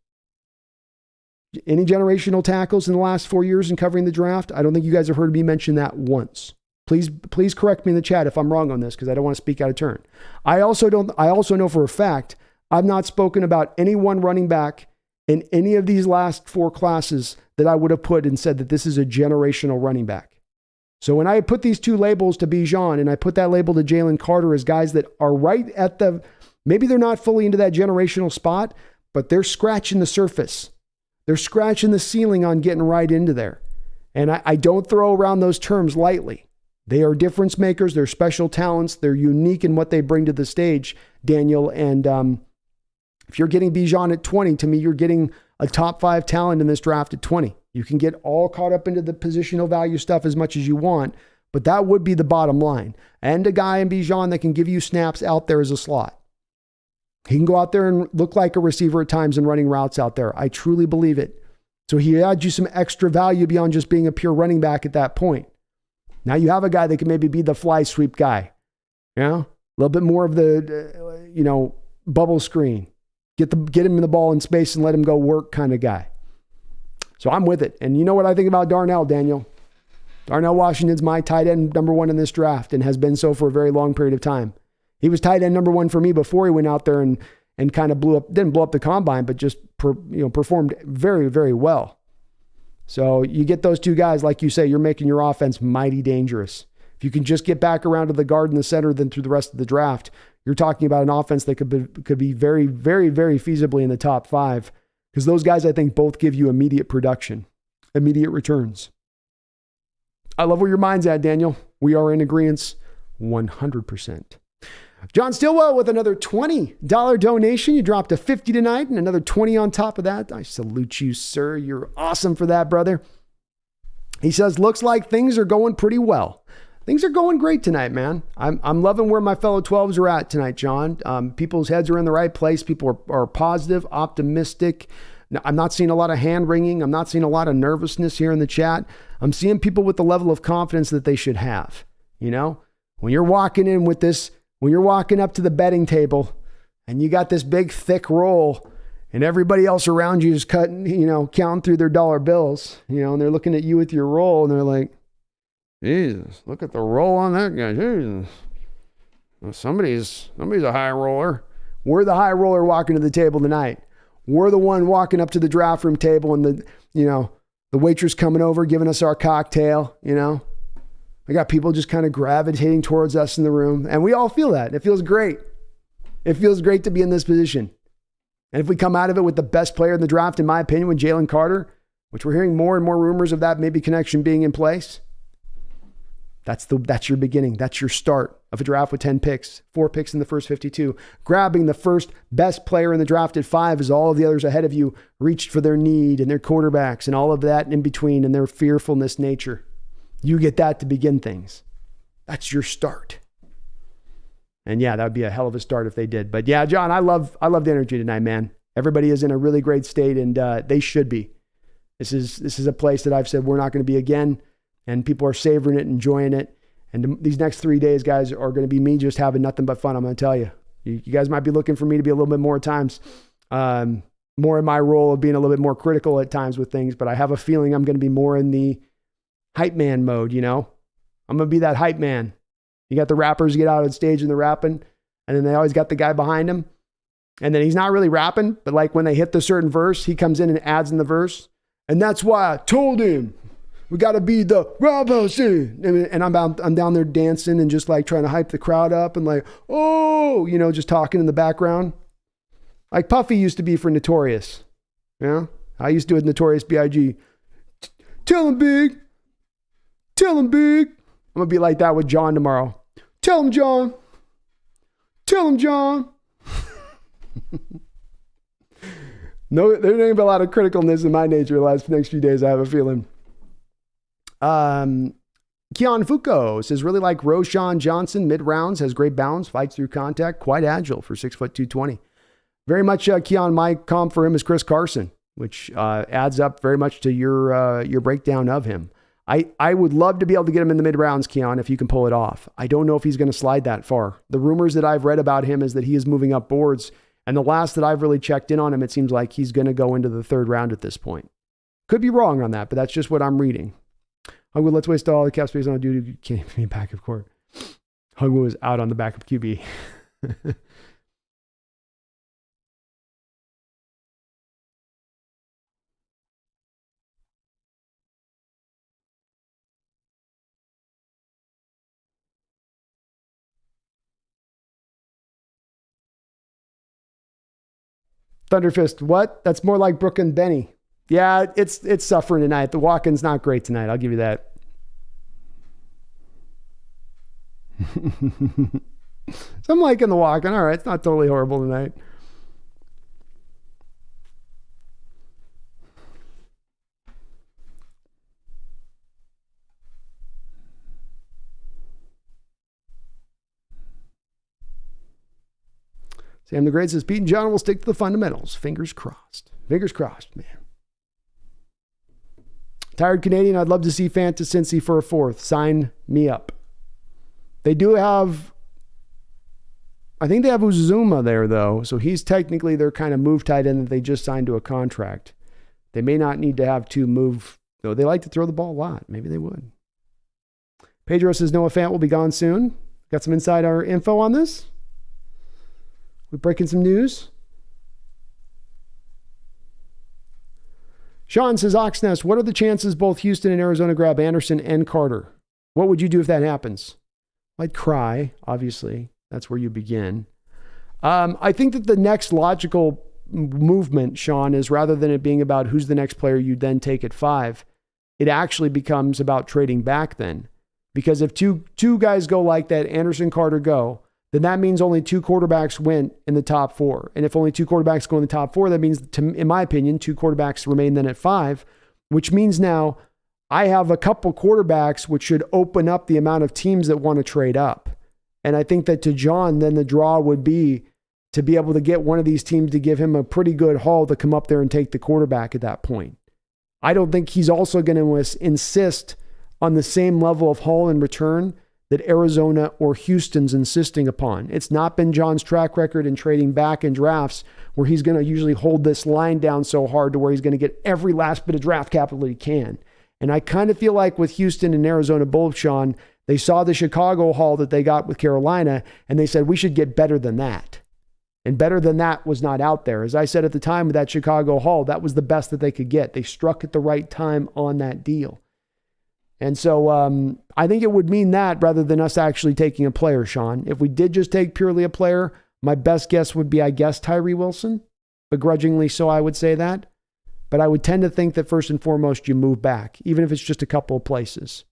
Any generational tackles in the last 4 years in covering the draft? I don't think you guys have heard me mention that once. Please correct me in the chat if I'm wrong on this, because I don't want to speak out of turn. I also know for a fact I've not spoken about any one running back in any of these last 4 classes that I would have put and said that this is a generational running back. So when I put these 2 labels to Bijan and I put that label to Jalen Carter as guys that are right at maybe they're not fully into that generational spot, but they're scratching the surface. They're scratching the ceiling on getting right into there. And I don't throw around those terms lightly. They are difference makers. They're special talents. They're unique in what they bring to the stage, Daniel. And if you're getting Bijan at 20, to me, you're getting a top 5 talent in this draft at 20. You can get all caught up into the positional value stuff as much as you want, but that would be the bottom line. And a guy in Bijan that can give you snaps out there as a slot. He can go out there and look like a receiver at times and running routes out there. I truly believe it. So he adds you some extra value beyond just being a pure running back at that point. Now you have a guy that can maybe be the fly sweep guy. A little bit more of the, bubble screen. Get him in the ball in space and let him go work kind of guy. So I'm with it. And you know what I think about Darnell, Daniel? Darnell Washington's my tight end number 1 in this draft and has been so for a very long period of time. He was tight end number 1 for me before he went out there and kind of didn't blow up the combine, but just performed very, very well. So you get those 2 guys, like you say, you're making your offense mighty dangerous. If you can just get back around to the guard in the center, then through the rest of the draft, you're talking about an offense that could be very, very, very feasibly in the top 5, because those guys, I think, both give you immediate production, immediate returns. I love where your mind's at, Daniel. We are in agreement 100%. John Stillwell with another $20 donation. You dropped a $50 tonight and another $20 on top of that. I salute you, sir. You're awesome for that, brother. He says, looks like things are going pretty well. Things are going great tonight, man. I'm loving where my fellow 12s are at tonight, John. People's heads are in the right place. People are positive, optimistic. I'm not seeing a lot of hand wringing. I'm not seeing a lot of nervousness here in the chat. I'm seeing people with the level of confidence that they should have. When you're walking in with this, when you're walking up to the betting table and you got this big, thick roll and everybody else around you is counting through their dollar bills, and they're looking at you with your roll and they're like, Jesus, look at the roll on that guy. Jesus. Well, somebody's a high roller. We're the high roller walking to the table tonight. We're the one walking up to the draft room table and the waitress coming over, giving us our cocktail, I got people just kind of gravitating towards us in the room, and we all feel that. It feels great. It feels great to be in this position. And if we come out of it with the best player in the draft, in my opinion, with Jalen Carter, which we're hearing more and more rumors of that maybe connection being in place, that's your beginning. That's your start of a draft with 10 picks, 4 picks in the first 52. Grabbing the first best player in the draft at 5 as all of the others ahead of you reached for their need and their quarterbacks and all of that in between and their fearfulness nature. You get that to begin things. That's your start. And yeah, that would be a hell of a start if they did. But yeah, John, I love the energy tonight, man. Everybody is in a really great state, and they should be. This is a place that I've said we're not going to be again, and people are savoring it, enjoying it. And these next 3 days, guys, are going to be me just having nothing but fun. I'm going to tell you. You guys might be looking for me to be a little bit more at times, more in my role of being a little bit more critical at times with things, but I have a feeling I'm going to be more in the hype man mode, you know? I'm going to be that hype man. You got the rappers get out on stage and they're rapping, and then they always got the guy behind him. And then he's not really rapping, but like when they hit the certain verse, he comes in and adds in the verse. And that's why I told him, we got to be the rappers. And I'm down there dancing and just like trying to hype the crowd up and like, oh, you know, just talking in the background. Like Puffy used to be for Notorious. You know? I used to do it with Notorious B.I.G. Tell him big. Tell him big. I'm going to be like that with John tomorrow. Tell him, John. Tell him, John. No, there's going to be a lot of criticalness in my nature the next few days, I have a feeling. Keon Foucault says, really like Roshan Johnson, mid-rounds, has great balance, fights through contact, quite agile for 6'2", 220. Very much, Keon, my comp for him is Chris Carson, which adds up very much to your breakdown of him. I would love to be able to get him in the mid-rounds, Keon, if you can pull it off. I don't know if he's going to slide that far. The rumors that I've read about him is that he is moving up boards, and the last that I've really checked in on him, it seems like he's going to go into the third round at this point. Could be wrong on that, but that's just what I'm reading. Hungwood, let's waste all the cap space on duty. Can't be back of court. Hungwood was out on the backup QB. Thunderfist, what? That's more like Brooke and Benny. Yeah, it's suffering tonight. The walk-in's not great tonight. I'll give you that. So I'm liking the walk-in. All right, it's not totally horrible tonight. Sam the Great says, Pete and John will stick to the fundamentals. Fingers crossed. Fingers crossed, man. Tired Canadian, I'd love to see Fanta Cincy for a fourth. Sign me up. They do have, I think they have Uzuma there, though. So he's technically their kind of move tight end that they just signed to a contract. They may not need to have two move, though. They like to throw the ball a lot. Maybe they would. Pedro says Noah Fant will be gone soon. Got some insider info on this? We breaking some news? Sean says, Oxnest, what are the chances both Houston and Arizona grab Anderson and Carter? What would you do if that happens? I'd cry, obviously. That's where you begin. I think that the next logical movement, Sean, is rather than it being about who's the next player you then take at 5, it actually becomes about trading back then. Because if two guys go like that, Anderson, Carter go, then that means only 2 quarterbacks went in the top 4. And if only 2 quarterbacks go in the top 4, that means, in my opinion, 2 quarterbacks remain then at 5, which means now I have a couple quarterbacks which should open up the amount of teams that want to trade up. And I think that to John, then the draw would be to be able to get one of these teams to give him a pretty good haul to come up there and take the quarterback at that point. I don't think he's also going to insist on the same level of haul in return that Arizona or Houston's insisting upon. It's not been John's track record in trading back in drafts where he's going to usually hold this line down so hard to where he's going to get every last bit of draft capital that he can. And I kind of feel like with Houston and Arizona both, Sean, they saw the Chicago haul that they got with Carolina, and they said, we should get better than that. And better than that was not out there. As I said at the time with that Chicago haul, that was the best that they could get. They struck at the right time on that deal. And so I think it would mean that rather than us actually taking a player, Sean. If we did just take purely a player, my best guess would be, I guess, Tyree Wilson. Begrudgingly so, I would say that. But I would tend to think that first and foremost, you move back, even if it's just a couple of places.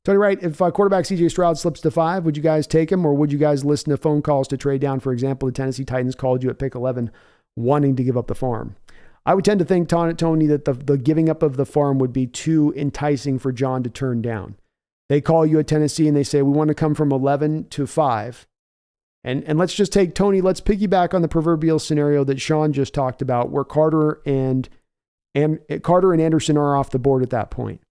Tony Wright, if quarterback CJ Stroud slips to 5, would you guys take him, or would you guys listen to phone calls to trade down? For example, the Tennessee Titans called you at pick 11 wanting to give up the farm. I would tend to think, Tony, that the giving up of the farm would be too enticing for John to turn down. They call you at Tennessee and they say, we want to come from 11 to 5. And let's just take, Tony, let's piggyback on the proverbial scenario that Sean just talked about, where Carter and Anderson are off the board at that point.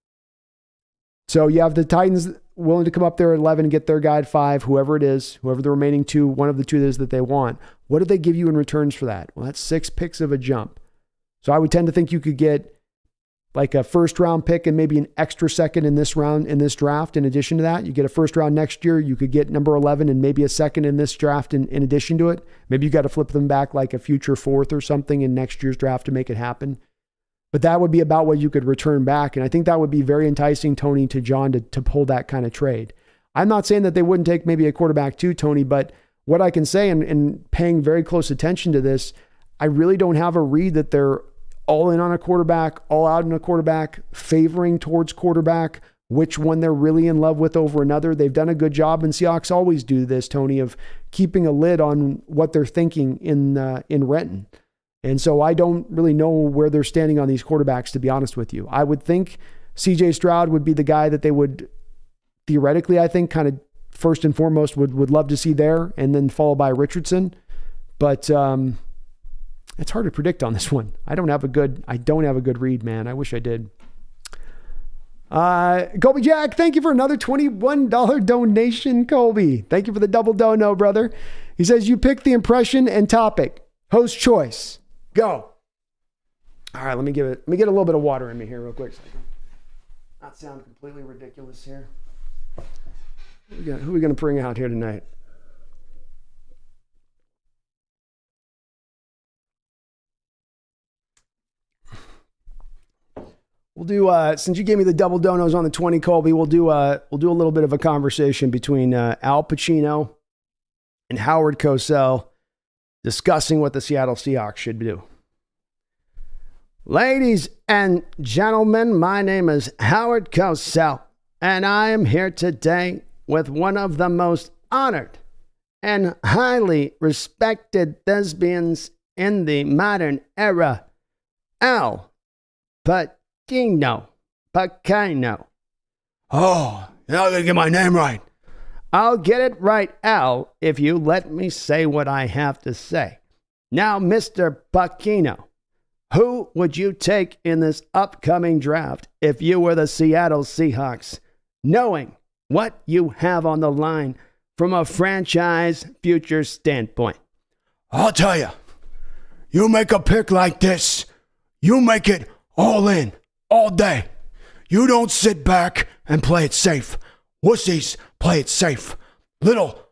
So you have the Titans willing to come up there at 11 and get their guy at 5, whoever it is, whoever the remaining 2, one of the 2 is that they want. What do they give you in returns for that? Well, that's 6 picks of a jump. So I would tend to think you could get like a first round pick and maybe an extra second in this round, in this draft. In addition to that, you get a first round next year. You could get number 11 and maybe a second in this draft in addition to it. Maybe you got to flip them back like a future fourth or something in next year's draft to make it happen. But that would be about what you could return back. And I think that would be very enticing, Tony, to John to pull that kind of trade. I'm not saying that they wouldn't take maybe a quarterback too, Tony, but what I can say, and paying very close attention to this, I really don't have a read that they're all in on a quarterback, all out on a quarterback, favoring towards quarterback, which one they're really in love with over another. They've done a good job, and Seahawks always do this, Tony, of keeping a lid on what they're thinking in Renton. And so I don't really know where they're standing on these quarterbacks, to be honest with you. I would think CJ Stroud would be the guy that they would theoretically, I think, kind of first and foremost would love to see there, and then followed by Richardson. But it's hard to predict on this one. I don't have a good read, man. I wish I did. Colby Jack, thank you for another $21 donation, Colby. Thank you for the double dono, brother. He says, you pick the impression and topic. Host choice. Go. All right, let me get a little bit of water in me here real quick so I can not sound completely ridiculous here. Who are we going to bring out here tonight? We'll do, since you gave me the double donos on the 20, Colby, we'll do a little bit of a conversation between Al Pacino and Howard Cosell discussing what the Seattle Seahawks should do. Ladies and gentlemen, my name is Howard Cosell, and I am here today with one of the most honored and highly respected thespians in the modern era, Al Pacino. Pacino. Oh, you're not going to get my name right. I'll get it right, Al, if you let me say what I have to say. Now, Mr. Pacino, who would you take in this upcoming draft if you were the Seattle Seahawks, knowing what you have on the line from a franchise future standpoint? I'll tell you, you make a pick like this, you make it all in. All day. You don't sit back and play it safe. Wussies play it safe. Little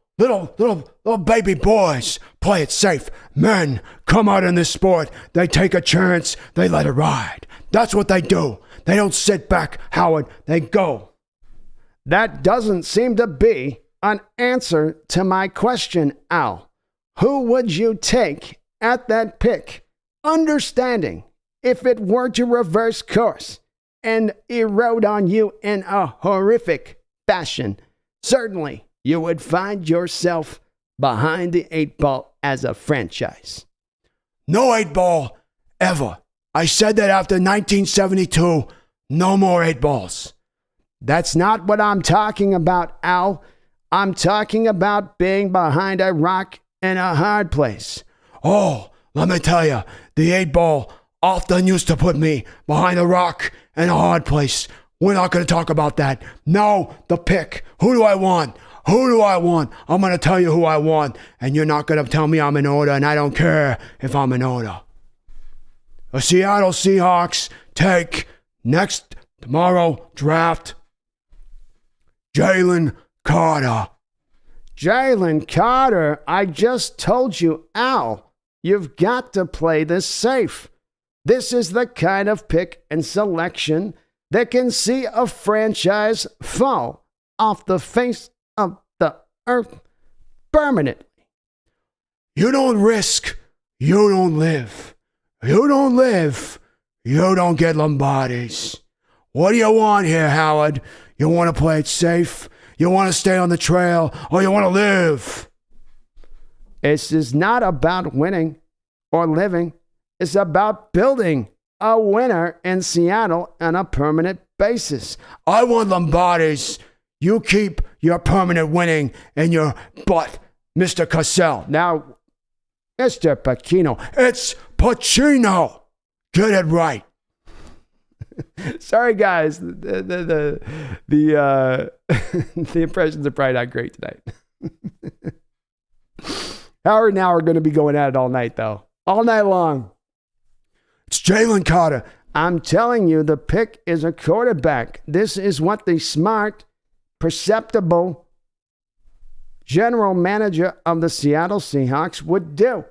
baby boys play it safe. Men come out in this sport. They take a chance. They let it ride. That's what they do. They don't sit back, Howard. They go. That doesn't seem to be an answer to my question, Al. Who would you take at that pick, understanding if it were to reverse course and erode on you in a horrific fashion? Certainly, you would find yourself behind the 8-ball as a franchise. No 8-ball ever. I said that after 1972, no more 8-balls. That's not what I'm talking about, Al. I'm talking about being behind a rock in a hard place. Oh, let me tell you, the 8-ball often used to put me behind a rock and a hard place. We're not going to talk about that. No, the pick. Who do I want? Who do I want? I'm going to tell you who I want, and you're not going to tell me I'm in order, and I don't care if I'm in order. The Seattle Seahawks take tomorrow draft Jalen Carter. Jalen Carter, I just told you, Al, you've got to play this safe. This is the kind of pick and selection that can see a franchise fall off the face of the earth permanently. You don't risk, you don't live. You don't live, you don't get Lombardis. What do you want here, Howard? You want to play it safe? You want to stay on the trail? Or you want to live? This is not about winning or living. It's about building a winner in Seattle on a permanent basis. I want Lombardis. You keep your permanent winning in your butt, Mr. Cosell. Now, Mr. Pacino. It's Pacino. Get it right. Sorry, guys. The impressions are probably not great tonight. Howard and Al are going to be going at it all night, though. All night long. It's Jalen Carter. I'm telling you, the pick is a quarterback. This is what the smart, perceptible general manager of the Seattle Seahawks would do.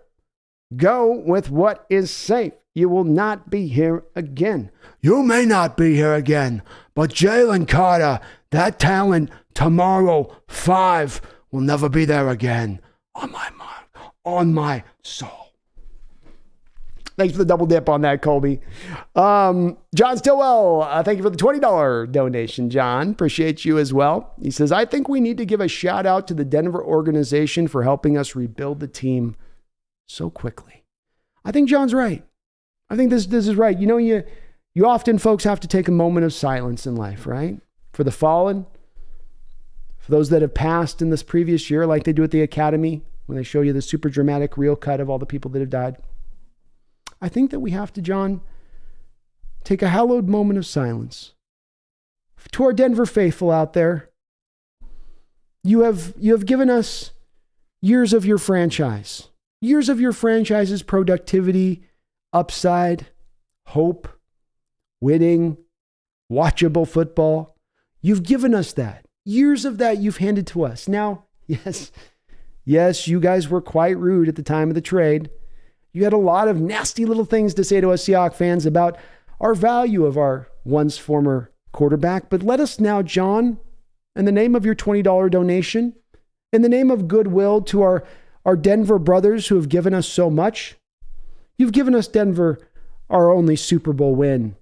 Go with what is safe. You will not be here again. You may not be here again, but Jalen Carter, that talent, tomorrow, 5, will never be there again. On my mark, on my soul. Thanks for the double dip on that, Colby. John Stillwell, thank you for the $20 donation, John. Appreciate you as well. He says, I think we need to give a shout out to the Denver organization for helping us rebuild the team so quickly. I think John's right. I think this is right. You know, you often, folks, have to take a moment of silence in life, right? For the fallen, for those that have passed in this previous year, like they do at the Academy, when they show you the super dramatic real cut of all the people that have died. I think that we have to, John, take a hallowed moment of silence. To our Denver faithful out there, you have given us years of your franchise. Years of your franchise's productivity, upside, hope, winning, watchable football. You've given us that. Years of that you've handed to us. Now, yes, you guys were quite rude at the time of the trade. You had a lot of nasty little things to say to us Seahawks fans about our value of our once former quarterback. But let us now, John, in the name of your $20 donation, in the name of goodwill to our Denver brothers who have given us so much, you've given us, Denver, our only Super Bowl win.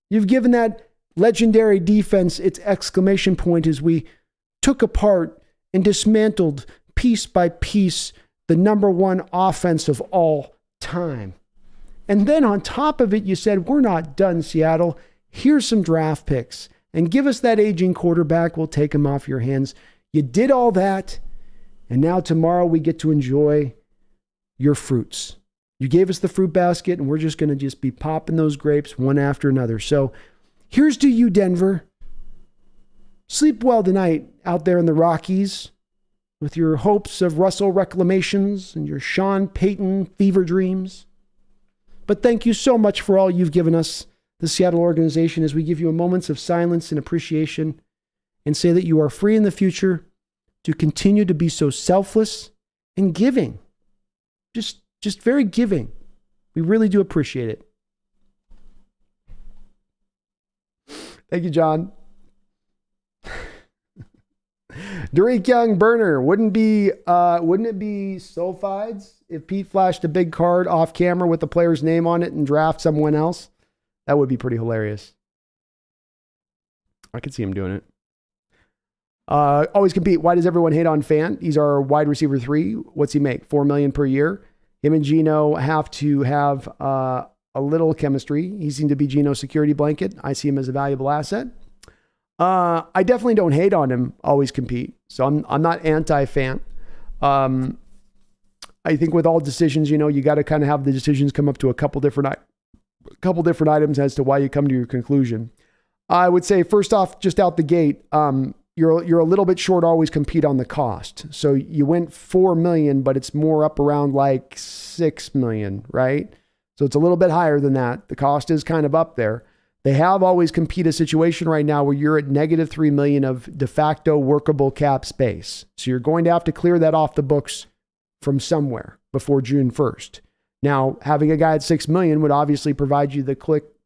You've given that legendary defense its exclamation point as we took apart and dismantled piece by piece the number one offense of all time. And then on top of it, you said, we're not done, Seattle. Here's some draft picks. And give us that aging quarterback. We'll take him off your hands. You did all that. And now tomorrow we get to enjoy your fruits. You gave us the fruit basket, and we're just going to just be popping those grapes one after another. So here's to you, Denver. Sleep well tonight out there in the Rockies with your hopes of Russell reclamations and your Sean Payton fever dreams. But thank you so much for all you've given us, the Seattle organization, as we give you a moments of silence and appreciation and say that you are free in the future to continue to be so selfless and giving. Just very giving. We really do appreciate it. Thank you, John. Derek Young burner, wouldn't it be sulfides if Pete flashed a big card off camera with the player's name on it and draft someone else? That would be pretty hilarious. I could see him doing it. Always compete. Why does everyone hate on Fant? He's our wide receiver 3. What's he make? $4 million per year. Him and Geno have to have a little chemistry. He seemed to be Geno's security blanket. I see him as a valuable asset. I definitely don't hate on him. Always compete. So I'm not anti-Fant. I think with all decisions, you got to kind of have the decisions come up to a couple different items as to why you come to your conclusion. I would say first off, just out the gate, you're a little bit short. Always compete on the cost. So you went $4 million, but it's more up around like $6 million, right? So it's a little bit higher than that. The cost is kind of up there. They have always compete a situation right now where you're at negative $3 million of de facto workable cap space. So you're going to have to clear that off the books from somewhere before June 1st. Now, having a guy at $6 million would obviously provide you the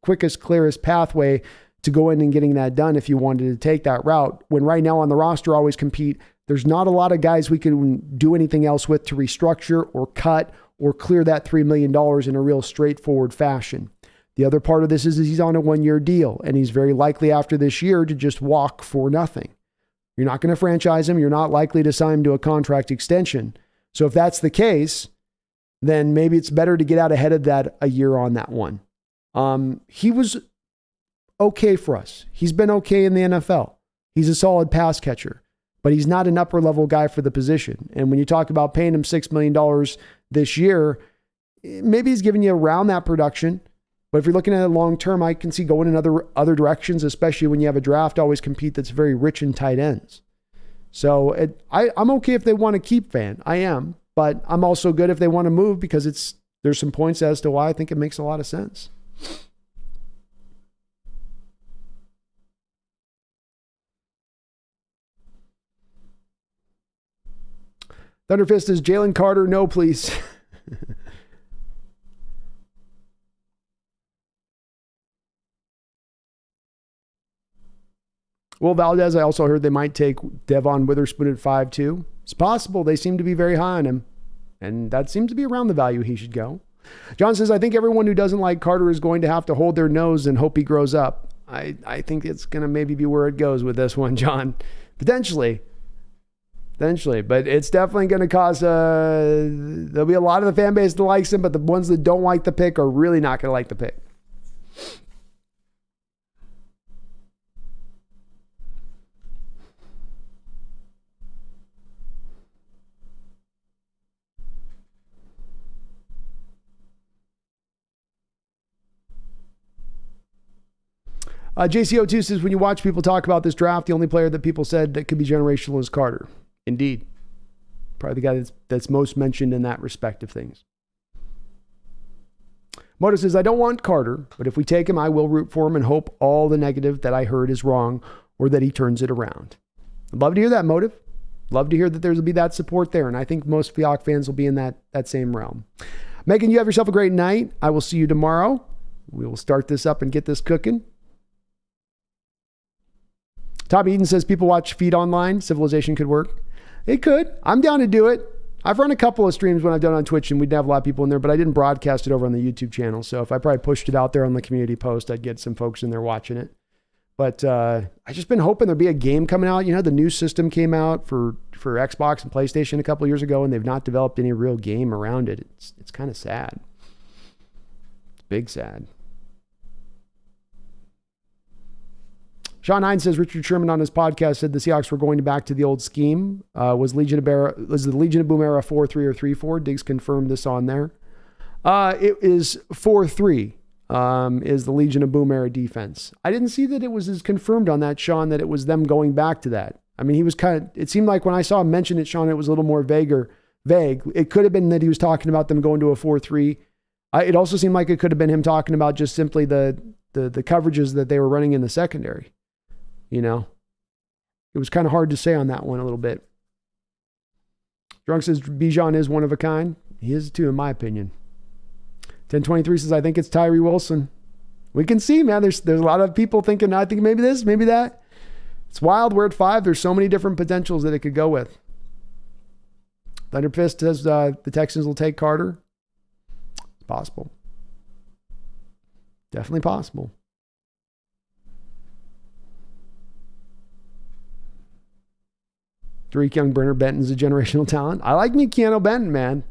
quickest, clearest pathway to go in and getting that done if you wanted to take that route. When right now on the roster, always compete, there's not a lot of guys we can do anything else with to restructure or cut or clear that $3 million in a real straightforward fashion. The other part of this is he's on a 1-year deal, and he's very likely after this year to just walk for nothing. You're not going to franchise him. You're not likely to sign him to a contract extension. So if that's the case, then maybe it's better to get out ahead of that a year on that one. He was okay for us. He's been okay in the NFL. He's a solid pass catcher, but he's not an upper level guy for the position. And when you talk about paying him $6 million this year, maybe he's giving you around that production. But if you're looking at it long term, I can see going in other directions, especially when you have a draft always compete that's very rich in tight ends. So I'm okay if they want to keep Fant. I am. But I'm also good if they want to move because there's some points as to why I think it makes a lot of sense. Thunderfist is Jalen Carter. No, please. Will Valdez, I also heard they might take Devon Witherspoon at 5 too. It's possible. They seem to be very high on him. And that seems to be around the value he should go. John says, I think everyone who doesn't like Carter is going to have to hold their nose and hope he grows up. I think it's going to maybe be where it goes with this one, John. Potentially. But it's definitely going to cause, there'll be a lot of the fan base that likes him, but the ones that don't like the pick are really not going to like the pick. JCO2 says, when you watch people talk about this draft, the only player that people said that could be generational is Carter. Indeed. Probably the guy that's most mentioned in that respect of things. Moto says, I don't want Carter, but if we take him, I will root for him and hope all the negative that I heard is wrong or that he turns it around. I'd love to hear that, Motive. Love to hear that there'll be that support there, and I think most Seahawks fans will be in that same realm. Megan, you have yourself a great night. I will see you tomorrow. We will start this up and get this cooking. Tom Eden says, people watch feed online. Civilization could work. It could. I'm down to do it. I've run a couple of streams when I've done it on Twitch and we'd have a lot of people in there, but I didn't broadcast it over on the YouTube channel. So if I probably pushed it out there on the community post, I'd get some folks in there watching it. But I just been hoping there'd be a game coming out. You know, the new system came out for Xbox and PlayStation a couple of years ago, and they've not developed any real game around it. It's kind of sad. It's big sad. Sean Hines says Richard Sherman on his podcast said the Seahawks were going back to the old scheme. Was the Legion of Boom era 4-3 or 3-4? Diggs confirmed this on there. It is 4-3 is the Legion of Boom era defense. I didn't see that it was as confirmed on that, Sean, that it was them going back to that. I mean, he was it seemed like when I saw him mention it, Sean, it was a little more vague. It could have been that he was talking about them going to a 4-3. It also seemed like it could have been him talking about just simply the coverages that they were running in the secondary. You know, it was kind of hard to say on that one a little bit. Drunk says Bijan is one of a kind. He is too, in my opinion. 1023 says, I think it's Tyree Wilson. We can see, man, there's a lot of people thinking, I think maybe this, maybe that. It's wild. We're at 5. There's so many different potentials that it could go with. Thunderfist says the Texans will take Carter. It's possible. Definitely possible. Tariq Young, Brenner Benton's a generational talent. I like me Keanu Benton, man.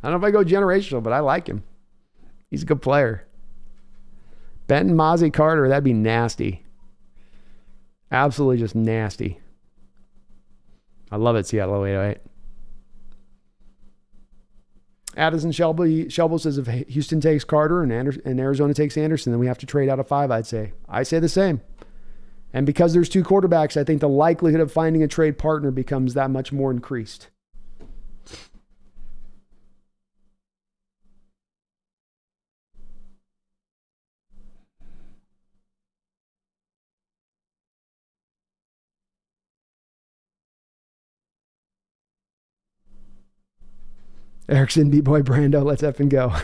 I don't know if I go generational, but I like him. He's a good player. Benton, Mozzie, Carter, that'd be nasty. Absolutely just nasty. I love it, Seattle 808. Addison Shelby says if Houston takes Carter and Arizona takes Anderson, then we have to trade out of 5, I'd say. I say the same. And because there's 2 quarterbacks, I think the likelihood of finding a trade partner becomes that much more increased. Erickson, B-Boy, Brando, let's effing go.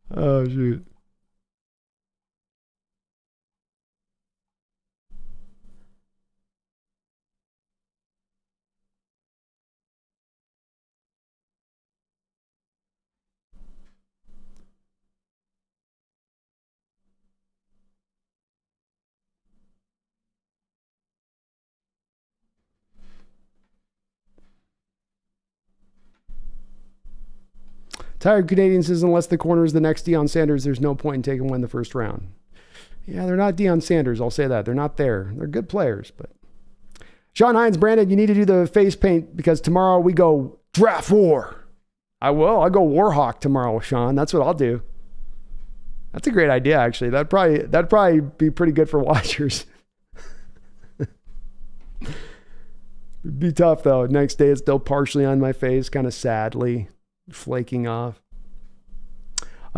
Oh, shoot. Tired Canadian says, unless the corner is the next Deion Sanders, there's no point in taking one in the first round. Yeah, they're not Deion Sanders. I'll say that. They're not there. They're good players, but. Sean Hines, Brandon, you need to do the face paint because tomorrow we go draft war. I will. I'll go Warhawk tomorrow, Sean. That's what I'll do. That's a great idea, actually. That'd probably be pretty good for watchers. It'd be tough, though. Next day, it's still partially on my face, kind of sadly flaking off.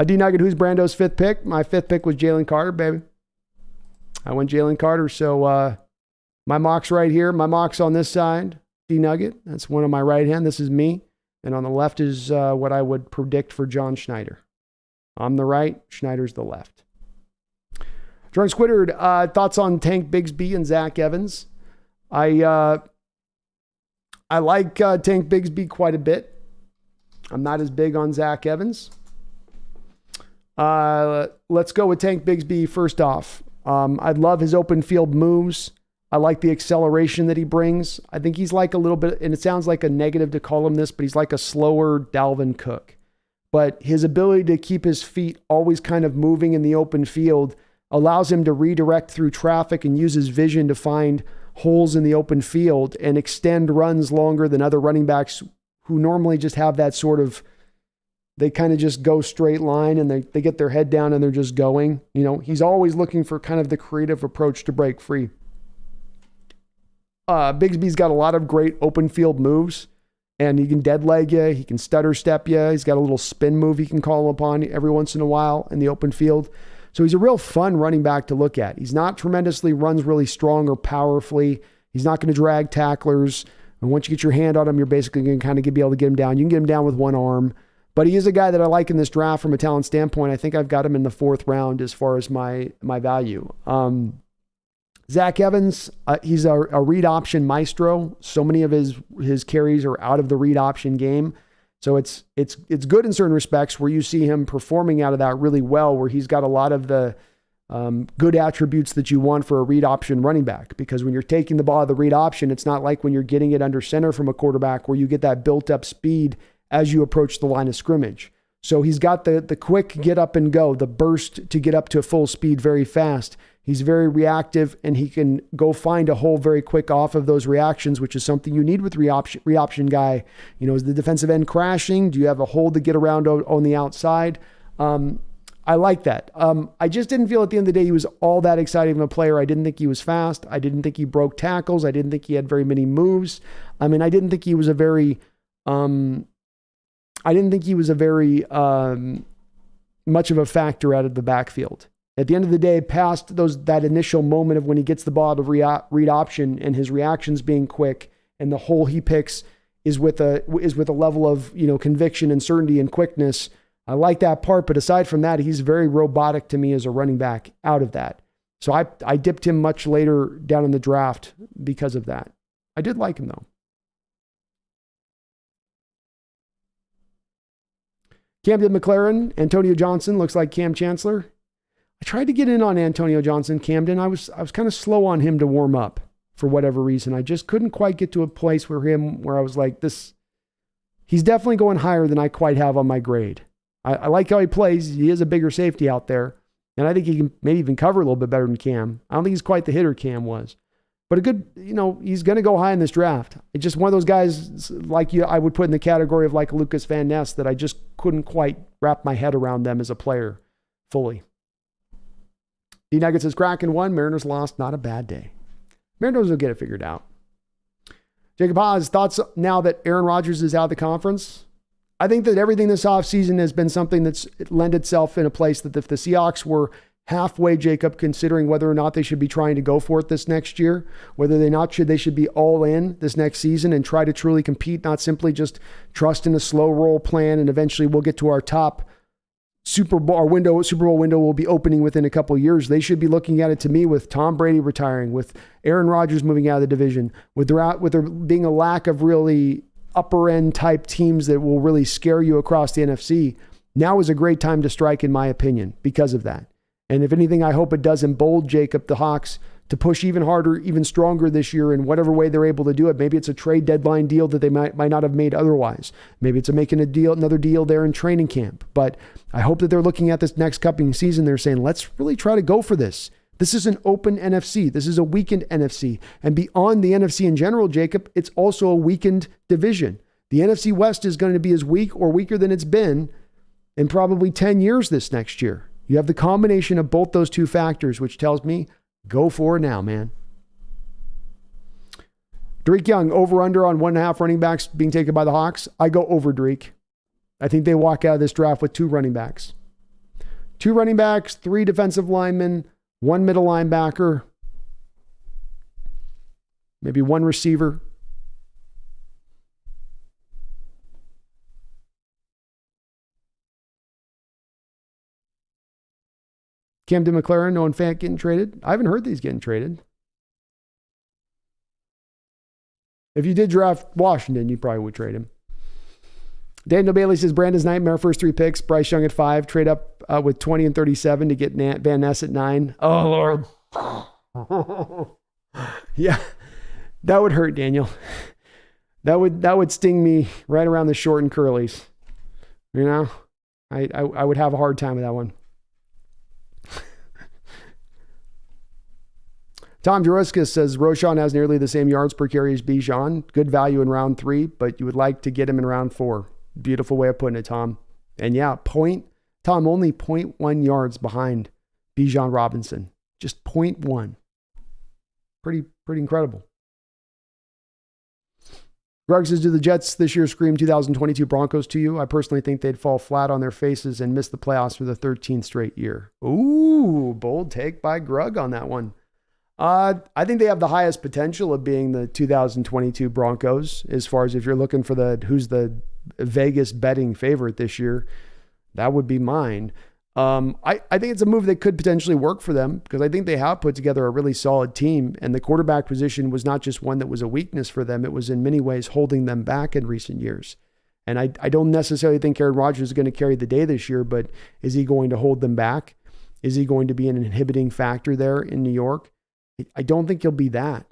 D Nugget, who's Brando's fifth pick? My fifth pick was Jalen Carter, baby. I went Jalen Carter. So my mock's right here. My mock's on this side. D Nugget. That's one on my right hand. This is me. And on the left is what I would predict for John Schneider. I'm the right. Schneider's the left. Jordan Squiddard, thoughts on Tank Bigsby and Zach Evans? I like Tank Bigsby quite a bit. I'm not as big on Zach Evans. Let's go with Tank Bigsby first off. I love his open field moves. I like the acceleration that he brings. I think he's like a little bit, and it sounds like a negative to call him this, but he's like a slower Dalvin Cook. But his ability to keep his feet always kind of moving in the open field allows him to redirect through traffic and use his vision to find holes in the open field and extend runs longer than other running backs who normally just have that sort of, they kind of just go straight line and they get their head down and they're just going. You know, he's always looking for kind of the creative approach to break free. Bigsby's got a lot of great open field moves, and he can dead leg you. He can stutter step you. He's got a little spin move he can call upon every once in a while in the open field. So he's a real fun running back to look at. He's not tremendously runs really strong or powerfully. He's not going to drag tacklers. And once you get your hand on him, you're basically going to kind of be able to get him down. You can get him down with one arm. But he is a guy that I like in this draft from a talent standpoint. I think I've got him in the 4th round as far as my value. Zach Evans, he's a read option maestro. So many of his carries are out of the read option game. So it's good in certain respects where you see him performing out of that really well, where he's got a lot of the good attributes that you want for a read option running back. Because when you're taking the ball of the read option, it's not like when you're getting it under center from a quarterback where you get that built up speed as you approach the line of scrimmage. So he's got the quick get up and go, the burst to get up to full speed very fast. He's very reactive, and he can go find a hole very quick off of those reactions, which is something you need with reoption guy. You know, is the defensive end crashing? Do you have a hole to get around on the outside? I like that. I just didn't feel at the end of the day he was all that exciting of a player. I didn't think he was fast. I didn't think he broke tackles. I didn't think he had very many moves. I mean, I didn't think he was a very much of a factor out of the backfield. At the end of the day, past that initial moment of when he gets the ball to read option and his reactions being quick and the hole he picks is with a level of, you know, conviction and certainty and quickness. I like that part, but aside from that, he's very robotic to me as a running back out of that. So I dipped him much later down in the draft because of that. I did like him though. Camden McLaren, Antonio Johnson looks like Cam Chancellor. I tried to get in on Antonio Johnson, Camden. I was kind of slow on him to warm up for whatever reason. I just couldn't quite get to a place where I was like, he's definitely going higher than I quite have on my grade. I like how he plays. He is a bigger safety out there. And I think he can maybe even cover a little bit better than Cam. I don't think he's quite the hitter Cam was. But a good, you know, he's going to go high in this draft. It's just one of those guys like you, I would put in the category of like Lucas Van Ness that I just couldn't quite wrap my head around them as a player fully. D Nuggets says Kraken won, Mariners lost. Not a bad day. Mariners will get it figured out. Jacob Haas, thoughts now that Aaron Rodgers is out of the conference? I think that everything this offseason has been something that's lent itself in a place that if the Seahawks were halfway, Jacob, considering whether or not they should be trying to go for it this next year, whether they should be all in this next season and try to truly compete, not simply just trust in a slow roll plan and eventually we'll get to our top Super Bowl window will be opening within a couple of years. They should be looking at it to me with Tom Brady retiring, with Aaron Rodgers moving out of the division, with there being a lack of really upper end type teams that will really scare you across the NFC. Now is a great time to strike, in my opinion, because of that. And if anything, I hope it does embolden Jacob, the Hawks, to push even harder, even stronger this year in whatever way they're able to do it. Maybe it's a trade deadline deal that they might not have made otherwise. Maybe it's making another deal there in training camp. But I hope that they're looking at this next coming season. They're saying, let's really try to go for this. This is an open NFC. This is a weakened NFC. And beyond the NFC in general, Jacob, it's also a weakened division. The NFC West is going to be as weak or weaker than it's been in probably 10 years this next year. You have the combination of both those two factors, which tells me go for it now, man. Drake Young, over-under on 1.5 running backs being taken by the Hawks. I go over Drake. I think they walk out of this draft with 2 running backs. 2 running backs, 3 defensive linemen, 1 middle linebacker, maybe 1 receiver. Camden McLaren, Nolan Fant getting traded. I haven't heard that he's getting traded. If you did draft Washington, you probably would trade him. Daniel Bailey says Brandon's nightmare first 3 picks. Bryce Young at 5. Trade up with 20 and 37 to get Van Ness at 9. Oh, Lord. Yeah, that would hurt, Daniel. That would sting me right around the short and curlies. You know, I would have a hard time with that one. Tom Juriska says Roschon has nearly the same yards per carry as Bijan. Good value in round 3, but you would like to get him in round 4. Beautiful way of putting it, Tom. And yeah, Tom only 0.1 yards behind Bijan Robinson. Just 0.1. Pretty incredible. Greg says, do the Jets this year scream 2022 Broncos to you? I personally think they'd fall flat on their faces and miss the playoffs for the 13th straight year. Ooh, bold take by Grug on that one. I think they have the highest potential of being the 2022 Broncos, as far as if you're looking for who's the Vegas betting favorite this year, that would be mine. I think it's a move that could potentially work for them because I think they have put together a really solid team, and the quarterback position was not just one that was a weakness for them. It was in many ways holding them back in recent years. And I don't necessarily think Aaron Rodgers is going to carry the day this year, but is he going to hold them back? Is he going to be an inhibiting factor there in New York? I don't think he'll be that.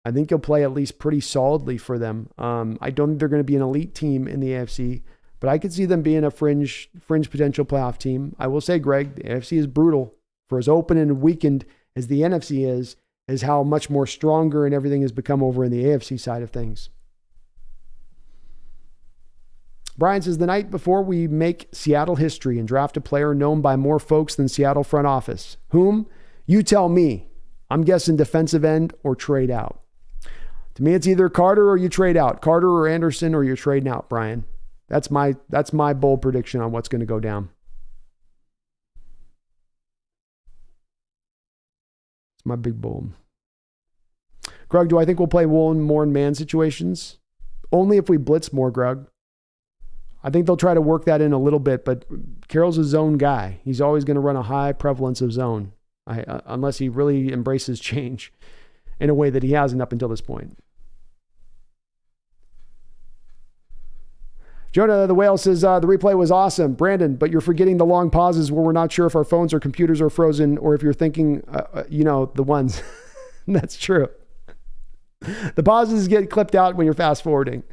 I think he'll play at least pretty solidly for them. I don't think they're going to be an elite team in the AFC, but I could see them being a fringe potential playoff team. I will say, Greg, the AFC is brutal. For as open and weakened as the NFC is how much more stronger and everything has become over in the AFC side of things. Brian says, the night before we make Seattle history and draft a player known by more folks than Seattle front office. Whom? You tell me. I'm guessing defensive end or trade out. To me, it's either Carter or you trade out. Carter or Anderson or you're trading out, Brian. That's my bold prediction on what's going to go down. It's my big bold. Greg, do I think we'll play more in man situations? Only if we blitz more, Greg. I think they'll try to work that in a little bit, but Carroll's a zone guy. He's always going to run a high prevalence of zone. Unless he really embraces change in a way that he hasn't up until this point. Jonah the Whale says, the replay was awesome. Brandon, but you're forgetting the long pauses where we're not sure if our phones or computers are frozen or if you're thinking, the ones. That's true. The pauses get clipped out when you're fast forwarding.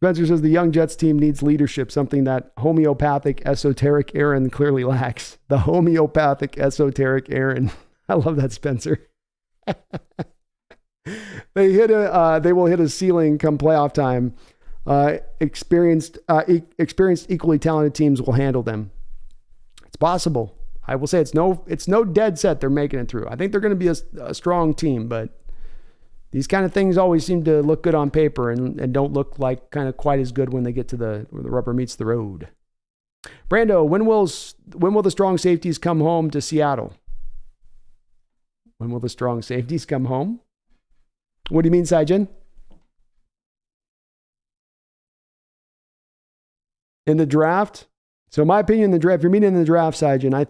Spencer says the young Jets team needs leadership, something that homeopathic, esoteric Aaron clearly lacks. The homeopathic, esoteric Aaron. I love that, Spencer. They will hit a ceiling come playoff time. Experienced, equally talented teams will handle them. It's possible. I will say it's no dead set they're making it through. I think they're going to be a strong team, but these kind of things always seem to look good on paper and don't look like kind of quite as good when they get to where the rubber meets the road. Brando, when will the strong safeties come home to Seattle? When will the strong safeties come home? What do you mean, Saijin? In the draft? So in my opinion, if you're meeting in the draft, Saijin, I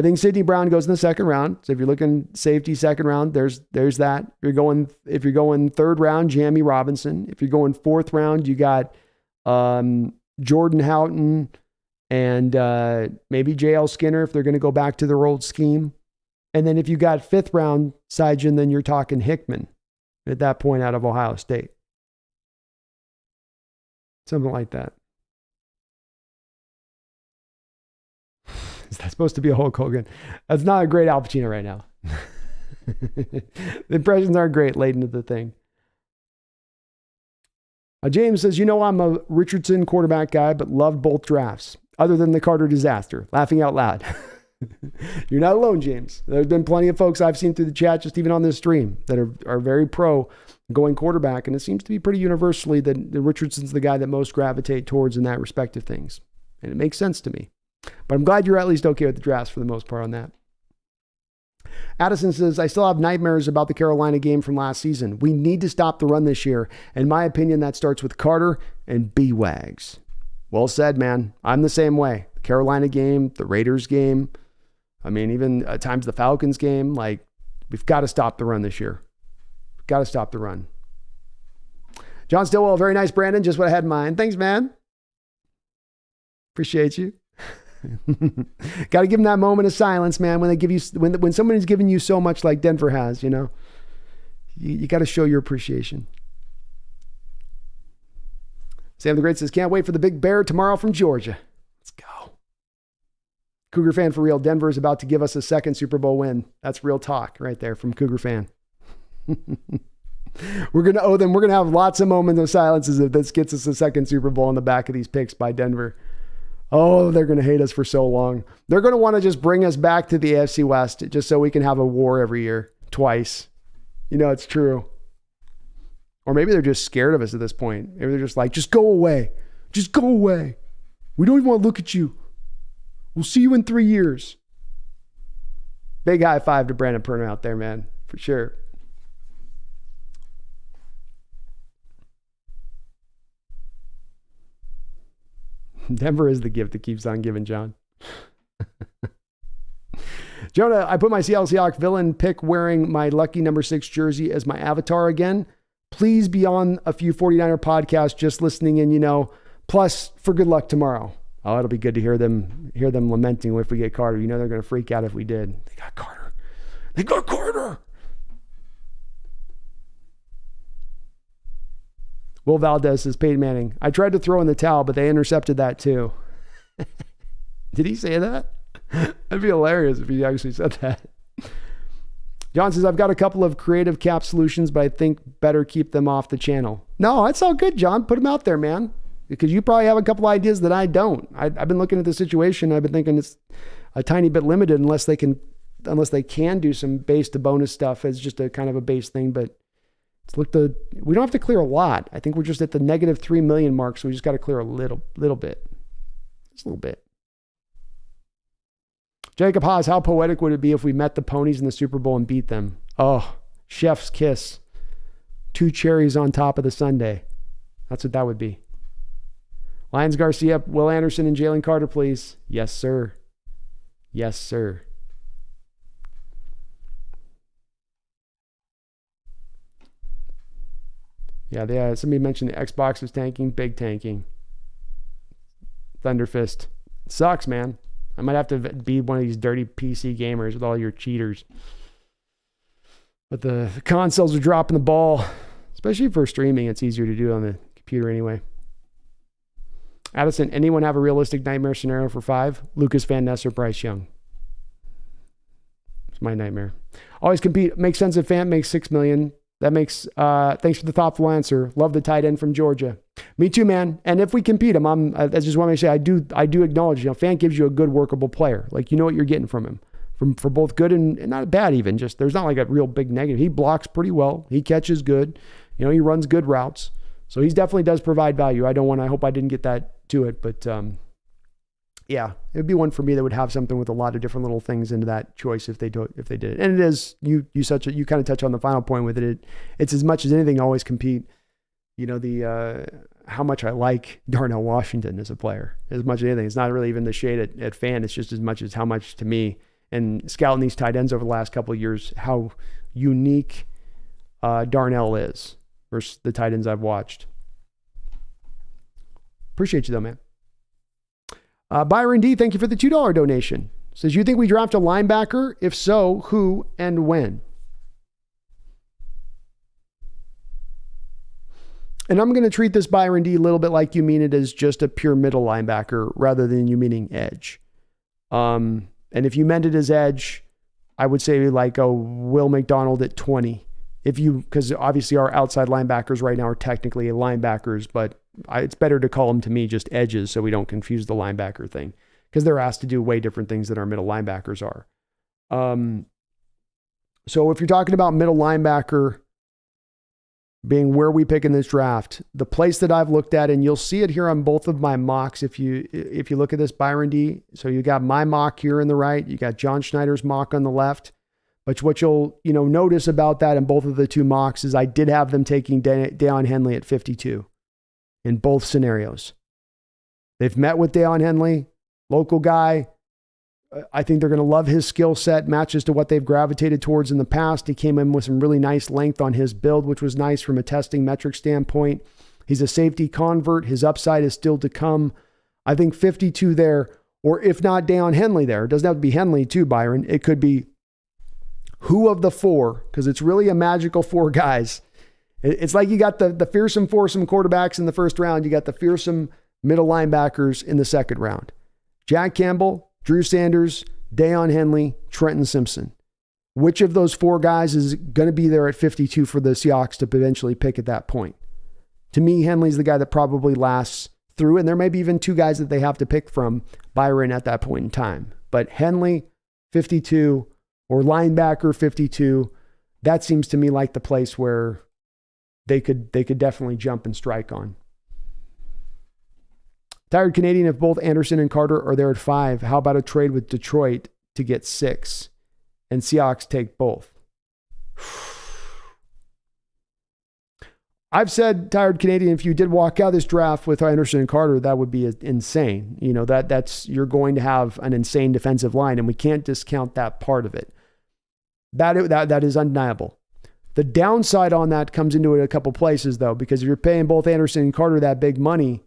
think Sidney Brown goes in the second round. So if you're looking safety second round, there's that. If you're going third round, Jamie Robinson. If you're going fourth round, you got Jordan Houghton and maybe J.L. Skinner if they're going to go back to their old scheme. And then if you got fifth round, Saijin, then you're talking Hickman at that point out of Ohio State. Something like that. Is that supposed to be a Hulk Hogan? That's not a great Al Pacino right now. The impressions aren't great late into the thing. James says, I'm a Richardson quarterback guy, but loved both drafts, other than the Carter disaster. Laughing out loud. You're not alone, James. There's been plenty of folks I've seen through the chat, just even on this stream, that are very pro going quarterback. And it seems to be pretty universally that Richardson's the guy that most gravitate towards in that respect of things. And it makes sense to me. But I'm glad you're at least okay with the drafts for the most part on that. Addison says, I still have nightmares about the Carolina game from last season. We need to stop the run this year. In my opinion, that starts with Carter and B-Wags. Well said, man. I'm the same way. The Carolina game, the Raiders game. I mean, even at times the Falcons game. Like, we've got to stop the run this year. We've got to stop the run. John Stillwell, very nice, Brandon. Just what I had in mind. Thanks, man. Appreciate you. Got to give them that moment of silence, man. When they give you, when somebody's giving you so much like Denver has, you know, you got to show your appreciation. Sam the Great says, can't wait for the big bear tomorrow from Georgia. Let's go. Cougar fan for real. Denver is about to give us a second Super Bowl win. That's real talk right there from Cougar fan. We're going to owe them. We're going to have lots of moments of silences if this gets us a second Super Bowl in the back of these picks by Denver. Oh, they're going to hate us for so long. They're going to want to just bring us back to the AFC West just so we can have a war every year, twice. You know, it's true. Or maybe they're just scared of us at this point. Maybe they're just like, just go away. Just go away. We don't even want to look at you. We'll see you in 3 years. Big high five to Brandon Perna out there, man, for sure. Denver is the gift that keeps on giving, John. Jonah, I put my Seattle Seahawks villain pick wearing my lucky number 6 jersey as my avatar again. Please be on a few 49er podcasts just listening in, you know. Plus, for good luck tomorrow. Oh, it'll be good to hear them lamenting if we get Carter. You know they're going to freak out if we did. They got Carter. They got Carter. Will Valdez says, Peyton Manning, I tried to throw in the towel, but they intercepted that too. Did he say that? That'd be hilarious if he actually said that. John says, I've got a couple of creative cap solutions, but I think better keep them off the channel. No, that's all good, John. Put them out there, man. Because you probably have a couple ideas that I don't. I've been looking at the situation. I've been thinking it's a tiny bit limited unless they can do some base to bonus stuff as just a kind of a base thing, but we don't have to clear a lot. I think we're just at the negative 3 million mark, so we just got to clear a little bit. Just a little bit. Jacob Haas, how poetic would it be if we met the Ponies in the Super Bowl and beat them? Oh, chef's kiss. 2 cherries on top of the sundae. That's what that would be. Lions Garcia, Will Anderson, and Jalen Carter, please. Yes, sir. Yes, sir. Yeah, somebody mentioned the Xbox was tanking. Big tanking. Thunderfist. Sucks, man. I might have to be one of these dirty PC gamers with all your cheaters. But the consoles are dropping the ball. Especially for streaming. It's easier to do on the computer anyway. Addison, anyone have a realistic nightmare scenario for 5? Lucas Van Ness or Bryce Young? It's my nightmare. Always compete. Makes sense if Fant makes $6 million. That makes, thanks for the thoughtful answer. Love the tight end from Georgia. Me too, man. And if we compete him, I just want to say, I do acknowledge, you know, Fant gives you a good workable player. Like, you know what you're getting from him, for both good and not bad even. Just, there's not like a real big negative. He blocks pretty well. He catches good. You know, he runs good routes. So he definitely does provide value. I hope I didn't get that to it, but yeah, it'd be one for me that would have something with a lot of different little things into that choice if they did it. And it is, you kind of touch on the final point with it. It's as much as anything, always compete. You know, how much I like Darnell Washington as a player, as much as anything. It's not really even the shade at Fan. It's just as much as how much to me, and scouting these tight ends over the last couple of years, how unique Darnell is versus the tight ends I've watched. Appreciate you though, man. Byron D, thank you for the $2 donation. Says, you think we draft a linebacker? If so, who and when? And I'm going to treat this Byron D a little bit like you mean it as just a pure middle linebacker rather than you meaning edge. And if you meant it as edge, I would say like a Will McDonald at 20. Because obviously our outside linebackers right now are technically linebackers, but it's better to call them to me just edges so we don't confuse the linebacker thing. because they're asked to do way different things than our middle linebackers are. So if you're talking about middle linebacker being where we pick in this draft, the place that I've looked at, and you'll see it here on both of my mocks if you look at this, Byron D. So you got my mock here on the right, you got John Schneider's mock on the left. But what you'll notice about that in both of the two mocks is I did have them taking Deion Henley at 52 in both scenarios. They've met with Deion Henley, local guy. I think they're going to love his skill set, matches to what they've gravitated towards in the past. He came in with some really nice length on his build, which was nice from a testing metric standpoint. He's a safety convert. His upside is still to come. I think 52 there, or if not Deion Henley there. It doesn't have to be Henley too, Byron. It could be who of the four, because it's really a magical four guys. It's like you got the fearsome foursome quarterbacks in the first round. You got the fearsome middle linebackers in the second round. Jack Campbell, Drew Sanders, Deion Henley, Trenton Simpson. Which of those four guys is going to be there at 52 for the Seahawks to potentially pick at that point? To me, Henley's the guy that probably lasts through, and there may be even two guys that they have to pick from Byron at that point in time. But Henley, 52, or linebacker, 52, that seems to me like the place where they could definitely jump and strike on. Tired Canadian, if both Anderson and Carter are there at 5, how about a trade with Detroit to get 6? And Seahawks take both. I've said, Tired Canadian, if you did walk out this draft with Anderson and Carter, that would be insane. That's you're going to have an insane defensive line, and we can't discount that part of it. That is undeniable. The downside on that comes into it a couple places, though, because if you're paying both Anderson and Carter that big money,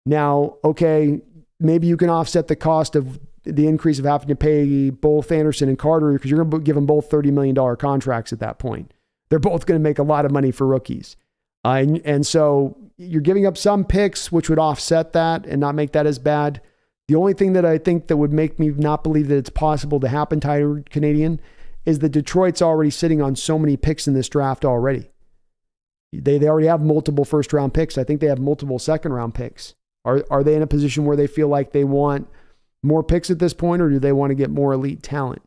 now, okay, maybe you can offset the cost of the increase of having to pay both Anderson and Carter because you're going to give them both $30 million contracts at that point. They're both going to make a lot of money for rookies. And so you're giving up some picks, which would offset that and not make that as bad. The only thing that I think that would make me not believe that it's possible to happen, Tired Canadian, is that Detroit's already sitting on so many picks in this draft already. They already have multiple first-round picks. I think they have multiple second-round picks. Are they in a position where they feel like they want more picks at this point, or do they want to get more elite talent?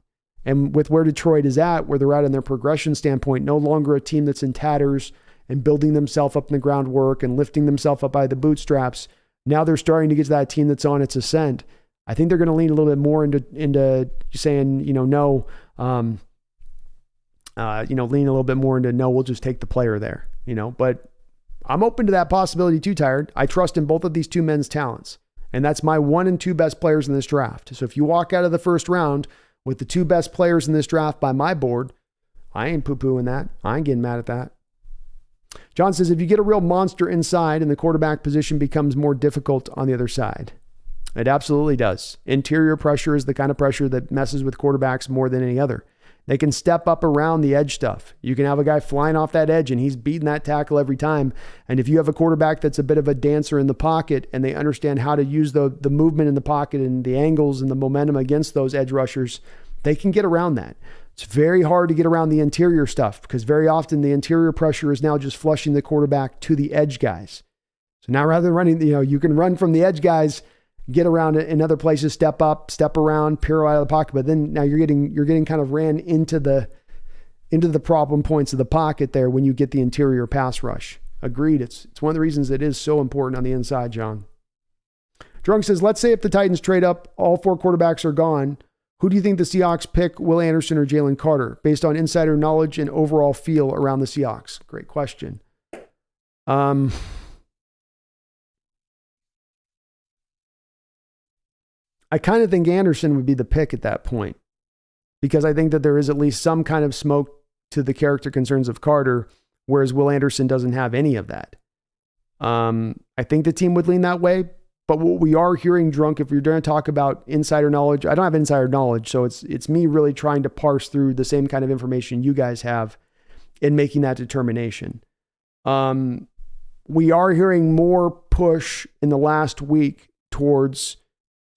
And with where Detroit is at, where they're at in their progression standpoint, no longer a team that's in tatters and building themselves up in the groundwork and lifting themselves up by the bootstraps. Now they're starting to get to that team that's on its ascent. I think they're going to lean a little bit more into saying, lean a little bit more into, no, we'll just take the player there, but I'm open to that possibility too, Tired. I trust in both of these two men's talents, and that's my 1 and 2 best players in this draft. So if you walk out of the first round with the 2 best players in this draft by my board, I ain't poo-pooing that. I ain't getting mad at that. John says, if you get a real monster inside and the quarterback position becomes more difficult on the other side. It absolutely does. Interior pressure is the kind of pressure that messes with quarterbacks more than any other. They can step up around the edge stuff. You can have a guy flying off that edge and he's beating that tackle every time. And if you have a quarterback that's a bit of a dancer in the pocket and they understand how to use the movement in the pocket and the angles and the momentum against those edge rushers, they can get around that. It's very hard to get around the interior stuff because very often the interior pressure is now just flushing the quarterback to the edge guys. So now rather than running, you can run from the edge guys, get around it in other places, step up, step around, peer out of the pocket. But then now you're getting kind of ran into the problem points of the pocket there when you get the interior pass rush. Agreed. It's one of the reasons it is so important on the inside, John. Drunk says, let's say if the Titans trade up, all 4 quarterbacks are gone. Who do you think the Seahawks pick, Will Anderson or Jalen Carter, based on insider knowledge and overall feel around the Seahawks? Great question. I kind of think Anderson would be the pick at that point because I think that there is at least some kind of smoke to the character concerns of Carter, whereas Will Anderson doesn't have any of that. I think the team would lean that way, but what we are hearing, Drunk, if you're going to talk about insider knowledge, I don't have insider knowledge, so it's me really trying to parse through the same kind of information you guys have in making that determination. We are hearing more push in the last week towards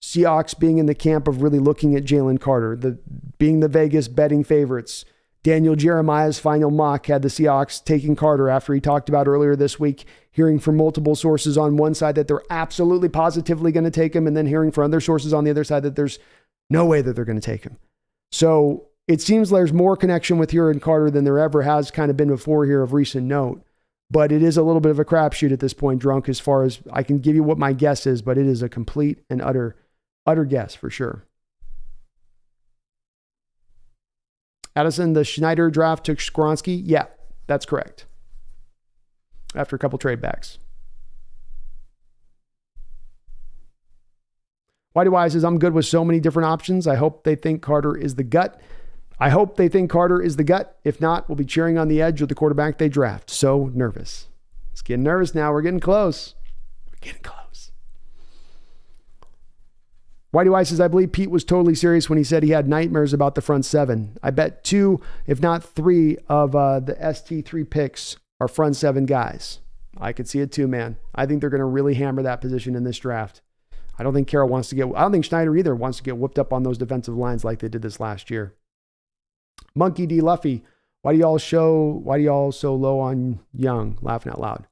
Seahawks being in the camp of really looking at Jalen Carter, being the Vegas betting favorites, Daniel Jeremiah's final mock had the Seahawks taking Carter after he talked about earlier this week, hearing from multiple sources on one side that they're absolutely positively going to take him, and then hearing from other sources on the other side that there's no way that they're going to take him. So it seems there's more connection with Hura and Carter than there ever has kind of been before here of recent note. But it is a little bit of a crapshoot at this point, Drunk, as far as I can give you what my guess is, but it is a complete and utter guess for sure. Addison, the Schneider draft took Skoronski. Yeah, that's correct. After a couple trade backs. Whitey Wise says, I'm good with so many different options. I hope they think Carter is the gut. If not, we'll be cheering on the edge with the quarterback they draft. So nervous. It's getting nervous now. We're getting close. Whitey White says, I believe Pete was totally serious when he said he had nightmares about the front seven. I bet 2, if not 3 of the ST3 picks are front 7 guys. I could see it too, man. I think they're going to really hammer that position in this draft. I don't think Schneider either wants to get whooped up on those defensive lines like they did this last year. Monkey D. Luffy, why do y'all so low on Young? Laughing out loud.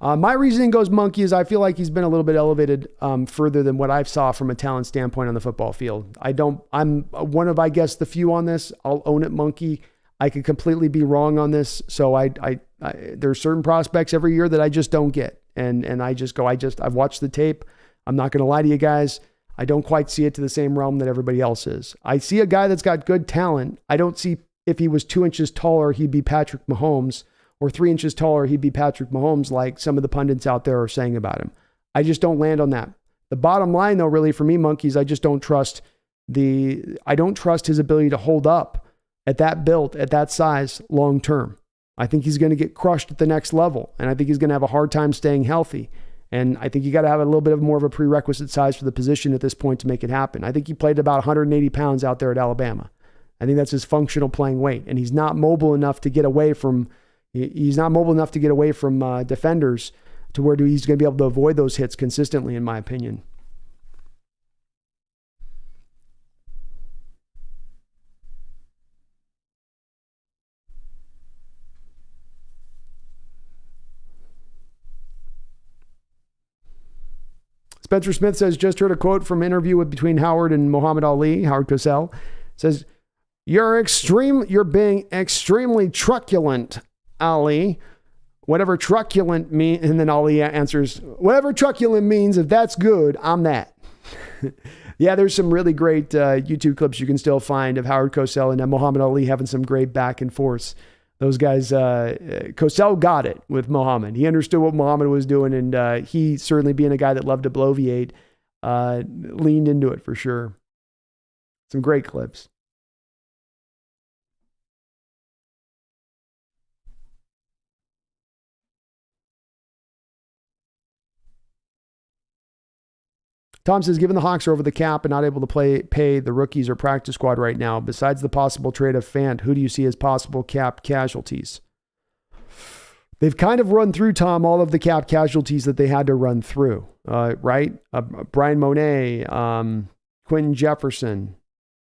My reasoning goes Monkey is I feel like he's been a little bit elevated further than what I saw from a talent standpoint on the football field. I'm one of, I guess, the few on this. I'll own it, Monkey. I could completely be wrong on this. So there's certain prospects every year that I just don't get. And I've watched the tape. I'm not going to lie to you guys. I don't quite see it to the same realm that everybody else is. I see a guy that's got good talent. I don't see if he was 2 inches taller, he'd be Patrick Mahomes, or 3 inches taller, he'd be Patrick Mahomes, like some of the pundits out there are saying about him. I just don't land on that. The bottom line, though, really for me, Monkeys, I just don't trust his ability to hold up at that build, at that size, long term. I think he's going to get crushed at the next level, and I think he's going to have a hard time staying healthy. And I think you got to have a little bit of more of a prerequisite size for the position at this point to make it happen. I think he played about 180 pounds out there at Alabama. I think that's his functional playing weight, and he's not mobile enough to get away from defenders to where he's going to be able to avoid those hits consistently, in my opinion. Spencer Smith says, just heard a quote from an interview between Howard and Muhammad Ali. Howard Cosell says, you're being extremely truculent, Ali. Whatever truculent means, and then Ali answers, whatever truculent means, if that's good, I'm that. Yeah, there's some really great YouTube clips you can still find of Howard Cosell and Muhammad Ali having some great back and forths. Those guys, Cosell got it with Muhammad. He understood what Muhammad was doing, and he, certainly being a guy that loved to bloviate, leaned into it for sure. Some great clips. Tom says, given the Hawks are over the cap and not able to pay the rookies or practice squad right now, besides the possible trade of Fant, who do you see as possible cap casualties? They've kind of run through, Tom, all of the cap casualties that they had to run through, right? Brian Monet, Quentin Jefferson.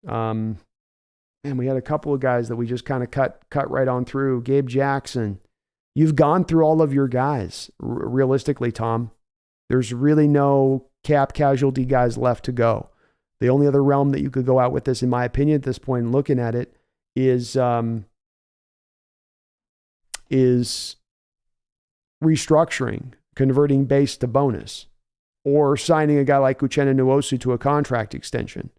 And we had a couple of guys that we just kind of cut right on through. Gabe Jackson. You've gone through all of your guys, realistically, Tom. There's really no cap casualty guys left to go. The only other realm that you could go out with this, in my opinion, at this point, and looking at it, is restructuring, converting base to bonus, or signing a guy like Uchenna Nwosu to a contract extension.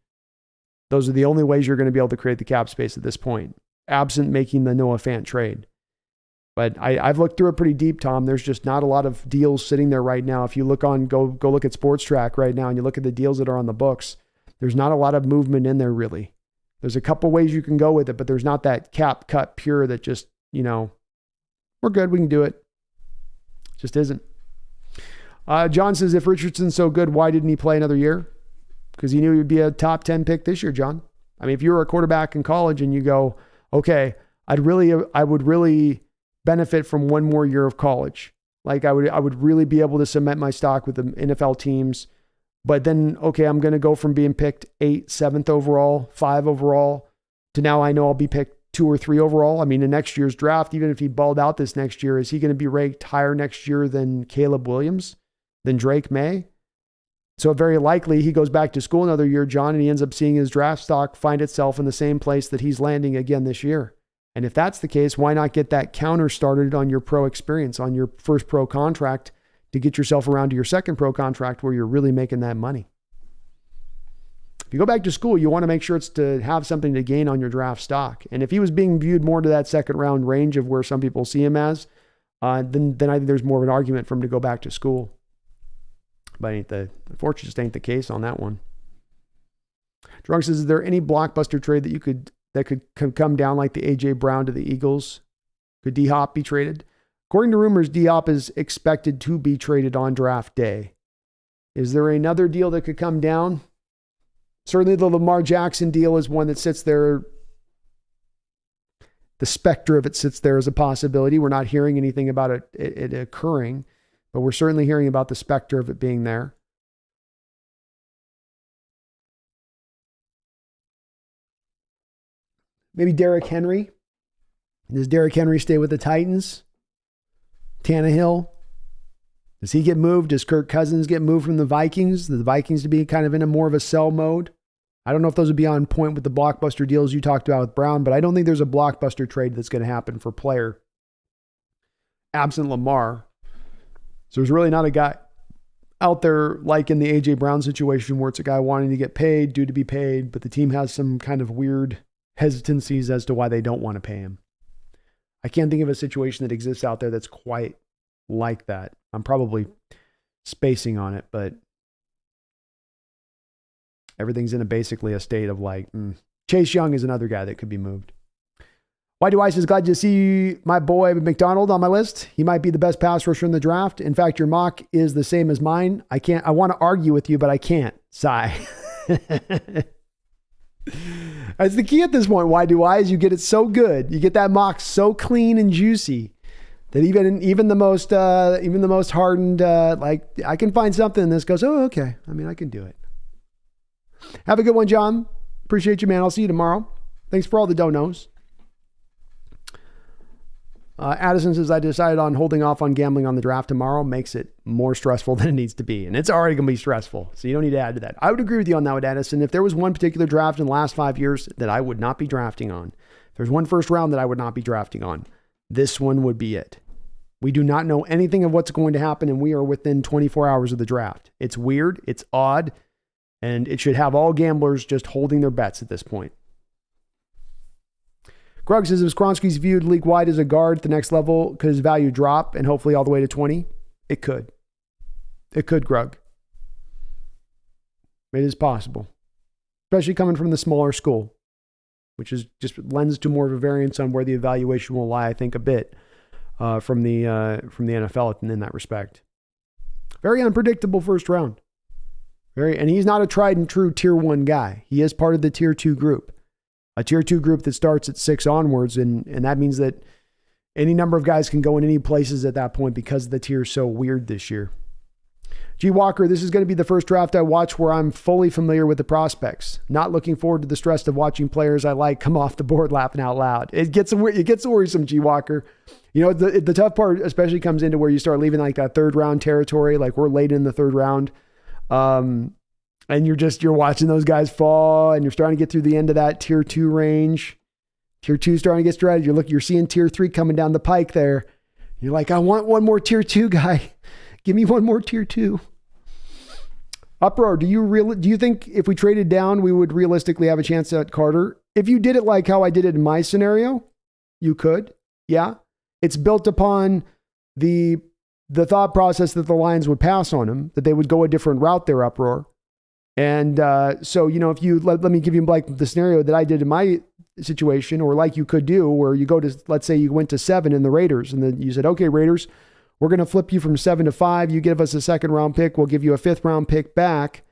Those are the only ways you're going to be able to create the cap space at this point, absent making the Noah Fant trade. But I've looked through it pretty deep, Tom. There's just not a lot of deals sitting there right now. If you look on, go look at Sports Track right now and you look at the deals that are on the books, there's not a lot of movement in there really. There's a couple ways you can go with it, but there's not that cap cut pure that just, we're good, we can do it. Just isn't. John says, if Richardson's so good, why didn't he play another year? Because he knew he would be a top 10 pick this year, John. I mean, if you were a quarterback in college and you go, okay, I would really benefit from one more year of college. Like I would really be able to cement my stock with the NFL teams. But then, okay, I'm going to go from being picked 8th, 7th overall, 5 overall to now I know I'll be picked 2 or 3 overall. I mean, in next year's draft, even if he balled out this next year, is he going to be ranked higher next year than Caleb Williams, than Drake May? So very likely he goes back to school another year, John, and he ends up seeing his draft stock find itself in the same place that he's landing again this year. And if that's the case, why not get that counter started on your pro experience, on your first pro contract, to get yourself around to your second pro contract where you're really making that money? If you go back to school, you want to make sure it's to have something to gain on your draft stock. And if he was being viewed more to that second round range of where some people see him as, then I think there's more of an argument for him to go back to school. But unfortunately, just ain't the case on that one. Drunk says, is there any blockbuster trade that could come down like the A.J. Brown to the Eagles? Could D-Hop be traded? According to rumors, D-Hop is expected to be traded on draft day. Is there another deal that could come down? Certainly the Lamar Jackson deal is one that sits there. The specter of it sits there as a possibility. We're not hearing anything about it occurring, but we're certainly hearing about the specter of it being there. Maybe Derrick Henry. Does Derrick Henry stay with the Titans? Tannehill? Does he get moved? Does Kirk Cousins get moved from the Vikings? The Vikings to be kind of in a more of a sell mode? I don't know if those would be on point with the blockbuster deals you talked about with Brown, but I don't think there's a blockbuster trade that's going to happen for player absent Lamar. So there's really not a guy out there like in the A.J. Brown situation where it's a guy wanting to get paid, due to be paid, but the team has some kind of weird hesitancies as to why they don't want to pay him. I can't think of a situation that exists out there that's quite like that. I'm probably spacing on it, but everything's in basically a state of like, Chase Young is another guy that could be moved. Why do I says, glad to see my boy McDonald on my list. He might be the best pass rusher in the draft. In fact, your mock is the same as mine. I want to argue with you, but I can't. Sigh. That's the key at this point. Why do I? Is you get it so good. You get that mock so clean and juicy that even the most hardened, like I can find something and this goes, oh, okay. I mean, I can do it. Have a good one, John. Appreciate you, man. I'll see you tomorrow. Thanks for all the donos. Addison says, I decided on holding off on gambling on the draft tomorrow. Makes it more stressful than it needs to be. And it's already going to be stressful. So you don't need to add to that. I would agree with you on that with Addison. If there was one particular draft in the last 5 years that I would not be drafting on, if there's one first round that I would not be drafting on, this one would be it. We do not know anything of what's going to happen, and we are within 24 hours of the draft. It's weird. It's odd. And it should have all gamblers just holding their bets at this point. Grug says, if Skronski's viewed league-wide as a guard at the next level, could his value drop and hopefully all the way to 20? It could. It could, Grug. It is possible. Especially coming from the smaller school, which is just lends to more of a variance on where the evaluation will lie, I think, a bit from the NFL in that respect. Very unpredictable first round. And he's not a tried and true tier 1 guy. He is part of the tier 2 group. A tier 2 group that starts at 6 onwards, and that means that any number of guys can go in any places at that point because the tier is so weird this year. G. Walker, this is going to be the first draft I watch where I'm fully familiar with the prospects. Not looking forward to the stress of watching players I like come off the board laughing out loud. It gets worrisome, G. Walker. You know, the tough part especially comes into where you start leaving like that third round territory, like we're late in the third round. And you're watching those guys fall and you're starting to get through the end of that tier 2 range. Tier 2 starting to get started. You're seeing tier 3 coming down the pike there. You're like, I want one more tier 2 guy. Give me one more tier 2. Uproar, do you think if we traded down, we would realistically have a chance at Carter? If you did it like how I did it in my scenario, you could. Yeah. It's built upon the thought process that the Lions would pass on him, that they would go a different route there, Uproar. And so, if you let me give you like the scenario that I did in my situation, or like you could do where you go to, let's say you went to 7 in the Raiders and then you said, okay, Raiders, we're going to flip you from 7 to 5. You give us a 2nd round pick. We'll give you a 5th round pick back.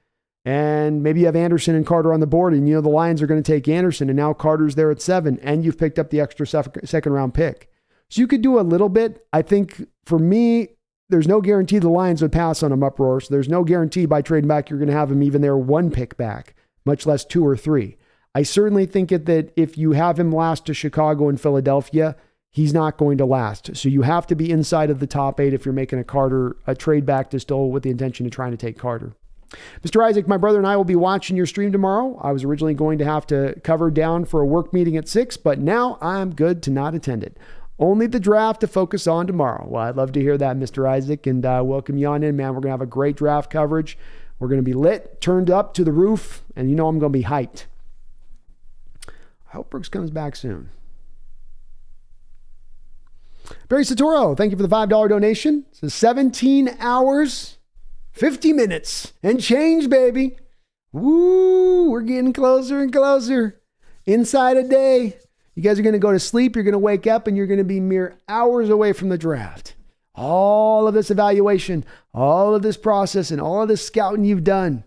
And maybe you have Anderson and Carter on the board and the Lions are going to take Anderson and now Carter's there at 7 and you've picked up the extra 2nd round pick. So you could do a little bit. I think for me, there's no guarantee the Lions would pass on him, Uproar. So there's no guarantee by trading back you're going to have him even there 1 pick back, much less 2 or 3. I certainly think that if you have him last to Chicago and Philadelphia, he's not going to last. So you have to be inside of the top 8 if you're making a trade back to Stoll with the intention of trying to take Carter. Mr. Isaac, my brother and I will be watching your stream tomorrow. I was originally going to have to cover down for a work meeting at 6, but now I'm good to not attend it. Only the draft to focus on tomorrow. Well, I'd love to hear that, Mr. Isaac, and welcome you on in, man. We're going to have a great draft coverage. We're going to be lit, turned up to the roof, and I'm going to be hyped. I hope Brooks comes back soon. Barry Satoro, thank you for the $5 donation. So 17 hours, 50 minutes, and change, baby. Woo, we're getting closer and closer. Inside a day. You guys are going to go to sleep, you're going to wake up, and you're going to be mere hours away from the draft. All of this evaluation, all of this process, and all of this scouting you've done.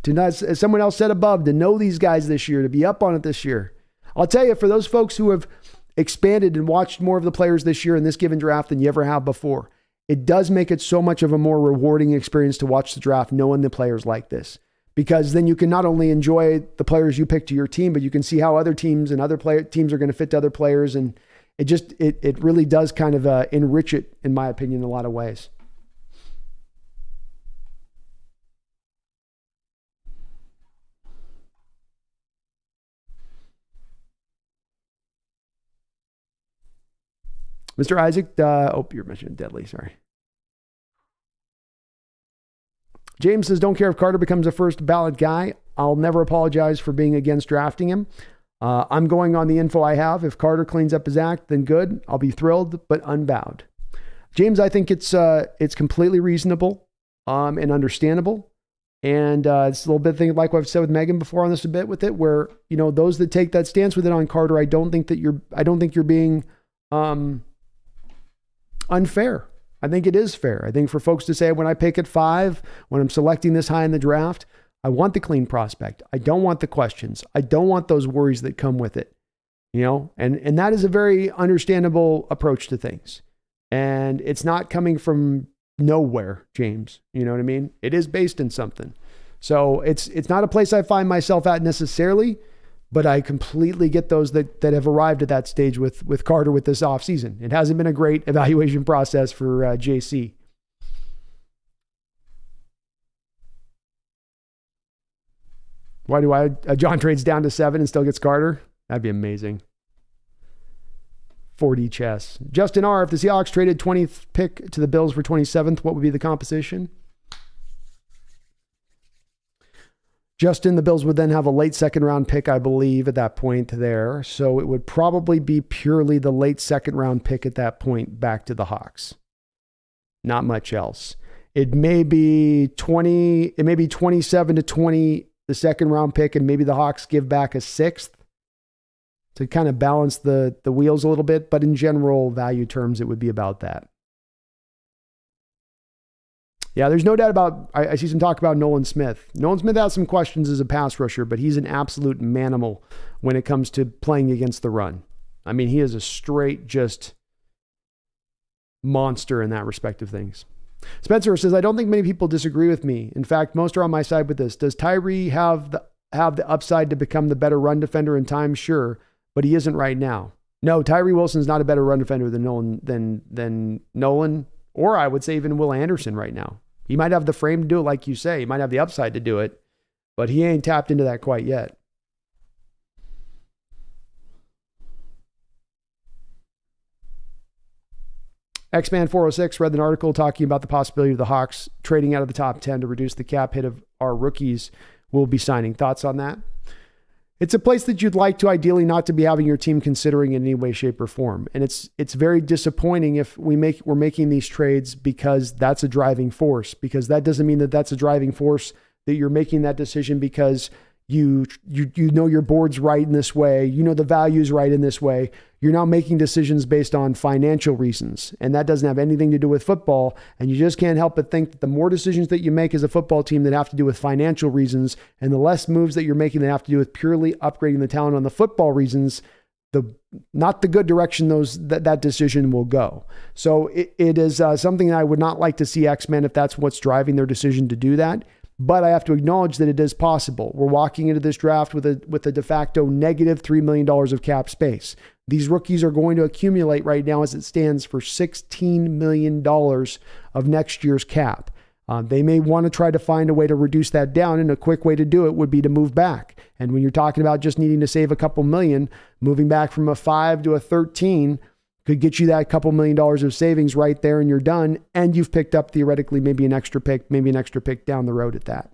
To not, as someone else said above, to know these guys this year, to be up on it this year. I'll tell you, for those folks who have expanded and watched more of the players this year in this given draft than you ever have before, it does make it so much of a more rewarding experience to watch the draft knowing the players like this. Because then you can not only enjoy the players you pick to your team, but you can see how other teams and teams are going to fit to other players. And it really does kind of enrich it, in my opinion, in a lot of ways. Mr. Isaac, you're mentioning Deadly, sorry. James says, don't care if Carter becomes a first ballot guy. I'll never apologize for being against drafting him. I'm going on the info I have. If Carter cleans up his act, then good. I'll be thrilled, but unbowed. James, I think it's completely reasonable and understandable. And it's a little bit thing like what I've said with Megan before on this a bit with it, where, those that take that stance with it on Carter, I don't think you're being unfair. I think it is fair. I think for folks to say, when I pick at 5, when I'm selecting this high in the draft, I want the clean prospect. I don't want the questions. I don't want those worries that come with it, and that is a very understandable approach to things. And it's not coming from nowhere, James. You know what I mean? It is based in something. So it's not a place I find myself at necessarily, but I completely get those that have arrived at that stage with Carter with this offseason. It hasn't been a great evaluation process for JC. Why do John trades down to 7 and still gets Carter? That'd be amazing. 4D chess. Justin R., if the Seahawks traded 20th pick to the Bills for 27th, what would be the composition? Justin, the Bills would then have a late second round pick, I believe, at that point there. So it would probably be purely the late second round pick at that point back to the Hawks. Not much else. It may be 27 to 20, the second round pick, and maybe the Hawks give back a 6th to kind of balance the wheels a little bit. But in general value terms, it would be about that. Yeah, there's no doubt about, I see some talk about Nolan Smith. Nolan Smith has some questions as a pass rusher, but he's an absolute manimal when it comes to playing against the run. I mean, he is a straight just monster in that respect of things. Spencer says, I don't think many people disagree with me. In fact, most are on my side with this. Does Tyree have the upside to become the better run defender in time? Sure, but he isn't right now. No, Tyree Wilson's not a better run defender than Nolan, or I would say even Will Anderson right now. He might have the frame to do it, like you say. He might have the upside to do it, but he ain't tapped into that quite yet. X-Man 406 read an article talking about the possibility of the Hawks trading out of the top 10 to reduce the cap hit of our rookies we'll be signing. Thoughts on that? It's a place that you'd like to ideally not to be having your team considering in any way, shape, or form. And it's very disappointing if we're making these trades because that's a driving force, because that doesn't mean that that's a driving force that you're making that decision because you know your board's right in this way, you know the value's right in this way. You're not making decisions based on financial reasons, and that doesn't have anything to do with football. And you just can't help but think that the more decisions that you make as a football team that have to do with financial reasons, and the less moves that you're making that have to do with purely upgrading the talent on the football reasons, not the good direction that decision will go. So it is something that I would not like to see X-Men if that's what's driving their decision to do that. But I have to acknowledge that it is possible. We're walking into this draft with a de facto negative $3 million of cap space. These rookies are going to accumulate right now as it stands for $16 million of next year's cap. They may want to try to find a way to reduce that down, and a quick way to do it would be to move back. And when you're talking about just needing to save a couple million, moving back from a 5 to a 13 could get you that couple $1 million of savings right there, and you're done. And you've picked up theoretically maybe an extra pick down the road at that.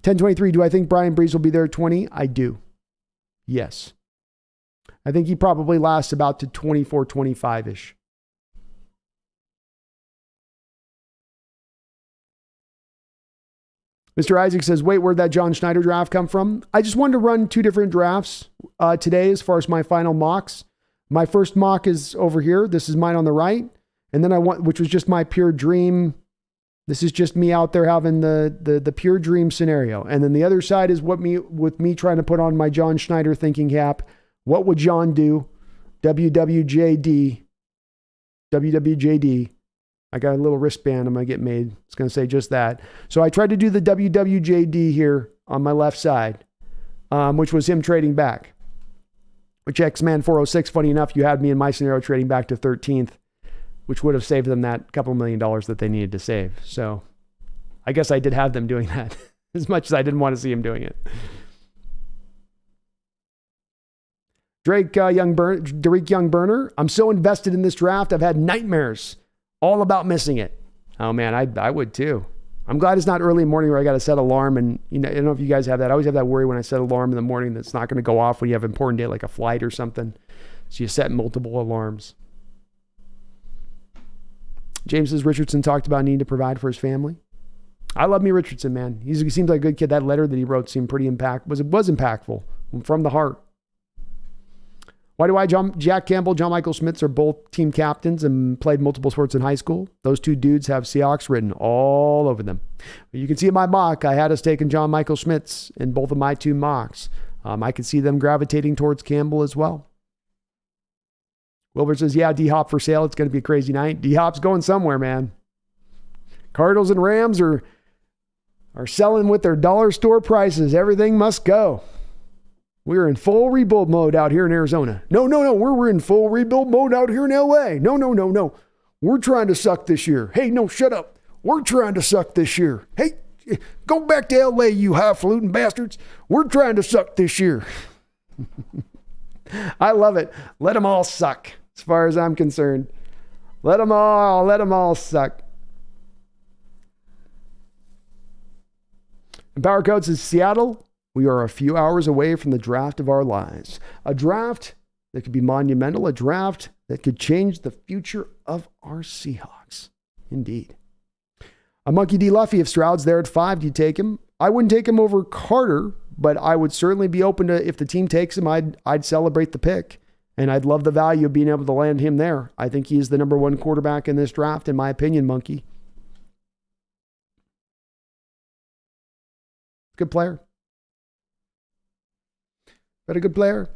1023, do I think Brian Breeze will be there at 20? I do. Yes. I think he probably lasts about to 24, 25-ish. Mr. Isaac says, wait, where'd that John Schneider draft come from? I just wanted to run 2 different drafts today as far as my final mocks. My first mock is over here. This is mine on the right. And then which was just my pure dream. This is just me out there having the pure dream scenario. And then the other side is with me trying to put on my John Schneider thinking cap. What would John do? WWJD. I got a little wristband I'm going to get made. It's going to say just that. So I tried to do the WWJD here on my left side, which was him trading back. Which X-Man 406, funny enough, you had me in my scenario trading back to 13th, which would have saved them that couple $1 million that they needed to save. So I guess I did have them doing that as much as I didn't want to see him doing it. Drake Youngburner, I'm so invested in this draft. I've had nightmares all about missing it. Oh man, I would too. I'm glad it's not early in the morning where I got to set alarm. And I don't know if you guys have that. I always have that worry when I set alarm in the morning that's not going to go off when you have an important day like a flight or something. So you set multiple alarms. James says Richardson talked about needing to provide for his family. I love me Richardson, man. He seems like a good kid. That letter that he wrote seemed pretty was impactful from the heart. Why do Jack Campbell, John Michael Schmitz are both team captains and played multiple sports in high school. Those 2 dudes have Seahawks written all over them. You can see in my mock, I had us taking John Michael Schmitz in both of my 2 mocks. I could see them gravitating towards Campbell as well. Wilbur says, yeah, D-Hop for sale. It's going to be a crazy night. D-Hop's going somewhere, man. Cardinals and Rams are selling with their dollar store prices. Everything must go. We're in full rebuild mode out here in Arizona. No. We're in full rebuild mode out here in LA. No. We're trying to suck this year. Hey, no, shut up. We're trying to suck this year. Hey, go back to LA, you highfalutin bastards. We're trying to suck this year. I love it. Let them all suck, as far as I'm concerned. Let them all suck. And Power Code says, Seattle, we are a few hours away from the draft of our lives. A draft that could be monumental, a draft that could change the future of our Seahawks. Indeed. A Monkey D. Luffy, if Stroud's there at 5, do you take him? I wouldn't take him over Carter, but I would certainly be open to, if the team takes him, I'd celebrate the pick. And I'd love the value of being able to land him there. I think he is the number 1 quarterback in this draft, in my opinion, Monkey. Good player. But a good player.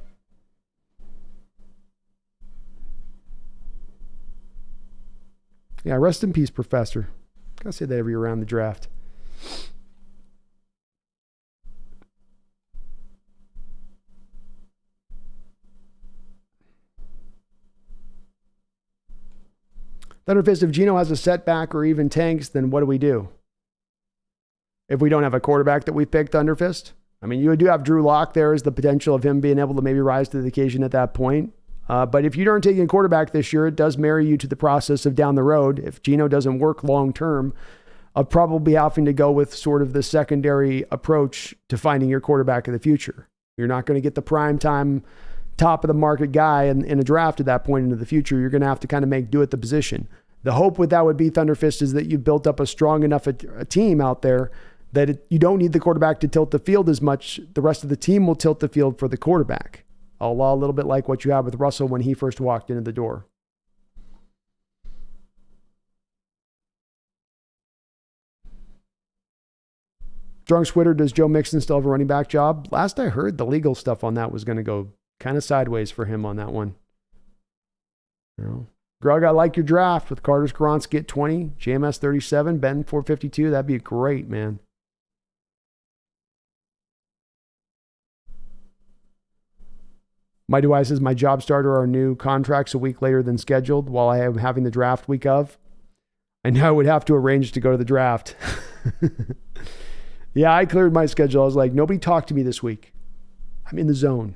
Yeah, rest in peace, Professor. Gotta say that every year around the draft. Thunderfist, if Geno has a setback or even tanks, then what do we do? If we don't have a quarterback that we picked, Thunderfist? I mean, you do have Drew Lock. There is the potential of him being able to maybe rise to the occasion at that point. But if you aren't taking a quarterback this year, it does marry you to the process of down the road. If Geno doesn't work long-term, of probably having to go with sort of the secondary approach to finding your quarterback of the future. You're not going to get the prime time, top of the market guy in a draft at that point into the future. You're going to have to kind of make do at the position. The hope with that would be, Thunderfist, is that you've built up a strong enough a team out there that you don't need the quarterback to tilt the field as much. The rest of the team will tilt the field for the quarterback. A little bit like what you have with Russell when he first walked into the door. Drunk Twitter, does Joe Mixon still have a running back job? Last I heard, the legal stuff on that was going to go kind of sideways for him on that one. You know, Greg, I like your draft with Carter Skoronski at 20, JMS 37, Ben 452. That'd be great, man. My device says my job starter are new contracts a week later than scheduled while I am having the draft week of. I know I would have to arrange to go to the draft. Yeah, I cleared my schedule. I was like, nobody talked to me this week. I'm in the zone.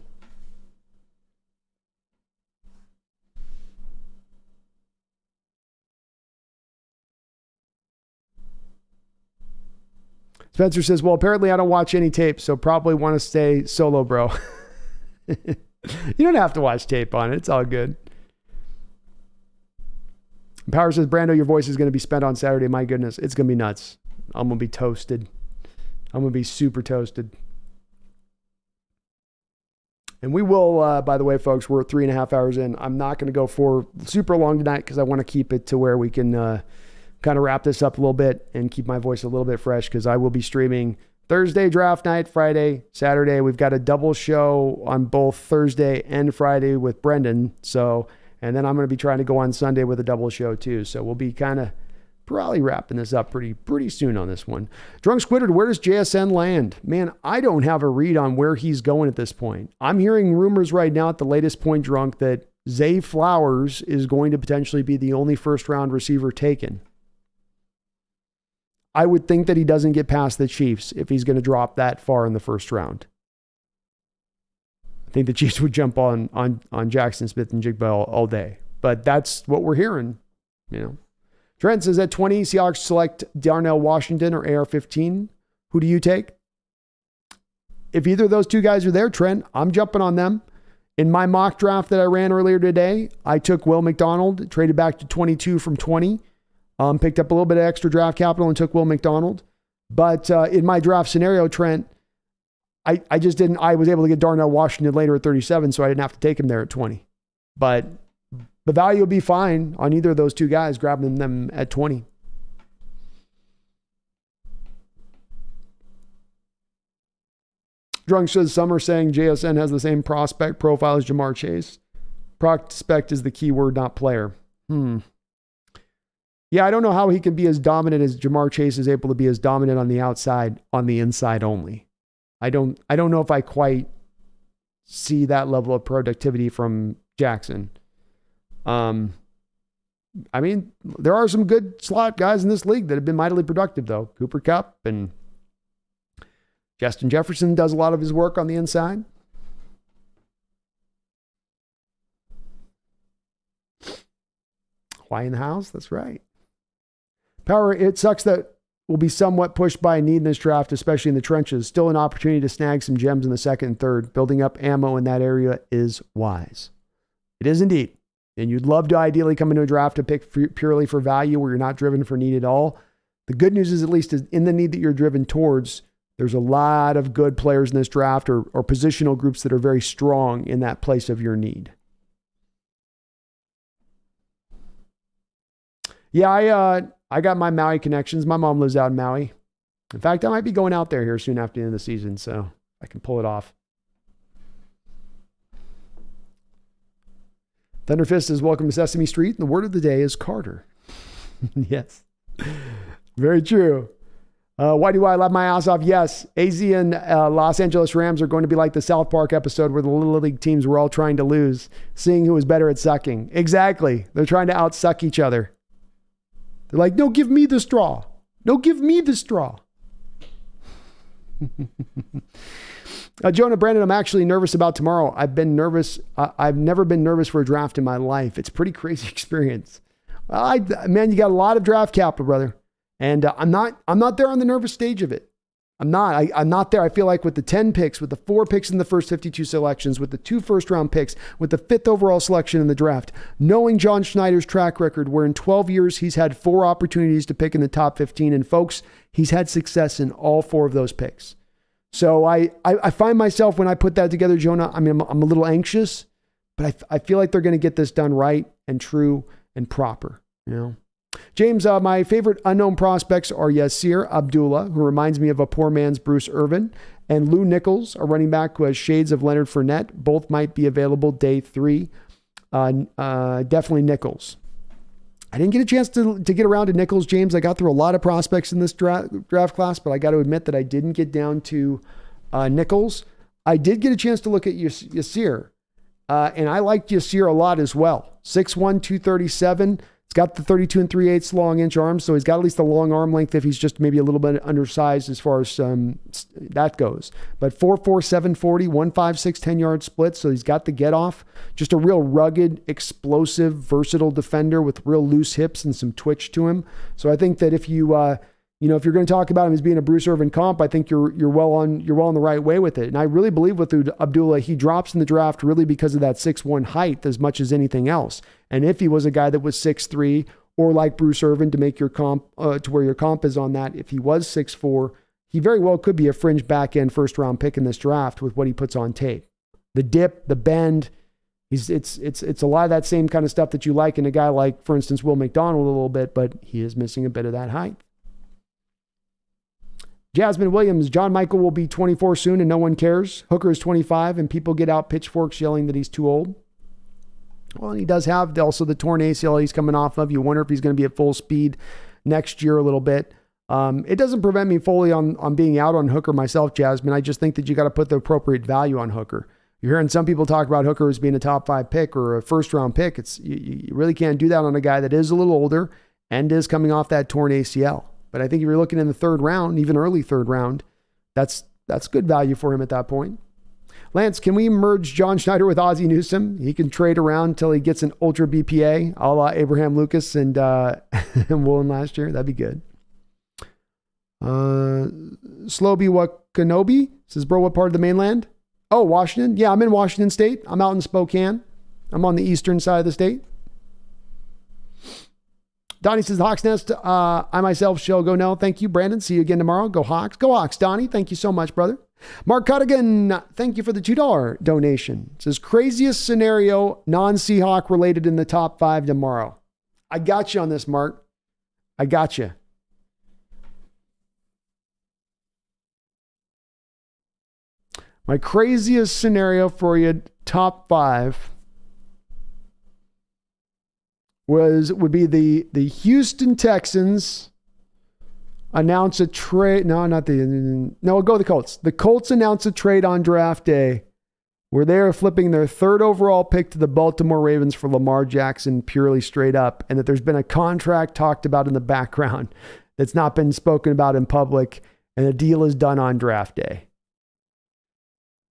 Spencer says, well, apparently I don't watch any tape, so probably want to stay solo, bro. You don't have to watch tape on it. It's all good. Power says, Brando, your voice is going to be spent on Saturday. My goodness, it's going to be nuts. I'm going to be toasted. I'm going to be super toasted. And we will, by the way, folks, we're 3.5 hours in. I'm not going to go for super long tonight because I want to keep it to where we can kind of wrap this up a little bit and keep my voice a little bit fresh because I will be streaming Thursday draft night, Friday, Saturday. We've got a double show on both Thursday and Friday with Brendan. So, and then I'm going to be trying to go on Sunday with a double show too. So we'll be kind of probably wrapping this up pretty soon on this one. Drunk Squiddard, where does JSN land? Man, I don't have a read on where he's going at this point. I'm hearing rumors right now at the latest point, Drunk, that Zay Flowers is going to potentially be the only first round receiver taken. I would think that he doesn't get past the Chiefs if he's going to drop that far in the first round. I think the Chiefs would jump on Jackson Smith and Jigba all day. But that's what we're hearing, you know. Trent says at 20, Seahawks select Darnell Washington or AR-15. Who do you take? If either of those two guys are there, Trent, I'm jumping on them. In my mock draft that I ran earlier today, I took Will McDonald, traded back to 22 from 20. Picked up a little bit of extra draft capital and took Will McDonald. But in my draft scenario, Trent, I just didn't, I was able to get Darnell Washington later at 37, so I didn't have to take him there at 20. But the value will be fine on either of those two guys, grabbing them at 20. Drunk says, some are saying JSN has the same prospect profile as Jamar Chase. Prospect is the key word, not player. Yeah, I don't know how he can be as dominant as Jamar Chase is able to be as dominant on the outside, on the inside only. I don't know if I quite see that level of productivity from Jackson. I mean, there are some good slot guys in this league that have been mightily productive, though. Cooper Kupp and Justin Jefferson does a lot of his work on the inside. Why in the house? That's right. Power, it sucks that we'll be somewhat pushed by a need in this draft, especially in the trenches. Still an opportunity to snag some gems in the second and third. Building up ammo in that area is wise. It is indeed. And you'd love to ideally come into a draft to pick purely for value where you're not driven for need at all. The good news is, at least in the need that you're driven towards, there's a lot of good players in this draft or positional groups that are very strong in that place of your need. Yeah, I got my Maui connections. My mom lives out in Maui. In fact, I might be going out there here soon after the end of the season, so I can pull it off. Thunderfist says, welcome to Sesame Street. And the word of the day is Carter. Yes. Very true. Why do I laugh my ass off? Yes. AZ and Los Angeles Rams are going to be like the South Park episode where the Little League teams were all trying to lose, seeing who was better at sucking. Exactly. They're trying to outsuck each other. They're like, no, give me the straw. No, give me the straw. Jonah Brandon, I'm actually nervous about tomorrow. I've been nervous. I've never been nervous for a draft in my life. It's a pretty crazy experience. Man, you got a lot of draft capital, brother. And I'm not there on the nervous stage of it. I'm not there. I feel like with the 10 picks, with the 4 picks in the first 52 selections, with the 2 first-round picks, with the 5th overall selection in the draft, knowing John Schneider's track record, where in 12 years he's had 4 opportunities to pick in the top 15, and folks, he's had success in all 4 of those picks. So I find myself, when I put that together, Jonah, I mean, I'm a little anxious, but I feel like they're going to get this done right and true and proper, you know? James, my favorite unknown prospects are Yasir Abdullah, who reminds me of a poor man's Bruce Irvin, and Lou Nichols, a running back who has shades of Leonard Fournette. Both might be available day 3. Definitely Nichols. I didn't get a chance to get around to Nichols, James. I got through a lot of prospects in this draft class, but I got to admit that I didn't get down to Nichols. I did get a chance to look at Yasir. And I like Yasir a lot as well. 6'1", 237. It's got the 32 3/8 long inch arms, so he's got at least a long arm length if he's just maybe a little bit undersized as far as that goes. But 4'4", 740, 156, 10-yard split, so he's got the get off. Just a real rugged, explosive, versatile defender with real loose hips and some twitch to him. So I think that if you if you're going to talk about him as being a Bruce Irvin comp, I think you're well on the right way with it. And I really believe with Abdullah, he drops in the draft really because of that 6'1" height as much as anything else. And if he was a guy that was 6'3", or like Bruce Irvin to make your comp to where your comp is on that, if he was 6'4", he very well could be a fringe back end first round pick in this draft with what he puts on tape. The dip, the bend, it's a lot of that same kind of stuff that you like in a guy like, for instance, Will McDonald a little bit, but he is missing a bit of that height. Jasmine Williams, John Michael will be 24 soon and no one cares. Hooker is 25 and people get out pitchforks yelling that he's too old. Well, and he does have also the torn ACL he's coming off of. You wonder if he's going to be at full speed next year a little bit. It doesn't prevent me fully on being out on Hooker myself, Jasmine. I just think that you got to put the appropriate value on Hooker. You're hearing some people talk about Hooker as being a top 5 pick or a first round pick. You really can't do that on a guy that is a little older and is coming off that torn ACL. But I think if you're looking in the third round, even early third round, that's good value for him at that point. Lance, can we merge John Schneider with Ozzie Newsome? He can trade around until he gets an ultra BPA, a la Abraham Lucas and Woolen last year. That'd be good. Sloby Wakanobi says, bro, what part of the mainland? Oh, Washington. Yeah, I'm in Washington State. I'm out in Spokane. I'm on the eastern side of the state. Donnie says, Hawks Nest, I myself shall go now. Thank you, Brandon. See you again tomorrow. Go Hawks. Go Hawks, Donnie. Thank you so much, brother. Mark Cottigan, thank you for the $2 donation. It says, craziest scenario, non-Seahawk related in the top 5 tomorrow. I got you on this, Mark. I got you. My craziest scenario for you, top 5. Would be the Houston Texans announce a trade. No, we'll go with the Colts. The Colts announce a trade on draft day where they are flipping their 3rd overall pick to the Baltimore Ravens for Lamar Jackson purely straight up, and that there's been a contract talked about in the background that's not been spoken about in public, and the deal is done on draft day.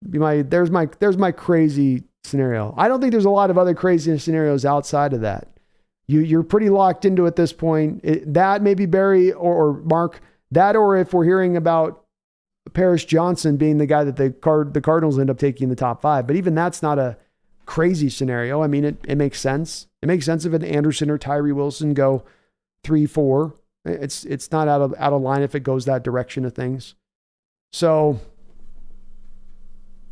There's my crazy scenario. I don't think there's a lot of other crazy scenarios outside of that. You're pretty locked into at this point. That maybe Barry or Mark, that, or if we're hearing about Paris Johnson being the guy that the Cardinals end up taking in the top 5. But even that's not a crazy scenario. I mean, it makes sense. It makes sense if an Anderson or Tyree Wilson go 3-4. It's not out of line if it goes that direction of things. So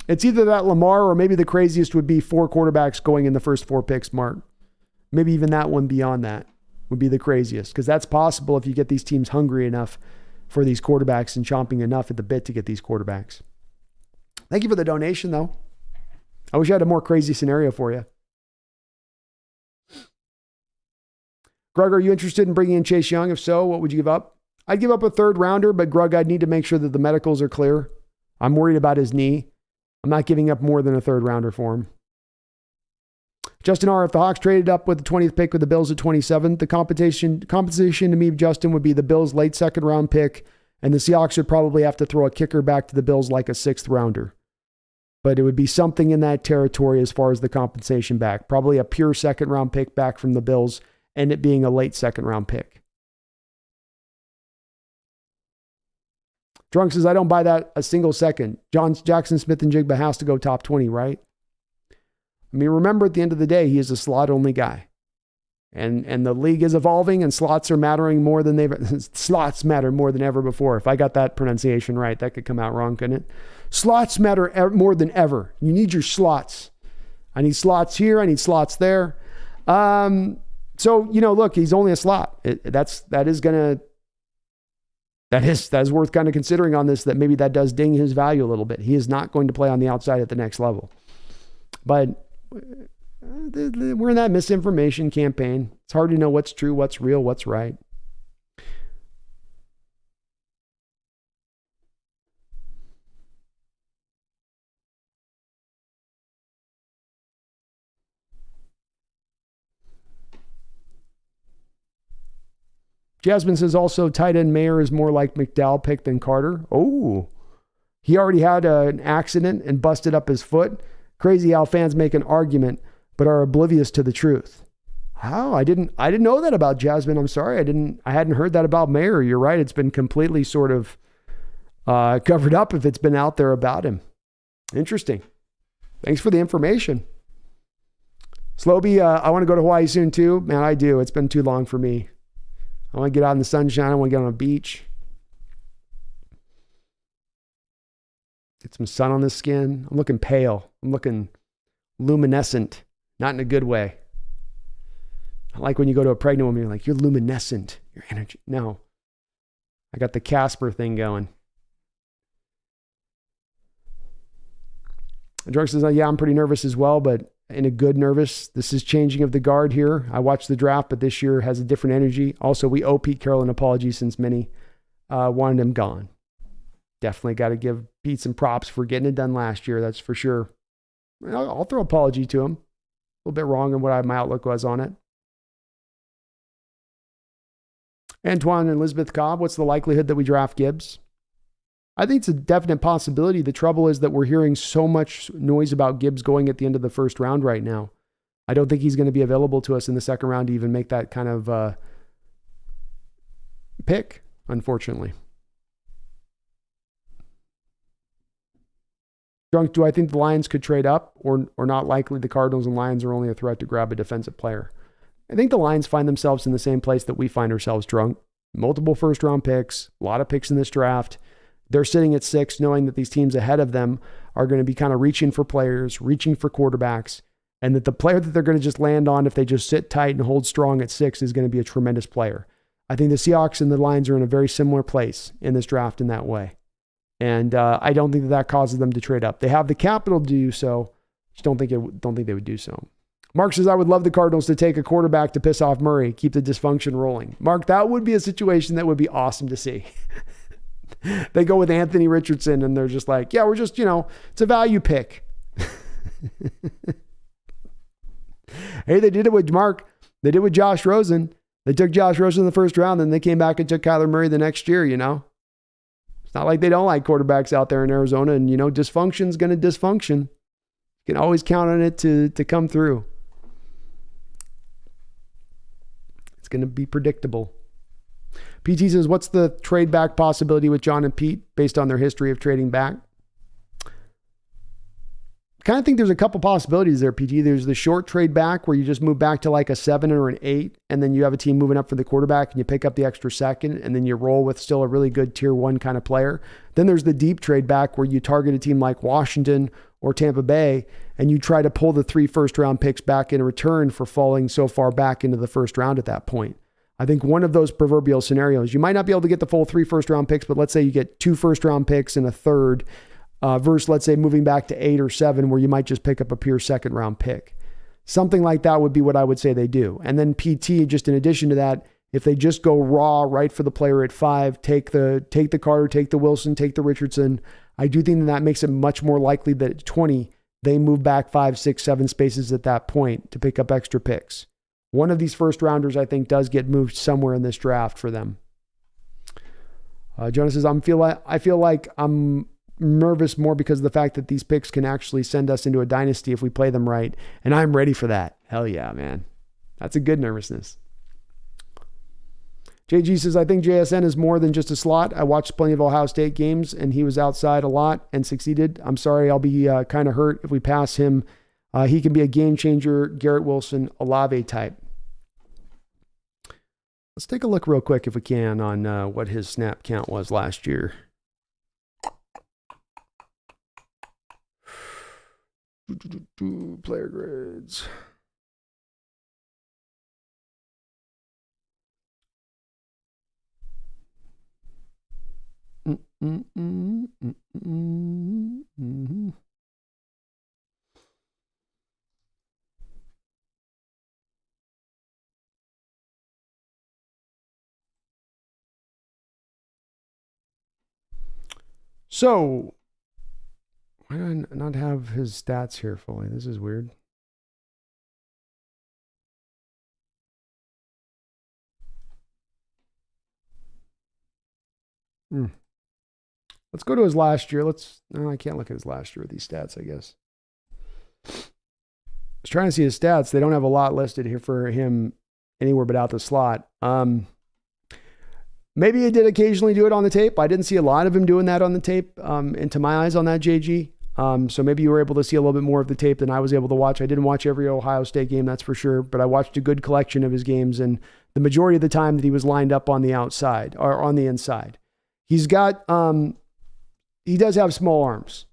it's either that Lamar or maybe the craziest would be 4 quarterbacks going in the first 4 picks, Mark. Maybe even that one beyond that would be the craziest, because that's possible if you get these teams hungry enough for these quarterbacks and chomping enough at the bit to get these quarterbacks. Thank you for the donation, though. I wish I had a more crazy scenario for you. Greg, are you interested in bringing in Chase Young? If so, what would you give up? I'd give up a 3rd rounder, but Greg, I'd need to make sure that the medicals are clear. I'm worried about his knee. I'm not giving up more than a 3rd rounder for him. Justin R., if the Hawks traded up with the 20th pick with the Bills at 27, the compensation to me, Justin, would be the Bills' late 2nd round pick, and the Seahawks would probably have to throw a kicker back to the Bills like a 6th rounder. But it would be something in that territory as far as the compensation back. Probably a pure 2nd round pick back from the Bills, and it being a late 2nd round pick. Drunk says, I don't buy that a single second. Jackson Smith and Jigba has to go top 20, right? I mean, remember, at the end of the day, he is a slot-only guy. And the league is evolving, and slots are mattering more than slots matter more than ever before. If I got that pronunciation right, that could come out wrong, couldn't it? Slots matter more than ever. You need your slots. I need slots here. I need slots there. So, look, he's only a slot. That is worth kind of considering on this, that maybe that does ding his value a little bit. He is not going to play on the outside at the next level. But we're in that misinformation campaign. It's hard to know what's true, what's real, what's right. Jasmine says also tight end Mayer is more like McDowell pick than Carter. Oh, he already had an accident and busted up his foot. Crazy how fans make an argument but are oblivious to the truth. How? I didn't know that about Jasmine. I'm sorry. I hadn't heard that about Mayer. You're right. It's been completely sort of covered up if it's been out there about him. Interesting. Thanks for the information. Sloby, I want to go to Hawaii soon too. Man, I do. It's been too long for me. I want to get out in the sunshine. I want to get on a beach. Get some sun on the skin. I'm looking pale. I'm looking luminescent. Not in a good way. I like when you go to a pregnant woman, you're like, you're luminescent. Your energy. No. I got the Casper thing going. Drunk says, yeah, I'm pretty nervous as well, but in a good nervous. This is changing of the guard here. I watched the draft, but this year has a different energy. Also, we owe Pete Carroll an apology since many wanted him gone. Definitely got to give Pete some props for getting it done last year. That's for sure. I'll throw apology to him. A little bit wrong in what my outlook was on it. Antoine and Elizabeth Cobb, what's the likelihood that we draft Gibbs? I think it's a definite possibility. The trouble is that we're hearing so much noise about Gibbs going at the end of the first round right now. I don't think he's going to be available to us in the second round to even make that kind of pick, unfortunately. Drunk, do I think the Lions could trade up or not likely? The Cardinals and Lions are only a threat to grab a defensive player. I think the Lions find themselves in the same place that we find ourselves, Drunk. Multiple first-round picks, a lot of picks in this draft. They're sitting at 6, knowing that these teams ahead of them are going to be kind of reaching for players, reaching for quarterbacks, and that the player that they're going to just land on if they just sit tight and hold strong at 6 is going to be a tremendous player. I think the Seahawks and the Lions are in a very similar place in this draft in that way. And I don't think that causes them to trade up. They have the capital to do so. Just don't think they would do so. Mark says, I would love the Cardinals to take a quarterback to piss off Murray, keep the dysfunction rolling. Mark, that would be a situation that would be awesome to see. They go with Anthony Richardson and they're just like, yeah, we're just, it's a value pick. Hey, they did it with Mark. They did it with Josh Rosen. They took Josh Rosen in the first round, then they came back and took Kyler Murray the next year, It's not like they don't like quarterbacks out there in Arizona, and, dysfunction's going to dysfunction. You can always count on it to come through. It's going to be predictable. PT says, what's the trade back possibility with John and Pete based on their history of trading back? I kind of think there's a couple possibilities there, PT. There's the short trade back where you just move back to like a 7 or an 8, and then you have a team moving up for the quarterback and you pick up the extra second, and then you roll with still a really good tier 1 kind of player. Then there's the deep trade back where you target a team like Washington or Tampa Bay and you try to pull the 3 first-round picks back in return for falling so far back into the first round at that point. I think one of those proverbial scenarios, you might not be able to get the full 3 first-round picks, but let's say you get 2 first-round picks and a third, versus, let's say, moving back to 8 or 7, where you might just pick up a pure second-round pick. Something like that would be what I would say they do. And then PT, just in addition to that, if they just go raw right for the player at 5, take the Carter, take the Wilson, take the Richardson, I do think that makes it much more likely that at 20, they move back 5, 6, 7 spaces at that point to pick up extra picks. One of these first-rounders, I think, does get moved somewhere in this draft for them. Jonas says, I feel like I'm nervous more because of the fact that these picks can actually send us into a dynasty if we play them right. And I'm ready for that. Hell yeah, man. That's a good nervousness. JG says, I think JSN is more than just a slot. I watched plenty of Ohio State games and he was outside a lot and succeeded. I'm sorry, I'll be kind of hurt if we pass him. He can be a game changer, Garrett Wilson, Olave type. Let's take a look real quick if we can on what his snap count was last year. Player grades. So, why do I not have his stats here fully? This is weird. Let's go to his last year. No, I can't look at his last year with these stats, I guess. I was trying to see his stats. They don't have a lot listed here for him anywhere but out the slot. Maybe he did occasionally do it on the tape. I didn't see a lot of him doing that on the tape, into my eyes on that JG. So maybe you were able to see a little bit more of the tape than I was able to watch. I didn't watch every Ohio State game, that's for sure, but I watched a good collection of his games, and the majority of the time that he was lined up on the outside or on the inside. He's got, he does have small arms.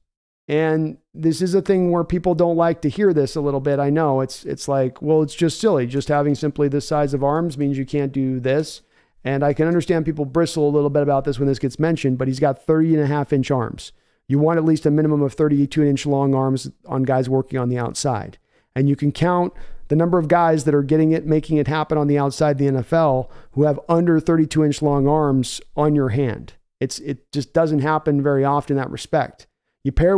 And this is a thing where people don't like to hear this a little bit. I know it's like, well, it's just silly. Just having simply this size of arms means you can't do this. And I can understand people bristle a little bit about this when this gets mentioned, but he's got 30.5-inch arms. You want at least a minimum of 32-inch long arms on guys working on the outside. And you can count the number of guys that are getting it, making it happen on the outside the NFL who have under 32-inch long arms on your hand. It just doesn't happen very often in that respect. You pair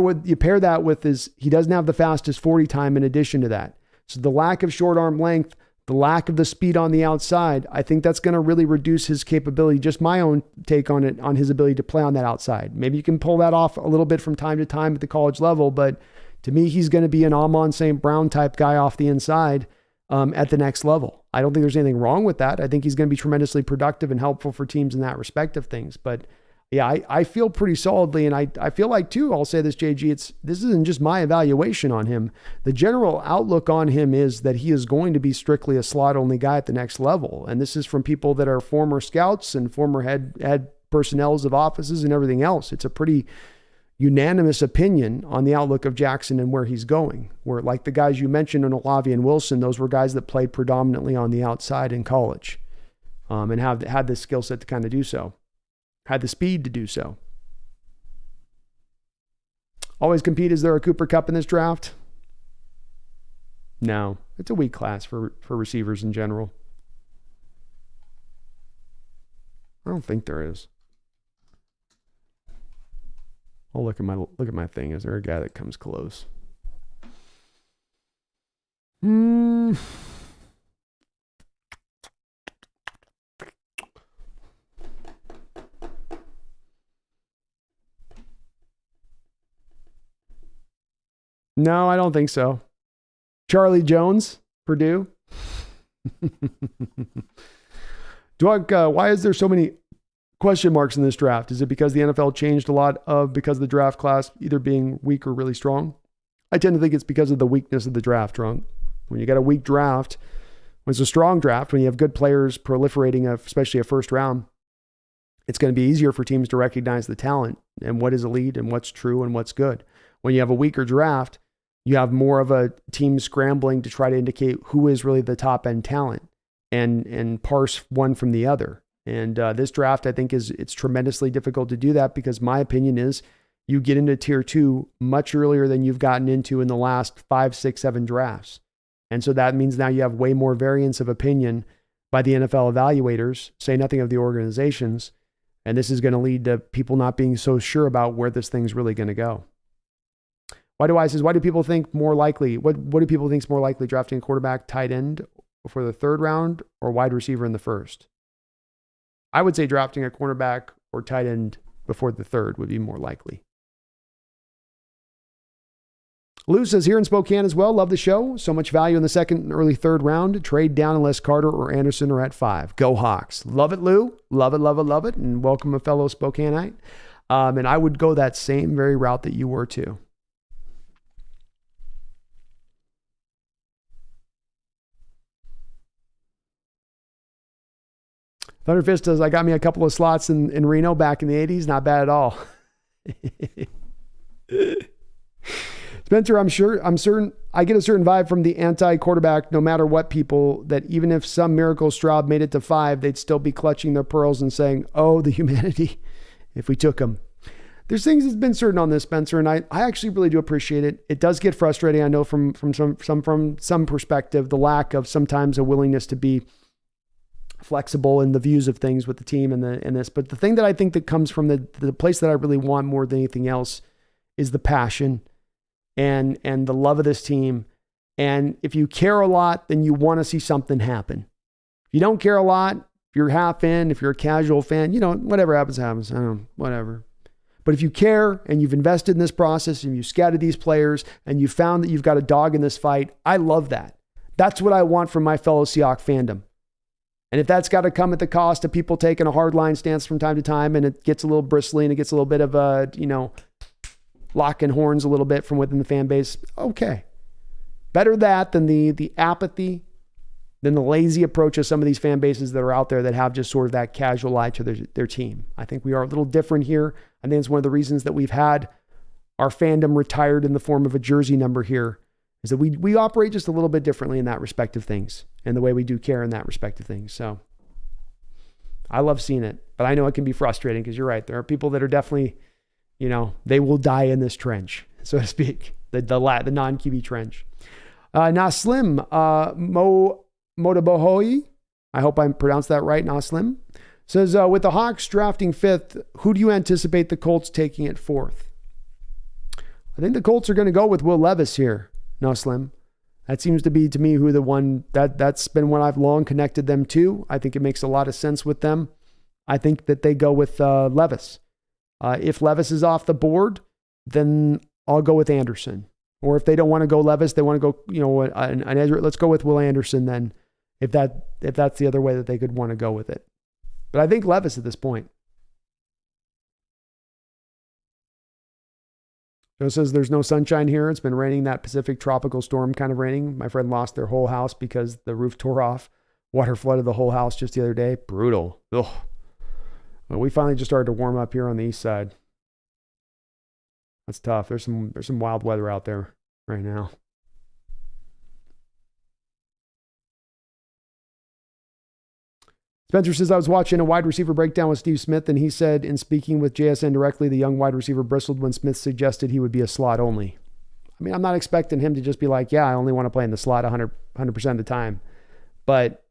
that with he doesn't have the fastest 40 time in addition to that. So the lack of short arm length, the lack of the speed on the outside, I think that's going to really reduce his capability. Just my own take on it, on his ability to play on that outside. Maybe you can pull that off a little bit from time to time at the college level, but to me, he's going to be an Amon St. Brown type guy off the inside at the next level. I don't think there's anything wrong with that. I think he's going to be tremendously productive and helpful for teams in that respect of things. But yeah, I feel pretty solidly, and I feel like too, I'll say this, JG, this isn't just my evaluation on him. The general outlook on him is that he is going to be strictly a slot-only guy at the next level. And this is from people that are former scouts and former head personnels of offices and everything else. It's a pretty unanimous opinion on the outlook of Jackson and where he's going. Where, like the guys you mentioned in Olave and Wilson, those were guys that played predominantly on the outside in college, and had the skill set to kind of do so. Had the speed to do so. Always compete. Is there a Cooper Kupp in this draft? No. It's a weak class for receivers in general. I don't think there is. I'll look at my thing. Is there a guy that comes close? No, I don't think so. Charlie Jones, Purdue. Why is there so many question marks in this draft? Is it because the NFL changed a lot because of the draft class either being weak or really strong? I tend to think it's because of the weakness of the draft, Drunk. When you got a weak draft, when it's a strong draft, when you have good players proliferating, especially a first round, it's going to be easier for teams to recognize the talent and what is elite and what's true and what's good. When you have a weaker draft, you have more of a team scrambling to try to indicate who is really the top end talent and parse one from the other. And this draft, I think, it's tremendously difficult to do that because my opinion is you get into tier 2 much earlier than you've gotten into in the last 5, 6, 7 drafts. And so that means now you have way more variance of opinion by the NFL evaluators, say nothing of the organizations. And this is going to lead to people not being so sure about where this thing's really going to go. Why do people think more likely? What do people think is more likely, drafting a quarterback, tight end for the 3rd round, or wide receiver in the 1st? I would say drafting a cornerback or tight end before the 3rd would be more likely. Lou says, here in Spokane as well, love the show. So much value in the 2nd and early 3rd round. Trade down unless Carter or Anderson are at 5. Go Hawks. Love it, Lou. Love it, love it, love it. And welcome a fellow Spokaneite. And I would go that same very route that you were too. Thunderfist says, I got me a couple of slots in Reno back in the 80s. Not bad at all. Spencer, I'm certain I get a certain vibe from the anti-quarterback, no matter what people, that even if some miracle Stroud made it to 5, they'd still be clutching their pearls and saying, oh, the humanity, if we took him. There's things that's been certain on this, Spencer, and I actually really do appreciate it. It does get frustrating, I know, from some perspective, the lack of sometimes a willingness to be flexible in the views of things with the team and this. But the thing that I think that comes from the place that I really want more than anything else is the passion and the love of this team. And if you care a lot, then you want to see something happen. If you don't care a lot, If you're half in, if you're a casual fan, whatever happens, happens. I don't know, whatever. But if you care and you've invested in this process and you scouted these players and you found that you've got a dog in this fight, I love that. That's what I want from my fellow Seahawks fandom. And if that's got to come at the cost of people taking a hardline stance from time to time and it gets a little bristly and it gets a little bit of a, locking horns a little bit from within the fan base, okay. Better that than the apathy, than the lazy approach of some of these fan bases that are out there that have just sort of that casual eye to their team. I think we are a little different here. I think it's one of the reasons that we've had our fandom retired in the form of a jersey number here, is that we operate just a little bit differently in that respect of things and the way we do care in that respect of things. So I love seeing it, but I know it can be frustrating because you're right. There are people that are definitely, they will die in this trench, so to speak, the non-QB trench. Naslim Motabohoi, I hope I pronounced that right, Naslim, says, with the Hawks drafting 5th, who do you anticipate the Colts taking at 4th? I think the Colts are going to go with Will Levis here, Naslim. That seems to be, to me, who the one that's been what I've long connected them to. I think it makes a lot of sense with them. I think that they go with Levis. If Levis is off the board, then I'll go with Anderson. Or if they don't want to go Levis, they want to go, an edge. Let's go with Will Anderson then. If that's the other way that they could want to go with it. But I think Levis at this point. Joe says there's no sunshine here. It's been raining, that Pacific tropical storm kind of raining. My friend lost their whole house because the roof tore off. Water flooded the whole house just the other day. Brutal. Ugh. Well, we finally just started to warm up here on the east side. That's tough. There's some wild weather out there right now. Spencer says, I was watching a wide receiver breakdown with Steve Smith, and he said, in speaking with JSN directly, the young wide receiver bristled when Smith suggested he would be a slot only. I mean, I'm not expecting him to just be like, yeah, I only want to play in the slot 100% of the time. But,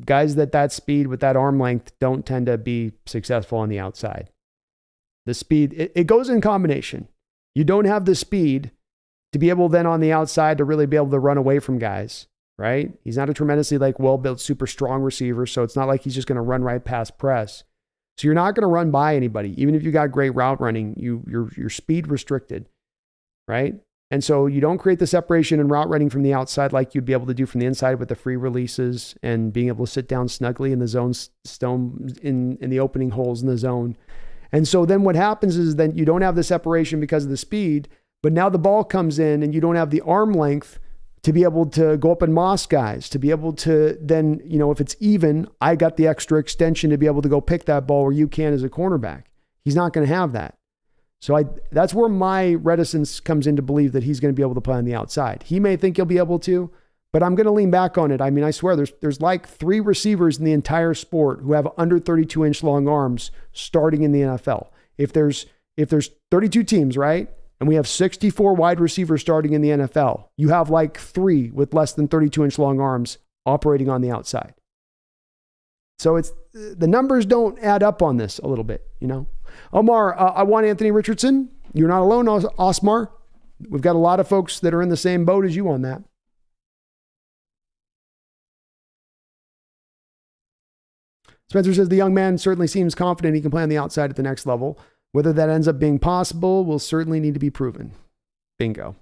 guys that speed with that arm length don't tend to be successful on the outside. The speed, it goes in combination. You don't have the speed to be able then on the outside to really be able to run away from guys. Right? He's not a tremendously well-built, super strong receiver, so it's not like he's just going to run right past press. So you're not going to run by anybody. Even if you got great route running, you're speed restricted, right? And so you don't create the separation in route running from the outside like you'd be able to do from the inside with the free releases and being able to sit down snugly in the zone, in the opening holes in the zone. And so then what happens is then you don't have the separation because of the speed, but now the ball comes in and you don't have the arm length to be able to go up and moss guys, to be able to then, if it's even, I got the extra extension to be able to go pick that ball where you can as a cornerback. He's not going to have that. So that's where my reticence comes in to believe that he's going to be able to play on the outside. He may think he'll be able to, but I'm going to lean back on it. I mean, I swear there's like 3 receivers in the entire sport who have under 32-inch long arms starting in the NFL. If there's 32 teams, right? And we have 64 wide receivers starting in the NFL. You have like 3 with less than 32-inch long arms operating on the outside. So the numbers don't add up on this a little bit, Omar, I want Anthony Richardson. You're not alone, Osmar. We've got a lot of folks that are in the same boat as you on that. Spencer says the young man certainly seems confident he can play on the outside at the next level. Whether that ends up being possible will certainly need to be proven. Bingo.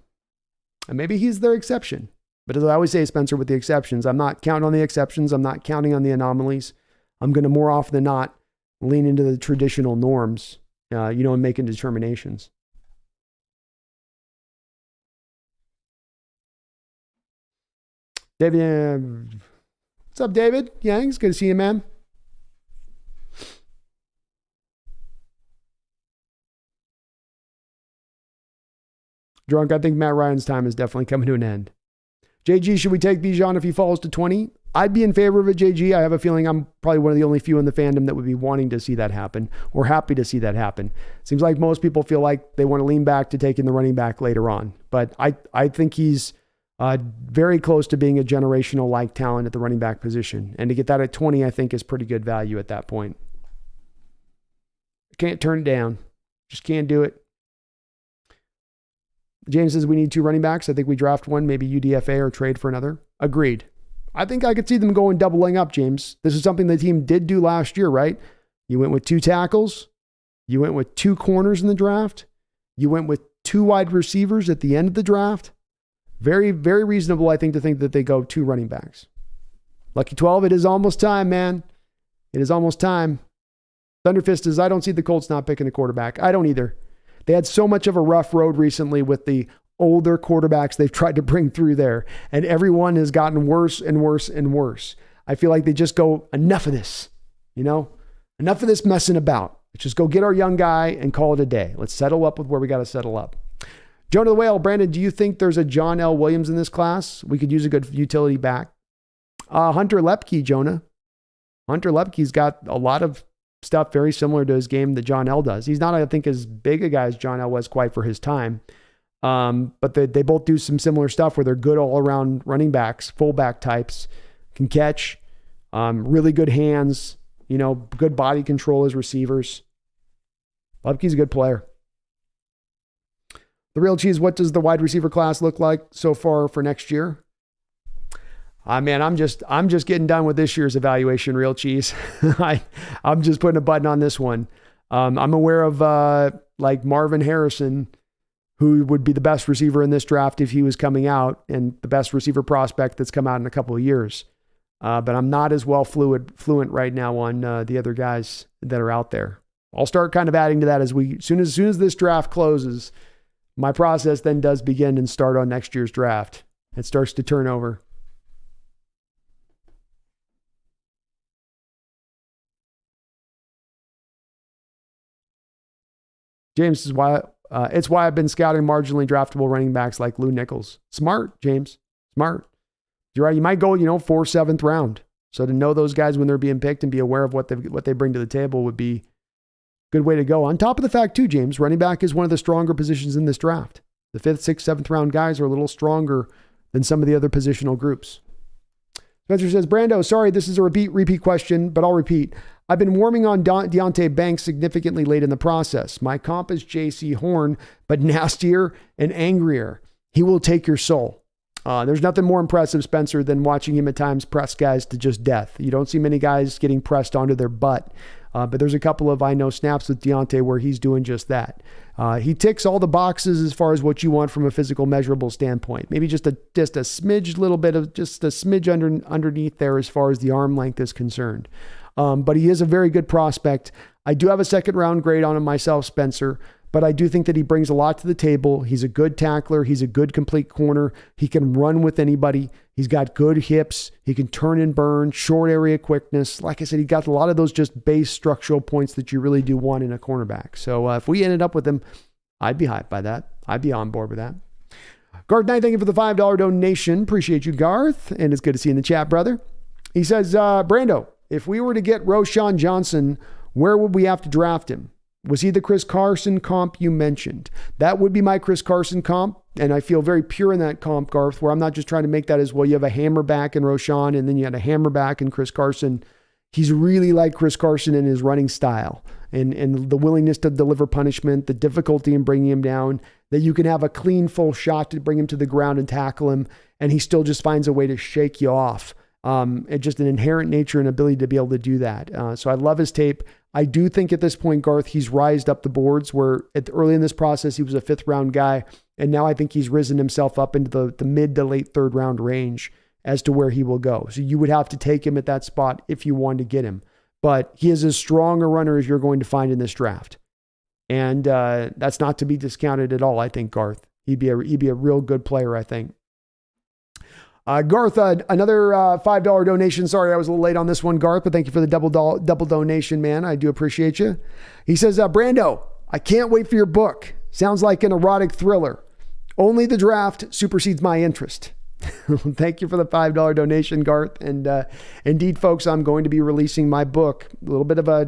And maybe he's their exception. But as I always say, Spencer, with the exceptions, I'm not counting on the exceptions. I'm not counting on the anomalies. I'm going to more often than not lean into the traditional norms, and making determinations. David, what's up, David? Yangs, good to see you, man. Drunk, I think Matt Ryan's time is definitely coming to an end. JG, should we take Bijan if he falls to 20? I'd be in favor of it, JG. I have a feeling I'm probably one of the only few in the fandom that would be wanting to see that happen or happy to see that happen. Seems like most people feel like they want to lean back to taking the running back later on. But I think he's very close to being a generational-like talent at the running back position. And to get that at 20, I think is pretty good value at that point. Can't turn it down. Just can't do it. James says we need 2 running backs. I think we draft one, maybe UDFA or trade for another. Agreed. I think I could see them going doubling up, James. This is something the team did do last year, right? You went with 2 tackles. You went with 2 corners in the draft. You went with 2 wide receivers at the end of the draft. Very, very reasonable, I think, to think that they go 2 running backs. Lucky 12, it is almost time, man. It is almost time. Thunderfist is, I don't see the Colts not picking a quarterback. I don't either. They had so much of a rough road recently with the older quarterbacks they've tried to bring through there, and everyone has gotten worse and worse and worse. I feel like they just go, enough of this, enough of this messing about. Let's just go get our young guy and call it a day. Let's settle up with where we got to settle up. Jonah the Whale, Brandon, do you think there's a John L. Williams in this class? We could use a good utility back. Hunter Lepke, Jonah. Hunter Lepke's got a lot of stuff very similar to his game that John L. does. He's not, I think, as big a guy as John L. was quite for his time. But they both do some similar stuff where they're good all-around running backs, fullback types, can catch, really good hands, good body control as receivers. Lepke's a good player. The Real Cheese, what does the wide receiver class look like so far for next year? Man, I'm just getting done with this year's evaluation, Real Cheese. I'm just putting a button on this one. I'm aware of like Marvin Harrison, who would be the best receiver in this draft if he was coming out, and the best receiver prospect that's come out in a couple of years. But I'm not as well fluent right now on the other guys that are out there. I'll start kind of adding to that as soon as this draft closes. My process then does begin and start on next year's draft. It starts to turn over. James is why it's why I've been scouting marginally draftable running backs like Lou Nichols. Smart, James. Smart. You're right. You might go, 4th, 7th round. So to know those guys when they're being picked and be aware of what they bring to the table would be a good way to go. On top of the fact too, James, running back is one of the stronger positions in this draft. The 5th, 6th, 7th round guys are a little stronger than some of the other positional groups. Spencer says, Brando, sorry, this is a repeat question, but I'll repeat. I've been warming on Deontay Banks significantly late in the process. My comp is J.C. Horn, but nastier and angrier. He will take your soul. There's nothing more impressive, Spencer, than watching him at times press guys to just death. You don't see many guys getting pressed onto their butt. But there's a couple of, snaps with Deontay where he's doing just that. He ticks all the boxes as far as what you want from a physical measurable standpoint. Maybe just a smidge, little bit of just a smidge underneath there as far as the arm length is concerned. But he is a very good prospect. I do have a 2nd round grade on him myself, Spencer, but I do think that he brings a lot to the table. He's a good tackler. He's a good complete corner. He can run with anybody. He's got good hips. He can turn and burn, short area quickness. Like I said, he got a lot of those just base structural points that you really do want in a cornerback. So if we ended up with him, I'd be hyped by that. I'd be on board with that. Garth Knight, thank you for the $5 donation. Appreciate you, Garth. And it's good to see you in the chat, brother. He says, Brando, if we were to get Roschon Johnson, where would we have to draft him? Was he the Chris Carson comp you mentioned? That would be my Chris Carson comp. And I feel very pure in that comp, Garth, where I'm not just trying to make that as, well, you have a hammerback in Roschon and then you had a hammerback in Chris Carson. He's really like Chris Carson in his running style and the willingness to deliver punishment, the difficulty in bringing him down, that you can have a clean, full shot to bring him to the ground and tackle him, and he still just finds a way to shake you off. And just an inherent nature and ability to be able to do that. So I love his tape. I do think at this point, Garth, he's rised up the boards where early in this process, he was a 5th round guy. And now I think he's risen himself up into the mid to late 3rd round range as to where he will go. So you would have to take him at that spot if you wanted to get him. But he is as strong a runner as you're going to find in this draft. And that's not to be discounted at all, I think, Garth. He'd be a real good player, I think. Garth, another $5 donation. Sorry, I was a little late on this one, Garth, but thank you for the double donation, man. I do appreciate you. He says, Brando, I can't wait for your book. Sounds like an erotic thriller. Only the draft supersedes my interest. Thank you for the $5 donation, Garth. And indeed, folks, I'm going to be releasing my book. A little bit of a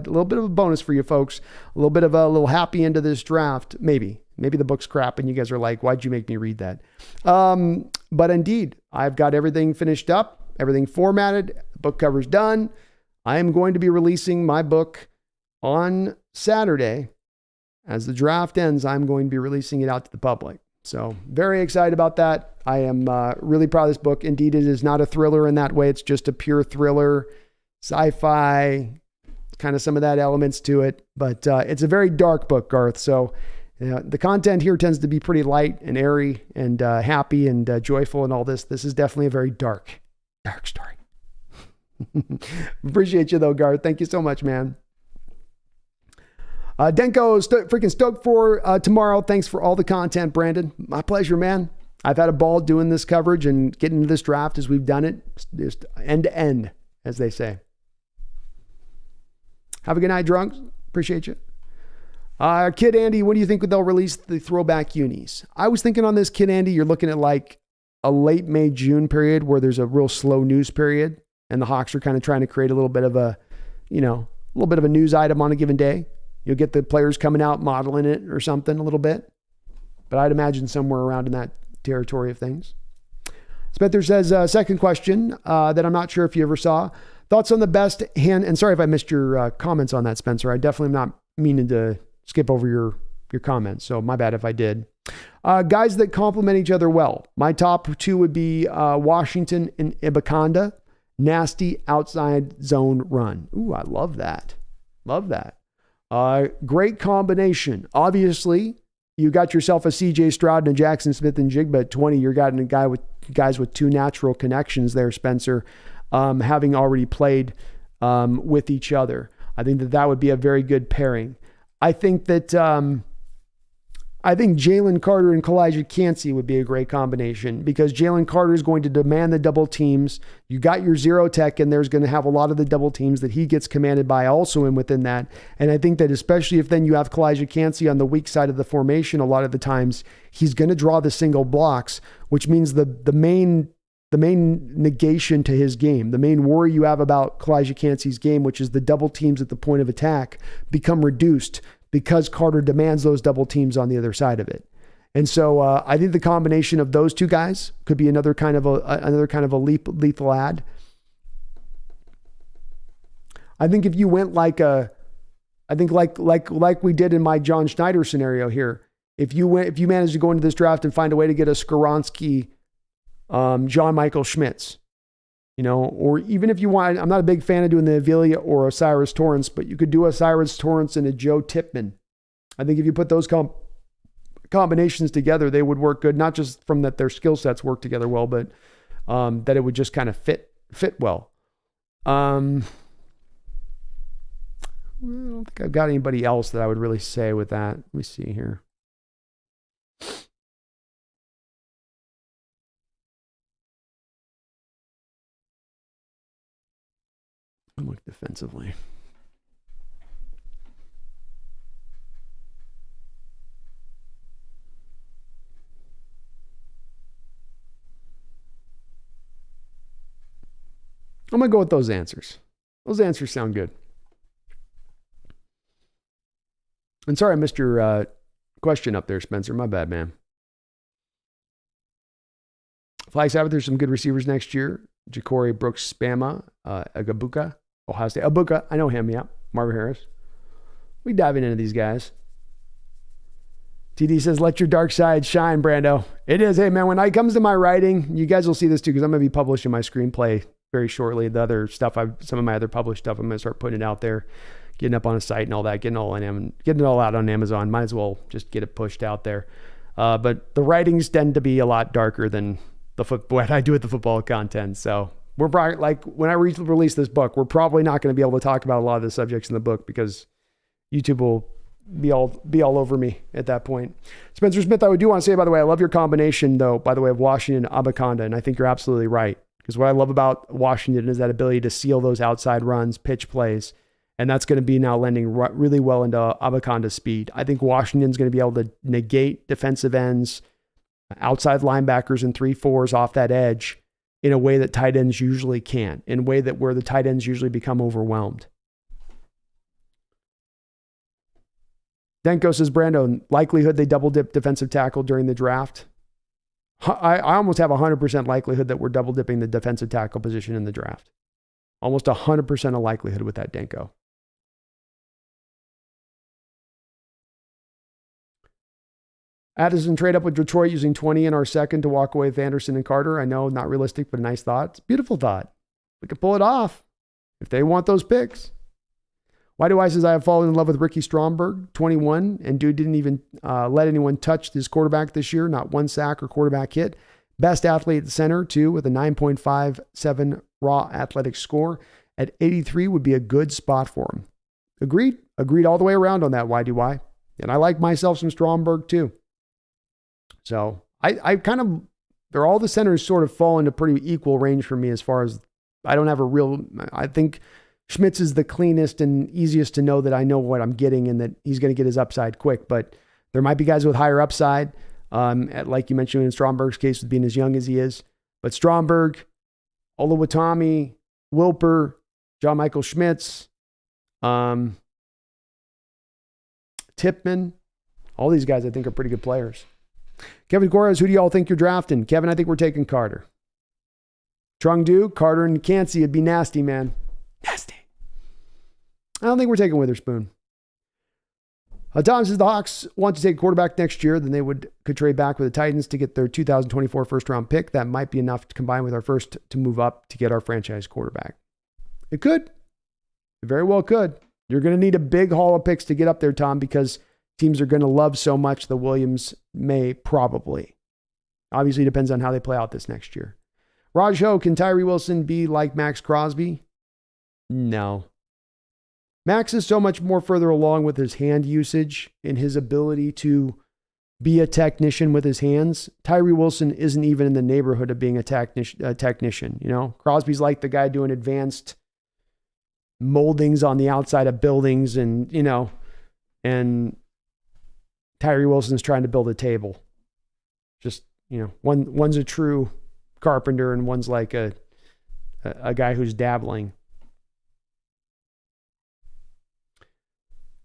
bonus for you folks. A little bit of a little happy end of this draft. Maybe the book's crap and you guys are like, why'd you make me read that? But indeed, I've got everything finished up, everything formatted, book cover's done. I am going to be releasing my book on Saturday. As the draft ends, I'm going to be releasing it out to the public. So very excited about that. I am really proud of this book. Indeed, it is not a thriller in that way. It's just a pure thriller, sci-fi, kind of some of that elements to it. But it's a very dark book, Garth. So the content here tends to be pretty light and airy and happy and joyful and all this. This is definitely a very dark story. Appreciate you though, Garth. Thank you so much, man. Denko, freaking stoked for tomorrow. Thanks for all the content, Brandon. My pleasure, man. I've had a ball doing this coverage and getting into this draft as we've done it. Just end to end, as they say. Have a good night, drunks. Appreciate you. Kid Andy, when do you think they'll release the throwback unis? I was thinking on this, Kid Andy, you're looking at like a late May, June period where there's a real slow news period and the Hawks are kind of trying to create a little bit of a news item on a given day. You'll get the players coming out modeling it or something a little bit. But I'd imagine somewhere around in that territory of things. Spencer says, second question that I'm not sure if you ever saw. Thoughts on the best hand, and sorry if I missed your comments on that, Spencer. I definitely am not meaning to skip over your comments, so my bad if I did. Guys that complement each other well. My top two would be Washington and Ibukanda. Nasty outside zone run. Ooh, I love that. Love that. Great combination. Obviously, you got yourself a CJ Stroud and a Jackson Smith and Jigba at 20. You're got a guys with two natural connections there, Spencer, having already played with each other. I think that would be a very good pairing. I think Jalen Carter and Kalijah Kancey would be a great combination because Jalen Carter is going to demand the double teams. You got your zero tech and there's going to have a lot of the double teams that he gets commanded by also in within that. And I think that especially if then you have Kalijah Kancey on the weak side of the formation, a lot of the times he's going to draw the single blocks, which means the main negation to his game, the main worry you have about Kalijah Kancey's game, which is the double teams at the point of attack, become reduced because Carter demands those double teams on the other side of it. And so I think the combination of those two guys could be another kind of a lethal add. I think if you went like we did in my John Schneider scenario here, if you managed to go into this draft and find a way to get a Skoronski, John Michael Schmitz, or even if you want, I'm not a big fan of doing the Avila or Osiris Torrance, but you could do Osiris Torrance and a Joe Tipman. I think if you put those combinations together, they would work good, not just from that their skill sets work together well, but that it would just kind of fit well. I don't think I've got anybody else that I would really say with that. Let me see here. Look defensively. I'm going to go with those answers. Those answers sound good. And sorry I missed your question up there, Spencer. My bad, man. Flag Sabbath, there's some good receivers next year. Ja'Cory Brooks Spama, Agabuka, Ohio State. Abuka, I know him, yeah. Marvin Harris. We diving into these guys. TD says, let your dark side shine, Brando. It is. Hey, man, when it comes to my writing, you guys will see this too, because I'm going to be publishing my screenplay very shortly. The other stuff, some of my other published stuff, I'm going to start putting it out there, getting up on a site and all that, getting it all out on Amazon. Might as well just get it pushed out there. But the writings tend to be a lot darker than what I do with the football content. So we're probably, like, when I release this book, we're probably not going to be able to talk about a lot of the subjects in the book because YouTube will be all over me at that point. Spencer Smith, I do want to say, by the way, I love your combination though, by the way, of Washington and Abakanda. And I think you're absolutely right. Because what I love about Washington is that ability to seal those outside runs, pitch plays. And that's going to be now lending really well into Abakanda's speed. I think Washington's going to be able to negate defensive ends, outside linebackers and 3-4s off that edge in a way that tight ends usually can't, in a way that where the tight ends usually become overwhelmed. Denko says, Brando, likelihood they double dip defensive tackle during the draft. I almost have 100% likelihood that we're double dipping the defensive tackle position in the draft. Almost 100% of likelihood with that, Denko. Addison trade up with Detroit using 20 in our second to walk away with Anderson and Carter. I know, not realistic, but a nice thought. It's a beautiful thought. We could pull it off if they want those picks. Why do I says I have fallen in love with Ricky Stromberg, 21, and dude didn't even let anyone touch this quarterback this year, not one sack or quarterback hit. Best athlete at the center, too, with a 9.57 raw athletic score. At 83 would be a good spot for him. Agreed. Agreed all the way around on that YDY. And I like myself some Stromberg, too. So I kind of, they're all the centers sort of fall into pretty equal range for me as far as I don't have a real, I think Schmitz is the cleanest and easiest to know that I know what I'm getting and that he's going to get his upside quick. But there might be guys with higher upside, like you mentioned in Stromberg's case with being as young as he is. But Stromberg, Oluwatimi, Wilper, John Michael Schmitz, Tipman, all these guys I think are pretty good players. Kevin Corres, who do y'all think you're drafting? Kevin, I think we're taking Carter. Trung Du, Carter, and Cansey, it'd be nasty, man. Nasty. I don't think we're taking Witherspoon. Tom says the Hawks want to take a quarterback next year, then they could trade back with the Titans to get their 2024 first round pick. That might be enough to combine with our first to move up to get our franchise quarterback. It could. It very well could. You're going to need a big haul of picks to get up there, Tom, because teams are going to love so much the Williams may probably. Obviously, it depends on how they play out this next year. Raj Ho, can Tyree Wilson be like Max Crosby? No. Max is so much more further along with his hand usage and his ability to be a technician with his hands. Tyree Wilson isn't even in the neighborhood of being a technician. You know, Crosby's like the guy doing advanced moldings on the outside of buildings and Tyree Wilson's trying to build a table. Just, one's a true carpenter and one's like a guy who's dabbling.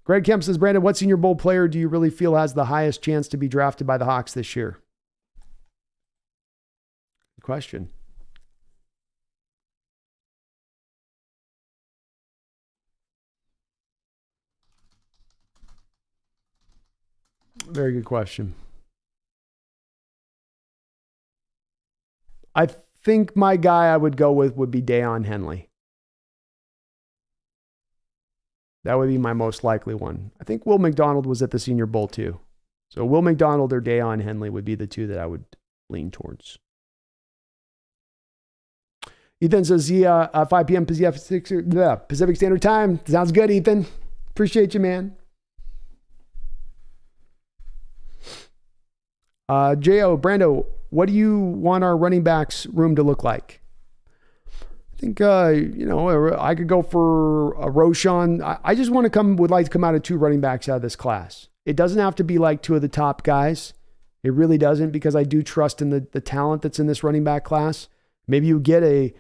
Greg Kemp says, Brandon, what Senior Bowl player do you really feel has the highest chance to be drafted by the Hawks this year? Good question. Very good question. I think my guy I would go with would be Deion Henley. That would be my most likely one. I think Will McDonald was at the Senior Bowl too. So Will McDonald or Deion Henley would be the two that I would lean towards. Ethan says, 5 p.m. Pacific Standard Time. Sounds good, Ethan. Appreciate you, man. J.O. Brando, what do you want our running backs room to look like? I think, I could go for a Roshan. I just would like to come out of 2 running backs out of this class. It doesn't have to be like 2 of the top guys. It really doesn't, because I do trust in the talent that's in this running back class. Maybe you get a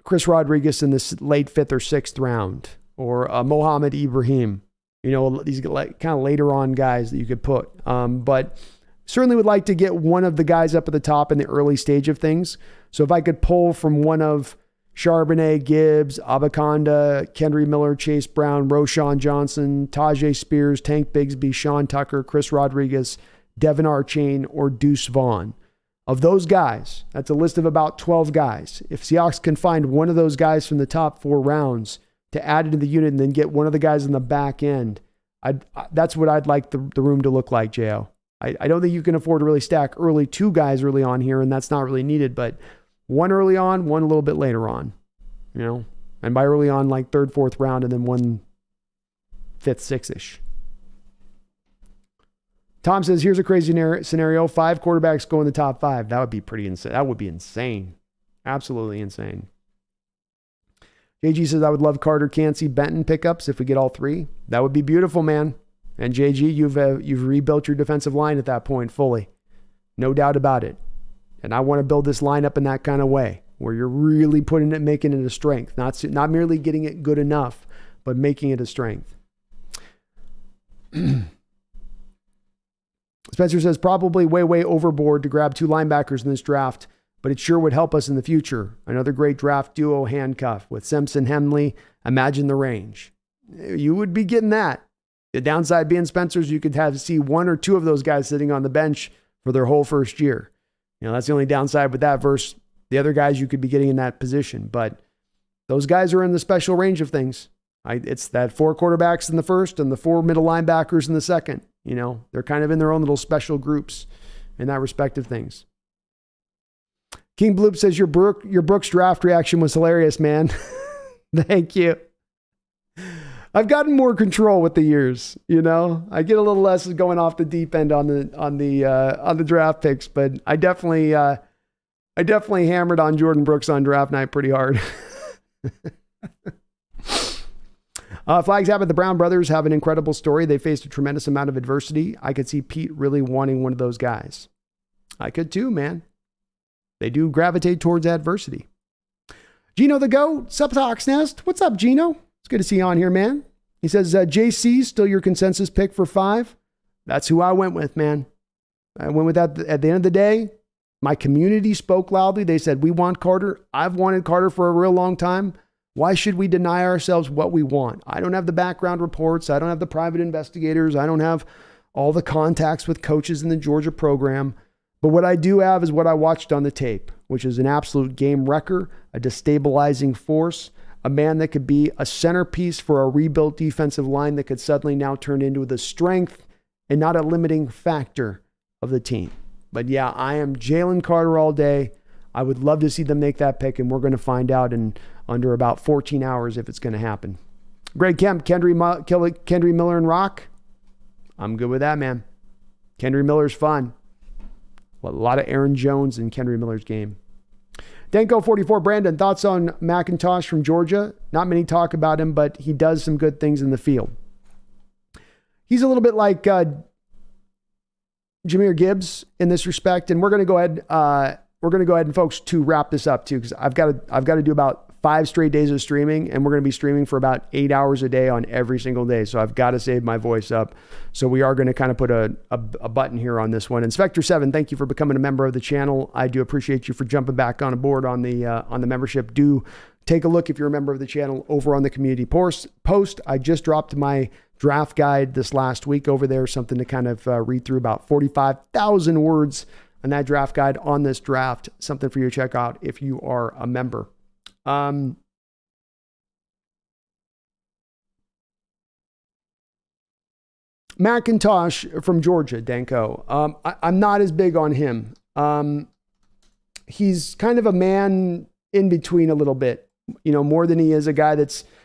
Chris Rodriguez in this late 5th or 6th round, or a Mohamed Ibrahim. These like kind of later on guys that you could put. But certainly would like to get one of the guys up at the top in the early stage of things. So if I could pull from one of Charbonnet, Gibbs, Abaconda, Kendry Miller, Chase Brown, Roshan Johnson, Tajay Spears, Tank Bigsby, Sean Tucker, Chris Rodriguez, Devin Archain, or Deuce Vaughn. Of those guys, that's a list of about 12 guys. If Seahawks can find one of those guys from the top 4 rounds to add into the unit and then get one of the guys in the back end, that's what I'd like the room to look like, J.O. I don't think you can afford to really stack 2 guys early on here, and that's not really needed, but 1 early on, 1 a little bit later on, and by early on, like 3rd, 4th round, and then 1 5th, 6th-ish. Tom says, here's a crazy scenario. 5 quarterbacks go in the top 5. That would be pretty insane. That would be insane. Absolutely insane. JG says, I would love Carter, Cansey, Benton pickups if we get all 3. That would be beautiful, man. And JG, you've rebuilt your defensive line at that point fully. No doubt about it. And I want to build this lineup in that kind of way, where you're really making it a strength. Not merely getting it good enough, but making it a strength. Spencer says, probably way overboard to grab 2 linebackers in this draft, but it sure would help us in the future. Another great draft duo handcuff with Simpson, Henley. Imagine the range. You would be getting that. The downside being Spencer's, you could see one or two of those guys sitting on the bench for their whole first year. That's the only downside with that versus the other guys you could be getting in that position. But those guys are in the special range of things. It's that 4 quarterbacks in the first and the 4 middle linebackers in the second. They're kind of in their own little special groups in that respect of things. King Bloop says your Brooks draft reaction was hilarious, man. Thank you. I've gotten more control with the years. I get a little less going off the deep end on the draft picks, but I definitely hammered on Jordan Brooks on draft night pretty hard. Flags have it. The Brown brothers have an incredible story. They faced a tremendous amount of adversity. I could see Pete really wanting one of those guys. I could too, man. They do gravitate towards adversity. Gino the Goat, TheSeahawksNest. What's up, Gino? It's good to see you on here, man. He says, JC, still your consensus pick for 5? That's who I went with, man. I went with that. At the end of the day, my community spoke loudly. They said, we want Carter. I've wanted Carter for a real long time. Why should we deny ourselves what we want? I don't have the background reports. I don't have the private investigators. I don't have all the contacts with coaches in the Georgia program. But what I do have is what I watched on the tape, which is an absolute game wrecker, a destabilizing force, a man that could be a centerpiece for a rebuilt defensive line that could suddenly now turn into the strength and not a limiting factor of the team. But yeah, I am Jalen Carter all day. I would love to see them make that pick, and we're going to find out in under about 14 hours if it's going to happen. Greg Kemp, Kendry Miller and Rock. I'm good with that, man. Kendry Miller's fun. A lot of Aaron Jones in Kendry Miller's game. Danko44, Brandon, thoughts on McIntosh from Georgia? Not many talk about him, but he does some good things in the field. He's a little bit like Jahmyr Gibbs in this respect, and we're going to go ahead. And folks, to wrap this up too, because I've got to do about 5 straight days of streaming, and we're going to be streaming for about 8 hours a day on every single day. So I've got to save my voice up. So we are going to kind of put a button here on this one. Inspector 7, thank you for becoming a member of the channel. I do appreciate you for jumping back on board on the membership. Do take a look if you're a member of the channel over on the community post. I just dropped my draft guide this last week over there, something to kind of read through, about 45,000 words on that draft guide on this draft, something for you to check out if you are a member. McIntosh from Georgia, Danko. I'm not as big on him. He's kind of a man in between a little bit, more than he is a guy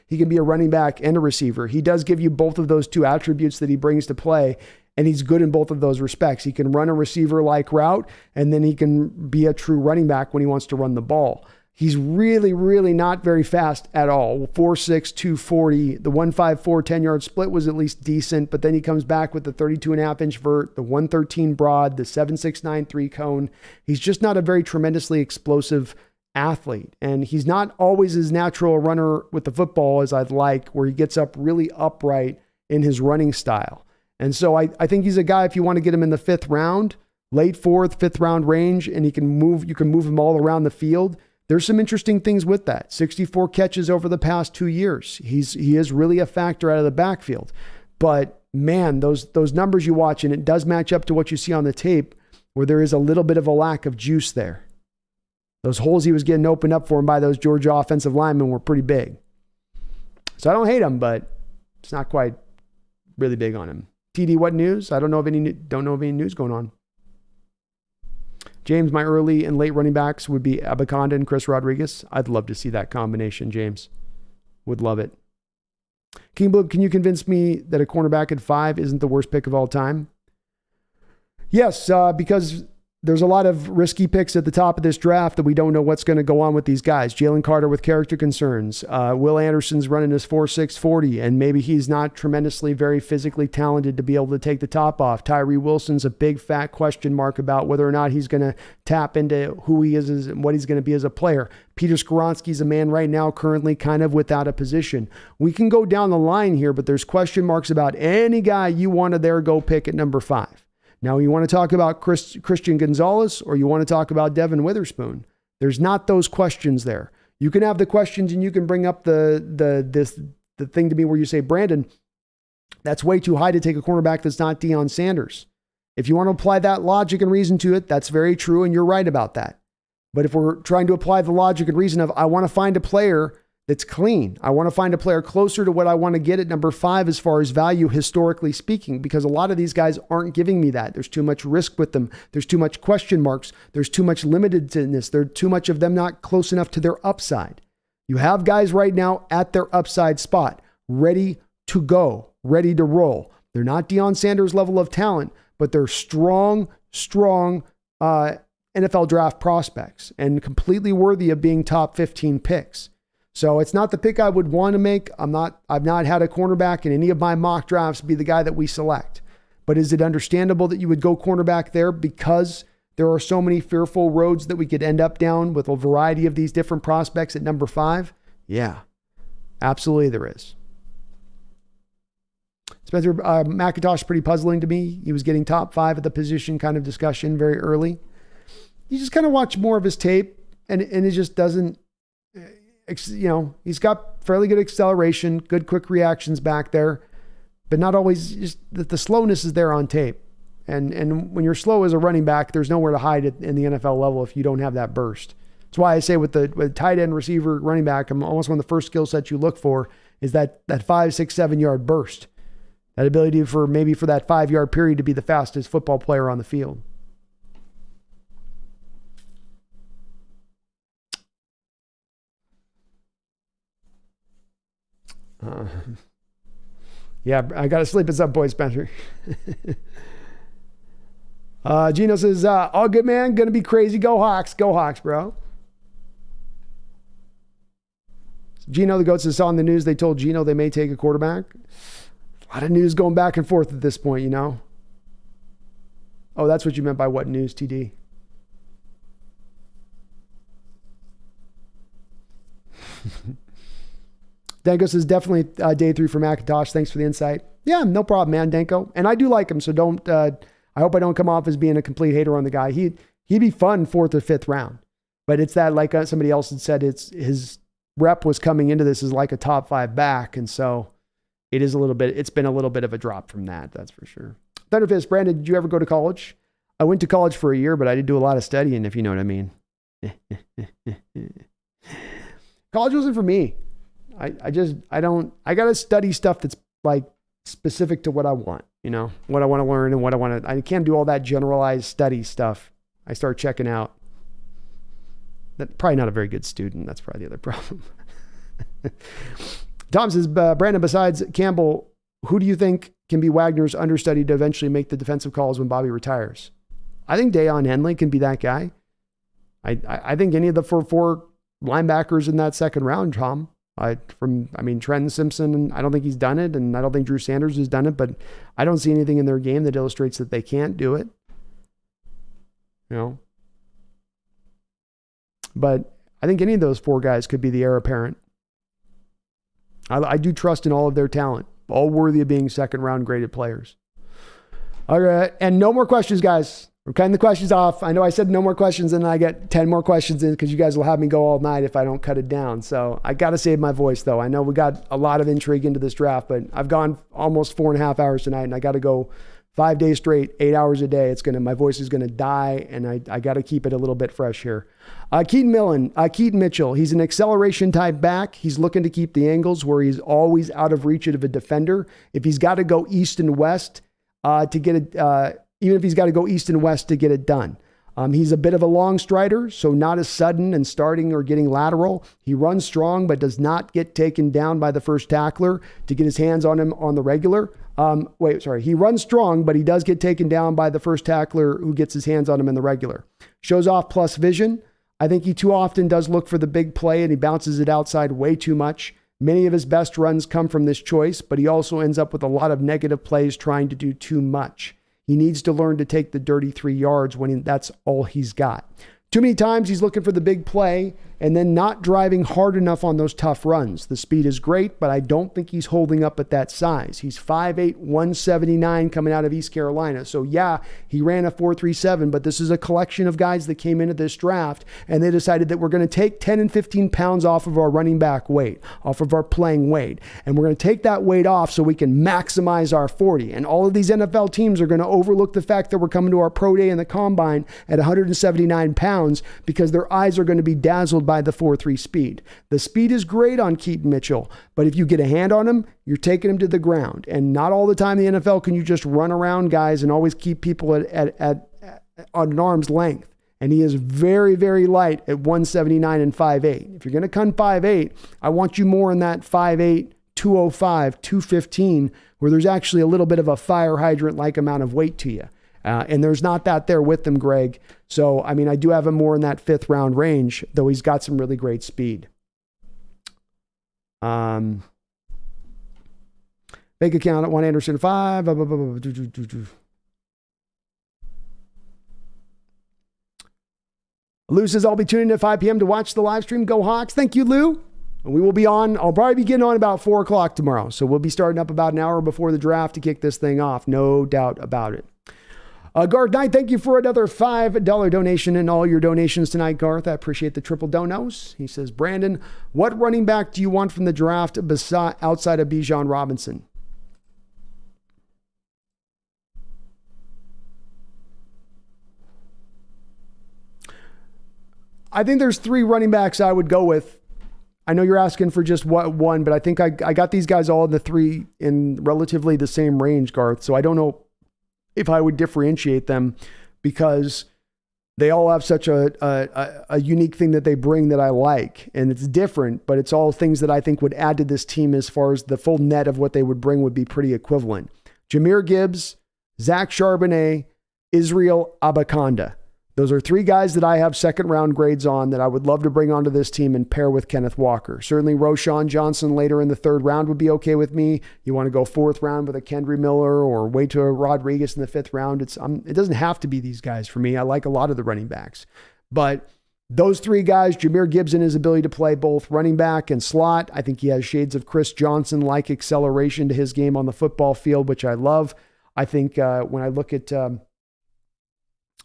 he can be a running back and a receiver. He does give you both of those 2 attributes that he brings to play, and he's good in both of those respects. He can run a receiver-like route, and then he can be a true running back when he wants to run the ball. He's really, really not very fast at all. 4.6, 240. The 1.54 10-yard split was at least decent, but then he comes back with the 32.5-inch vert, the 113 broad, the 7.69 3-cone. He's just not a very tremendously explosive athlete, and he's not always as natural a runner with the football as I'd like, where he gets up really upright in his running style. And so I think he's a guy, if you want to get him in the 5th round, late 4th, 5th round range, and you can move him all around the field. There's some interesting things with that. 64 catches over the past 2 years. He is really a factor out of the backfield. But man, those numbers you watch, and it does match up to what you see on the tape, where there is a little bit of a lack of juice there. Those holes he was getting opened up for him by those Georgia offensive linemen were pretty big. So I don't hate him, but it's not quite really big on him. TD, what news? I don't know of any news going on. James, my early and late running backs would be Abaconda and Chris Rodriguez. I'd love to see that combination, James. Would love it. King Bloop, can you convince me that a cornerback at 5 isn't the worst pick of all time? Yes, because there's a lot of risky picks at the top of this draft that we don't know what's going to go on with these guys. Jalen Carter with character concerns. Will Anderson's running his 4.6 40, and maybe he's not tremendously very physically talented to be able to take the top off. Tyree Wilson's a big fat question mark about whether or not he's going to tap into who he is and what he's going to be as a player. Peter Skoronski's a man right now currently kind of without a position. We can go down the line here, but there's question marks about any guy you want to go pick at number 5. Now, you want to talk about Christian Gonzalez or you want to talk about Devin Witherspoon? There's not those questions there. You can have the questions and you can bring up the thing to me where you say, Brandon, That's way too high to take a cornerback that's not Deion Sanders. If you want to apply that logic and reason to it, that's very true, and you're right about that. But if we're trying to apply the logic and reason of, I want to find a player that's clean, I want to find a player closer to what I want to get at number 5 as far as value, historically speaking, because a lot of these guys aren't giving me that. There's too much risk with them. There's too much question marks. There's too much limitedness. There's too much of them not close enough to their upside. You have guys right now at their upside spot, ready to go, ready to roll. They're not Deion Sanders level of talent, but they're strong NFL draft prospects and completely worthy of being top 15 picks. So it's not the pick I would want to make. I've not had a cornerback in any of my mock drafts be the guy that we select. But is it understandable that you would go cornerback there because there are so many fearful roads that we could end up down with a variety of these different prospects at number 5? Yeah, absolutely there is. Spencer McIntosh, pretty puzzling to me. He was getting top 5 at the position kind of discussion very early. You just kind of watch more of his tape and it just doesn't, he's got fairly good acceleration, good quick reactions back there, but not always. Just the slowness is there on tape. And when you're slow as a running back, there's nowhere to hide it in the NFL level if you don't have that burst. That's why I say with tight end, receiver, running back, I'm almost one of the first skill sets you look for is that 5, 6, 7 yard burst. That ability for that 5 yard period to be the fastest football player on the field. Yeah, I got to sleep at some point, Spencer. Gino says, all good, man. Going to be crazy. Go Hawks. Go Hawks, bro. Gino the Goat says, saw on the news they told Gino they may take a quarterback. A lot of news going back and forth at this point, you know. Oh, that's what you meant by what news, TD? Danko says, definitely day 3 for McIntosh. Thanks for the insight. Yeah, no problem, man, Danko. And I do like him, so don't. I hope I don't come off as being a complete hater on the guy. He'd be fun 4th or 5th round. But it's that, like somebody else had said, it's his rep was coming into this as like a top 5 back, and so it's been a little bit of a drop from that, that's for sure. Thunderfist, Brandon, did you ever go to college? I went to college for a year, but I did do a lot of studying, if you know what I mean. College wasn't for me. I got to study stuff that's like specific to what I want, what I want to learn and I can't do all that generalized study stuff. I start checking out. That probably not a very good student. That's probably the other problem. Tom says, Brandon, besides Campbell, who do you think can be Wagner's understudy to eventually make the defensive calls when Bobby retires? I think Deion Henley can be that guy. I think any of the four linebackers in that second round, Tom. Trenton Simpson, and I don't think he's done it, and I don't think Drew Sanders has done it, but I don't see anything in their game that illustrates that they can't do it. But I think any of those 4 guys could be the heir apparent. I do trust in all of their talent, all worthy of being second round graded players. All right, and no more questions, guys. We're cutting the questions off. I know I said no more questions, and then I get 10 more questions in because you guys will have me go all night if I don't cut it down. So I got to save my voice, though. I know we got a lot of intrigue into this draft, but I've gone almost 4.5 hours tonight, and I got to go 5 days straight, 8 hours a day. My voice is going to die, and I got to keep it a little bit fresh here. Keaton Mitchell, he's an acceleration type back. He's looking to keep the angles where he's always out of reach of a defender. If he's got to go east and west to get it, even if he's got to go east and west to get it done. He's a bit of a long strider, so not as sudden and starting or getting lateral. He runs strong, but does not get taken down by the first tackler to get his hands on him on the regular. He runs strong, but he does get taken down by the first tackler who gets his hands on him in the regular. Shows off plus vision. I think he too often does look for the big play, and he bounces it outside way too much. Many of his best runs come from this choice, but he also ends up with a lot of negative plays trying to do too much. He needs to learn to take the dirty 3 yards when that's all he's got. Too many times he's looking for the big play and then not driving hard enough on those tough runs. The speed is great, but I don't think he's holding up at that size. He's 5'8", 179 coming out of East Carolina. So yeah, he ran a 4.37, but this is a collection of guys that came into this draft and they decided that we're going to take 10 and 15 pounds off of our running back weight, off of our playing weight. And we're going to take that weight off so we can maximize our 40. And all of these NFL teams are going to overlook the fact that we're coming to our pro day in the combine at 179 pounds because their eyes are going to be dazzled by the 4.3 speed. The speed is great on Keaton Mitchell, but if you get a hand on him, you're taking him to the ground. And not all the time in the NFL can you just run around guys and always keep people at an arm's length. And he is very, very light at 179 and 5'8". If you're going to come 5'8", I want you more in that 5'8", 205, 215, where there's actually a little bit of a fire hydrant-like amount of weight to you. And there's not that there with him, Greg. So, I mean, I do have him more in that 5th round range, though he's got some really great speed. Bank account at 1 Anderson 5. Lou says, I'll be tuning in at 5 p.m. to watch the live stream. Go Hawks. Thank you, Lou. We will be on. I'll probably be getting on about 4 o'clock tomorrow. So we'll be starting up about an hour before the draft to kick this thing off. No doubt about it. Garth Knight, thank you for another $5 donation and all your donations tonight, Garth. I appreciate the triple donos. He says, Brandon, what running back do you want from the draft outside of Bijan Robinson? I think there's 3 running backs I would go with. I know you're asking for just one, but I think I got these guys all in the 3 in relatively the same range, Garth. So I don't know if I would differentiate them because they all have such a unique thing that they bring that I like. And it's different, but it's all things that I think would add to this team as far as the full net of what they would bring would be pretty equivalent. Jahmyr Gibbs, Zach Charbonnet, Israel Abanikanda. Those are 3 guys that I have 2nd round grades on that I would love to bring onto this team and pair with Kenneth Walker. Certainly Roschon Johnson later in the 3rd round would be okay with me. You want to go 4th round with a Kendry Miller or wait to a Rodriguez in the 5th round. It doesn't have to be these guys for me. I like a lot of the running backs. But those 3 guys, Jahmyr Gibbs and his ability to play both running back and slot. I think he has shades of Chris Johnson-like acceleration to his game on the football field, which I love. I think when I look at...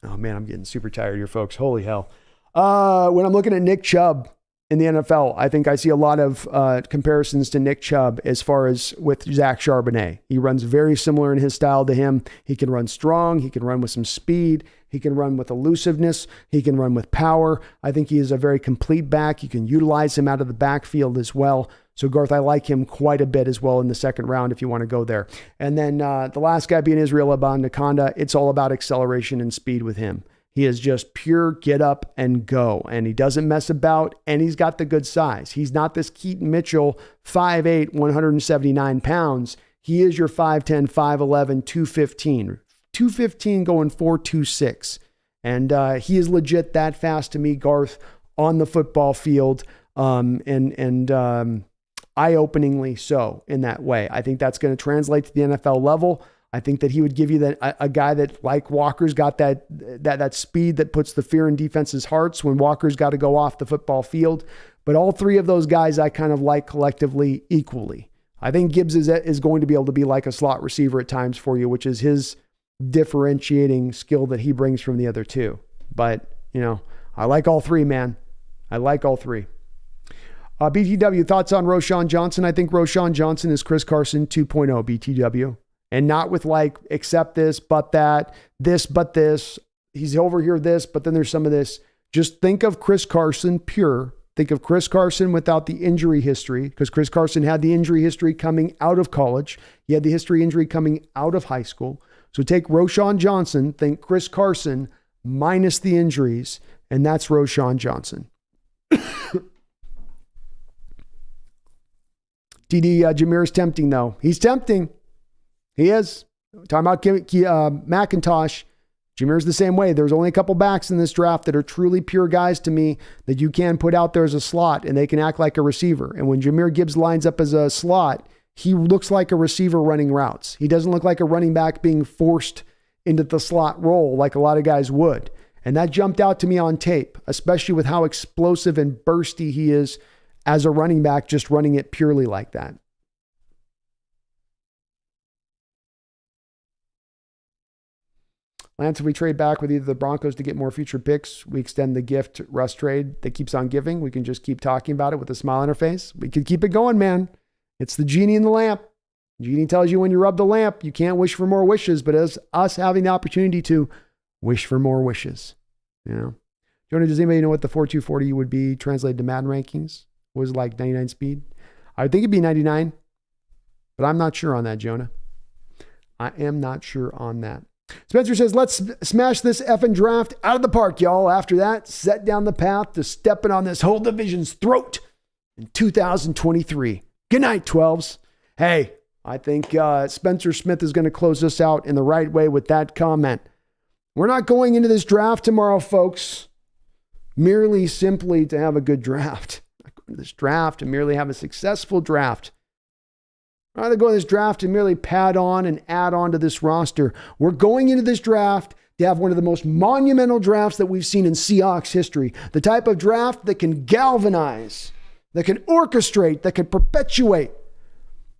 oh man, I'm getting super tired here, folks. Holy hell. When I'm looking at Nick Chubb in the NFL, I think I see a lot of comparisons to Nick Chubb as far as with Zach Charbonnet. He runs very similar in his style to him. He can run strong. He can run with some speed. He can run with elusiveness. He can run with power. I think he is a very complete back. You can utilize him out of the backfield as well. So Garth, I like him quite a bit as well in the 2nd round if you want to go there. And then the last guy being Israel Abanikanda, it's all about acceleration and speed with him. He is just pure get up and go. And he doesn't mess about, and he's got the good size. He's not this Keaton Mitchell, 5'8", 179 pounds. He is your 5'10", 5'11", 215. 215 going 4.26. And he is legit that fast to me, Garth, on the football field. Eye-openingly so in that way. I think that's going to translate to the NFL level. I think that he would give you that a guy that, like Walker's got that speed that puts the fear in defenses' hearts when Walker's got to go off the football field. But all 3 of those guys I kind of like collectively equally. I think Gibbs is going to be able to be like a slot receiver at times for you, which is his differentiating skill that he brings from the other 2. But, I like all 3, man. I like all 3. BTW, thoughts on Roschon Johnson? I think Roschon Johnson is Chris Carson 2.0 BTW. And not with like, accept this, but that, this, but this. He's over here, this, but then there's some of this. Just think of Chris Carson pure. Think of Chris Carson without the injury history, because Chris Carson had the injury history coming out of college. He had the history injury coming out of high school. So take Roschon Johnson, think Chris Carson minus the injuries, and that's Roschon Johnson. TD Jahmyr is tempting, though. He's tempting. He is. Talking about McIntosh. Jahmyr's the same way. There's only a couple backs in this draft that are truly pure guys to me that you can put out there as a slot and they can act like a receiver. And when Jahmyr Gibbs lines up as a slot, he looks like a receiver running routes. He doesn't look like a running back being forced into the slot role like a lot of guys would. And that jumped out to me on tape, especially with how explosive and bursty he is as a running back, just running it purely like that. Lance, if we trade back with either the Broncos to get more future picks, we extend the gift Russ trade that keeps on giving. We can just keep talking about it with a smile on our face. We can keep it going, man. It's the genie in the lamp. Genie tells you when you rub the lamp, you can't wish for more wishes, but as us having the opportunity to wish for more wishes. You know, Jonah, does anybody know what the 4.240 would be translated to Madden rankings? Was like 99 speed? I think it'd be 99, but I'm not sure on that, Jonah. I am not sure on that. Spencer says, let's smash this effing draft out of the park, y'all. After that, set down the path to stepping on this whole division's throat in 2023. Good night, 12s. Hey, I think Spencer Smith is going to close us out in the right way with that comment. We're not going into this draft tomorrow, folks, merely simply to have a good draft. We're not going to this draft to merely have a successful draft. We're not going to this draft to merely pad on and add on to this roster. We're going into this draft to have one of the most monumental drafts that we've seen in Seahawks history. The type of draft that can galvanize, that can orchestrate, that can perpetuate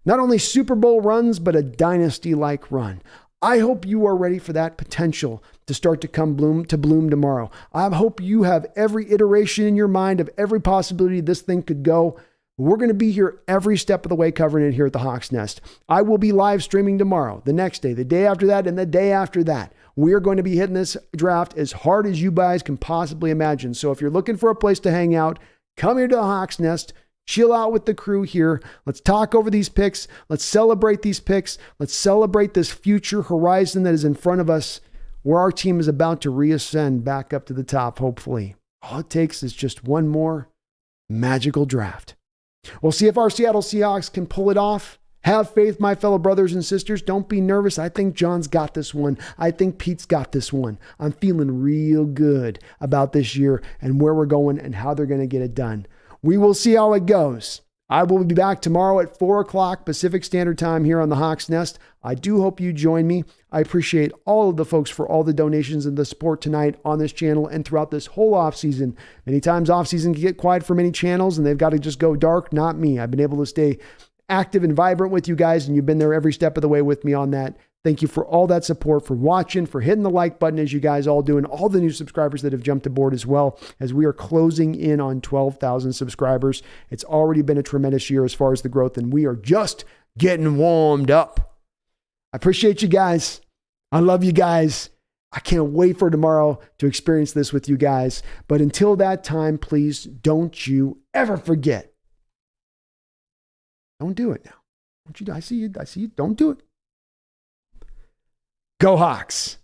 not only Super Bowl runs, but a dynasty-like run. I hope you are ready for that potential to start to bloom tomorrow. I hope you have every iteration in your mind of every possibility this thing could go. We're going to be here every step of the way covering it here at the Hawks Nest. I will be live streaming tomorrow, the next day, the day after that, and the day after that. We are going to be hitting this draft as hard as you guys can possibly imagine. So if you're looking for a place to hang out, come here to the Hawks Nest. Chill out with the crew here. Let's talk over these picks. Let's celebrate these picks. Let's celebrate this future horizon that is in front of us, where our team is about to reascend back up to the top, hopefully. All it takes is just one more magical draft. We'll see if our Seattle Seahawks can pull it off. Have faith, my fellow brothers and sisters. Don't be nervous. I think John's got this one. I think Pete's got this one. I'm feeling real good about this year and where we're going and how they're going to get it done. We will see how it goes. I will be back tomorrow at 4 o'clock Pacific Standard Time here on the Hawks Nest. I do hope you join me. I appreciate all of the folks for all the donations and the support tonight on this channel and throughout this whole offseason. Many times offseason can get quiet for many channels and they've got to just go dark. Not me. I've been able to stay active and vibrant with you guys, and you've been there every step of the way with me on that. Thank you for all that support, for watching, for hitting the like button as you guys all do, and all the new subscribers that have jumped aboard as well, as we are closing in on 12,000 subscribers. It's already been a tremendous year as far as the growth, and we are just getting warmed up. I appreciate you guys. I love you guys. I can't wait for tomorrow to experience this with you guys. But until that time, please don't you ever forget. Don't do it now. Don't you? I see you. I see you. Don't do it. Go Hawks.